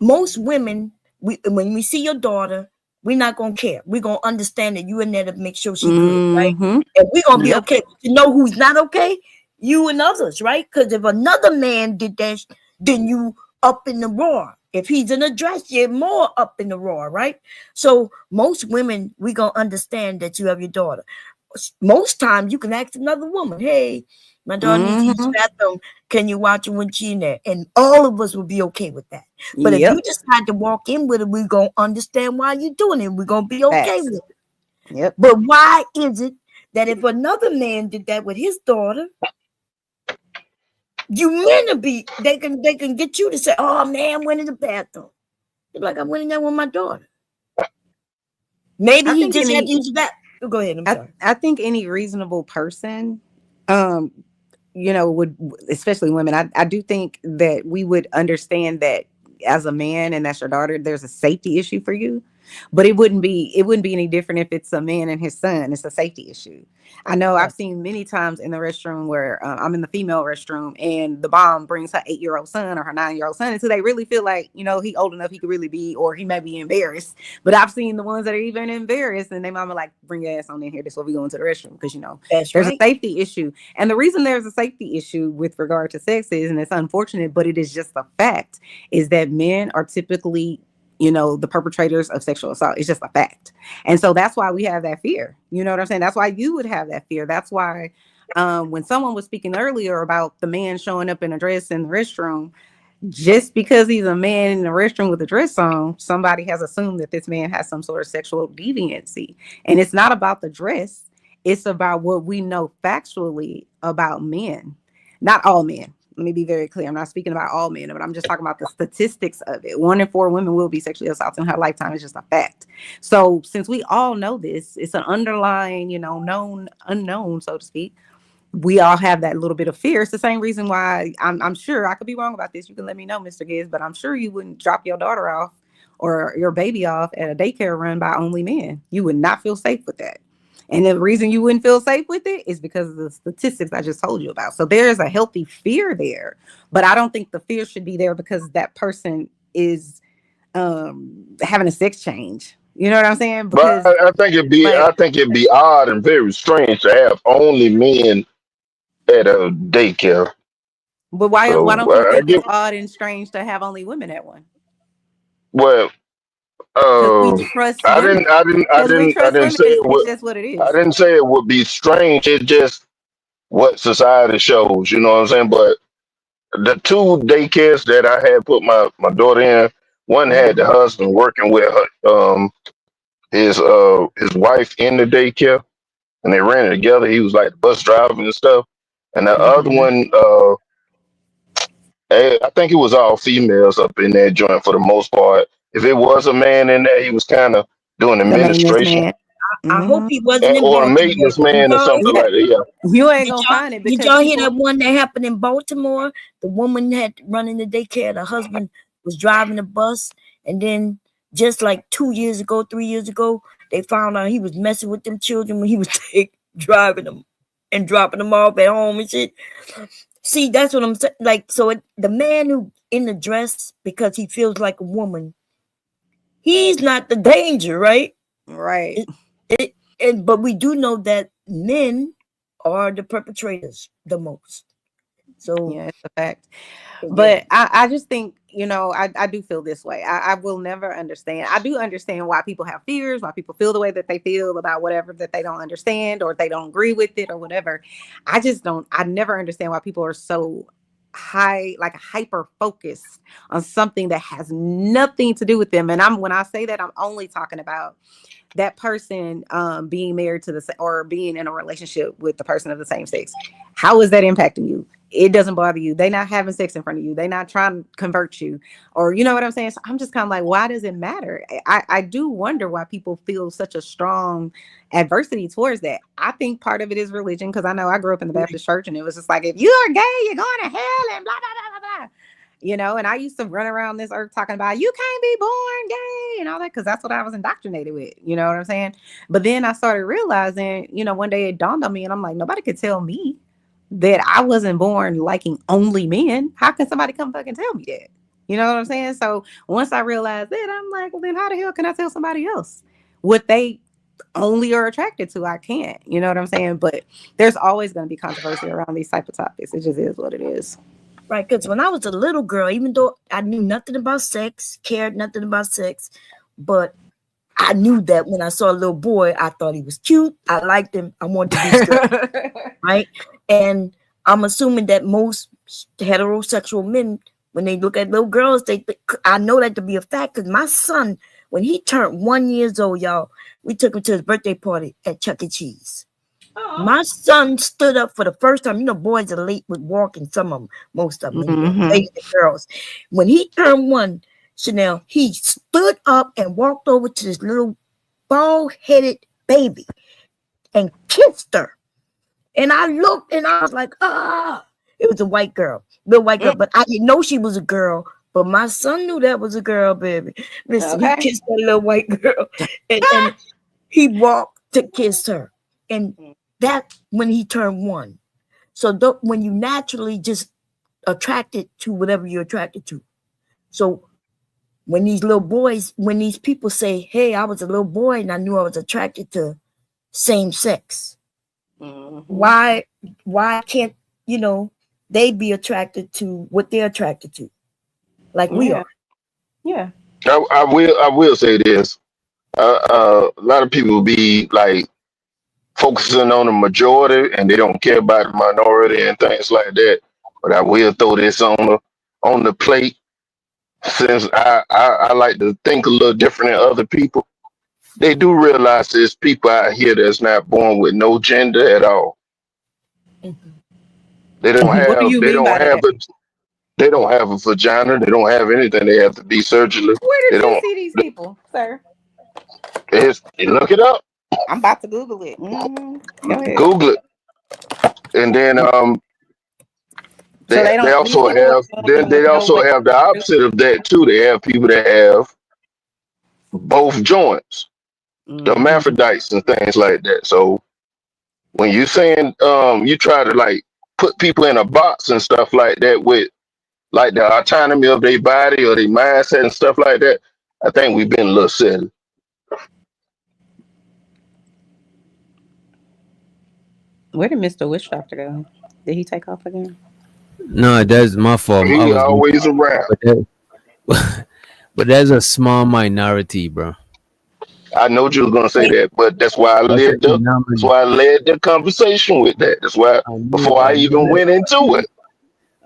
Most women, when we see your daughter, we're not gonna care. We're gonna understand that you in there to make sure she's good, right? And we're gonna be okay. You know who's not okay? You and others, right? Because if another man did that, then you up in the roar. If he's in a dress, you're more up in the roar, right? So most women, we gonna understand that you have your daughter. Most times you can ask another woman, hey, my daughter needs to use the bathroom. Can you watch her when she's in there? And all of us will be okay with that. But if you decide to walk in with it, we're going to understand why you're doing it. We're going to be okay with it. But why is it that if another man did that with his daughter, you men to be, they can get you to say, oh, man, went in the bathroom. You're like, I went in there with my daughter. Maybe he just had to use the bathroom. Go ahead. I'm sorry. I think any reasonable person, would, especially women, I do think that we would understand that as a man and that's your daughter, there's a safety issue for you. But it wouldn't be any different if it's a man and his son. It's a safety issue. I know I've seen many times in the restroom where I'm in the female restroom and the mom brings her 8-year-old son or her 9-year-old son until they really feel like, he old enough, he could really be, or he may be embarrassed. But I've seen the ones that are even embarrassed and their mama like, bring your ass on in here. This is what we go into the restroom because, there's a safety issue. And the reason there's a safety issue with regard to sex is, and it's unfortunate, but it is just a fact, is that men are typically the perpetrators of sexual assault. It's just a fact. And so that's why we have that fear. You know what I'm saying? That's why you would have that fear. That's why when someone was speaking earlier about the man showing up in a dress in the restroom, just because he's a man in the restroom with a dress on, somebody has assumed that this man has some sort of sexual deviancy. And it's not about the dress. It's about what we know factually about men. Not all men. Let me be very clear. I'm not speaking about all men, but I'm just talking about the statistics of it. 1 in 4 women will be sexually assaulted in her lifetime. It's just a fact. So since we all know this, it's an underlying, known unknown, so to speak. We all have that little bit of fear. It's the same reason why I'm sure, I could be wrong about this. You can let me know, Mr. Gibbs, but I'm sure you wouldn't drop your daughter off or your baby off at a daycare run by only men. You would not feel safe with that. And the reason you wouldn't feel safe with it is because of the statistics I just told you about. So there's a healthy fear there, but I don't think the fear should be there because that person is having a sex change. You know what I'm saying? Because, But I think it'd be odd and very strange to have only men at a daycare. but why So don't you I think get it's odd and strange to have only women at one? well. Because we trust women. I Trust didn't women. say it It's would. just what it I is. didn't say it would be strange. It's just what society shows. You know what I'm saying? But the 2 daycares that I had put my daughter in, one had the husband working with his wife in the daycare, and they ran it together. He was like the bus driver and stuff. And the other one, I think it was all females up in that joint for the most part. If it was a man in there, he was kind of doing The maintenance administration man. I hope he wasn't in or a Baltimore. maintenance man or something like that. Yeah. You ain't gonna find it Did because y'all hear that one that happened in Baltimore? The woman had running the daycare. The husband was driving the bus, and then just like 2 years ago, 3 years ago, they found out he was messing with them children when he was driving them and dropping them off at home and shit. See, that's what I'm saying. Like, so the man who in the dress because he feels like a woman, he's not the danger, right? Right. But we do know that men are the perpetrators the most. So yeah, it's a fact. But I just think, I do feel this way. I will never understand. I do understand why people have fears, why people feel the way that they feel about whatever that they don't understand or they don't agree with it or whatever. I never understand why people are so hyper focused on something that has nothing to do with them. And when I say that, I'm only talking about that person being married to or being in a relationship with the person of the same sex. How is that impacting you? It doesn't bother you. They're not having sex in front of you. They're not trying to convert you, or you know what I'm saying? So I'm just kind of like, why does it matter? I do wonder why people feel such a strong adversity towards that. I think part of it is religion, because I know I grew up in the Baptist church, and it was just like, if you are gay, you're going to hell, and blah blah blah blah blah. And I used to run around this earth talking about you can't be born gay and all that, because that's what I was indoctrinated with. You know what I'm saying? But then I started realizing, one day it dawned on me, and I'm like, nobody could tell me that I wasn't born liking only men. How can somebody come fucking tell me that? You know what I'm saying? So once I realized that, I'm like, well, then how the hell can I tell somebody else what they only are attracted to? I can't. You know what I'm saying? But there's always going to be controversy around these type of topics. It just is what it is. Right, because when I was a little girl, even though I knew nothing about sex, cared nothing about sex, but I knew that when I saw a little boy, I thought he was cute. I liked him. I wanted to be his girl, right? And I'm assuming that most heterosexual men, when they look at little girls, I know that to be a fact, because my son, when he turned 1 year old, y'all, we took him to his birthday party at Chuck E. Cheese. My son stood up for the first time. Boys are late with walking, most of them, ladies and girls. When he turned 1, Chanel, he stood up and walked over to this little bald-headed baby and kissed her. And I looked and I was like, it was a white girl, little white girl, but I didn't know she was a girl. But my son knew that was a girl, baby. Listen, he kissed that little white girl, and he walked to kiss her. And that when he turned 1. So when you naturally just attracted to whatever you're attracted to. So when these little boys, when these people say, hey, I was a little boy and I knew I was attracted to same sex. Why can't, they be attracted to what they're attracted to? Like we are. Yeah. I will say this. A lot of people be like focusing on the majority and they don't care about the minority and things like that. But I will throw this on the plate, since I like to think a little different than other people. They do realize there's people out here that's not born with no gender at all. They don't What do have. you They mean don't by have that? a. They don't have a vagina. They don't have anything. They have to be surgically. Where They did you don't. see these people, sir? Look it up. I'm about to Google it. Go ahead. Google it, and then So they they don't. These also people have. are Then born with they no also have the opposite of that too. They have people that have both joints, the Mm-hmm. hermaphrodites and things like that. So when you saying you try to like put people in a box and stuff like that with like the autonomy of their body or their mindset and stuff like that, I think we've been a little silly. Where did Mr. Witch Doctor go? Did he take off again? No, that's my fault. I He was, always around. but there's a small minority, bro. I know you was gonna say that, but that's why I That's an led the anomaly. conversation with that. That's why before I even that. went into it,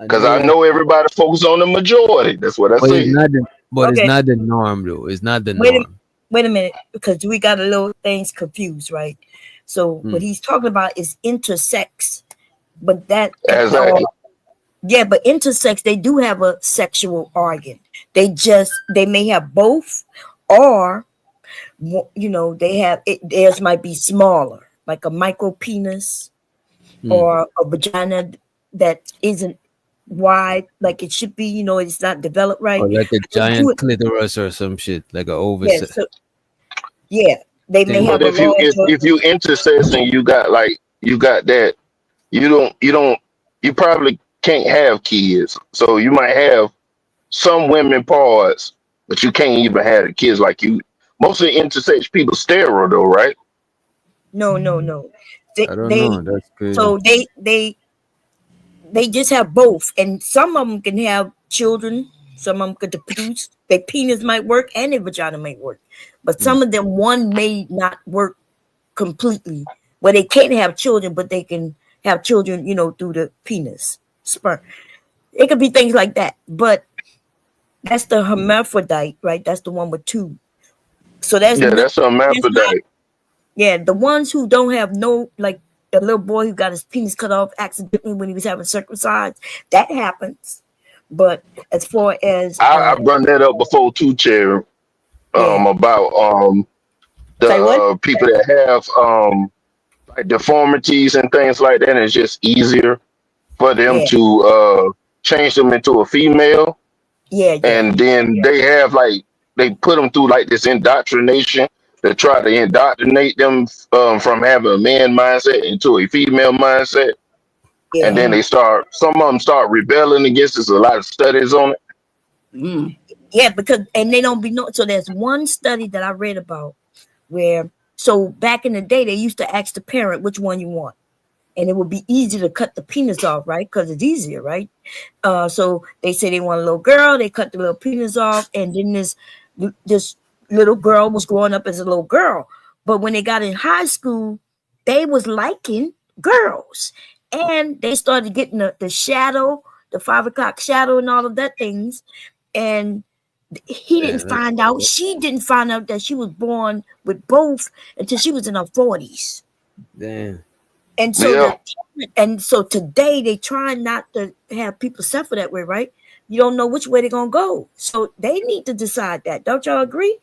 because I that. know everybody focus on the majority. That's what I But it's said. not the, but it's Okay. not the norm though. It's not the Wait a, norm. wait a minute, because we got a little things confused, right? So what Hmm. he's talking about is intersex, but that Exactly. yeah, but intersex, they do have a sexual organ. They may have both, or they have it. Theirs might be smaller, like a micro penis Hmm. or a vagina that isn't wide like it should be. It's not developed right. Or like a They do giant it. clitoris or some shit, like a Yeah, oversized so yeah, they may thing. have But a larger. if you intersex and you got that, you probably can't have kids. So you might have some women parts, but you can't even have the kids like you. Most of the intersex people sterile though, right? No. I don't know. That's crazy. So they just have both, and some of them can have children. Some of them could produce. Their penis might work and their vagina might work, but some of them one may not work completely. Where they can't have children, but they can have children, through the penis, sperm. It could be things like that, but that's the hermaphrodite, right? That's the one with two. So Yeah, that's a hermaphrodite. Yeah, the ones who don't have no, like the little boy who got his penis cut off accidentally when he was having circumcised, that happens. But as far as I brought that up before too, Cherry. About the people that have like deformities and things like that, it's just easier for them to change them into a female. Yeah. And then they put them through like this indoctrination to try to indoctrinate them from having a man mindset into a female mindset. Yeah. And then some of them start rebelling against this. A lot of studies on it. Yeah, and they don't be known. So there's one study that I read about where, so back in the day, they used to ask the parent which one you want. And it would be easy to cut the penis off, right? Because it's easier, right? So they say they want a little girl, they cut the little penis off, and then this little girl was growing up as a little girl. But when they got in high school, they was liking girls. And they started getting the shadow, the 5 o'clock shadow and all of that things. And she didn't find out that she was born with both until she was in her 40s. Damn. And so today they try not to have people suffer that way, right? You don't know which way they're gonna go. So they need to decide that. Don't y'all agree?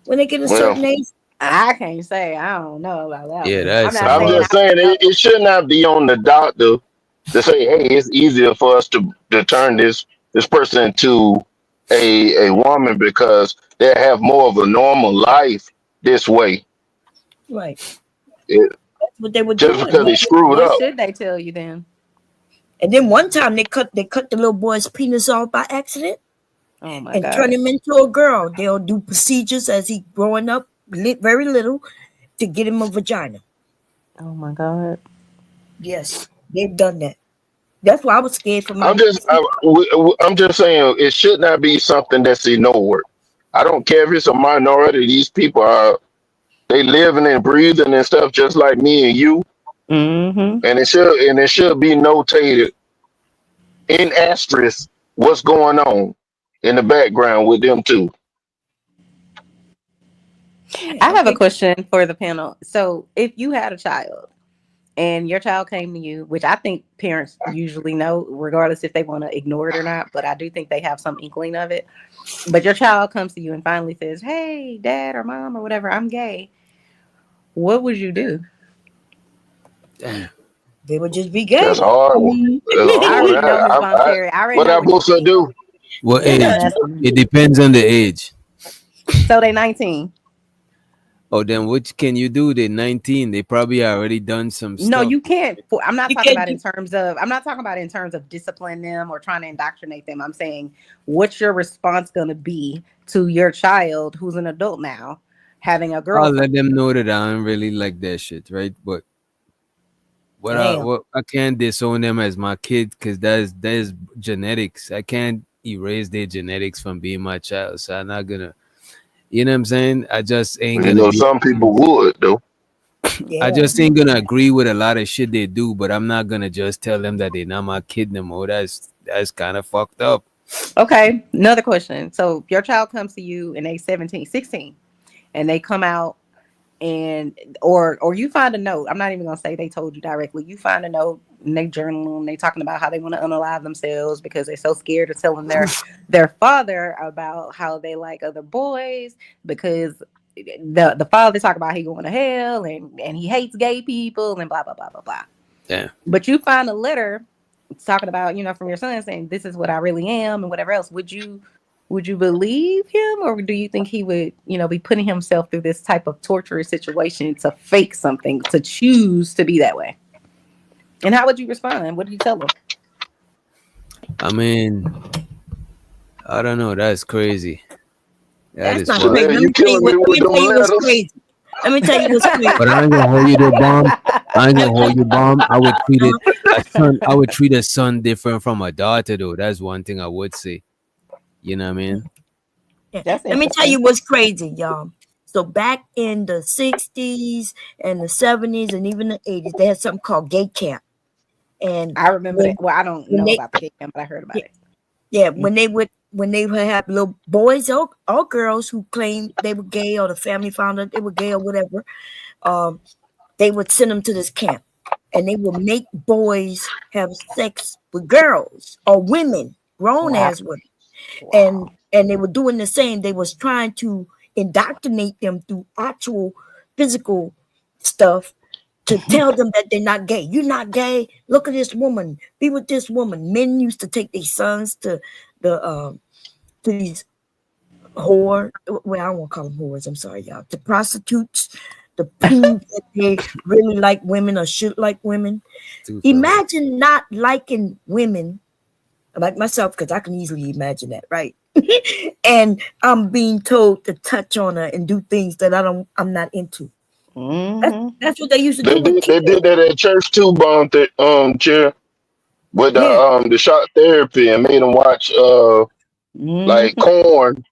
When they get a certain age. I can't say. I don't know about that. Yeah, I'm just saying it should not be on the doctor to say, hey, it's easier for us to turn this person into a woman because they have more of a normal life this way. Right. That's what they would just do. because they screwed up. What should they tell you then? And then one time they cut the little boy's penis off by accident. Oh my and God. turn him into a girl. They'll do procedures as he growing up, very little, to get him a vagina. Oh my God. Yes, they've done that. That's why I was scared for my. I'm just saying it should not be something that's ignored. I don't care if it's a minority. These people they living and breathing and stuff just like me and you. Mm-hmm. And it should be notated in asterisk what's going on in the background with them too. I have a question for the panel. So if you had a child and your child came to you, which I think parents usually know, regardless if they want to ignore it or not, but I do think they have some inkling of it. But your child comes to you and finally says, "Hey, dad or mom or whatever, I'm gay." What would you do? Damn. They would just be gay. That's a hard one. That's a I hard already one. know, Miss Von Terry. I already What know I what you're supposed to do? What Yeah, age? that's- It depends on the age. So they 19. Oh, then what can you do? They're 19. They probably already done some No, stuff. you can't. I'm not You talking can't about in terms of. I'm not talking about in terms of discipline them or trying to indoctrinate them. I'm saying, what's your response going to be to your child who's an adult now, having a I'll girlfriend? let them know that I don't really like that shit, right? But Damn. I can't disown them as my kid because that's genetics. I can't erase their genetics from being my child. So I'm not gonna, you know what I'm saying? I just ain't You gonna know, be. some people would though. Yeah. I just ain't gonna agree with a lot of shit they do, but I'm not gonna just tell them that they're not my kid no more. That's kind of fucked up. Okay, another question. So your child comes to you and they 17, 16, and they come out and or you find a note. I'm not even gonna say they told you directly. You find a note and they journal and they talking about how they want to unalive themselves because they're so scared of telling their father about how they like other boys because the father talk about he going to hell and he hates gay people and blah blah blah blah blah. Yeah. But you find a letter talking about, from your son saying this is what I really am and whatever else. Would you believe him, or do you think he would, be putting himself through this type of torturous situation to fake something, to choose to be that way? And how would you respond? What did you tell him? I mean, I don't know. That's crazy. That's Is not wild. crazy. Man, Let you me tell you killing me what. with them letters. Crazy. Let me tell you what's crazy. But I ain't gonna hold you to bomb. I ain't gonna hold you bomb. I would treat I would treat a son different from a daughter though. That's one thing I would say. You know what I mean? Yeah. That's Let me tell you what's crazy, y'all. So back in the 60s and the 70s and even the 80s, they had something called gay camp. And I remember that. Well, I don't know about the gay camp, but I heard about it. Yeah, when they would have little boys or girls who claimed they were gay, or the family found out they were gay or whatever, they would send them to this camp, and they would make boys have sex with girls or women, grown ass women, and they were doing the same. They was trying to indoctrinate them through actual physical stuff to tell them that they're not gay. You're not gay. Look at this woman. Be with this woman. Men used to take their sons to these whore. Well, I won't call them whores. I'm sorry, y'all. To prostitutes to prove that they really like women or should like women. Imagine not liking women like myself, because I can easily imagine that, right? And I'm being told to touch on her and do things that I'm not into. That's what they used to do. They did that at church too, chair with the shock therapy and made them watch like corn,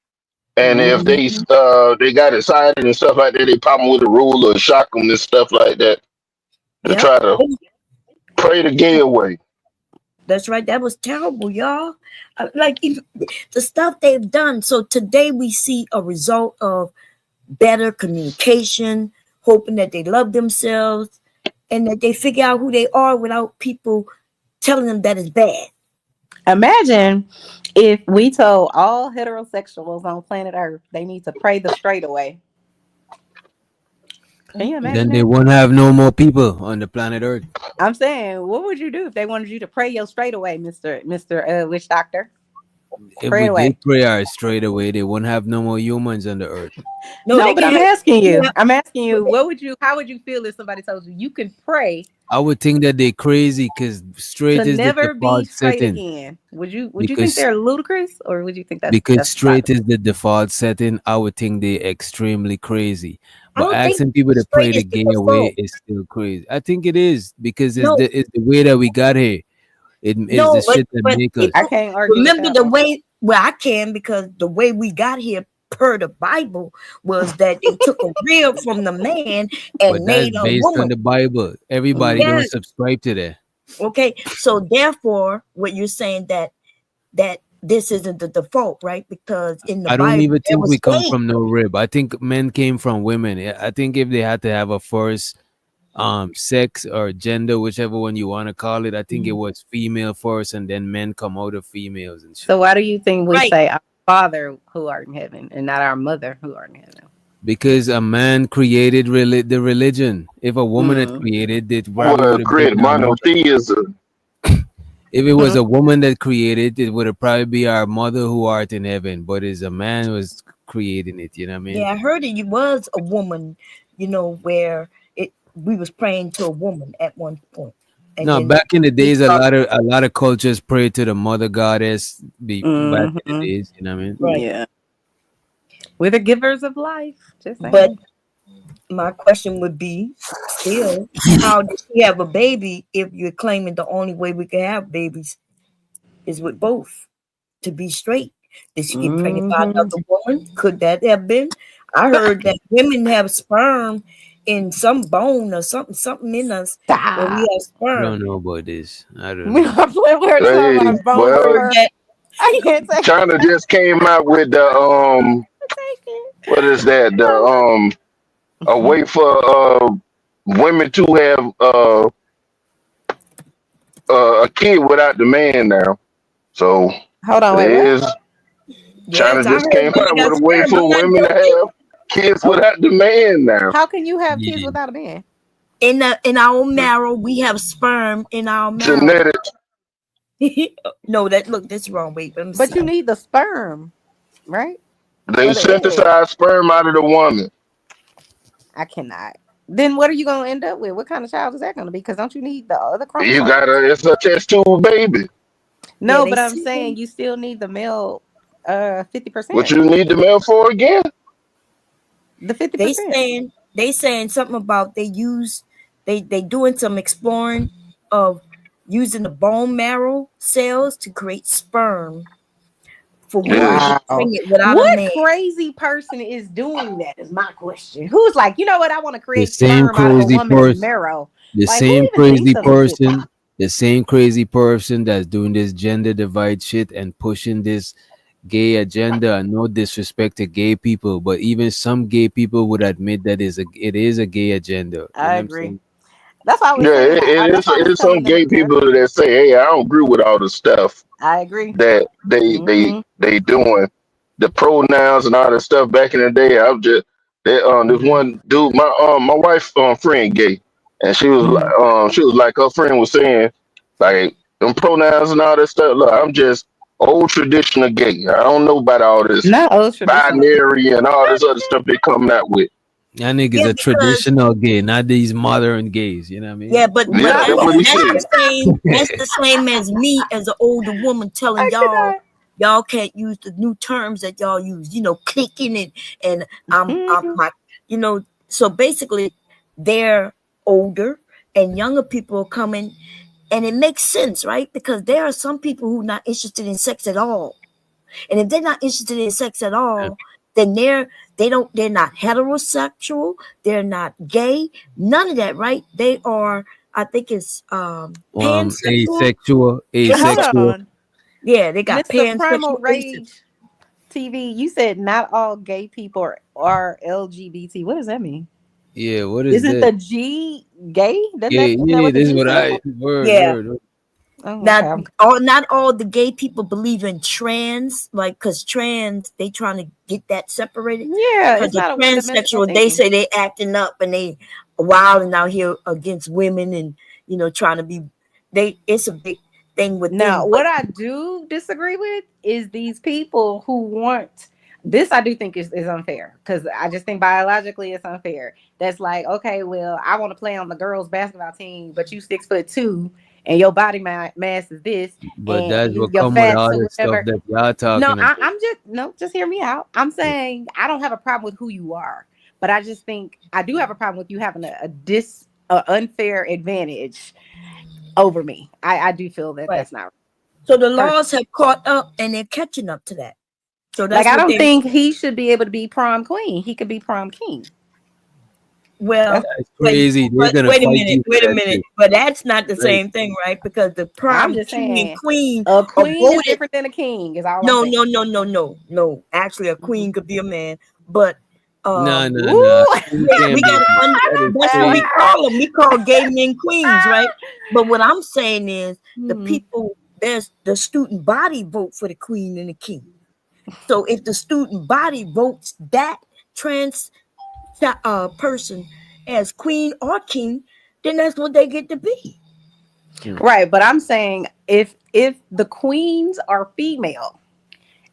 and if they got excited and stuff like that, they pop them with a ruler, shock them and stuff like that to try to pray the gay away. That's right. That was terrible, y'all. The stuff they've done. So today we see a result of better communication, hoping that they love themselves and that they figure out who they are without people telling them that it's bad. Imagine if we told all heterosexuals on planet Earth they need to pray the straight away. Can you imagine Then that? they won't have no more people on the planet Earth. I'm saying, what would you do if they wanted you to pray your straight away, Mr. Witch Doctor? If Pray we away. did pray our straight away, they won't have no more humans on the earth. No, but I'm asking you. How would you feel if somebody told you you can pray I would think that they're crazy because straight to is the never be default straight setting. again? Would you think Because- they're ludicrous, or would you think that's Because that's straight is the default setting, I would think they're extremely crazy. I But don't think asking people to pray straight the is the gay away default. is still crazy. I think it is because it's No. the way that we got here. It's No, the shit that but make us. I can't argue with remember that the one. way. Well, I can, because the way we got here per the Bible was that they took a rib from the man and But that's made a based woman. on the Bible. Everybody don't Yes. subscribe to that. Okay, so therefore, what you're saying that this isn't the default, right? Because in the I don't Bible, even there think was we come gays. from no rib. I think men came from women. I think if they had to have a first sex or gender, whichever one you want to call it. I think it Mhm. was female first, and then men come out of females and shit. So why do you think we Right. say our Father who art in heaven and not our Mother who art in heaven? Because a man created the religion. If a woman had Mm. created it, probably Well, would have create been our mother. monotheism. If it was a woman that created it, would have probably be our mother who art in heaven. But it's a man who was creating it. You know what I mean? Yeah, I heard it was a woman, where we was praying to a woman at one point. And No, then back in the it days, started, a lot of cultures pray to the mother goddess. Back in the Mhm. days, you know what I mean? right. Yeah. We're the givers of life. Just But saying. my question would be still, how did she have a baby if you're claiming the only way we can have babies is with both to be straight? Did she get pregnant by Mhm. another woman? Could that have been? I heard that women have sperm in some bone or something in us when we Stop. have I sperm. don't know about this. I don't We know. are playing with her talking Hey, about bone I well, heard spur. that. I can't take China just came out with the it. what is that? The a way for women to have a kid without the man now. So Hold on, wait, what? there's China Yes, I just heard came women out got with a way sperm. for I'm not women to joking. have kids Oh, without the man now. how can you have kids Yeah. without a man? In our marrow, we have sperm in our marrow. Genetics. No, that's wrong. Wait, let me But you see. need the sperm, right? They Or the egg. synthesize sperm out of the woman. I cannot. Then what are you gonna end up with? What kind of child is that gonna be? Because don't you need the other You chromosomes? it's a test tube baby. No, Yeah, they but I'm see saying them. you still need the male 50%. What you need the male for again? The They 50%. saying something about they doing some exploring of using the bone marrow cells to create sperm for women to Yes. get Wow. pregnant without a What man. crazy person is doing that is my question. Who's like, you know what? I want to The create same sperm out of a crazy woman's person, marrow. the Like, who same even crazy thinks of this shit? person, the same crazy person that's doing this gender divide shit and pushing this gay agenda. And no disrespect to gay people, but even some gay people would admit that it is a gay agenda. You know I what I'm agree. saying? That's why I was Yeah, saying. That's why I it was is some telling the gay nigga. people that say, "Hey, I don't agree with all the stuff I agree. that Hmm. they doing, the pronouns and all that stuff." Back in the day, I was just this one dude, my wife friend gay, and she was like her friend was saying like them pronouns and all that stuff. Look, I'm just old traditional gay. I don't know about all this Not old traditional. binary and all this other stuff they coming out with. That nigga's Yeah, a because traditional gay, not these modern gays. You know what I mean? yeah, but Yeah, that's that's what he that's said. the same. That's the same as me as an older woman telling I cannot. y'all can't use the new terms that y'all use. Clicking and I'm Mhm. my So basically, they're older and younger people are coming, and it makes sense, right? Because there are some people who are not interested in sex at all, and if they're not interested in sex at all, then they're not heterosexual, they're not gay, none of that, right? They are, I think it's pansexual. Asexual, Hold asexual. on, Yeah, they got Mr. Primal pansexual. Rage TV. You said not all gay people are LGBT. What does that mean? Yeah, what is Isn't that? the G gay? Isn't Yeah, that what the this is G what stands I for? Yeah. word. Oh, Now, okay. not all the gay people believe in trans, like, because trans, they trying to get that separated. Yeah, Because it's the not a one-dimensional transsexual, they thing. say they acting up and they wilding out here against women and trying to be. It's a big thing with Now, them. what I do disagree with is these people who want this. I do think is unfair, because I just think biologically it's unfair. That's like, okay, well, I want to play on the girls' basketball team, but you 6'2" and your body mass is this, But and that's what you're come with fat, all so the stuff whatever. that y'all talking No, about. I'm just just hear me out. I'm saying I don't have a problem with who you are, but I just think I do have a problem with you having a unfair advantage over me. I do feel that Right. that's not So the laws have caught up and they're catching up to that. So that's like, I what don't they. think he should be able to be prom queen. He could be prom king. Well, That's crazy. They're gonna wait a fight minute, you for wait a that minute. shit. But that's not the Right. same thing, right? Because the I'm prom just king and saying queen a are queen is voted. different than a king, is all I'm No, saying. no, no, no, no, no. Actually, a queen could be a man, but No, no, Ooh, no. we got that's what we call them. We call gay men queens, right? But what I'm saying is the people, there's the student body vote for the queen and the king. So if the student body votes that trans person as queen or king, then that's what they get to be. Right, but I'm saying if the queens are female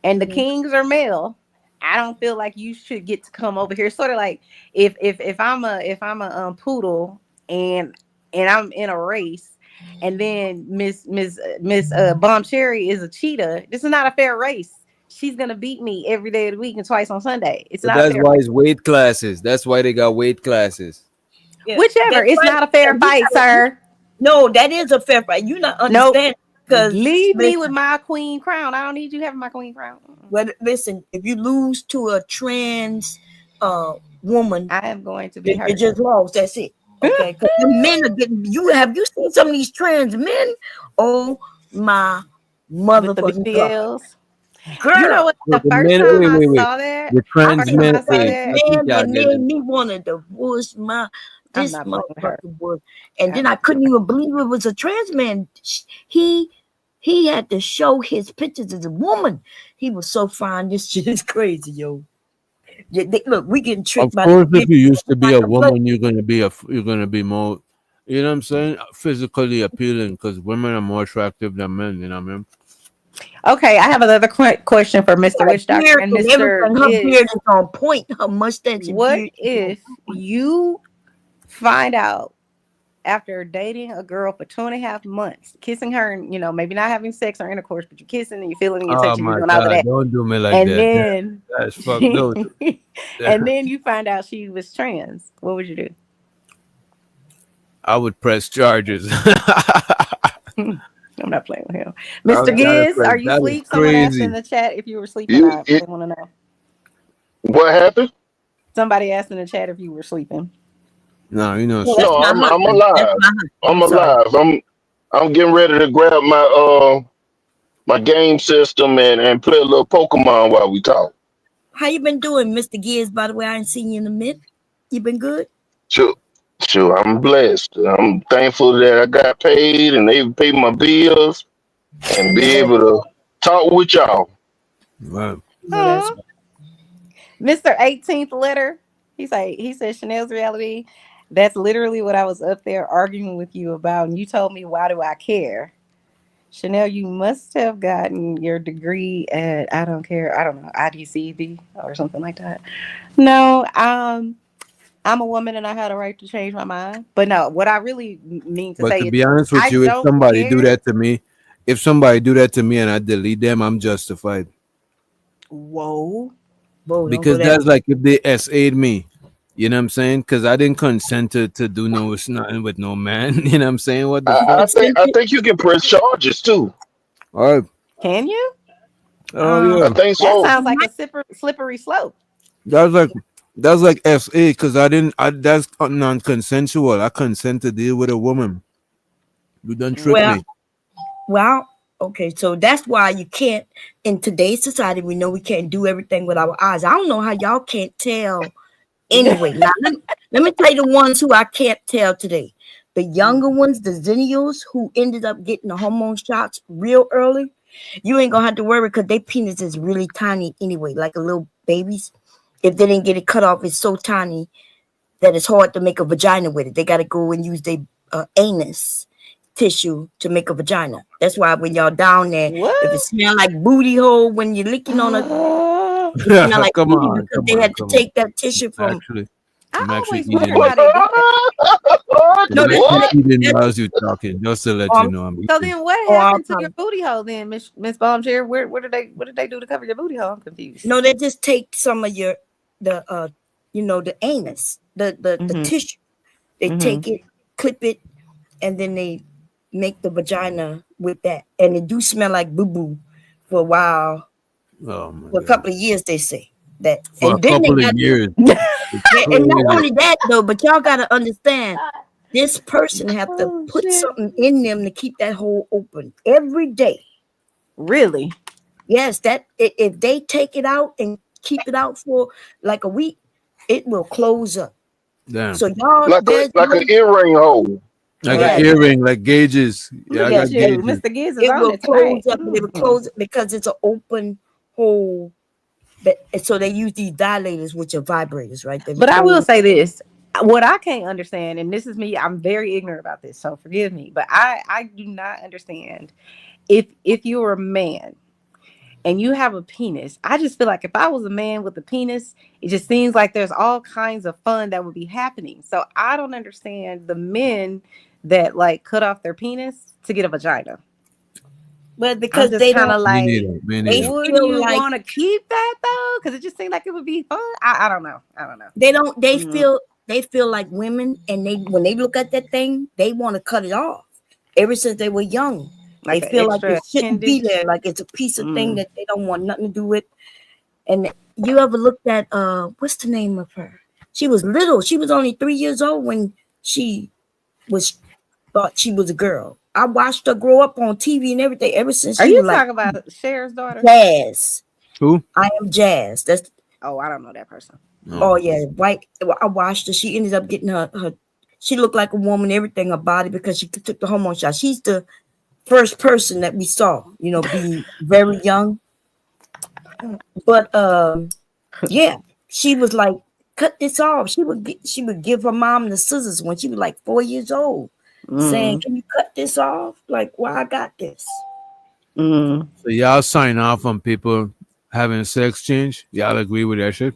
and the kings are male, I don't feel like you should get to come over here. Sort of like if I'm a poodle and I'm in a race, and then Miss Bomb Cherry is a cheetah. This is not a fair race. She's gonna beat me every day of the week and twice on Sunday. It's But not that's fair. why it's weight classes. That's why they got weight classes. Yeah, Whichever, it's not a fair fight, sir. No, that is a fair fight. You not understand because leave me with my queen crown. I don't need you having my queen crown. Well, listen, if you lose to a trans woman, I am going to be you hurt. just lost. That's it. Okay, because the men are getting. Have you seen some of these trans men? Oh my motherfucking God. Girl, you know what? The first time I saw that, The trans men. man, that made me want to divorce this motherfucker was. And then I couldn't even believe it was a trans man. He had to show his pictures as a woman. He was so fine. This shit is crazy, yo. Yeah, look, we getting tricked Of by course, the if you used to be a woman, you're gonna be more, you know what I'm saying, physically appealing because women are more attractive than men. You know what I mean? Okay, I have another question for Mr. Witch Doctor and Mr. Her beard is on point. Her mustache. What if you find out after dating a girl for 2.5 months, kissing her, and maybe not having sex or intercourse, but you're kissing and you're feeling and you're touching, my you're doing all of God, that. don't do me like and that. Then, That's fucked up. and then you find out she was trans. What would you do? I would press charges. I'm not playing with him. Mr. Giz, are you asleep? Someone asked in the chat if you were sleeping. I want to know. What happened? Somebody asked in the chat if you were sleeping. No, No, I'm alive. I'm alive. I'm getting ready to grab my game system and play a little Pokemon while we talk. How you been doing, Mr. Giz? By the way, I ain't seen you in a minute. You been good? Sure, I'm blessed. I'm thankful that I got paid and they paid my bills and be able to talk with y'all. Wow. Mr. 18th letter, he said Chanel's reality. That's literally what I was up there arguing with you about, and you told me, why do I care? Chanel, you must have gotten your degree at I don't know, IDCB or something like that. No, I'm a woman and I had a right to change my mind. But no, what I really mean to say to is, be honest with you, if somebody do that to me and I delete them, I'm justified. Whoa. Because that's like if they SA'd me. You know what I'm saying? Because I didn't consent to do nothing with no man. You know what I'm saying? What the fuck? I think you can press charges too. All right. Can you? Oh yeah. I think so. That sounds like a slippery slope. That's like SA because that's non-consensual. I consent to deal with a woman. You done trick me. Well, okay, so that's why you can't, in today's society, we know we can't do everything with our eyes. I don't know how y'all can't tell. Anyway, now let me tell you the ones who I can't tell today. The younger ones, the zennials who ended up getting the hormone shots real early, you ain't gonna have to worry because their penis is really tiny anyway, like a little baby's. If they didn't get it cut off, it's so tiny that it's hard to make a vagina with it. They got to go and use their anus tissue to make a vagina. That's why when y'all down there, if it smell like booty hole when you're licking on a, it smell like Come booty on, because they had to take that tissue from. I'm actually eating. No, as you talking, just to let you know. I'm so then, what happened to your booty hole? Then, Miss Bomb Cherry, what did they do to cover your booty hole? I'm confused. No, they just take some of the anus, the tissue. They take it, clip it, and then they make the vagina with that, and it do smell like boo boo for a while. For a couple of years, they say that. For and a then couple they of years. and not only that though, but y'all gotta understand, this person have to put something in them to keep that hole open every day. Really? Yes. That if they take it out and keep it out for like a week, it will close up. Damn. So y'all, Like an earring hole. Like Yeah. an earring, like gauges. Yeah, I Look got at you, gauges. Mr. Giz is It on will it tonight. close up. It will close because it's an open hole. So they use these dilators, which are vibrators, right? But I will say this. What I can't understand, and this is me, I'm very ignorant about this, so forgive me, but I do not understand if you're a man and you have a penis. I just feel like if I was a man with a penis, it just seems like there's all kinds of fun that would be happening. So I don't understand the men that like cut off their penis to get a vagina. But because I'm they just kind don't, of like, Me neither. would feel you like- want to keep that though? Because it just seemed like it would be fun. I don't know. they don't. They Mhm. feel like women, and when they look at that thing, they want to cut it off. Ever since they were young, Like they an feel like it extra shouldn't be appendage? there. Like it's a piece of thing Mm. that they don't want nothing to do with. And you ever looked at what's the name of her? She was little. She was only 3 years old when she thought she was a girl. I watched her grow up on TV and everything ever since Are she you was like talking about Cher's daughter? Jazz. Who? I am Jazz. That's Oh, I don't know that person. oh yeah, white. I watched her. She ended up getting her. She looked like a woman, everything, her body, because she took the hormone shot. She's the first person that we saw, be very young. But yeah, she was like, cut this off. She would give her mom the scissors when she was like 4 years old, saying, "Can you cut this off? Like, why I got this?" Mm. So y'all sign off on people having sex change? Y'all agree with that shit?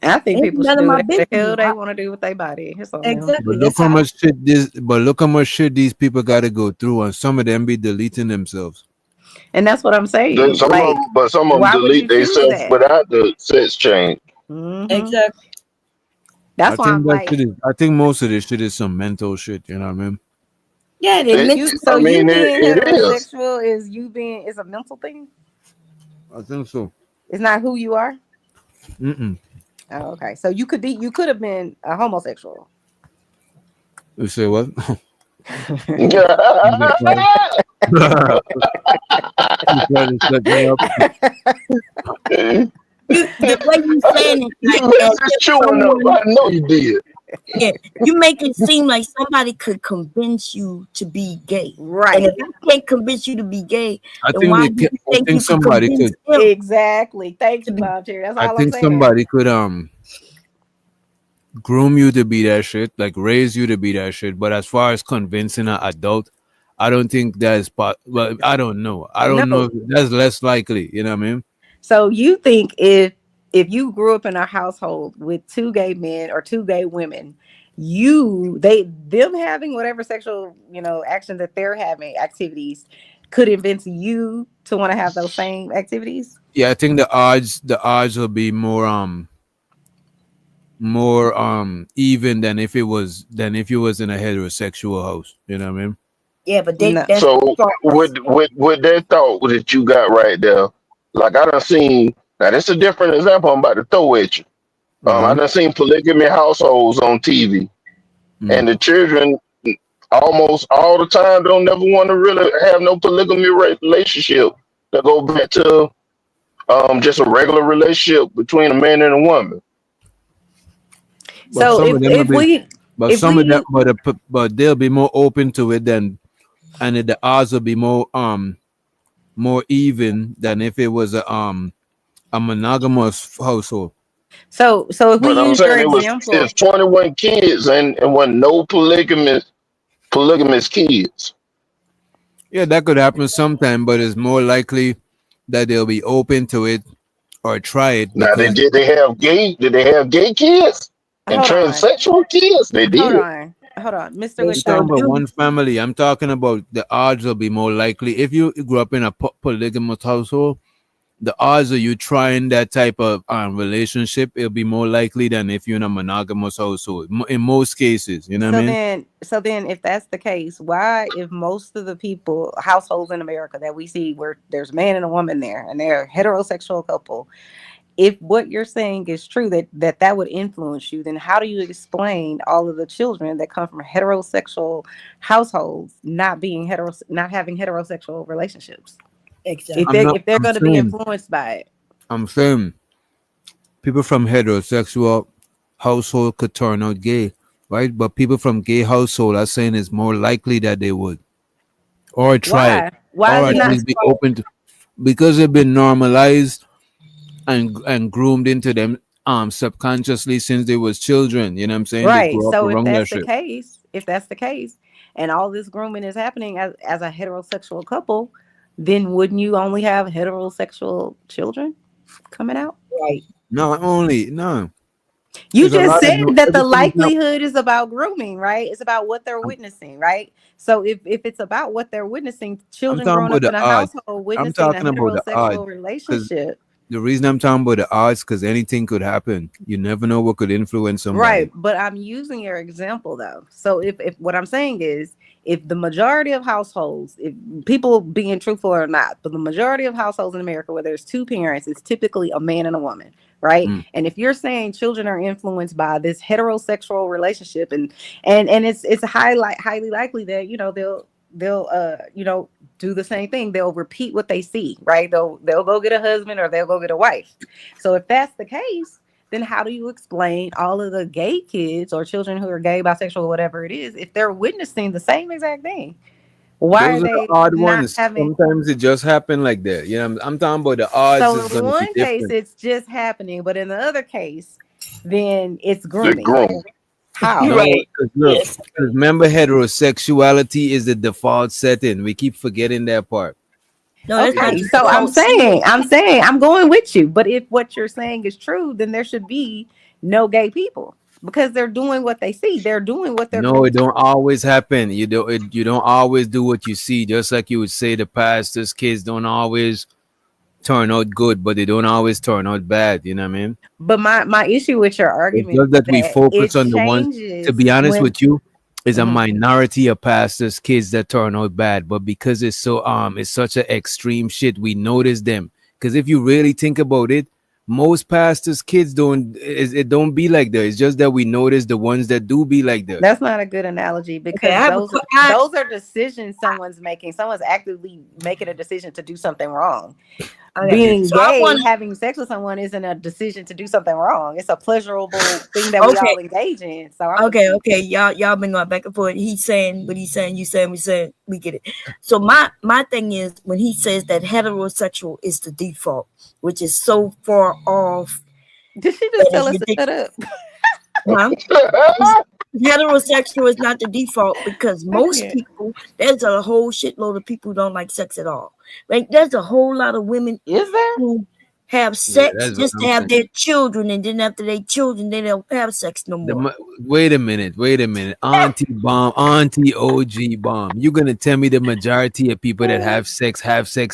I think Ain't people none should of do my whatever the hell business. they want to do with their body. It's on them. Exactly. But That's look how how. much shit look how much shit these people gotta go through, and some of them be deleting themselves. And that's what I'm saying. Some Like, of them, but some of them why would you delete choose themselves that? without the sex change. Mhm. Exactly. That's why I'm like, I think most of this shit is some mental shit. You know what I mean? Yeah, they It- meant you. to. So I mean, you being it is. heterosexual is a mental thing. I think so. It's not who you are. Mm-mm. Oh, okay. So you could have been a homosexual. You say what? You try to set me up. The way you saying it, You like messed as this if chewing up. someone, I know you did. yeah, you make it seem like somebody could convince you to be gay. And Right. if I can't convince you to be gay, I then think why they do you I think think you could somebody convince could. him Exactly. Thank to you, be? Bob Cherry. That's I all I'm think saying. somebody could groom you to be that shit, like raise you to be that shit. But as far as convincing an adult, I don't think that's well, I don't know. I don't know No. if that's less likely. You know what I mean? So you think if you grew up in a household with two gay men or two gay women, them having whatever sexual action that they're having, activities, could convince you to want to have those same activities? Yeah, I think the odds will be more even than if it was in a heterosexual house. You know what I mean? Yeah, but No. that's So thoughts. with that thought that you got right there, like I done seen. Now this is a different example I'm about to throw at you. I done seen polygamy households on TV, and the children almost all the time don't never want to really have no polygamy relationship. They go back to just a regular relationship between a man and a woman. But So some of them will if be, we but if some we of them, but they'll be more open to it than, and the odds will be more even than if it was a monogamous household. so if we But I'm use your saying example, it's 21 kids and wasn't no polygamous kids. Yeah, that could happen sometime, but it's more likely that they'll be open to it or try it Now because did they have gay kids and hold on, transsexual kids? They did. hold on, Mr. They you're sure talking about do. one family. I'm talking about the odds will be more likely if you grew up in a polygamous household. The odds of you trying that type of relationship, it'll be more likely than if you're in a monogamous household. In most cases, you know what I mean? So then, if that's the case, why, if most of the households in America that we see where there's a man and a woman there, and they're a heterosexual couple, if what you're saying is true, that would influence you, then how do you explain all of the children that come from heterosexual households not having heterosexual relationships? Exactly. If they're going to be influenced by it. I'm saying people from heterosexual household could turn out gay, right? But people from gay household are saying it's more likely that they would, or try it, Why or is it at not? least be open to, because they've been normalized and groomed into them subconsciously since they was children. You know what I'm saying? They Right. grew up So around that shit. if that's the case, and all this grooming is happening as a heterosexual couple, then wouldn't you only have heterosexual children coming out? Right. No, no. You There's a just lot of said that the everything is not. likelihood is about grooming, right? It's about what they're witnessing, right? So if it's about what they're witnessing, I'm children talking growing about up in the a odds. household I'm witnessing a talking about the odds. heterosexual Because relationship. the reason I'm talking about the odds, because anything could happen. You never know what could influence somebody. Right, but I'm using your example though. So if what I'm saying is, if the majority of households, if people being truthful or not, but the majority of households in America where there's two parents, it's typically a man and a woman, right? And if you're saying children are influenced by this heterosexual relationship, and it's highly likely that they'll do the same thing. They'll repeat what they see, right? They'll go get a husband or they'll go get a wife. So if that's the case, then how do you explain all of the gay kids or children who are gay, bisexual, whatever it is, if they're witnessing the same exact thing? Why Those are are the they odd not ones. having? Sometimes it just happen like that. You know, I'm talking about the odds So is in going to be one case, different. it's just happening, but in the other case, then it's The grooming. groom. How? No, Right. because look, Yes. 'cause remember, heterosexuality is the default setting. We keep forgetting that part. No, that's not Okay, the so I'm default. saying, I'm going with you. But if what you're saying is true, then there should be no gay people because they're doing what they see. They're doing what they're No, groomed it to don't do. always happen. You don't always do what you see. Just like you would say, the pastors' kids don't always turn out good, but they don't always turn out bad. You know what I mean? But my issue with your It's argument just is that we that focus it on the ones. To changes be honest when. with you, is a Mhm. minority of pastors' kids that turn out bad. But because it's such an extreme shit, we notice them. Because if you really think about it, most pastors' kids it don't be like that. It's just that we notice the ones that do be like that. That's not a good analogy Okay, because I have a those are decisions someone's making. Someone's actively making a decision to do something wrong. okay. Being So I gay, want having sex with someone isn't a decision to do something wrong. It's a pleasurable thing that we okay. all engage in. So I'm Okay, confused. okay, y'all been going back and forth. He's saying what he's saying, you saying, we saying, we get it. So my thing is when he says that heterosexual is the default, which is so far off. Did she that just tell it's us to shut ridiculous. up? Huh? Heterosexual is not the default because most Okay. people, there's a whole shitload of people who don't like sex at all. Like there's a whole lot of women Is there? who have Yeah, sex that's what just I'm to have saying. their children, and then after their children, they don't have sex no more. Wait a minute. Auntie Bomb, Auntie OG Bomb. You gonna tell me the majority of people that have sex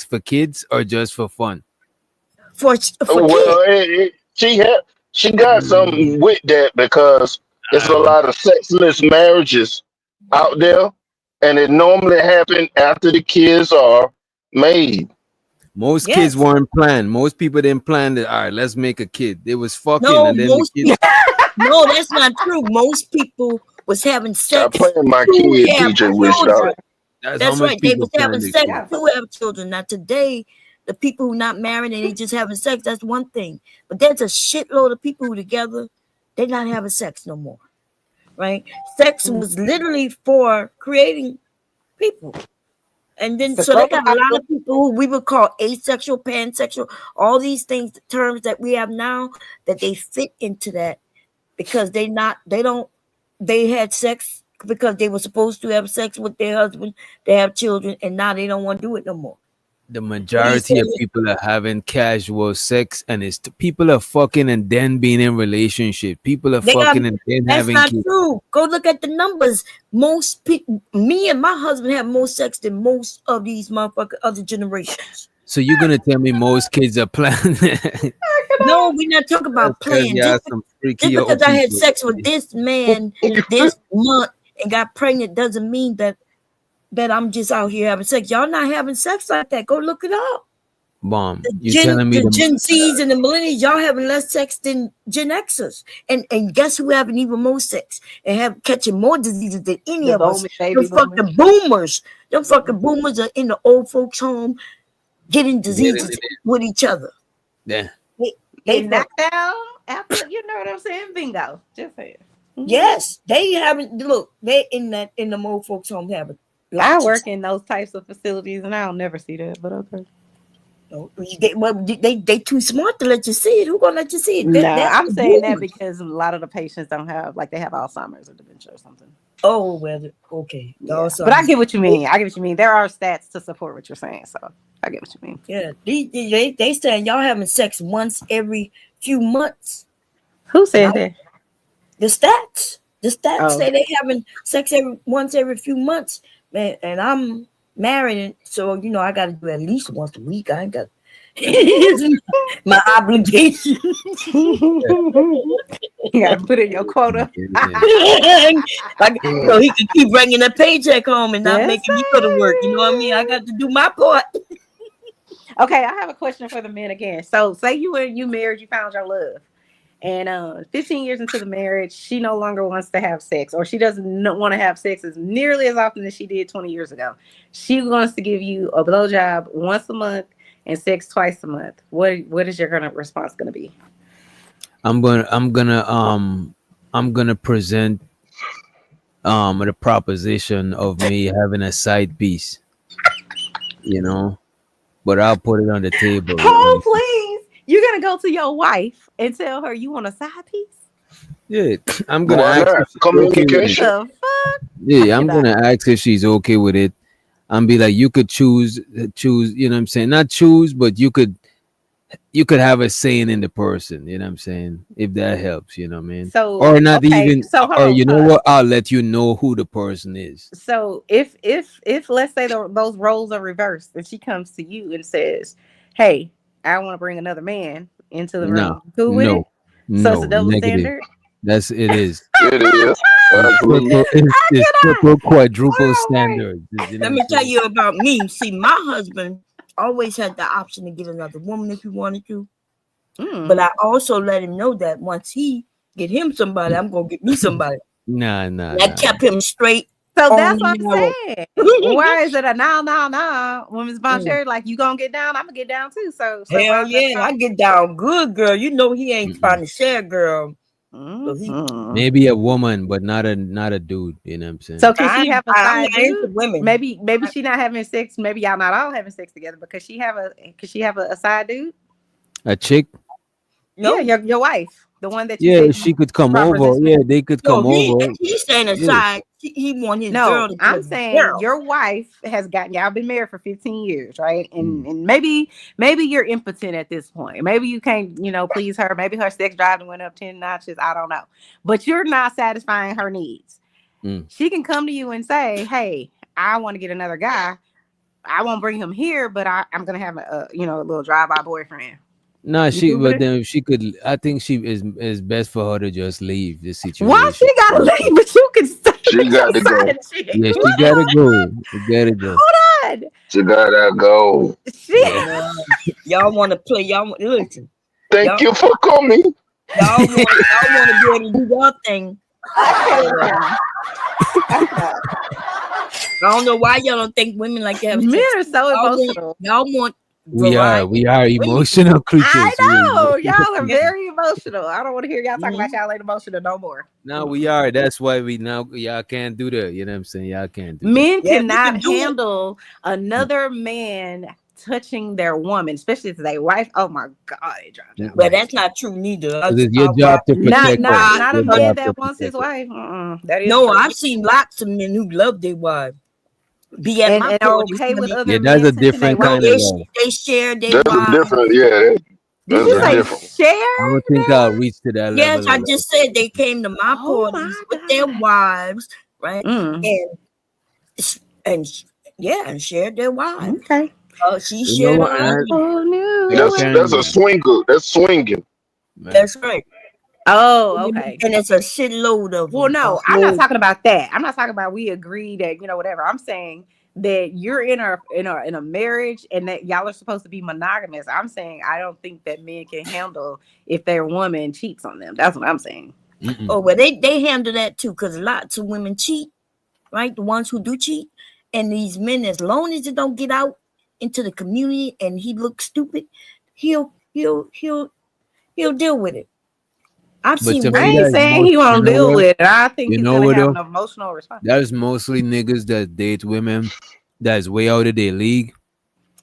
for kids or just for fun? For Well, kids. she got something with that because it's a lot of sexless marriages out there, and it normally happen after the kids are made. Most Yes. kids weren't planned. Most people didn't plan that. All right, let's make a kid. They was fucking, No, and then the most kids. people, no, that's not true. Most people was having Stop sex playing my to kid, have DJ Wish children. Dog. That's how That's much right. They people was plan having their sex kids. to have children. Now today, the people who not married and they just having sex, that's one thing. But there's a shitload of people who together, they're not having sex no more. Right? Sex was literally for creating people. And then so they got a lot of people who we would call asexual, pansexual, all these things, the terms that we have now, that they fit into that because they had sex because they were supposed to have sex with their husband, they have children, and now they don't want to do it no more. The majority of people are having casual sex, and people are fucking and then being in relationship. People are fucking and then That's having not kids. true. Go look at the numbers. Most people, me and my husband have more sex than most of these motherfucking other generations. So you're gonna tell me most kids are planning? No, we're not talking about playing. Yeah, Just, some just freaky because old I had people. sex with this man this month and got pregnant doesn't mean that I'm just out here having sex. Y'all not having sex like that. Go look it up. Bomb. You telling me The Gen Zs and the millennials, y'all having less sex than Gen Xers. And guess who having even more sex and have catching more diseases than any of us? Them fucking boomers. Them fucking boomers are in the old folks' home getting diseases with each other. Yeah. They knocked down after, you know what I'm saying? Bingo. Just saying. Yes, they haven't. Look, they in the old folks home have it. I work in those types of facilities, and I'll never see that. But okay. They too smart to let you see it. Who gonna let you see it? No, I'm saying that because a lot of the patients don't have, like, they have Alzheimer's or dementia or something. Oh, well, okay. Yeah. But I get what you mean. There are stats to support what you're saying, so I get what you mean. Yeah, they saying y'all having sex once every few months. Who said that? The stats. The stats Oh. say they having sex once every few months, man. And I'm married, so you know I got to do at least once a week. I ain't got my obligation. You got to put in your quota. Like, so he can keep bringing a paycheck home and not Yes, making me go to work. You know what I mean? I got to do my part. Okay, I have a question for the men again. So, say you married, you found your love, and 15 years into the marriage, she no longer wants to have sex, or she doesn't want to have sex as nearly as often as she did 20 years ago. She wants to give you a blowjob once a month and sex twice a month. What is your response gonna be? I'm gonna present the proposition of me having a side piece, you know, but I'll put it on the table. Oh, please! You're gonna go to your wife and tell her you want a side piece? Yeah, I'm gonna Why ask not? if she's okay with it. Communication. The fuck? Yeah, I'm gonna ask if she's okay with it, and be like, you could choose, you know what I'm saying? Not choose, but you could have a saying in the person, you know what I'm saying? If that helps, you know what I mean? So, Or not okay, even, so hold or on, you know hold on. what? I'll let you know who the person is. So if let's say those roles are reversed, and she comes to you and says, "Hey, I want to bring another man into the No, room," cool with it? So it's a double negative. standard. It is. It is. Absolutely. It's triple, quadruple standards. You know Let what me I'm tell saying? you about me. See, my husband always had the option to get another woman if he wanted to. But I also let him know that once he get him somebody, I'm gonna get me somebody. Nah. That kept him straight. So on that's the what I'm narrow. saying. Why is it a no? When Ms. Boncherry, like, you gonna get down, I'm gonna get down too. So why Hell is that yeah, I get down good, girl. You know he ain't trying to share, girl. So he, Maybe a woman, but not a dude. You know what I'm saying? So can she have a I'm side not into dude? women. Maybe she not having sex. Maybe y'all not all having sex together. But could she have a side dude? A chick? No. Yeah, your wife, the one that you Yeah, said she could come proper over. this Yeah, man. they could No, come over. he's staying Yeah. aside. He want his No, girl to I'm be saying girl. your wife has gotten, y'all been married for 15 years, right? And maybe you're impotent at this point. Maybe you can't, please her. Maybe her sex drive went up 10 notches. I don't know. But you're not satisfying her needs. She can come to you and say, "Hey, I want to get another guy. I won't bring him here, but I'm gonna have a little drive-by boyfriend." Nah, You cool with but it? then she could. I think she is best for her to just leave the situation. Why she gotta leave? But you can stay She with got your to go. side chick. Yeah, she gotta go. She gotta go. Hold on. She gotta go. Yeah. Y'all want to play? Listen. Thank you for coming. Y'all want to be able to do your thing. I don't know why y'all don't think women like to have Men sex. are so emotional. Y'all want We are variety. emotional creatures. I know y'all are Yeah. very emotional. I don't want to hear y'all talk about y'all ain't emotional no more. No, we are. That's why y'all can't do that. You know what I'm saying? Y'all can't do Men Yeah, we cannot can do it. handle another man touching their woman, especially if their wife. Oh my God, it drives me. But that's not true neither. It's your job to protect Not her. not Your a man job to that wants his protect her. wife. That is No, true. I've seen lots of men who love their wives. Be at my and are parties, okay with honey. other Yeah, that's men a touching their different wife. kind of love. They share their That's a wives. different, yeah. Did That's you a say different. share? I don't think I'll reach to that Yes, level I of love. just said they came to my Oh parties my with their God. wives, right? Mm. And shared their wives. Okay. She You know shared what? her I, husband. Oh no. y'all That's a can. swinger. That's swinging. That's right. Oh, okay. And it's a shitload of Well, them. no, I'm not talking about that. I'm not talking about we agree that whatever. I'm saying that you're in a marriage and that y'all are supposed to be monogamous. I'm saying I don't think that men can handle if their woman cheats on them. That's what I'm saying. Oh, well, they handle that too, because lots of women cheat, right? The ones who do cheat, and these men, as long as it don't get out into the community and he looks stupid, he'll deal with it. I've But seen to I me, women. ain't that is saying most, he you won't know deal what? with it. I think You he's know gonna what have though? an emotional response. That is mostly niggas that date women that's way out of their league,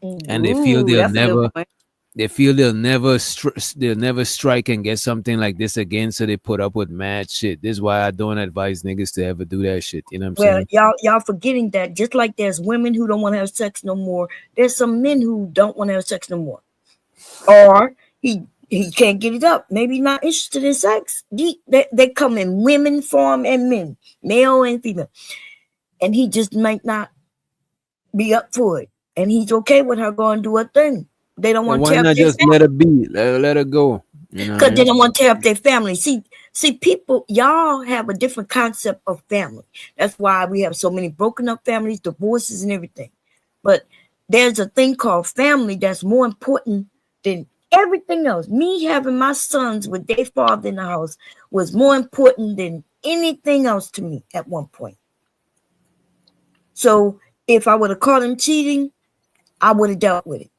and they feel Ooh, that's a good point. they'll never strike and get something like this again, so they put up with mad shit. This is why I don't advise niggas to ever do that shit. You know what I'm Well, saying? y'all forgetting that just like there's women who don't want to have sex no more, there's some men who don't want to have sex no more. Or he can't get it up. Maybe not interested in sex. They come in women form and men, male and female. And he just might not be up for it. And he's okay with her going to do her thing. They don't Then want to why tear up not their just family let her be? Let her go. You know what I because they mean? don't want to tear up their family. See, people, y'all have a different concept of family. That's why we have so many broken up families, divorces, and everything. But there's a thing called family that's more important than everything else. Me having my sons with their father in the house was more important than anything else to me at one point. So if I would have caught him cheating, I would have dealt with it.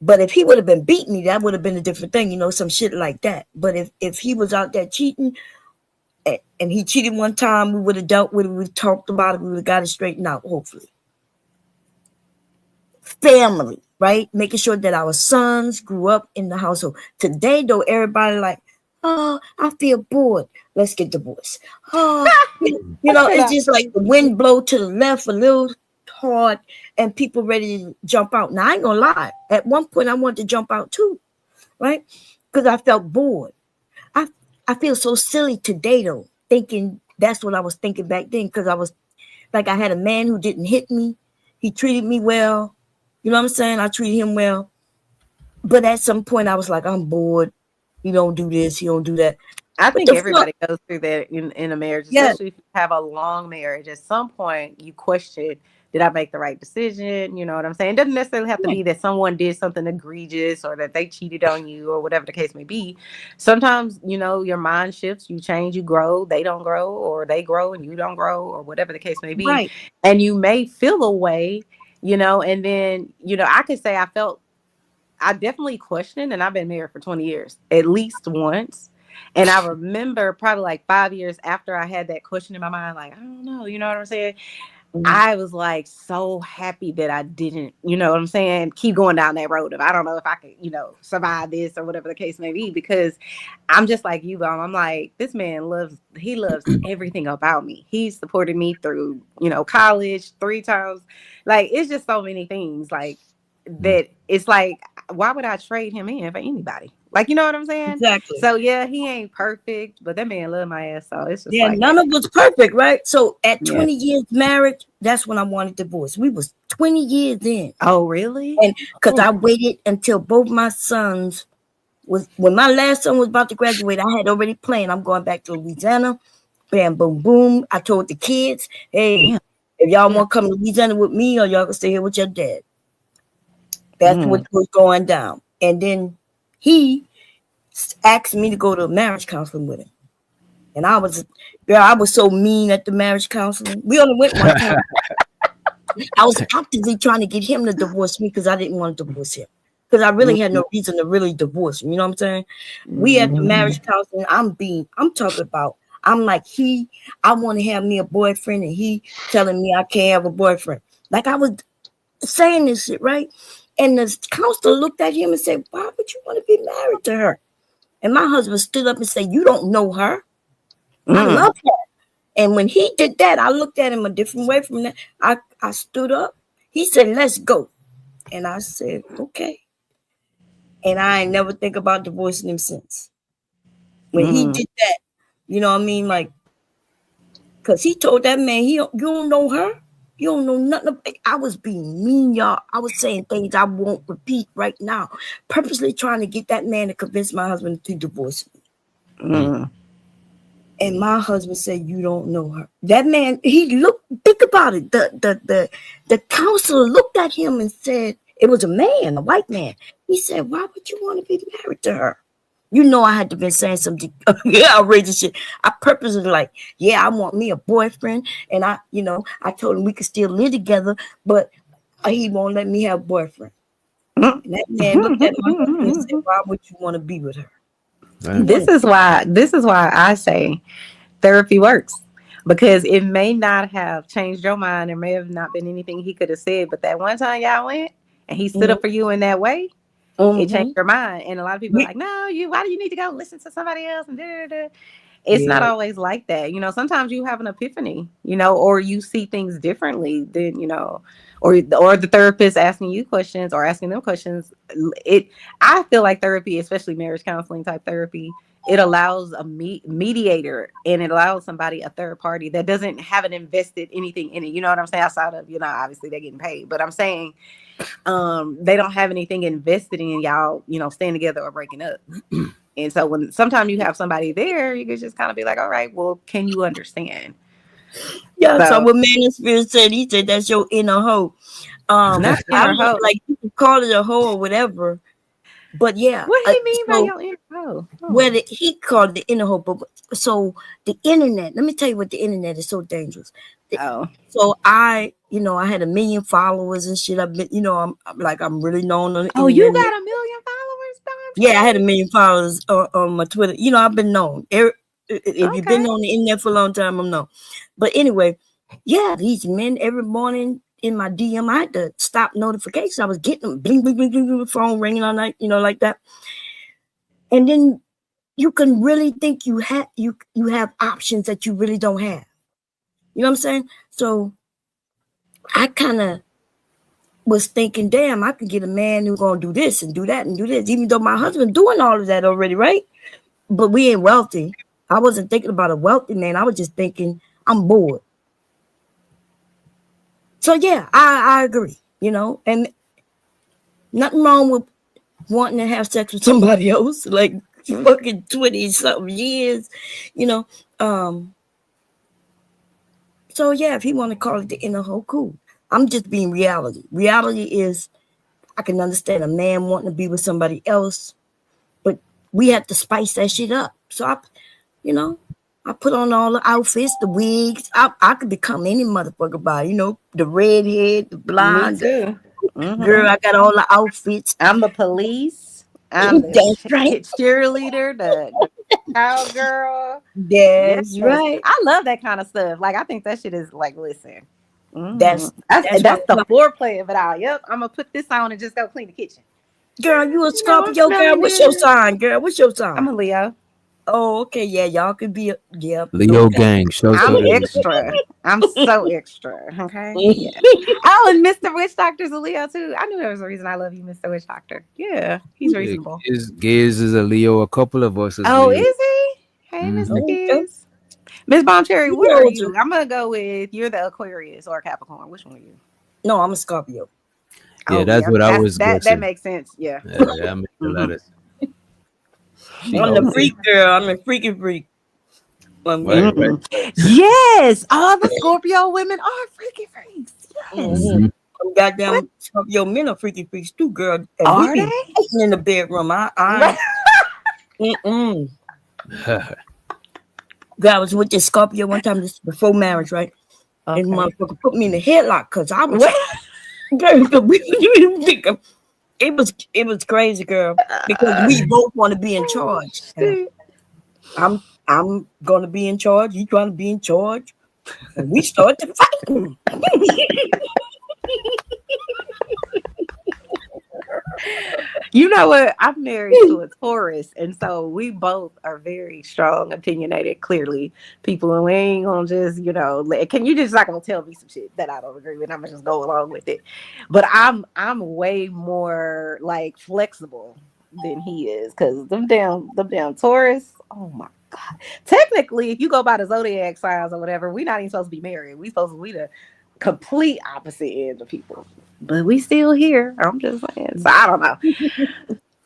But if he would have been beating me, that would have been a different thing, some shit like that. But if he was out there cheating and he cheated one time, we would have dealt with it, we would have talked about it, we would have got it straightened out, hopefully. Family, right? Making sure that our sons grew up in the household. Today, though, everybody like, oh, I feel bored. Let's get divorced. Oh, it's just like the wind blow to the left a little hard and people ready to jump out. Now, I ain't gonna lie. At one point, I wanted to jump out too, right? Because I felt bored. I feel so silly today, though, thinking that's what I was thinking back then, because I was like, I had a man who didn't hit me. He treated me well. You know what I'm saying? I treated him well. But at some point, I was like, I'm bored. He don't do this. He don't do that. I What think the everybody fuck? goes through that in a marriage, Yeah. especially if you have a long marriage. At some point, you question, did I make the right decision? You know what I'm saying? It doesn't necessarily have to be that someone did something egregious or that they cheated on you or whatever the case may be. Sometimes, your mind shifts, you change, you grow, they don't grow, or they grow and you don't grow, or whatever the case may be. Right. And you may feel a way, and then, I could say I definitely questioned, and I've been married for 20 years, at least once. And I remember probably like 5 years after I had that question in my mind, like, I don't know, you know what I'm saying? I was like so happy that I didn't, you know what I'm saying, keep going down that road of I don't know if I could, survive this or whatever the case may be, because I'm just like you, Bum. I'm like, this man loves everything about me. He supported me through, college 3 times. Like, it's just so many things like that. It's like, why would I trade him in for anybody? Like, you know what I'm saying? Exactly. So yeah, he ain't perfect, but that man loved my ass. So it's just Yeah, like, none of us perfect, right? So at Yeah. 20 years marriage, that's when I wanted divorce. We was 20 years in. Oh, really? And because I waited until both my sons when my last son was about to graduate, I had already planned, I'm going back to Louisiana. Bam, boom, boom. I told the kids, hey, if y'all want to come to Louisiana with me or y'all can stay here with your dad. That's what was going down. And then he asked me to go to marriage counseling with him. And I was so mean at the marriage counseling. We only went one time. I was actively trying to get him to divorce me because I didn't want to divorce him. Because I really had no reason to really divorce him. You know what I'm saying? We at the marriage counseling, I'm talking about, I'm like, I want to have me a boyfriend, and he telling me I can't have a boyfriend. Like, I was saying this shit, right? And the counselor looked at him and said, why would you want to be married to her? And my husband stood up and said, you don't know her. I love her. And when he did that, I looked at him a different way from that. I stood up. He said, let's go. And I said, okay. And I ain't never think about divorcing him since. When he did that, you know what I mean? Like, because he told that man, you don't know her. You don't know nothing. I was being mean, y'all. I was saying things I won't repeat right now, purposely trying to get that man to convince my husband to divorce me. And my husband said, you don't know her. That man, think about it. The counselor looked at him and said, it was a man, a white man. He said, why would you want to be married to her? You know, I had to be saying some outrageous shit. I purposely like, I want me a boyfriend. And I told him we could still live together, but he won't let me have a boyfriend. And that man looked at my husband and said, why would you want to be with her? Right. This is why I say therapy works, because it may not have changed your mind. There may have not been anything he could have said, but that one time y'all went and he stood up for you in that way, it changed your mind. And a lot of people are like, no, why do you need to go listen to somebody else? And it's not always like that. Sometimes you have an epiphany, or you see things differently than, or the therapist asking you questions or asking them questions. I feel like therapy, especially marriage counseling type therapy, it allows a mediator, and it allows somebody, a third party that haven't invested anything in it. You know what I'm saying? Outside of, obviously they're getting paid, but I'm saying they don't have anything invested in y'all, staying together or breaking up. And so when sometimes you have somebody there, you can just kind of be like, all right, well, can you understand? Yeah, so what Man of Spirit said, he said that's your inner hoe. Not I inner hoe. like you can call it a hoe or whatever. But yeah, what do you mean by your inner hoe? Whether he called it the inner hoe, but so the internet. Let me tell you what the internet is so dangerous. So I had 1 million followers and shit. I've been, I'm really known on the internet. You got 1 million followers, Dom? Yeah, I had 1 million followers on my Twitter. I've been known. If you've been on the internet for a long time, I'm known. But anyway, yeah, these men every morning in my DM, I had to stop notifications. I was getting them, bling, bling, bling, bling, bling, phone ringing all night, like that. And then you can really think you have options that you really don't have. You know what I'm saying? So I kind of was thinking, damn, I could get a man who's gonna do this and do that and do this, even though my husband doing all of that already, right? But we ain't wealthy. I wasn't thinking about a wealthy man. I was just thinking I'm bored. So yeah, I agree, and nothing wrong with wanting to have sex with somebody else, like fucking 20-something years, So yeah, if he want to call it the inner hoe, cool. I'm just being reality. Reality is, I can understand a man wanting to be with somebody else, but we have to spice that shit up. So I put on all the outfits, the wigs. I could become any motherfucker by, the redhead, the blonde. Me too. Mm-hmm. Girl, I got all the outfits. I'm the police. I'm the cheerleader, the cowgirl. That's right. I love that kind of stuff. Like, I think that shit is like, listen. That's the foreplay of it all. Yep, I'm gonna put this on and just go clean the kitchen. Girl, you a Scorpio, girl? What's your sign, girl? What's your sign? I'm a Leo. Oh, okay, yeah, y'all could be Leo gang. I'm extra. I'm so extra. Okay. Yeah. Oh, and Mr. Witch Doctor's a Leo too. I knew there was a reason I love you, Mr. Witch Doctor. Yeah, he's reasonable. Giz is a Leo. A couple of us. Oh, is he? Hey, Mr. Giz. Miss Bomb Cherry, what are you? I'm gonna go with you're the Aquarius or Capricorn. Which one are you? No, I'm a Scorpio. Yeah, that's what I was. That makes sense. Yeah. That makes a lot of sense. I'm the freak girl. I'm a freaky freak. Right. Yes, all the Scorpio women are freaky freaks. Yes. Mm-hmm. Goddamn Scorpio men are freaky freaks too, girl. And are we they? Be in the bedroom. God, I was with this Scorpio one time, this before marriage, right? Okay. And motherfucker put me in the headlock because I was. It was crazy, girl, because we both want to be in charge. I'm gonna be in charge. You trying to be in charge, and we started fighting. You know what? I'm married to a Taurus, and so we both are very strong, opinionated, clearly people, and we ain't gonna just, can you just not gonna tell me some shit that I don't agree with? I'm gonna just go along with it. But I'm way more like flexible than he is, because them damn Taurus. Oh my God! Technically, if you go by the zodiac signs or whatever, we're not even supposed to be married. We supposed to be the complete opposite end of people. But we still here. I'm just saying. So I don't know.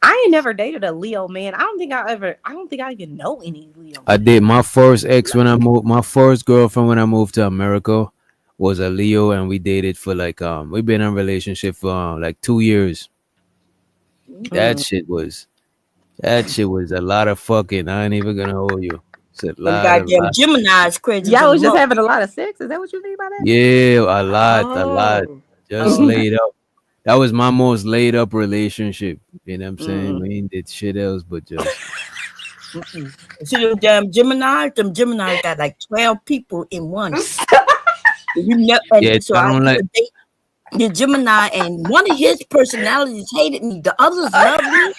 I ain't never dated a Leo man. I don't think I even know any Leo. I did. My first ex when I moved, my first girlfriend when I moved to America was a Leo, and we dated for like we've been in a relationship for like 2 years. That shit was a lot of fucking. I ain't even gonna hold you. It's a lot. Goddamn Gemini's crazy. Y'all was just having a lot of sex. Is that what you mean by that? Yeah, a lot. Just laid up. That was my most laid up relationship. You know what I'm saying? We ain't did shit else but just. See them damn Gemini got like 12 people in one. Yeah, So I I don't used like. to date the Gemini, and one of his personalities hated me. The others loved me.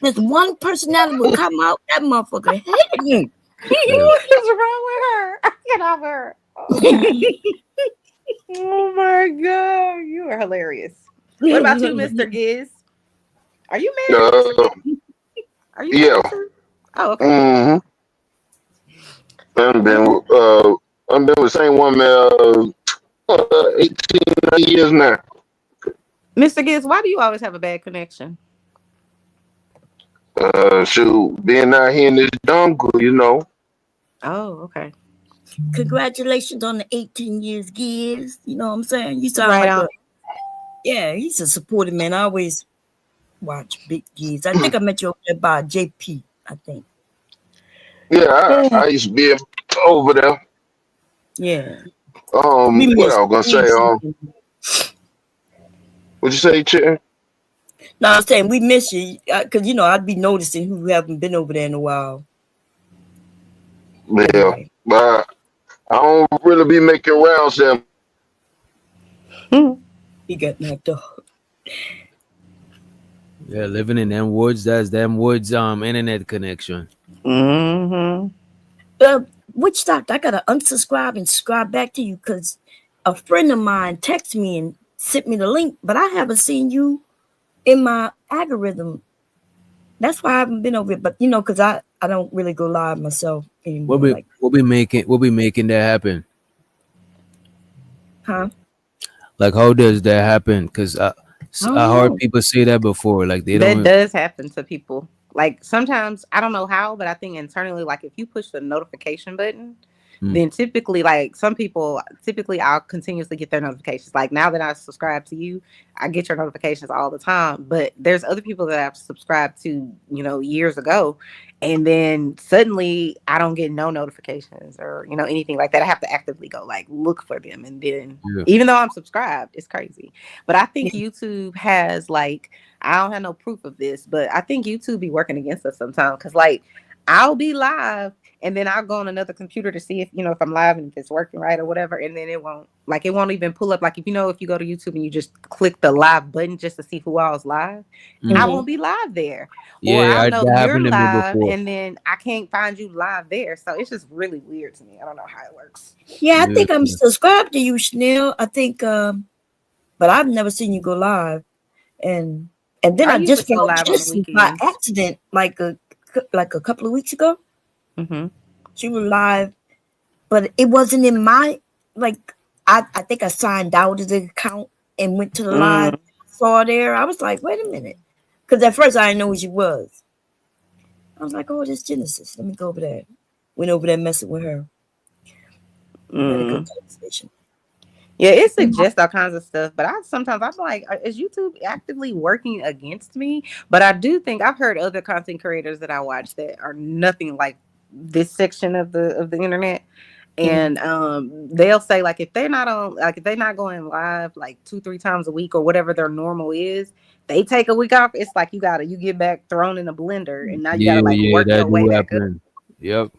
This one personality would come out, that motherfucker hated me. What is wrong with her? Get off her. Oh my god, you are hilarious. What about you, Mr. Giz? Are you married, Mr. Giz? Are you Yeah. married too? Oh, okay. Mm-hmm. I've been with the same woman 18 years now. Mr. Giz, why do you always have a bad connection? Shoot, being out here in this jungle, you know. Oh, okay. Congratulations on the 18 years, Giz. You know what I'm saying? You sound Right like on. yeah, he's a supportive man. I always watch Big Giz. I think I met you over there by JP, I think. Yeah, I used to be over there. Yeah. What I was gonna say? What'd you say, Chair? No, I'm saying we miss you because you know I'd be noticing who haven't been over there in a while. Yeah, but I don't really be making rounds there. He got knocked up. Yeah, living in them woods. That's them woods. Internet connection. Mm-hmm. Which stopped? I gotta unsubscribe and subscribe back to you because a friend of mine texted me and sent me the link, but I haven't seen you in my algorithm. That's why I haven't been over it. But you know, because I don't really go live myself anymore. We'll be making that happen. Huh? Like, how does that happen? Because I heard know. people say that before. Like they That don't. does happen to people. Like sometimes I don't know how, but I think internally, like if you push the notification button, then typically, like some people, I'll continuously get their notifications. Like now that I subscribe to you, I get your notifications all the time. But there's other people that I've subscribed to, you know, years ago, and then suddenly I don't get no notifications or you know anything like that. I have to actively go like look for them, and then even though I'm subscribed, it's crazy. But I think YouTube has like I don't have no proof of this, but I think YouTube be working against us sometimes because like I'll be live and then I'll go on another computer to see if you know if I'm live and if it's working right or whatever, and then it won't even pull up. Like if you go to YouTube and you just click the live button just to see who all's live, I won't be live there. Or I'll know that you're happened to me live before. and then I can't find you live there. So it's just really weird to me. I don't know how it works. Yeah, I think I'm subscribed to you, Chanel. I think, but I've never seen you go live, and then I just go found live on the Jessie by weekends. accident, like a couple of weeks ago. Mm-hmm. She was live, but it wasn't in my like. I think I signed out of the account and went to the live. Saw her there. I was like, wait a minute, because at first I didn't know who she was. I was like, oh, this Genesis. Let me go over there. Went over there messing with her. Had a good conversation. Yeah, it suggests all kinds of stuff, but I'm like, is YouTube actively working against me? But I do think I've heard other content creators that I watch that are nothing like this section of the internet, and they'll say like if they're not going live like 2-3 times a week or whatever their normal is, they take a week off. It's like you get back thrown in a blender, and now you gotta like work your way back up. Yep.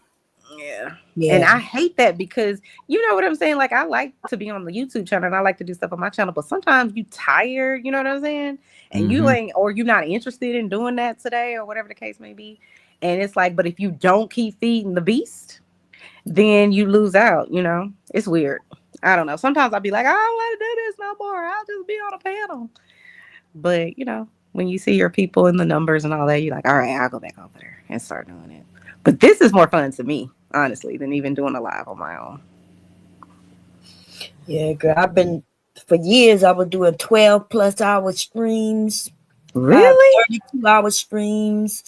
Yeah. And I hate that because you know what I'm saying? Like I like to be on the YouTube channel and I like to do stuff on my channel, but sometimes you tired, you know what I'm saying? And you ain't, or you're not interested in doing that today or whatever the case may be. And it's like, but if you don't keep feeding the beast, then you lose out, you know? It's weird. I don't know. Sometimes I'll be like, I don't want to do this no more. I'll just be on a panel. But, you know, when you see your people in the numbers and all that, you're like, all right, I'll go back over there and start doing it. But this is more fun to me, honestly, than even doing a live on my own. Yeah, girl. I've been for years. I was doing 12+ hour streams. Really? 32-hour streams.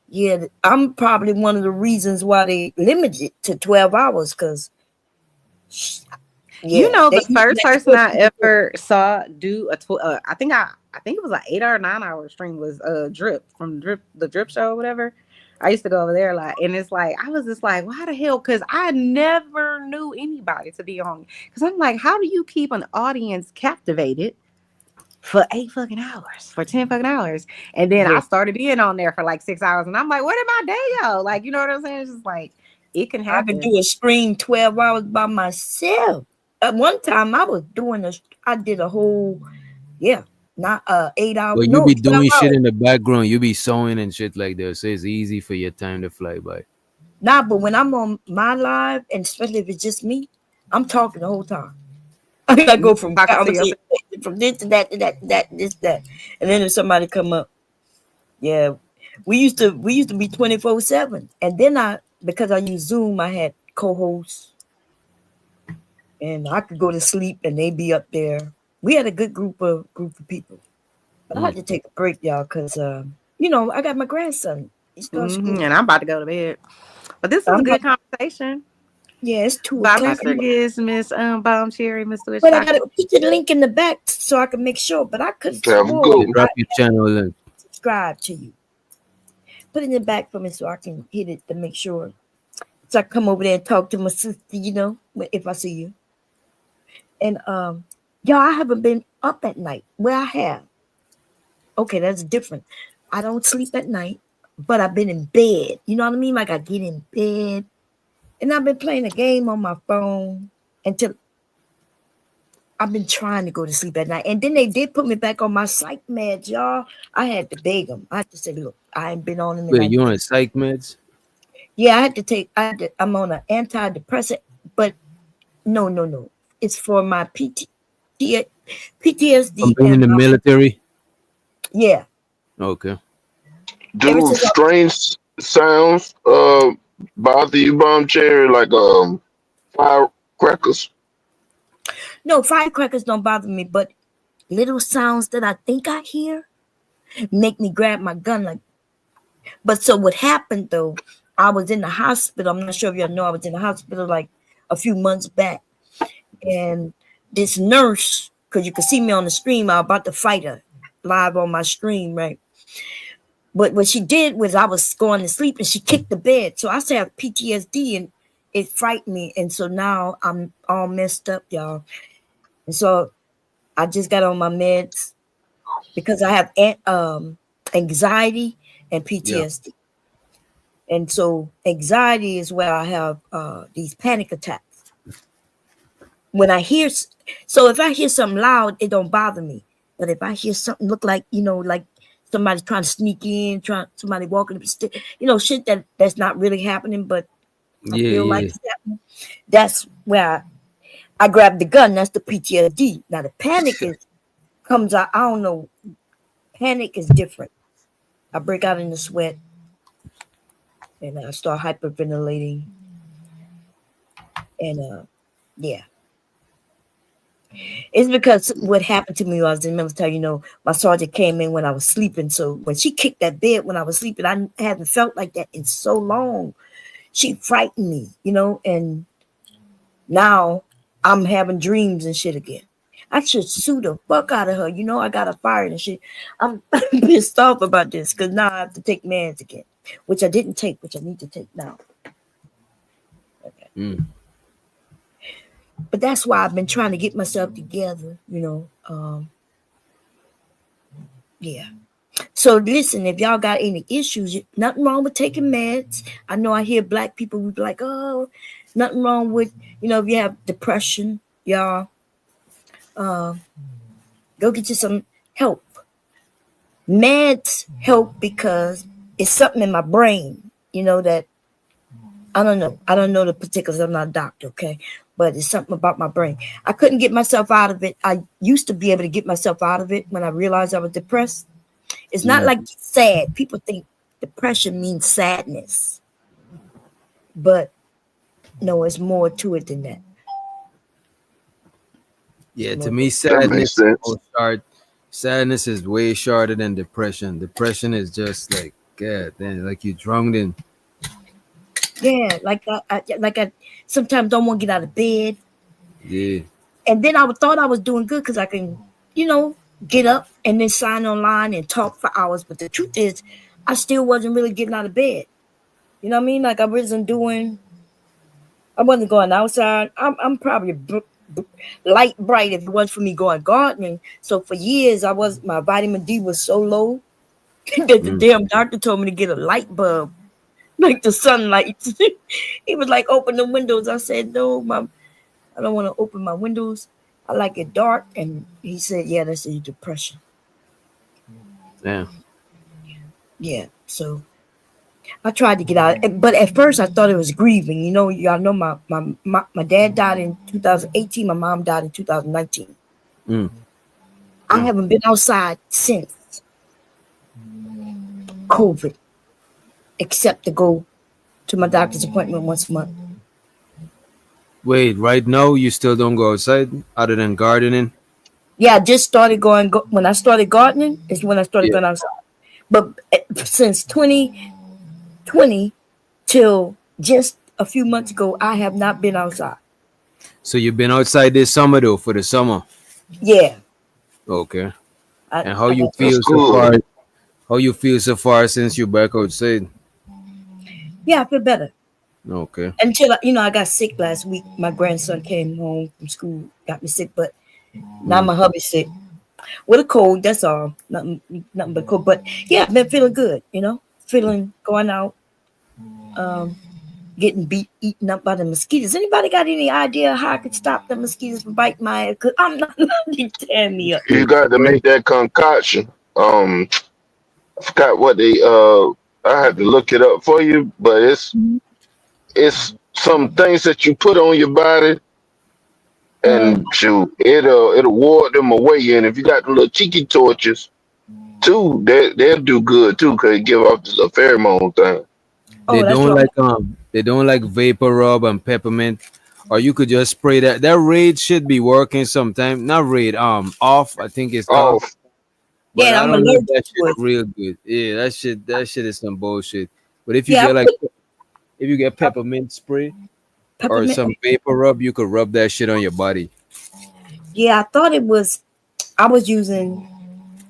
Yeah, I'm probably one of the reasons why they limited it to 12 hours. Because you know, the first person I ever saw do I think it was an 8 or 9 hour stream was Drip from the Drip Show or whatever. I used to go over there a lot, and it's like I was just like, why the hell? Because I never knew anybody to be on. Because I'm like, how do you keep an audience captivated for 8 fucking hours, for 10 fucking hours. And then I started being on there for like 6 hours and I'm like, where did my day go? Like, you know what I'm saying? It's just like, it can I could happen. do a stream 12 hours by myself. At one time, I was doing I did a whole, not 8 hours. But you No, be 12 doing shit hours. in the background. You be sewing and shit like that. So it's easy for your time to fly by. Nah, but when I'm on my live, and especially if it's just me, I'm talking the whole time. I gotta go from conversation, from this to that, to that, to that, this, that. And then if somebody come up, we used to be 24/7. And then because I use Zoom, I had co-hosts. And I could go to sleep and they be up there. We had a good group of people. But I had to take a break, y'all, because I got my grandson. He starts school. And I'm about to go to bed. But this was a good conversation. Yeah, it's 2 By o'clock. Mr. Giz, Miss Bomb Cherry, Mr. But I gotta put the link in the back so I can make sure. But I could Drop your channel link. Subscribe to you. Put it in the back for me so I can hit it to make sure. So I come over there and talk to my sister, if I see you. And y'all, I haven't been up at night. Well, I have. Okay, that's different. I don't sleep at night, but I've been in bed. You know what I mean? Like I get in bed. And I've been playing a game on my phone until I've been trying to go to sleep at night. And then they did put me back on my psych meds, y'all. I had to beg them. I had to say, look, I ain't been on them. Wait, you on psych meds? Yeah, I had to take, I'm on an antidepressant, but no. It's for my PTSD. From being in the military? Yeah. Okay. Do strange sounds bother you, Bomb Cherry, like firecrackers? No, firecrackers don't bother me, but little sounds that I think I hear make me grab my gun. But so what happened though, I was in the hospital. I'm not sure if y'all know I was in the hospital like a few months back. And this nurse, because you could see me on the stream, I was about to fight her live on my stream, right? But what she did was I was going to sleep and she kicked the bed. So I still have PTSD and it frightened me. And so now I'm all messed up, y'all. And so I just got on my meds because I have anxiety and PTSD. Yeah. And so anxiety is where I have these panic attacks. When I hear, so if I hear something loud, it don't bother me. But if I hear something look like, like somebody trying to sneak in, somebody walking up the stairs, shit that's not really happening, but I feel like it's happening. That's where I grab the gun. That's the PTSD. Now the panic comes out. I don't know. Panic is different. I break out in the sweat, and I start hyperventilating, and it's because what happened to me was, I remember telling you, my sergeant came in when I was sleeping. So when she kicked that bed when I was sleeping, I haven't felt like that in so long. She frightened me, and now I'm having dreams and shit again. I should sue the fuck out of her. I got her fired and shit. I'm pissed off about this because now I have to take meds again, which I didn't take, which I need to take now. Okay. But that's why I've been trying to get myself together, yeah. So listen, if y'all got any issues, nothing wrong with taking meds. I know I hear black people who be like, oh, nothing wrong with, if you have depression, y'all, go get you some help. Meds help because it's something in my brain, that I don't know. I don't know the particulars. I'm not a doctor, okay? But it's something about my brain. I couldn't get myself out of it. I used to be able to get myself out of it when I realized I was depressed. It's not like sad. People think depression means sadness. But no, it's more to it than that. Yeah, to me, sadness is way shorter than depression. Depression is just like, God damn, like you're drunk in. Yeah, like I sometimes don't want to get out of bed. Yeah. And then I thought I was doing good because I can, get up and then sign online and talk for hours. But the truth is, I still wasn't really getting out of bed. You know what I mean? Like I wasn't going outside. I'm probably light bright if it wasn't for me going gardening. So for years, my vitamin D was so low that the damn doctor told me to get a light bulb, like the sunlight. He was like, open the windows. I said, no, Mom, I don't want to open my windows. I like it dark. And he said, yeah, that's your depression. Yeah. Yeah. So I tried to get out, but at first I thought it was grieving. You know, y'all know my dad died in 2018. My mom died in 2019. I haven't been outside since COVID, except to go to my doctor's appointment once a month. Wait, right now you still don't go outside other than gardening? Yeah, I just started when I started gardening is when I started going outside. But since 2020 till just a few months ago, I have not been outside. So you've been outside this summer though, for the summer? Yeah. Okay. And how you feel so far? How you feel so far since you're back outside? Yeah, I feel better. Okay. Until I got sick last week. My grandson came home from school, got me sick, but now my hubby's sick with a cold. That's all. Nothing but cold. But yeah, I've been feeling good. Feeling going out, getting eaten up by the mosquitoes. Anybody got any idea how I could stop the mosquitoes from biting my head? Cause I'm not tearing me up. You got to make that concoction. I forgot what I had to look it up for you, but it's some things that you put on your body, and it'll ward them away. And if you got the little tiki torches too, they'll do good too, because they give off the little pheromone thing. They don't like vapor rub and peppermint, or you could just spray that. That Raid should be working sometime. Not Raid, off. I think it's off. But yeah, I don't know if that shit real good. Yeah, that shit is some bullshit. But if you if you get peppermint spray or some vapor rub, you could rub that shit on your body. Yeah, I thought I was using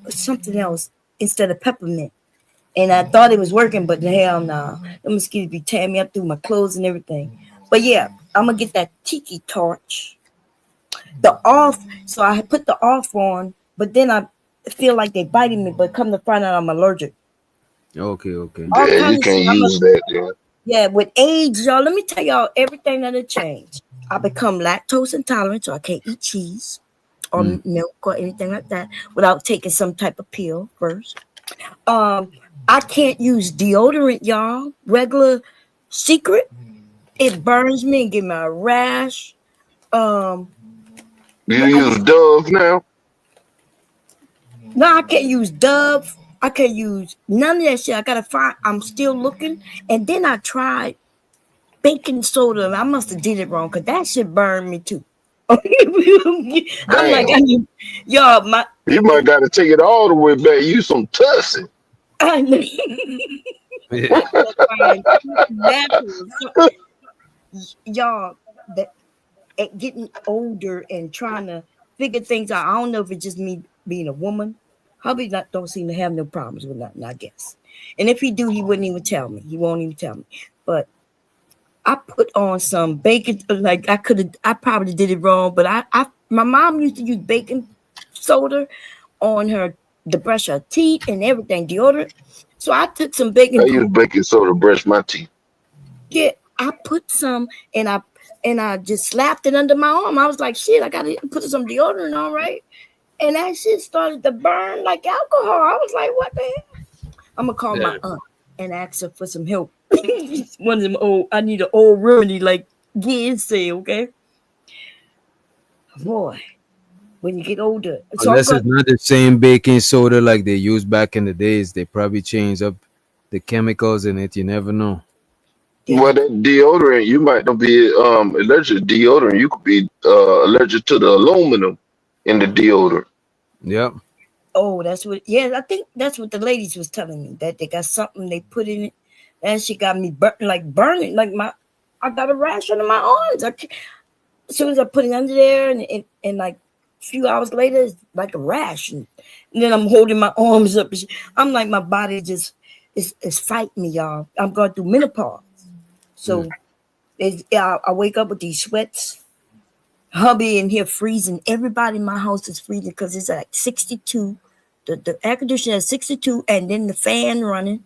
something else instead of peppermint. And I thought it was working, but hell no. The mosquitoes be tearing me up through my clothes and everything. But yeah, I'm going to get that tiki torch. The off, so I put the off on, but then I feel like they biting me, but come to find out I'm allergic. Okay. Yeah, you can't use that, yeah. Yeah, with age, y'all, let me tell y'all everything that had changed. I become lactose intolerant, so I can't eat cheese or milk or anything like that without taking some type of pill first. I can't use deodorant, y'all. Regular Secret. It burns me and give me a rash. You use Dove now? No, I can't use Dove. I can't use none of that shit. I gotta find. I'm still looking. And then I tried baking soda. I must have did it wrong because that shit burned me too. I'm like, y'all, you might got to take it all the way back. Use some Tussin. I know. Y'all, getting older and trying to figure things out. I don't know if it's just me being a woman. Hubby don't seem to have no problems with nothing, I guess. And if he do, he wouldn't even tell me. He won't even tell me. But I put on some baking, like I probably did it wrong, but my mom used to use baking soda on the brush her teeth and everything, deodorant. So I took some baking. I use baking soda to brush my teeth. Yeah, I put some and I just slapped it under my arm. I was like, shit, I gotta put some deodorant on, right? And that shit started to burn like alcohol. I was like, what the hell? I'm gonna call my aunt and ask her for some help. One of them I need an old remedy like Gin say, okay? Boy, when you get older. Unless it's not the same baking soda like they used back in the days, they probably changed up the chemicals in it. You never know. Yeah. Well, that deodorant, you might not be allergic to deodorant. You could be allergic to the aluminum in the deodorant. Yep. Oh, that's what. Yeah, I think that's what the ladies was telling me, that they got something they put in it, and she got me burning. Like I got a rash under my arms. As soon as I put it under there, and like a few hours later, it's like a rash, and then I'm holding my arms up. I'm like, my body just is fighting me, y'all. I'm going through menopause, so I wake up with these sweats. Hubby in here freezing. Everybody in my house is freezing because it's like 62. The air conditioner is 62, and then the fan running.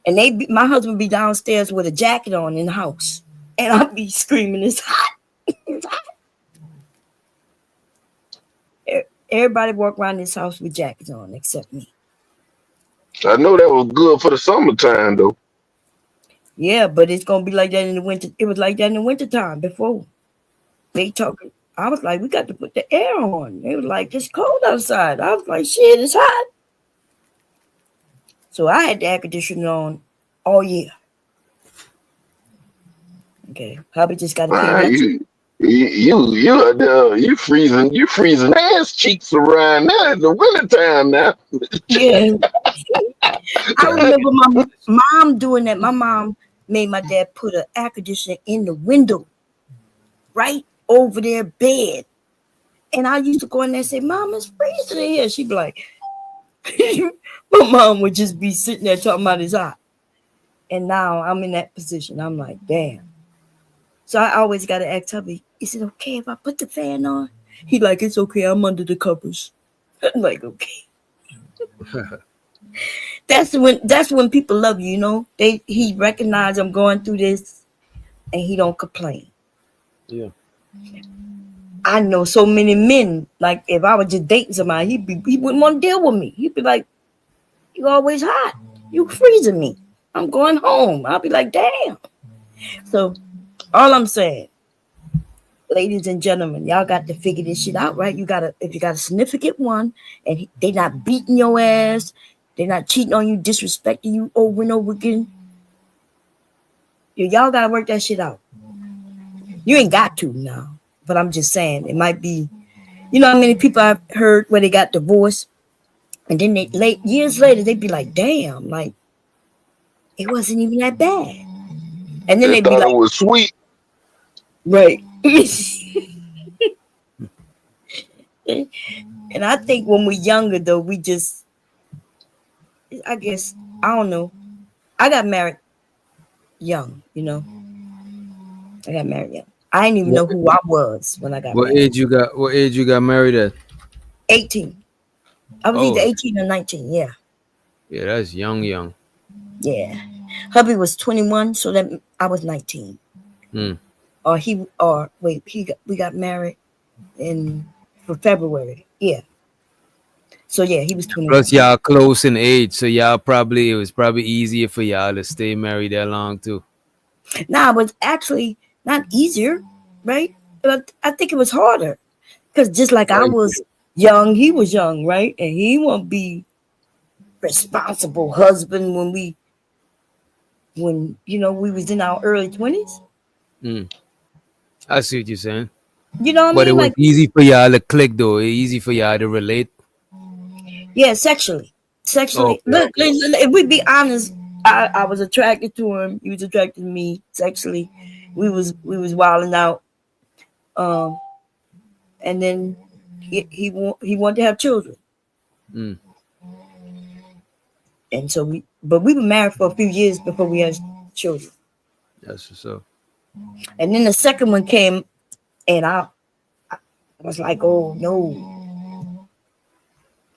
And my husband be downstairs with a jacket on in the house, and I'll be screaming, "It's hot! It's hot!" Everybody walk around this house with jackets on except me. I know that was good for the summertime though. Yeah, but it's gonna be like that in the winter. It was like that in the wintertime before. They talking. I was like, we got to put the air on. They was like, it's cold outside. I was like, shit, it's hot. So I had the air conditioner on all year. Okay, hubby just got to pay that. You freezing ass cheeks around now in the wintertime now. Yeah. I remember my mom doing that. My mom made my dad put an air conditioner in the window, right over their bed. And I used to go in there and say, Mom, it's freezing in here. She'd be like, my mom would just be sitting there talking about it's hot. And now I'm in that position. I'm like, damn. So I always got to ask hubby, is it okay if I put the fan on? He like, it's okay. I'm under the covers. I'm like, okay. That's when people love you, you know. He recognized I'm going through this and he don't complain. Yeah. I know so many men, like if I was just dating somebody, he wouldn't want to deal with me. He'd be like, you always hot. You freezing me. I'm going home. I'll be like, damn. So all I'm saying, ladies and gentlemen, y'all got to figure this shit out, right? If you got a significant one and they not beating your ass, they're not cheating on you, disrespecting you over and over again, y'all got to work that shit out. You ain't got to now. But I'm just saying, it might be, you know how many people I've heard where they got divorced, and then years later, they'd be like, damn, like, it wasn't even that bad. And then they'd be like, it was sweet. Right. And I think when we're younger, though, we just, I guess, I don't know. I got married young, you know. I got married young. I didn't even know who I was when I got married. What age you got married at? 18. I was either 18 or 19, yeah. Yeah, that's young. Yeah. Hubby was 21, so that I was 19. We got married for February. Yeah. So yeah, he was 21. Plus y'all close in age, so it was probably easier for y'all to stay married that long too. Nah, it was actually not easier, right? But I think it was harder. Because just like I was young, he was young, right? And he won't be responsible husband when we was in our early 20s. I see what you're saying. You know what I mean? But it was easy for y'all to click though. Easy for y'all to relate. Yeah, sexually. Okay. Look, if we be honest, I was attracted to him. He was attracted to me sexually. We was wilding out. And then he wanted to have children. And so we were married for a few years before we had children. That's what's up. And then the second one came, and I was like, oh no.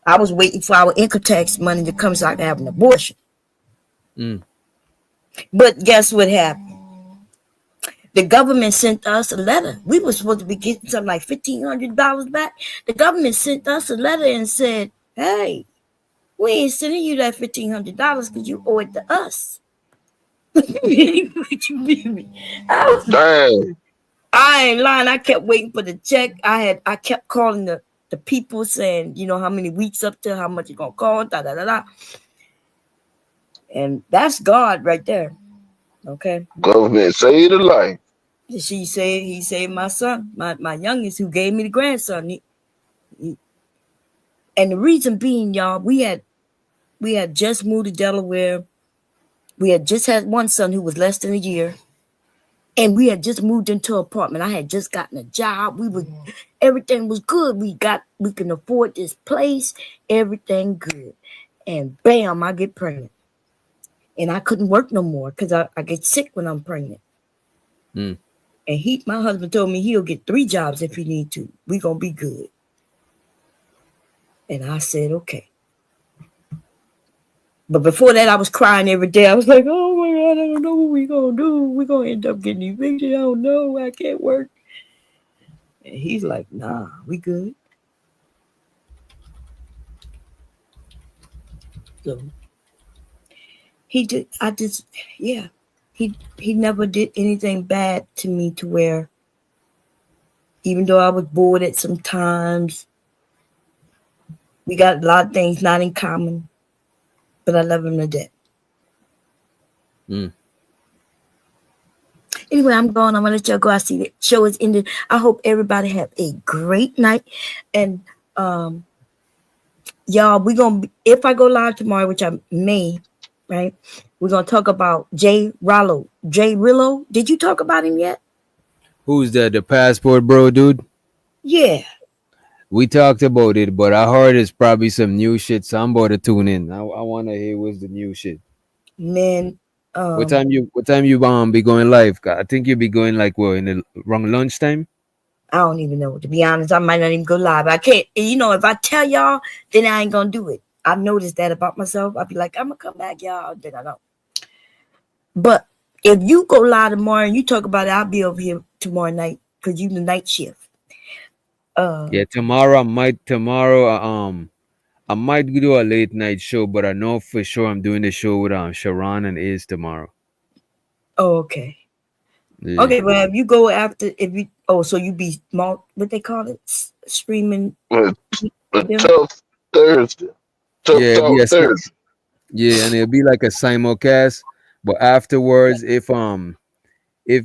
I was waiting for our income tax money to come so I could have an abortion. But guess what happened? The government sent us a letter. We were supposed to be getting something like $1,500 back. The government sent us a letter and said, hey, we ain't sending you that $1,500 because you owe it to us. What you mean? I ain't lying. I kept waiting for the check. I kept calling the people saying, you know, how many weeks up to, how much it's going to cost, da. And that's God right there. Okay. Government saved a life. He saved my son, my youngest, who gave me the grandson. And the reason being, y'all, we had just moved to Delaware. We had just had one son who was less than a year. And we had just moved into an apartment. I had just gotten a job. Everything was good. We can afford this place. Everything good. And bam, I get pregnant. And I couldn't work no more because I get sick when I'm pregnant. And my husband told me he'll get 3 jobs if he need to. We gonna be good. And I said, okay. But before that, I was crying every day. I was like, oh my God, I don't know what we gonna do. We're gonna end up getting evicted. I don't know. I can't work. And he's like, nah, we good. So he never did anything bad to me to where, even though I was bored at some times, we got a lot of things not in common, but I love him to death. Anyway, I'm going. I'm going to let y'all go. I see the show is ended. I hope everybody have a great night. And y'all, if I go live tomorrow, which I may, right? We're going to talk about Jay Rillo. Jay Rillo. Did you talk about him yet? Who's that? The passport bro, dude? Yeah. We talked about it, but I heard it's probably some new shit, so I'm about to tune in. I want to hear what's the new shit. Man. What time you be going live? I think you'll be going like in the wrong lunchtime. I don't even know. To be honest, I might not even go live. I can't. If I tell y'all, then I ain't gonna do it. I've noticed that about myself. I'll be like, I'm gonna come back, y'all. Then I don't. But if you go live tomorrow and you talk about it, I'll be over here tomorrow night because you the night shift. Yeah, tomorrow I might do a late night show, but I know for sure I'm doing the show with Sharon and Iz tomorrow. Oh, okay. Yeah. Okay, well, if you go after, so you be what they call it, streaming. Tough Thursday. Tough Thursday. Yeah, and it'll be like a simulcast, but afterwards, if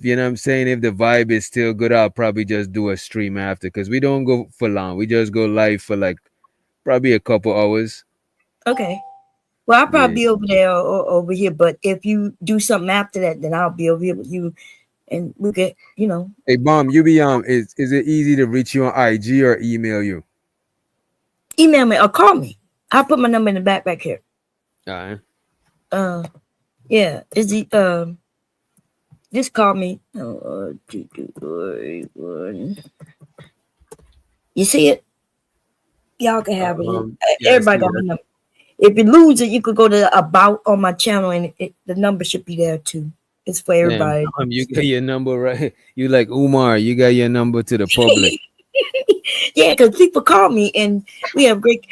you know what I'm saying, if the vibe is still good, I'll probably just do a stream after, because we don't go for long. We just go live for like probably a couple hours. Okay. Well, I'll probably be over there or over here, but if you do something after that, then I'll be over here with you, and we'll get, Hey, Bomb, you be is it easy to reach you on IG or email you? Email me or call me. I'll put my number in the back here. All right. Yeah. Is he just call me. You see it? Y'all can have it. Everybody got my number. If you lose it, you could go to About on my channel, and the number should be there too. It's for everybody. Damn, you got your number right. You like Umar. You got your number to the public. Yeah, because people call me, and we have great.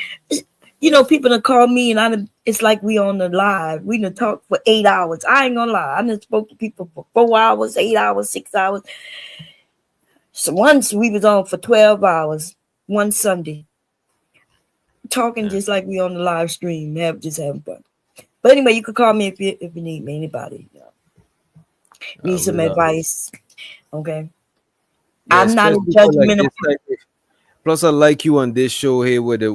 People that call me, and it's like we on the live. We done talk for 8 hours. I ain't gonna lie. I done spoke to people for 4 hours, 8 hours, 6 hours. So once we was on for 12 hours, one Sunday, talking just like we on the live stream, just having fun. But anyway, you could call me if you need me. Anybody need some advice? Okay. Yeah, I'm not judgmental. Plus, I like you on this show here with the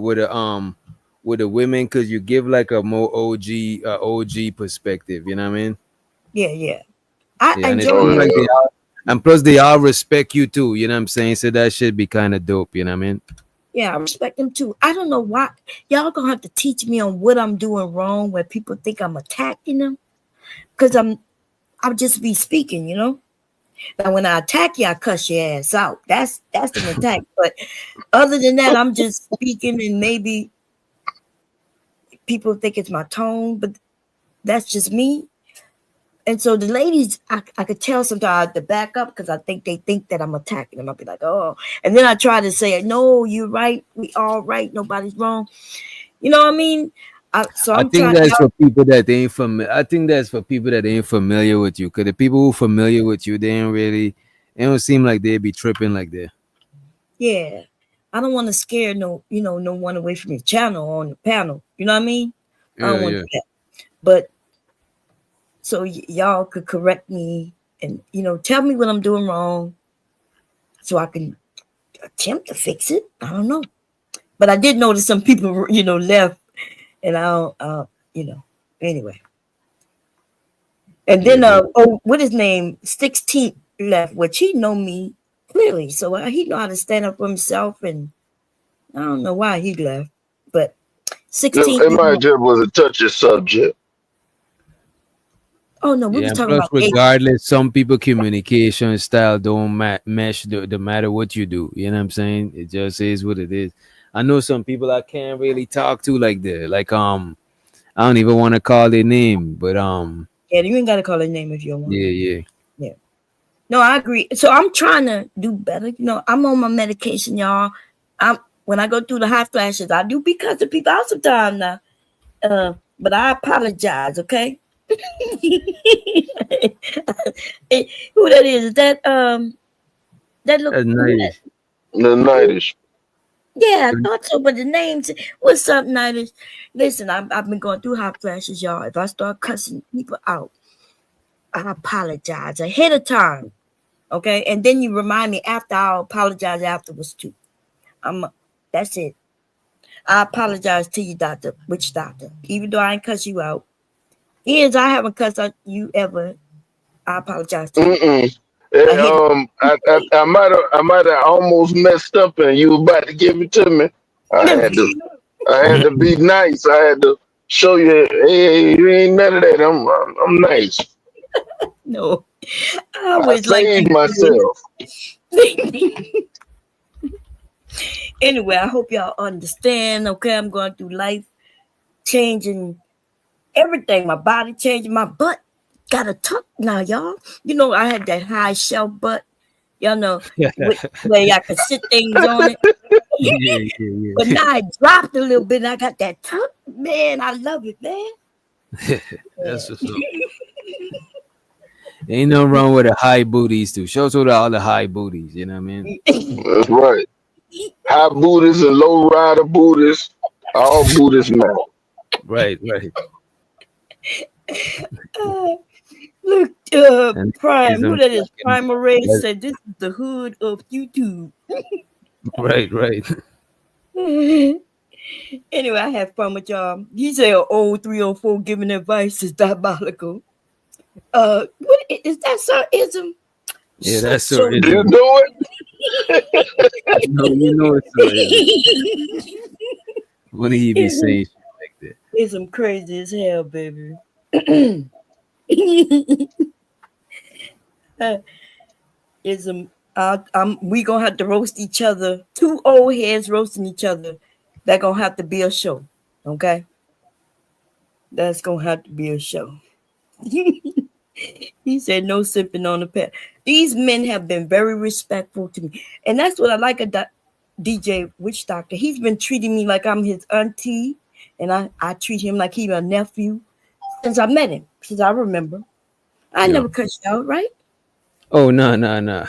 women, because you give like a more OG perspective. You know what I mean? Yeah. I enjoy it. And plus, they all respect you too. You know what I'm saying? So that should be kind of dope. You know what I mean? Yeah, I respect them too. I don't know why. Y'all gonna have to teach me on what I'm doing wrong where people think I'm attacking them. Because I'll just be speaking, Now when I attack you, I cuss your ass out. That's an attack. But other than that, I'm just speaking, and maybe people think it's my tone, but that's just me. And so the ladies, I could tell sometimes I have to back up because I think they think that I'm attacking them. I'll be like, oh. And then I try to say, no, you're right. We all right. Nobody's wrong. You know what I mean? I think that's for people that ain't familiar. I think that's for people that ain't familiar with you. Because the people who familiar with you, they don't seem like they be tripping like that. Yeah. I don't want to scare no one away from your channel on the panel. You know what I mean? I don't want to do that. But so y'all could correct me and, tell me what I'm doing wrong so I can attempt to fix it. I don't know. But I did notice some people, left, and I don't, anyway. And then, what his name? 16 left, which he know me clearly. So he know how to stand up for himself, and I don't know why he left. But 16. It might just was a touchy subject. Oh no, we Yeah, was and talking plus, about age. regardless, some people communication style don't mesh. No matter what you do, you know what I'm saying? It just is what it is. I know some people I can't really talk to like that. Like I don't even want to call their name, but Yeah, you ain't gotta call her name if you don't want. yeah. Yeah. No, I agree. So I'm trying to do better. You know, I'm on my medication, y'all. I'm when I go through the hot flashes, I do be cussing people out sometimes now. But I apologize, okay? Who that is? Is that that look That's nice. The nightish. yeah, I thought so, but the names. What's up, Nighters? Listen, I've been going through hot flashes, y'all. If I start cussing people out, I apologize ahead of time. Okay, and then you remind me after. I'll apologize afterwards too. That's it. I apologize to you, doctor. Which doctor? Even though I ain't cuss you out. Is I haven't cussed out you ever. I apologize to you. I might have almost messed up, and you about to give it to me. I had to be nice. I had to show you, hey, you ain't none of that. I'm nice. No, I I always like saved myself. Anyway, I hope y'all understand. Okay, I'm going through life, changing everything. My body changing. My butt got a tuck now, y'all. You know, I had that high shelf butt. Y'all know where I could sit things on it. Yeah. But now I dropped a little bit. And I got that tuck. Man, I love it, man. That's what's up. Ain't no wrong with the high booties too. Show to all the high booties. You know what I mean? That's right. High booties and low rider booties, all booties matter. Right. Look, And Prime, who that is? fucking- Prime Array that- said this is the hood of YouTube. Right. Anyway, I had fun with y'all. He said, "Oh, 304 giving advice is diabolical." What is that, Sir Ism? Yeah, that's So- so. You do it? No, you know it's so. When he be saying shit like that? Ism crazy as hell, baby. Ism, we gonna have to roast each other. Two old heads roasting each other. That gonna have to be a show, okay? That's gonna have to be a show. He said no sipping on the pet. These men have been very respectful to me, and that's what I like about DJ Witch Doctor. He's been treating me like I'm his auntie, and I treat him like he's a nephew since I met him. Since I remember, I never cut you out, right? Oh no.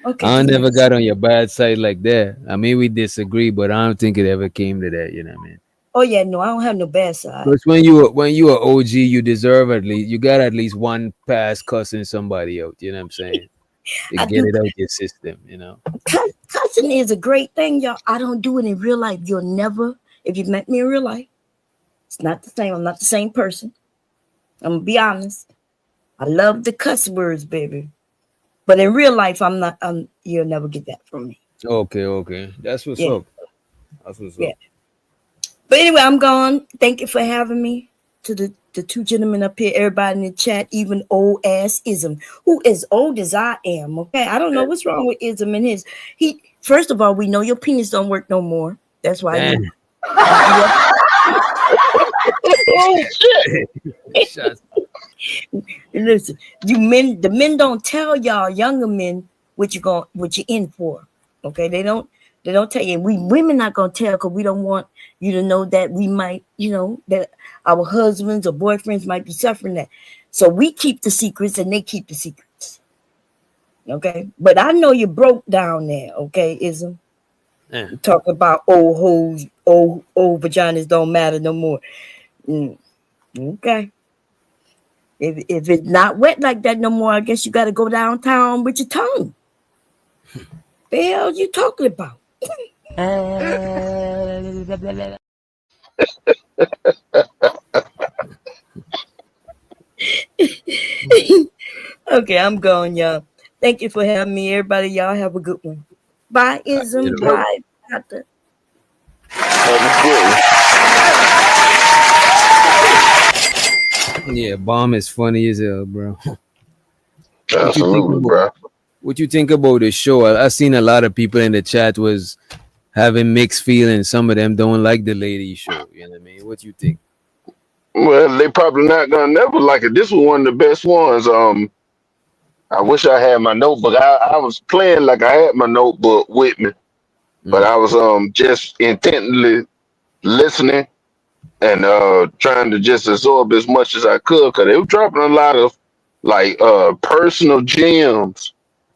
Okay. I never got on your bad side like that. I mean, we disagree, but I don't think it ever came to that. You know what I mean? Oh yeah, no, I don't have no bad side. Because when you are OG, you deserve you got at least one pass cussing somebody out. You know what I'm saying? To get it out your system. You know. Cussing is a great thing, y'all. I don't do it in real life. You'll never, if you met me in real life, it's not the same. I'm not the same person. I'm gonna be honest. I love the cuss words, baby. But in real life, I'm not. You'll never get that from me. Okay. That's what's up. That's what's Yeah. up. But anyway, I'm gone. Thank you for having me. To the two gentlemen up here, everybody in the chat, even old ass Ism, who is old as I am. Okay, I don't know what's wrong with Ism and his. First of all, we know your penis don't work no more. That's why. Damn. Oh shit! Listen, the men don't tell y'all younger men what you're in for. Okay, they don't tell you. We women not gonna tell because we don't want you to know that we might, that our husbands or boyfriends might be suffering that. So we keep the secrets and they keep the secrets. Okay, but I know you broke down there. Okay, Ism. Yeah. Talking about old hoes, old vaginas don't matter no more. Okay. If it's not wet like that no more, I guess you got to go downtown with your tongue. The hell you talking about? Okay, I'm going, y'all. Thank you for having me, everybody. Y'all have a good one. Bye, Ism. Bye, Doctor. Yeah, bomb is funny as hell, bro. What you think Absolutely, about bro. what you think about the show? I seen a lot of people in the chat was having mixed feelings. Some of them don't like the lady show. You know what I mean? What you think? Well, they probably not gonna never like it. This was one of the best ones. I wish I had my notebook. I was playing like I had my notebook with me, but I was just intently listening and trying to just absorb as much as I could because they were dropping a lot of like personal gems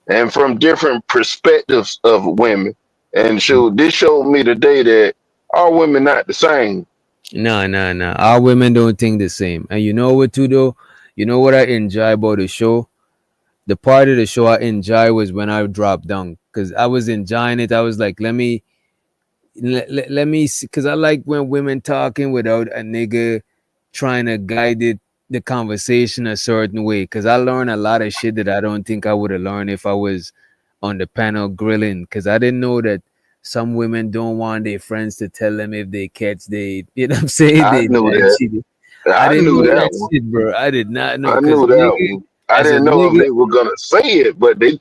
and from different perspectives of women. And this showed me today that all women not the same. No, no, no. Our women don't think the same. And you know what too though? You know what I enjoy about the show? The part of the show I enjoy was when I dropped down because I was enjoying it. I was like, let me see, because I like when women talking without a nigga trying to guide the conversation a certain way. Because I learned a lot of shit that I don't think I would have learned if I was on the panel grilling. Because I didn't know that some women don't want their friends to tell them if they catch they, you know what I'm saying? I They knew bad that. shit. I I didn't knew know that that one. shit, bro. I did not know. I Because knew that one. I as a didn't know if nigga, they were gonna say it, but they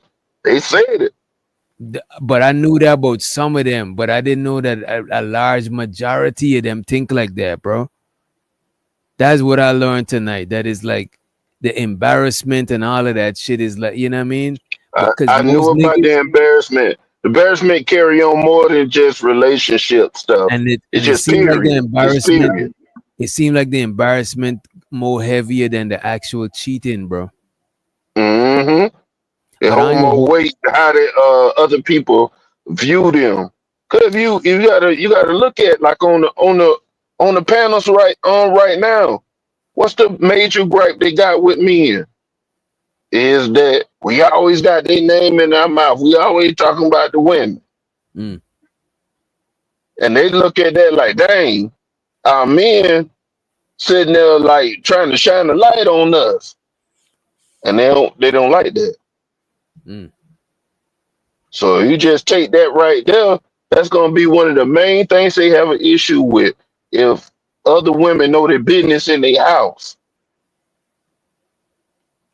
said it. but I knew that about some of them, but I didn't know that a large majority of them think like that, bro. That's what I learned tonight. That is like the embarrassment and all of that shit is like, you know what I mean? Because I knew most about niggas the embarrassment. The embarrassment carry on more than just relationship stuff. and It's it just seemed like the period. It's embarrassment. period. It seemed like the embarrassment more heavier than the actual cheating, bro. Mm-hmm. It But hold on your more weight how the other people view them. Cause if you gotta look at like on the panels right now. What's the major gripe they got with men? Is that we always got their name in our mouth. We always talking about the women. Mm. And they look at that like, dang, our men sitting there like trying to shine a light on us. And they don't like that. Mm. So you just take that right there, that's gonna be one of the main things they have an issue with. If other women know their business in their house.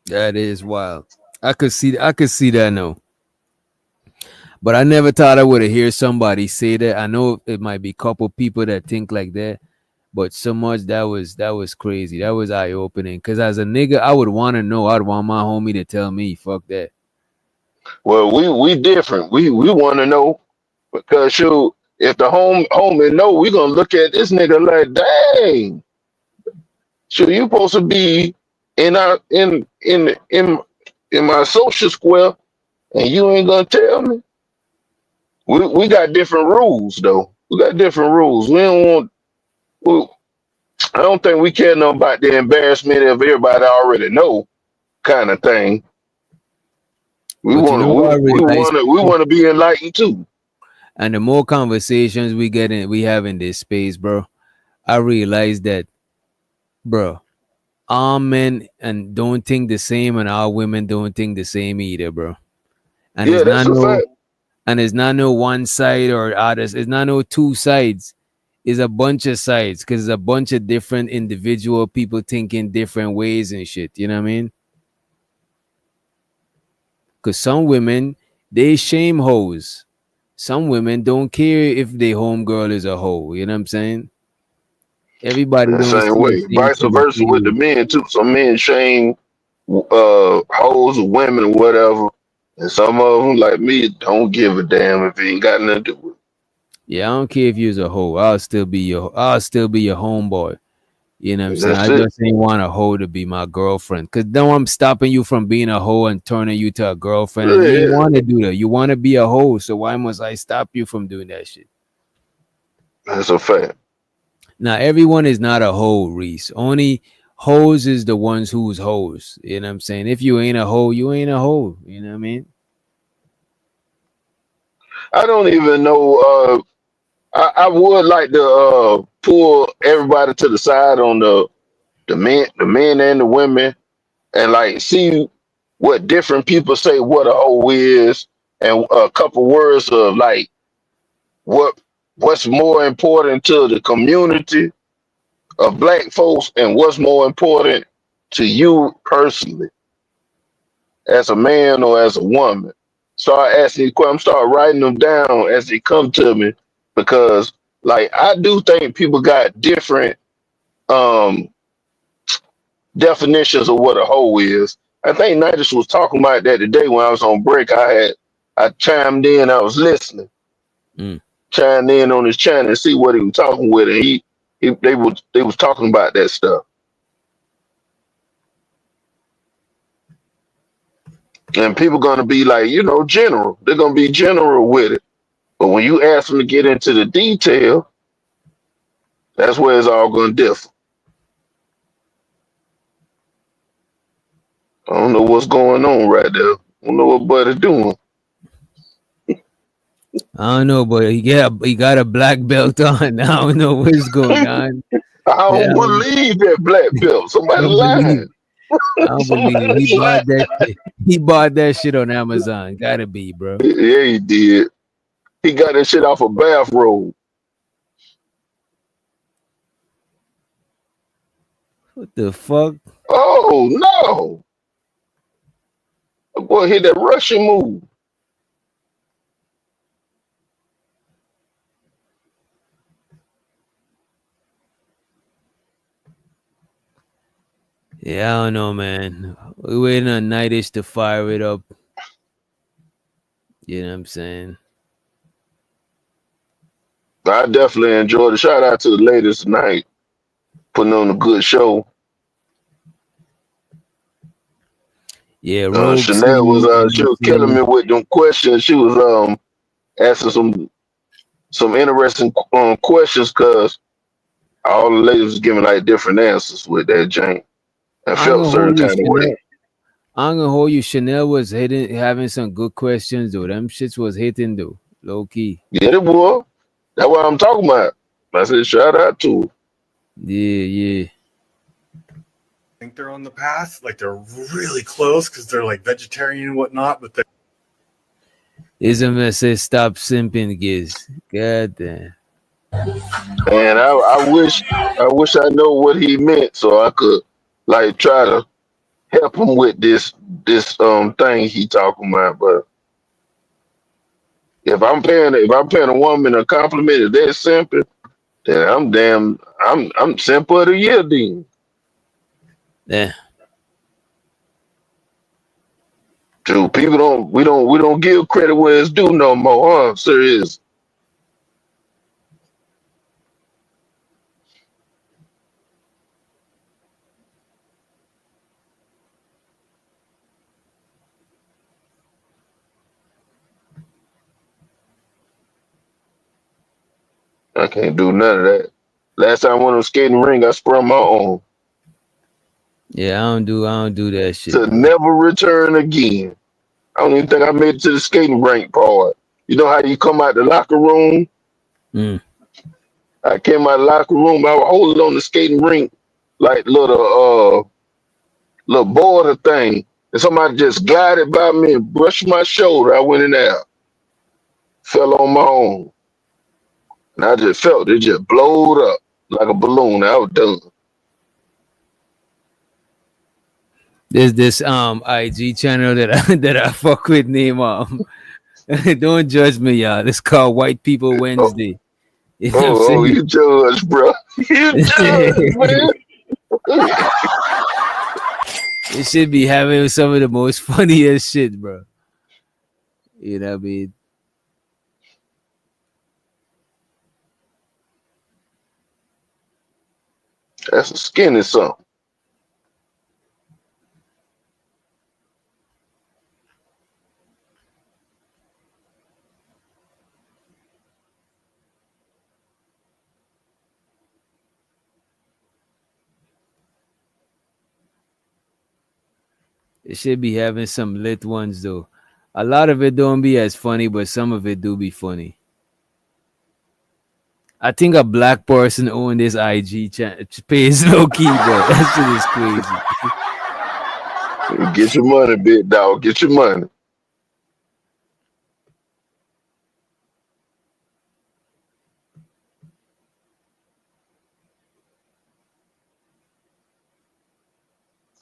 That is wild. I could see that now. But I never thought I would have hear somebody say that. I know it might be a couple people that think like that, but so much that was crazy. That was eye opening. Cause as a nigga, I would want to know. I'd want my homie to tell me, fuck that. Well, we different. We want to know because shoot, if the homie know, we gonna look at this nigga like, dang, shoot, you supposed to be in our in my social square, and you ain't gonna tell me. We got different rules though. We got different rules. We don't want. I don't think we care no about the embarrassment of everybody already know kind of thing. We But you want know to what I realized, we want to be enlightened too. and the more conversations we have in this space, bro, I realized that, bro, all men and don't think the same, and all women don't think the same either, bro. And Yeah, that's a fact. it's not no one side or others. It's not no two sides. It's a bunch of sides because it's a bunch of different individual people thinking different ways and shit. You know what I mean? Because some women they shame hoes. Some women don't care if their homegirl is a hoe. You know what I'm saying? Everybody The don't same see the way. same Vice shit the versa same with the way. men too. Some men shame hoes or women or whatever. And some of them, like me, don't give a damn if it ain't got nothing to do with it. Yeah, I don't care if you's a hoe. I'll still be your homeboy. You know what I'm saying? That's I it. just ain't want a hoe to be my girlfriend. Cause then I'm stopping you from being a hoe and turning you to a girlfriend. And you ain't Yeah, want to do that. You want to be a hoe. So why must I stop you from doing that shit? that's a fact. Now everyone is not a hoe, Reese. Only hoes is the ones who's hoes. You know what I'm saying? If you ain't a hoe, you ain't a hoe. You know what I mean? I don't even know. I would like to pull everybody to the side on the men and the women, and like see what different people say what a hoe is, and a couple words of like what what's more important to the community of black folks, and what's more important to you personally, as a man or as a woman? Start asking questions, start writing them down as they come to me, because like I do think people got different um definitions of what a hoe is. I think Nigel was talking about that today when I was on break. I chimed in, I was listening, Mm. chimed in on his channel and see what he was talking with, and they was talking about that stuff. And people gonna be like, general. They're gonna be general with it. But when you ask them to get into the detail, that's where it's all gonna differ. I don't know what's going on right there. I don't know what Buddy doing. I don't know, but he got a black belt on. I don't know what's going on. I don't Yeah, believe that black belt. I Somebody don't believe. lying. I don't believe he Somebody bought lying. that shit. He bought that shit on Amazon. Gotta be, bro. Yeah, he did. He got that shit off a bathrobe. What the fuck? Oh no! That boy hit that Russian move. Yeah, I don't know, man. We waiting on Nightish to fire it up. You know what I'm saying? I definitely enjoyed it. Shout out to the ladies tonight, putting on a good show. Yeah, Rogue Chanel was City. You know she what was I'm killing saying? me with them questions. She was asking some interesting questions, because all the ladies was giving like different answers with that Jane. I I'm felt a gonna certain hold you, kind of way. Chanel. I'm gonna hold you. Chanel was having some good questions though. Them shits was hitting though, low key. Yeah, it was. That's what I'm talking about. I said shout out to her. Yeah. Think they're on the path, like they're really close because they're like vegetarian and whatnot, but they Ism says stop simping, Giz. God damn. And I wish I know what he meant so I could like try to help him with this thing he talking about. But if I'm paying a woman a compliment, if they're simple, then I'm simple of the year then. Yeah. Dude, we don't give credit where it's due no more, huh? Serious. I can't do none of that. Last time I went on skating ring, I sprung my own. Yeah, I don't do that shit, To bro. never return again. I don't even think I made it to the skating rink part. You know how you come out the locker room? Mm. I came out the locker room, I was holding on the skating rink like little border thing. And somebody just glided by me and brushed my shoulder. I went in there, fell on my own. And I just felt it just blowed up like a balloon. I was done. There's this IG channel that I that I fuck with name don't judge me, y'all. It's called White People Wednesday. You know what I'm Oh, saying? you judge, bro. You judge, man. It should be having some of the most funniest shit, bro. You know what I mean? That's a skinny something. It should be having some lit ones though. A lot of it don't be as funny, but some of it do be funny. I think a black person owned this IG page low key, bro. That shit is crazy. Get your money, big dog. Get your money.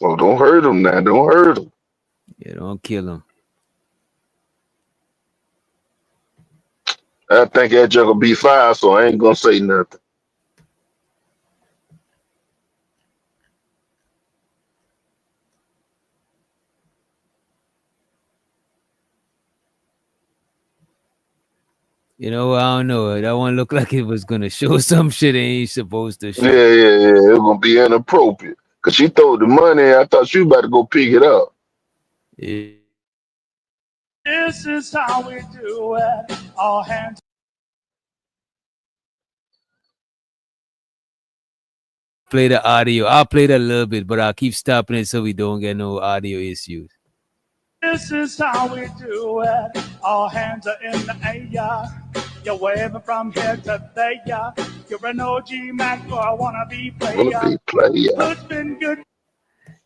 Oh, don't hurt him now. Don't hurt him. Yeah, don't kill him. I think that junk will be fine, so I ain't gonna say nothing. You know, I don't know. That one looked like it was gonna show some shit it ain't supposed to show. Yeah. It's gonna be inappropriate. Cause she threw the money. I thought she about to go pick it up. Yeah. This is how we do it. All hands. Play the audio. I'll play that a little bit, but I'll keep stopping it so we don't get no audio issues. This is how we do it. All hands are in the air. You're waving from here to there. You're an OG Mac or a wannabe player. It's been good.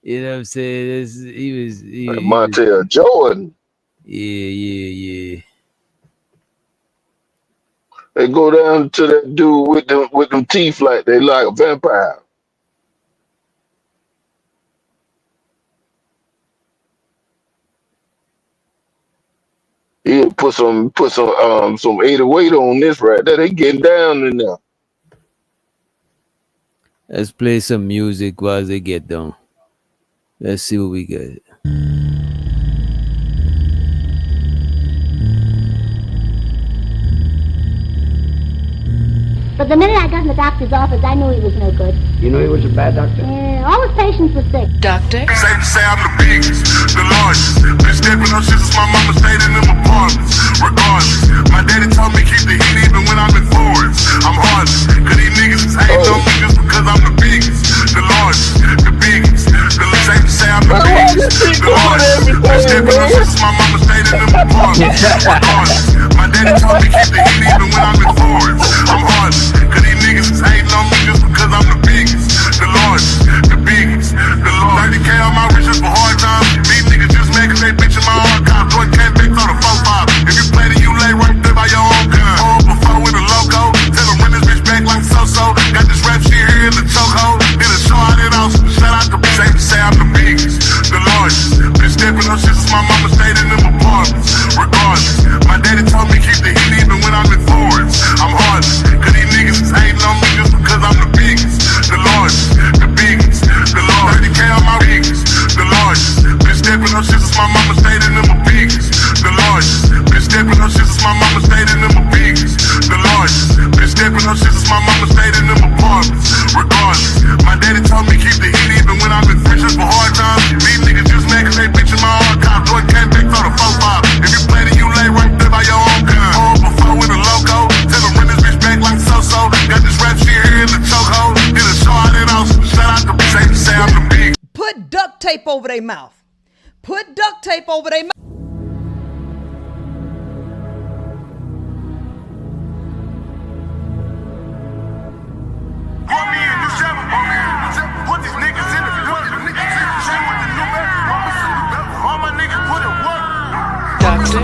You know what I'm saying? He was Montel Jordan. Yeah. They go down to that dude with them teeth like they like a vampire. He'll put some 808 on this right there. They getting down in there. Let's play some music while they get down. Let's see what we get. But the minute I got in the doctor's office, I knew he was no good. You knew he was a bad doctor? Yeah, all his patients were sick. Doctor? Safe to say I'm the biggest, the largest. Been stepping on shit since my mama stayed in them apartments. Regardless, my daddy told me keep the heat even when I'm in foreigns. I'm heartless, cause these niggas is hating on me just because I'm the biggest, the largest, the biggest. Safe to say I'm the biggest, the largest. Been stepping on shit since my mama stayed in them apartments. Regardless, my daddy told me keep the heat even when I'm in foreigns. I'm heartless, cause these niggas is hating on me just because I'm the biggest, the largest, the biggest, the largest. 30K on my riches for hard times. These niggas just mad cause they bitchin' my archives. Jordan can't fix on the 4-5. If you play then you lay right there by your own gun. Hold before with a logo. Tell them run this bitch back like so-so. Got this rap shit here in the chokehold. Did a show out it awesome. Shout out to safe to say I'm the biggest, the largest. Been stepping on shit since my mama stayed in them apartments. Regardless, my daddy told me keep the heat even when I'm in foreigns. I'm heartless, cause these niggas is hating on me just because I'm the biggest, the largest, the biggest, the largest. 30K on my biggest, the largest. Been stepping on shit since my mama stayed in them biggest, the largest. Been stepping on shit since my mama stayed in them biggest, the largest. Been stepping on shit since my mama stayed in them apartments. Regardless, my daddy told me keep the heat even when I'm in friendships for hard times. These niggas just mad cause they bitchin' my archive. Jordan can't fix on the 4-5. If you play then you lay right there by your own gun. Hold before with a logo. Tell them run this bitch back like so-so. Got this rap shit here in the chokehold. Did a show out it awesome. Shout out to safe to say I'm the big. Put duct tape over their mouth. Put duct tape over their mouth. Put these niggas in the put the niggas in the chain with the new baby. All my niggas put it work. Doctor?